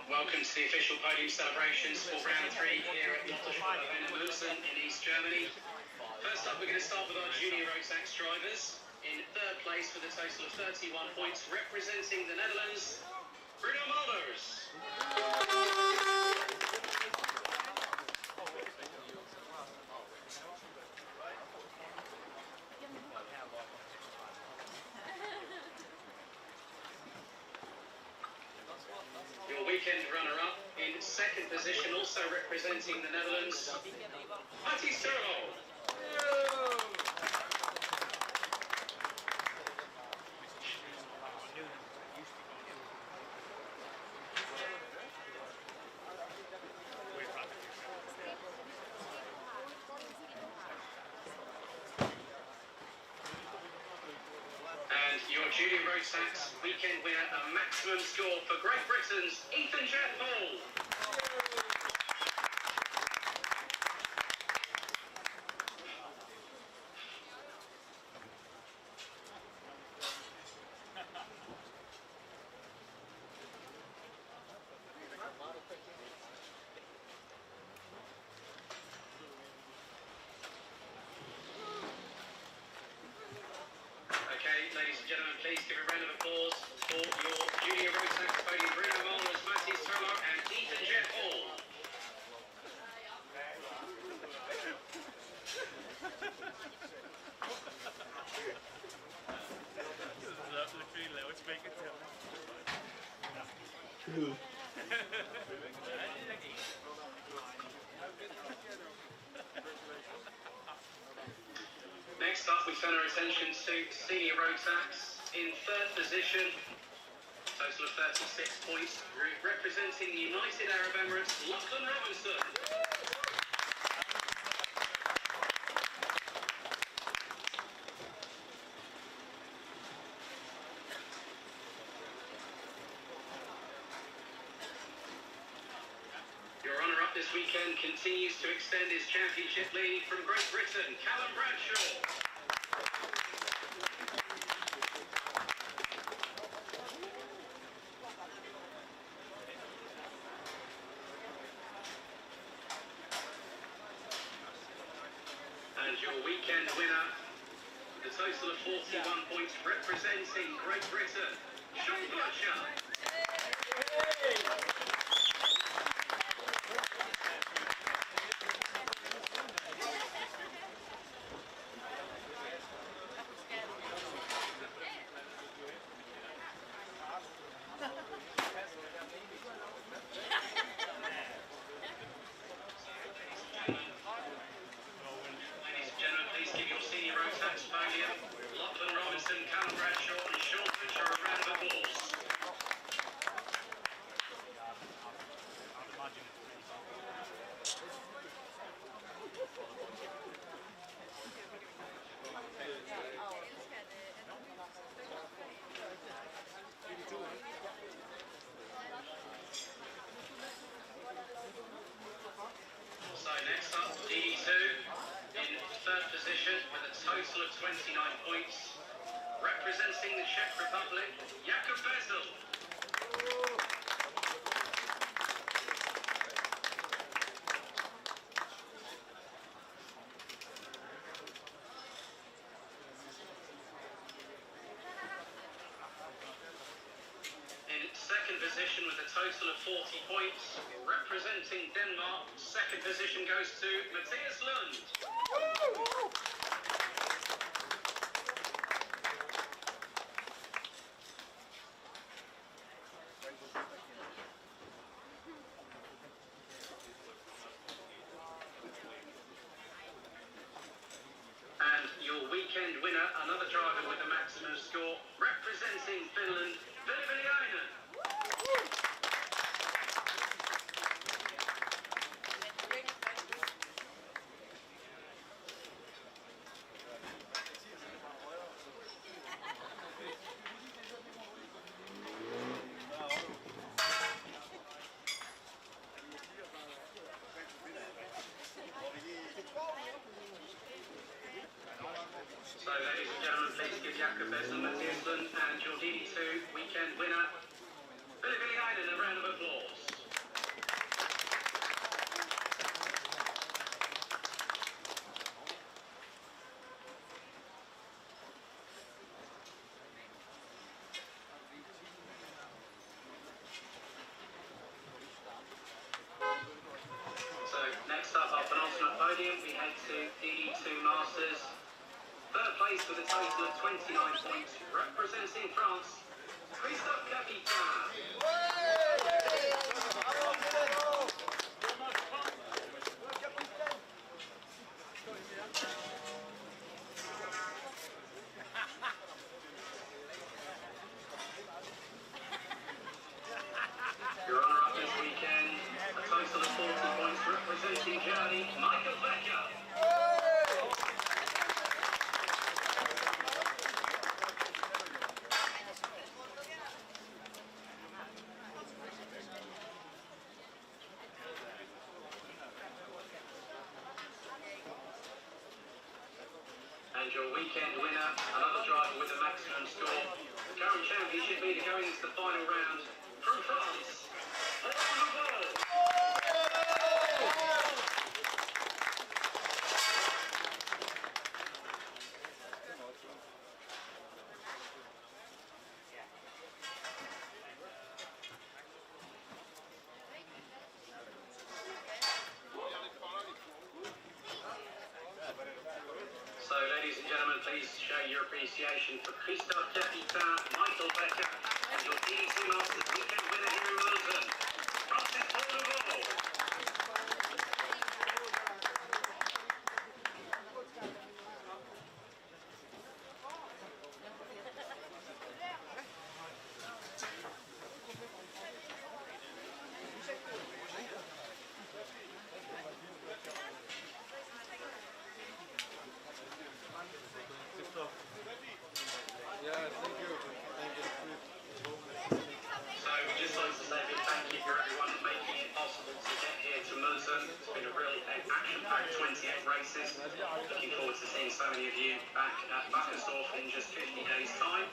welcome to the official podium celebrations for round 3 here at Mülsen in East Germany. First up, we're going to start with our junior Rotax drivers. In third place with a total of 31 points, representing the Netherlands, Bruno Mulders. Your weekend runner-up in second position, also representing the Netherlands, Matty Sterlo. Junior Rotax weekend winner, a maximum score for Great Britain's Ethan Jet Hall. Okay, ladies and gentlemen, please give a round of applause for your Junior Rotax podium Bruno Marlers, Matthew Stroller and Ethan Jet Hall. Next up, we turn our attention to Senior Rotax in third position, total of 36 points, representing the United Arab Emirates, Lachlan Robinson. Your runner-up this weekend continues to extend his championship lead from Great Britain, Callum Bradshaw. And your weekend winner, with a total of 41 points, representing Great Britain, Sean Butcher. Ladies and gentlemen, please give your Senior Rotax podium, Lachlan Robinson, Callum Bradshaw and Sean Butcher a round of applause. So next up, DD2 in third position with a total of 29 points, representing the Czech Republic, Jakub Bezel. In second position with a total of 40 points, representing Denmark, second position goes to Matthias Lund. And your weekend winner, another driver with a maximum score, representing Finland, Ville-Ville. So, ladies and gentlemen, please give Jakub Bezel, Matthias Lund and your DD2 weekend winner, Ville-Ville, a round of applause. So, next up, our penultimate podium, we head to DD2 Masters. Third place with a total of 29 points, representing France, Christophe Capitan. Your runner-up this weekend, a total of 40 points, representing Germany, Michael Becker. And your weekend winner, another driver with a maximum score. Current championship leader going into the final round from France. So, ladies and gentlemen, please show your appreciation for Christophe Capitan, Michael Becker, and your DDC Masters weekend winner here in Mülsen, Francis Paul. So we'd just like to say a big thank you for everyone making it possible to get here to Mülsen. It's been a really action-packed 28 races. Looking forward to seeing so many of you back at Wackersdorf in just 50 days' time.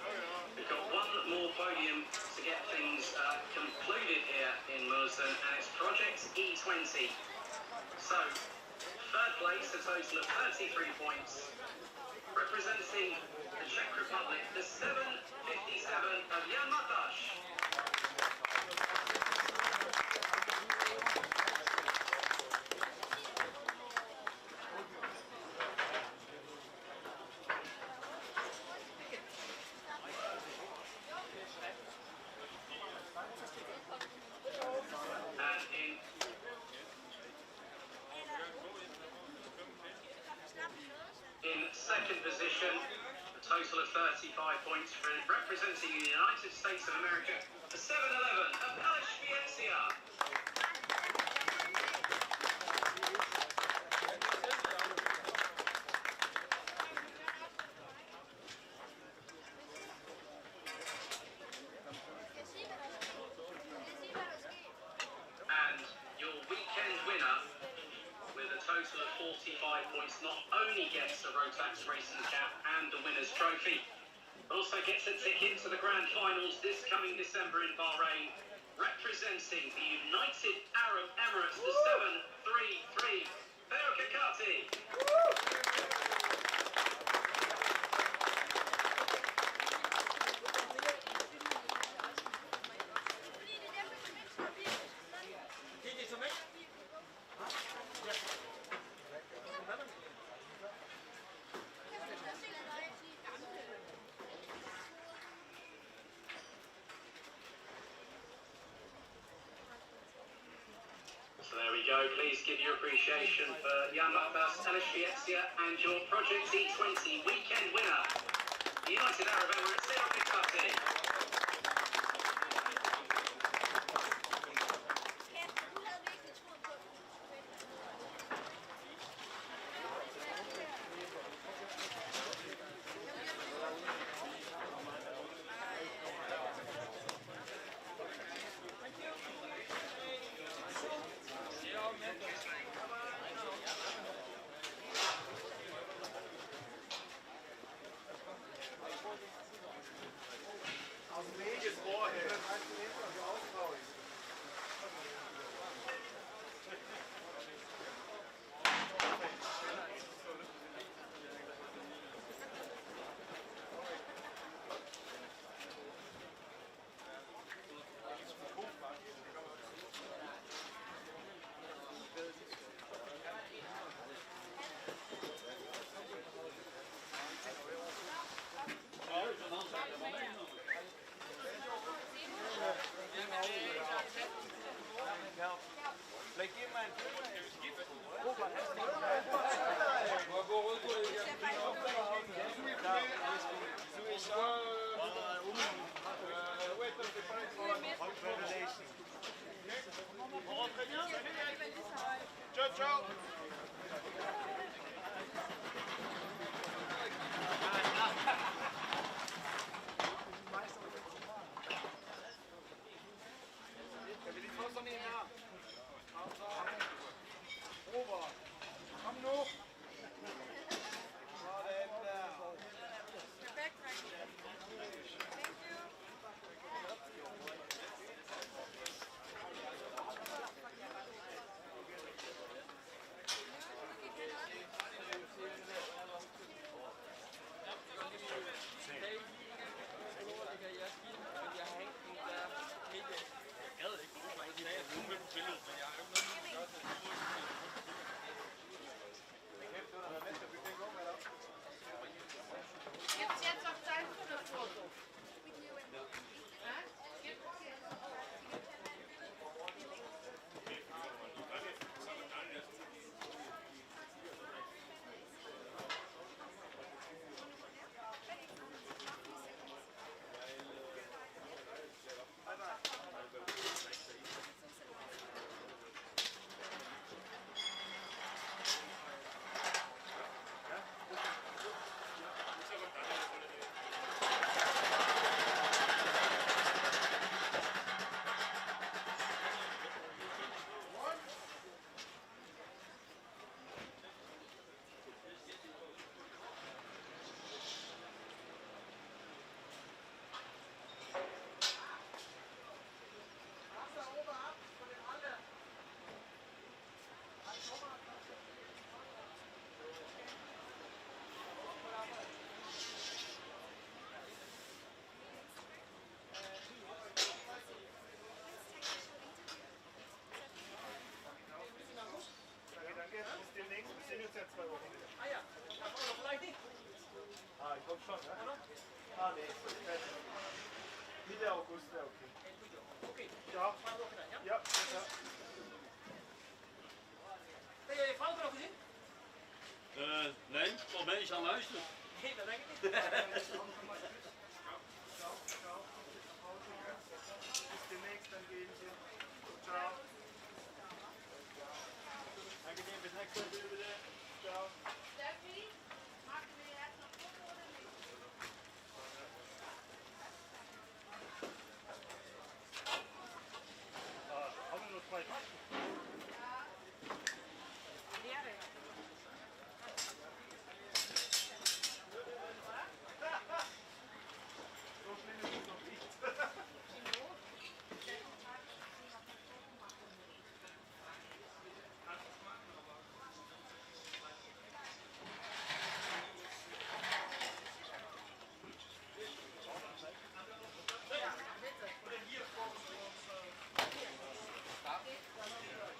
We've got one more podium to get things concluded here in Mülsen, and it's Project E20. So, third place, a total of 33 points. Representing the Czech Republic, the 757 of Jan Mataš. And in second position, a total of 35 points for representing the United States of America, the 711 of Alex Spezia. And your weekend winner, with a total of 45 points, not only gets the Rotax Racing Cap and the winner's trophy, but also gets a ticket to the Grand Finals this coming December in Bahrain, representing the United Arab Emirates, the 733, Theo Kakati. So there we go. Please give your appreciation for Jan Mataš, Alex Spezia, and your Project E20 weekend winner, the United Arab Emirates, Theo Kakati. Aus dem Weg ist vorher. Das heißt, du nimmst das Aushaus. Leg hier mijn Ciao, ciao. Heb je die vast dan niet na? Ober. Komm noch. Schon, oder? Ah, nee. Mitte August wäre okay. Okay, Ja. 2 Wochen dann, ja? Ja, ja. Ben je vrouw er nog gezien? Nee, waar ben je aan luisteren? Nee, dat denk ik niet. Bis demnächst, dann gehen Sie. Ciao. Angenehm, bis nächste Woche bitte. Ciao. Steffi, machen wir jetzt noch Foto oder nicht? Haben wir noch 2 Masken? Leere. So schlimm ist es noch nicht.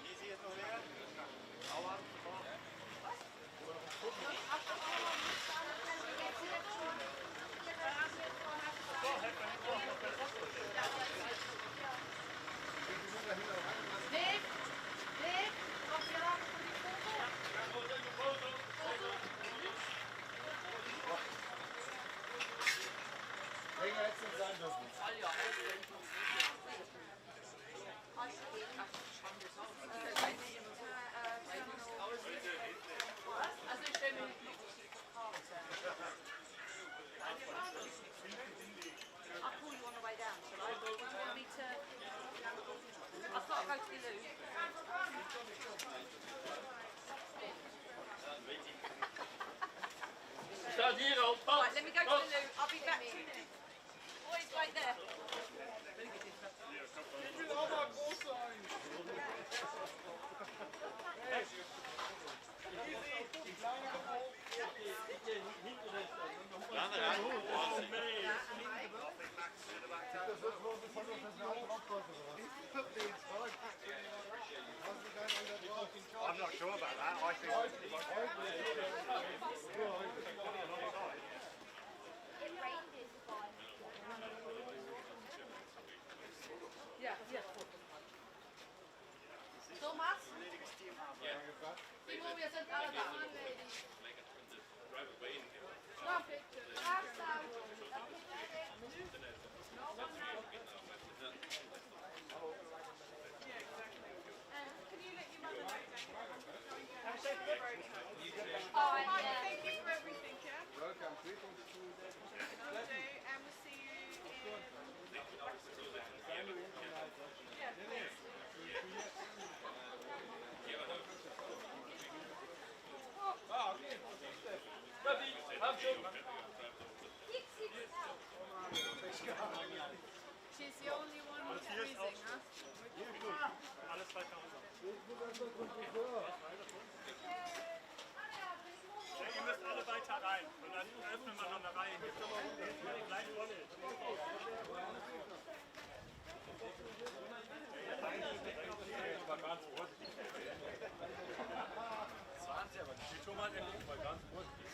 Hier ist jetzt noch leer. Dauern. Nick, Nick, kom je lang voor die foto? Länger hätte es nicht sein dürfen. Also ich stelle mir I'll call you on the way down, shall I? Or do you want me to... I've got to go to the loo. Staat hier al. Right, let me go to the loo. I'll be back 2 minutes. Boys, right there. Ich will auch mal groß sein. Die kleine I'm not sure about that. I think Ja, hier. Thomas? Timo, wir sind alle da. No picture. Last time. Can you let your mother know? Oh, Mike, thank you for everything, yeah? welcome. Greetings to Okay, and we'll see you in... Yeah, please. She's the only one who's freezing, huh? alles 2000. Ja, ihr müsst alle weiter rein. Und dann öffnen wir noch eine Reihe. Gleich voll. War ganz vorsichtig. Das waren sie aber nicht. Die Thomas war ganz vorsichtig.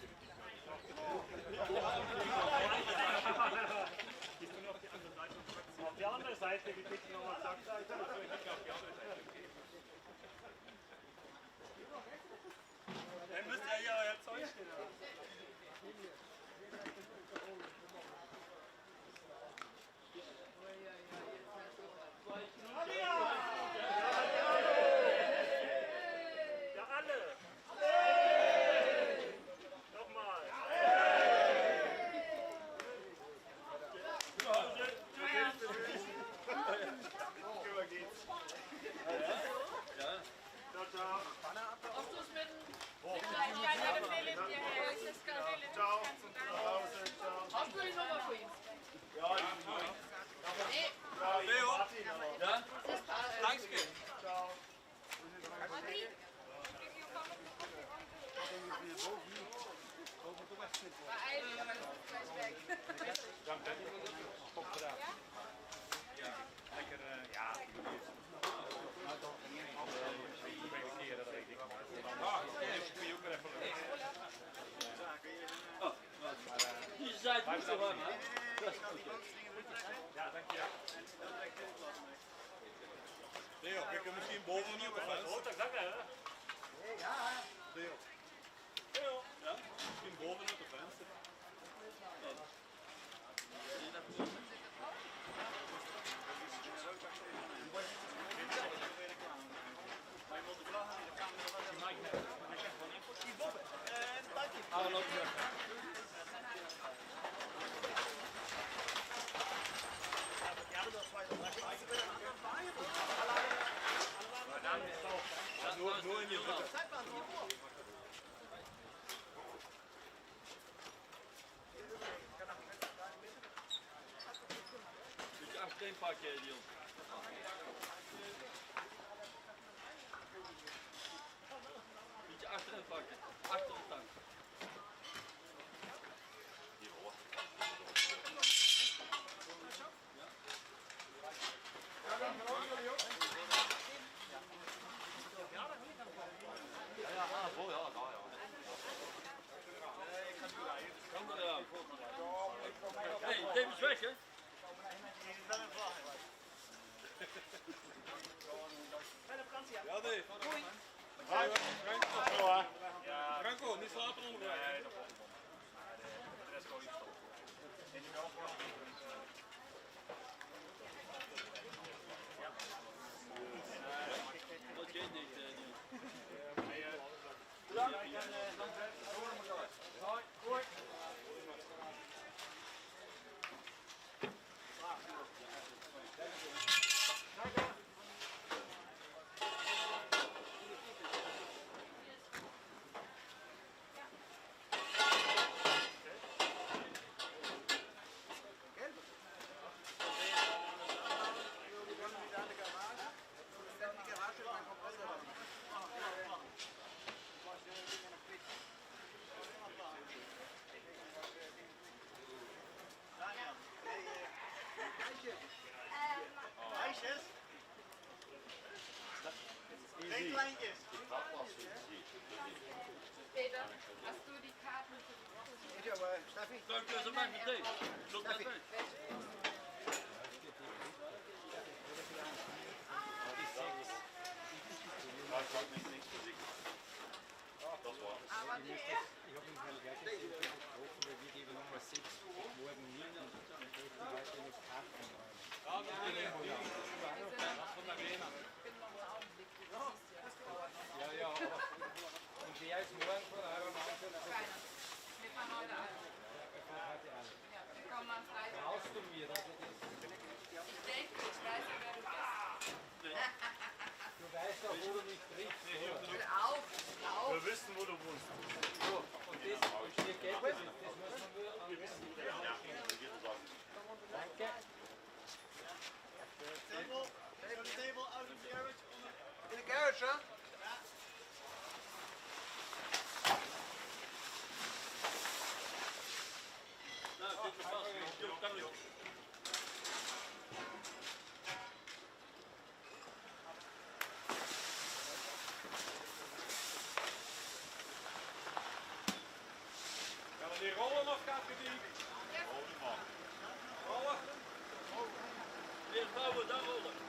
Gehst du noch auf die andere Seite? Auf die andere Seite, wie kriegst du nochmal zack? Ich auf die andere Seite. Dann müsst ihr ja euer Zeug stehen. Ja, alle! Nochmal! Über geht's. Ja. Ciao, ciao. Of du es mit einem Philipp hierher. Das ist kein Philipp. Ciao. Nach Hause. Ciao. Hast du die Nummer für ihn? Ja, Nee. Leo. Martin, aber. Ja? Danke. Ciao. Beeil dich, aber das ist gleich weg. Danke. Top gedaan. Ja, lekker, ja. Keren, dat weet ik. Ah, kun je ook weer even. Je het moet zo gaan, hè? Ja, dankjewel. Leo, kijk er misschien bovenop de fans. Rotax, dank hè. Leo. Leo. Ja, misschien bovenop de fans. Nur in die Mitte. Moet je achterin pakken, Dion. Moet je achterin pakken. Achter de tank. Kan eraan. Hey, David is weg, hè? Ja, nee. Franco, niet slapen onderweg. Nee, dat valt wel. De rest gewoon niet stoppen. En die wel voor Dat jij niet, Dion. Meisjes? Geen kleintjes. Peter, hast du die Karten für die Woche? Dank je, dat maakt meteen. Loop dat mee. Dat is waar. Aber der, Ich habe mit Herrn Gerke gesprochen, weil wir geben nochmal 6 morgen hin und möchten heute noch Karten haben. Ja, dat is de von der Arena. Ich bin noch einen Augenblick, du siehst ja. Ja, ja, aber und wer ist morgen von eurer Mannschaft? Keiner. Wir fahren heute an. Heute an. Ja, wir kommen am Freitag. Brauchst du mir, dass ich das? Ich denke, ich weiß ja, wer du bist. Du weißt auch, wo du mich triffst, oder? Hör auf. Wir wissen, wo du wohnst. So, und das, und hier geht das nicht. Das muss man nur am besten. Danke. Table, table out of the garage. In de garage, hè? Nou, dit is vast. Joh, kan niet. Gaan we die rollen of gaat je die? Rollen? Eerst bouwen, dan rollen.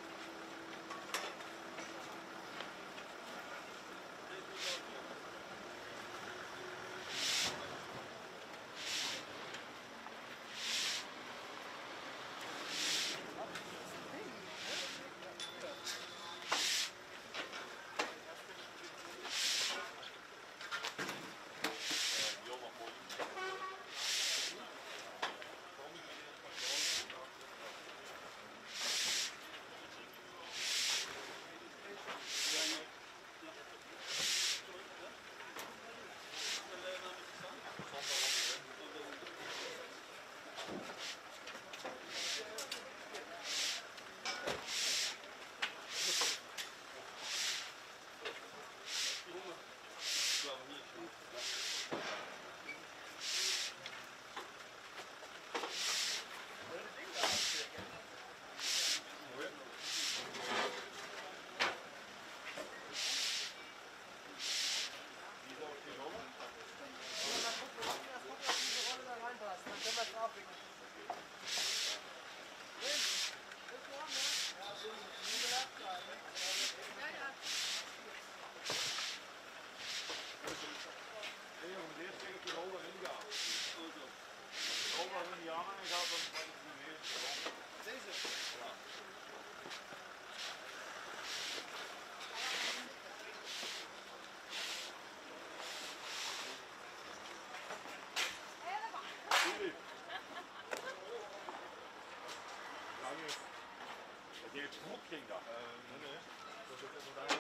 ging da.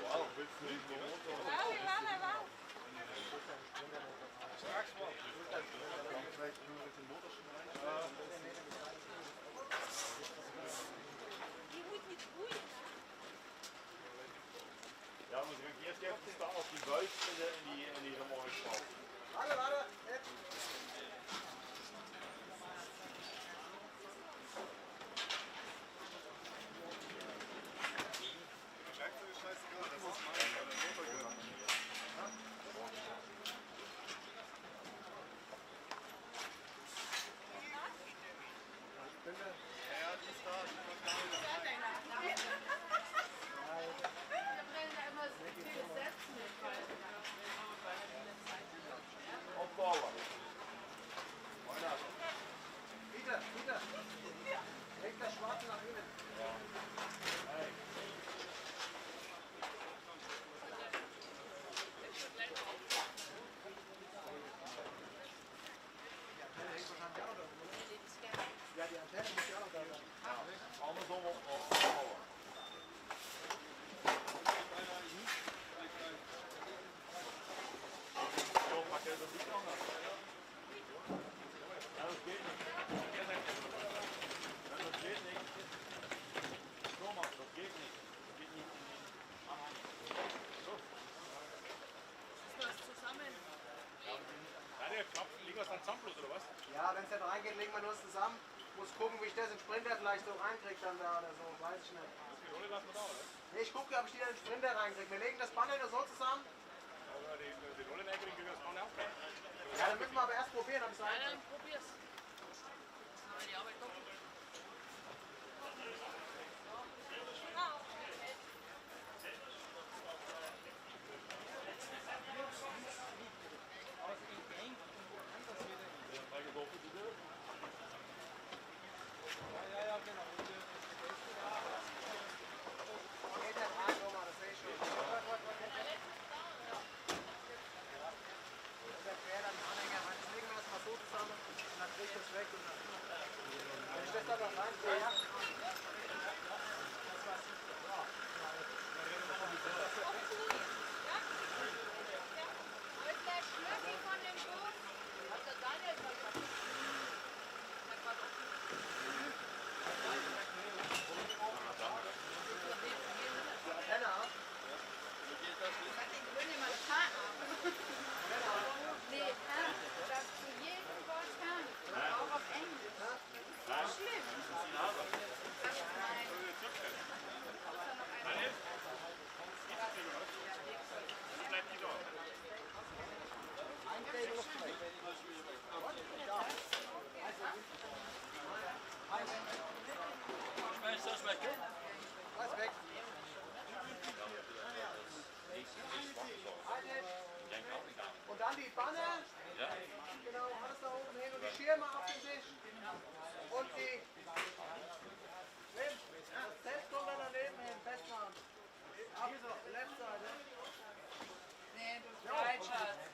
Wow, willst du nicht Wauw. Straks wel. Die moet niet groeien. Ja, maar ze gaan eerst even staan op die buis en die remorge valt. Warte. Wir bringen da immer so viele Sätze mit. Opbouwen. Peter. Leg das Schwarze nach innen. Ja, die Antenne muss ja auch noch da sein. Andersom opbouwen. Zo, pak je dat niet anders. Ja, dat geht nicht. Das geht nicht. Thomas, das geht nicht. Das geht nicht in den Anhang. So. Ist das zusammen? Ja, der Knopf liegt was an Zahnblut oder was? Ja, wenn es nicht reingeht, legen wir nur zusammen. Muss gucken, wie ich das in Sprinter vielleicht so reinkriege dann da oder so. Weiß ich nicht. Das Pistole lassen wir da, oder? Nee, ich gucke, ob ich die dann in den Sprinter reinkriege. Wir legen das Band nur so zusammen. Aber die Rolle reinkriegen, können wir das vorne aufbauen. Ja, dann müssen wir aber erst probieren, ob es Ja, reinkriegt. dann probier's. Aber die Arbeit kommt. Ja, genau. Geht nicht rein, Thomas, das sehe ich schon. Der Pferd an den Anhänger rein. Das legen wir erstmal so zusammen und dann kriege ich das weg. Und dann, wenn ich das da noch reinkriege, ja. Das war's. Wo ist der Schlüssel von dem Buch? Hat der Daniel verstanden? Die Antenne ab. Hat den grünen mal Haar ab. Nee, Herr, das zu jedem Wort Herr. Auch auf Englisch. Das ist so schlimm. Nein. Bleibt die da. Einträge Luft weg. Das ist weg. Was weg? Und dann die Banner. Ja. Genau, alles da oben hin und die Schirme auf den Tisch. Und die. Das Zelt kommt dann daneben hin, festmachen. Ab so, left Seite. Nee, du Breitschatz.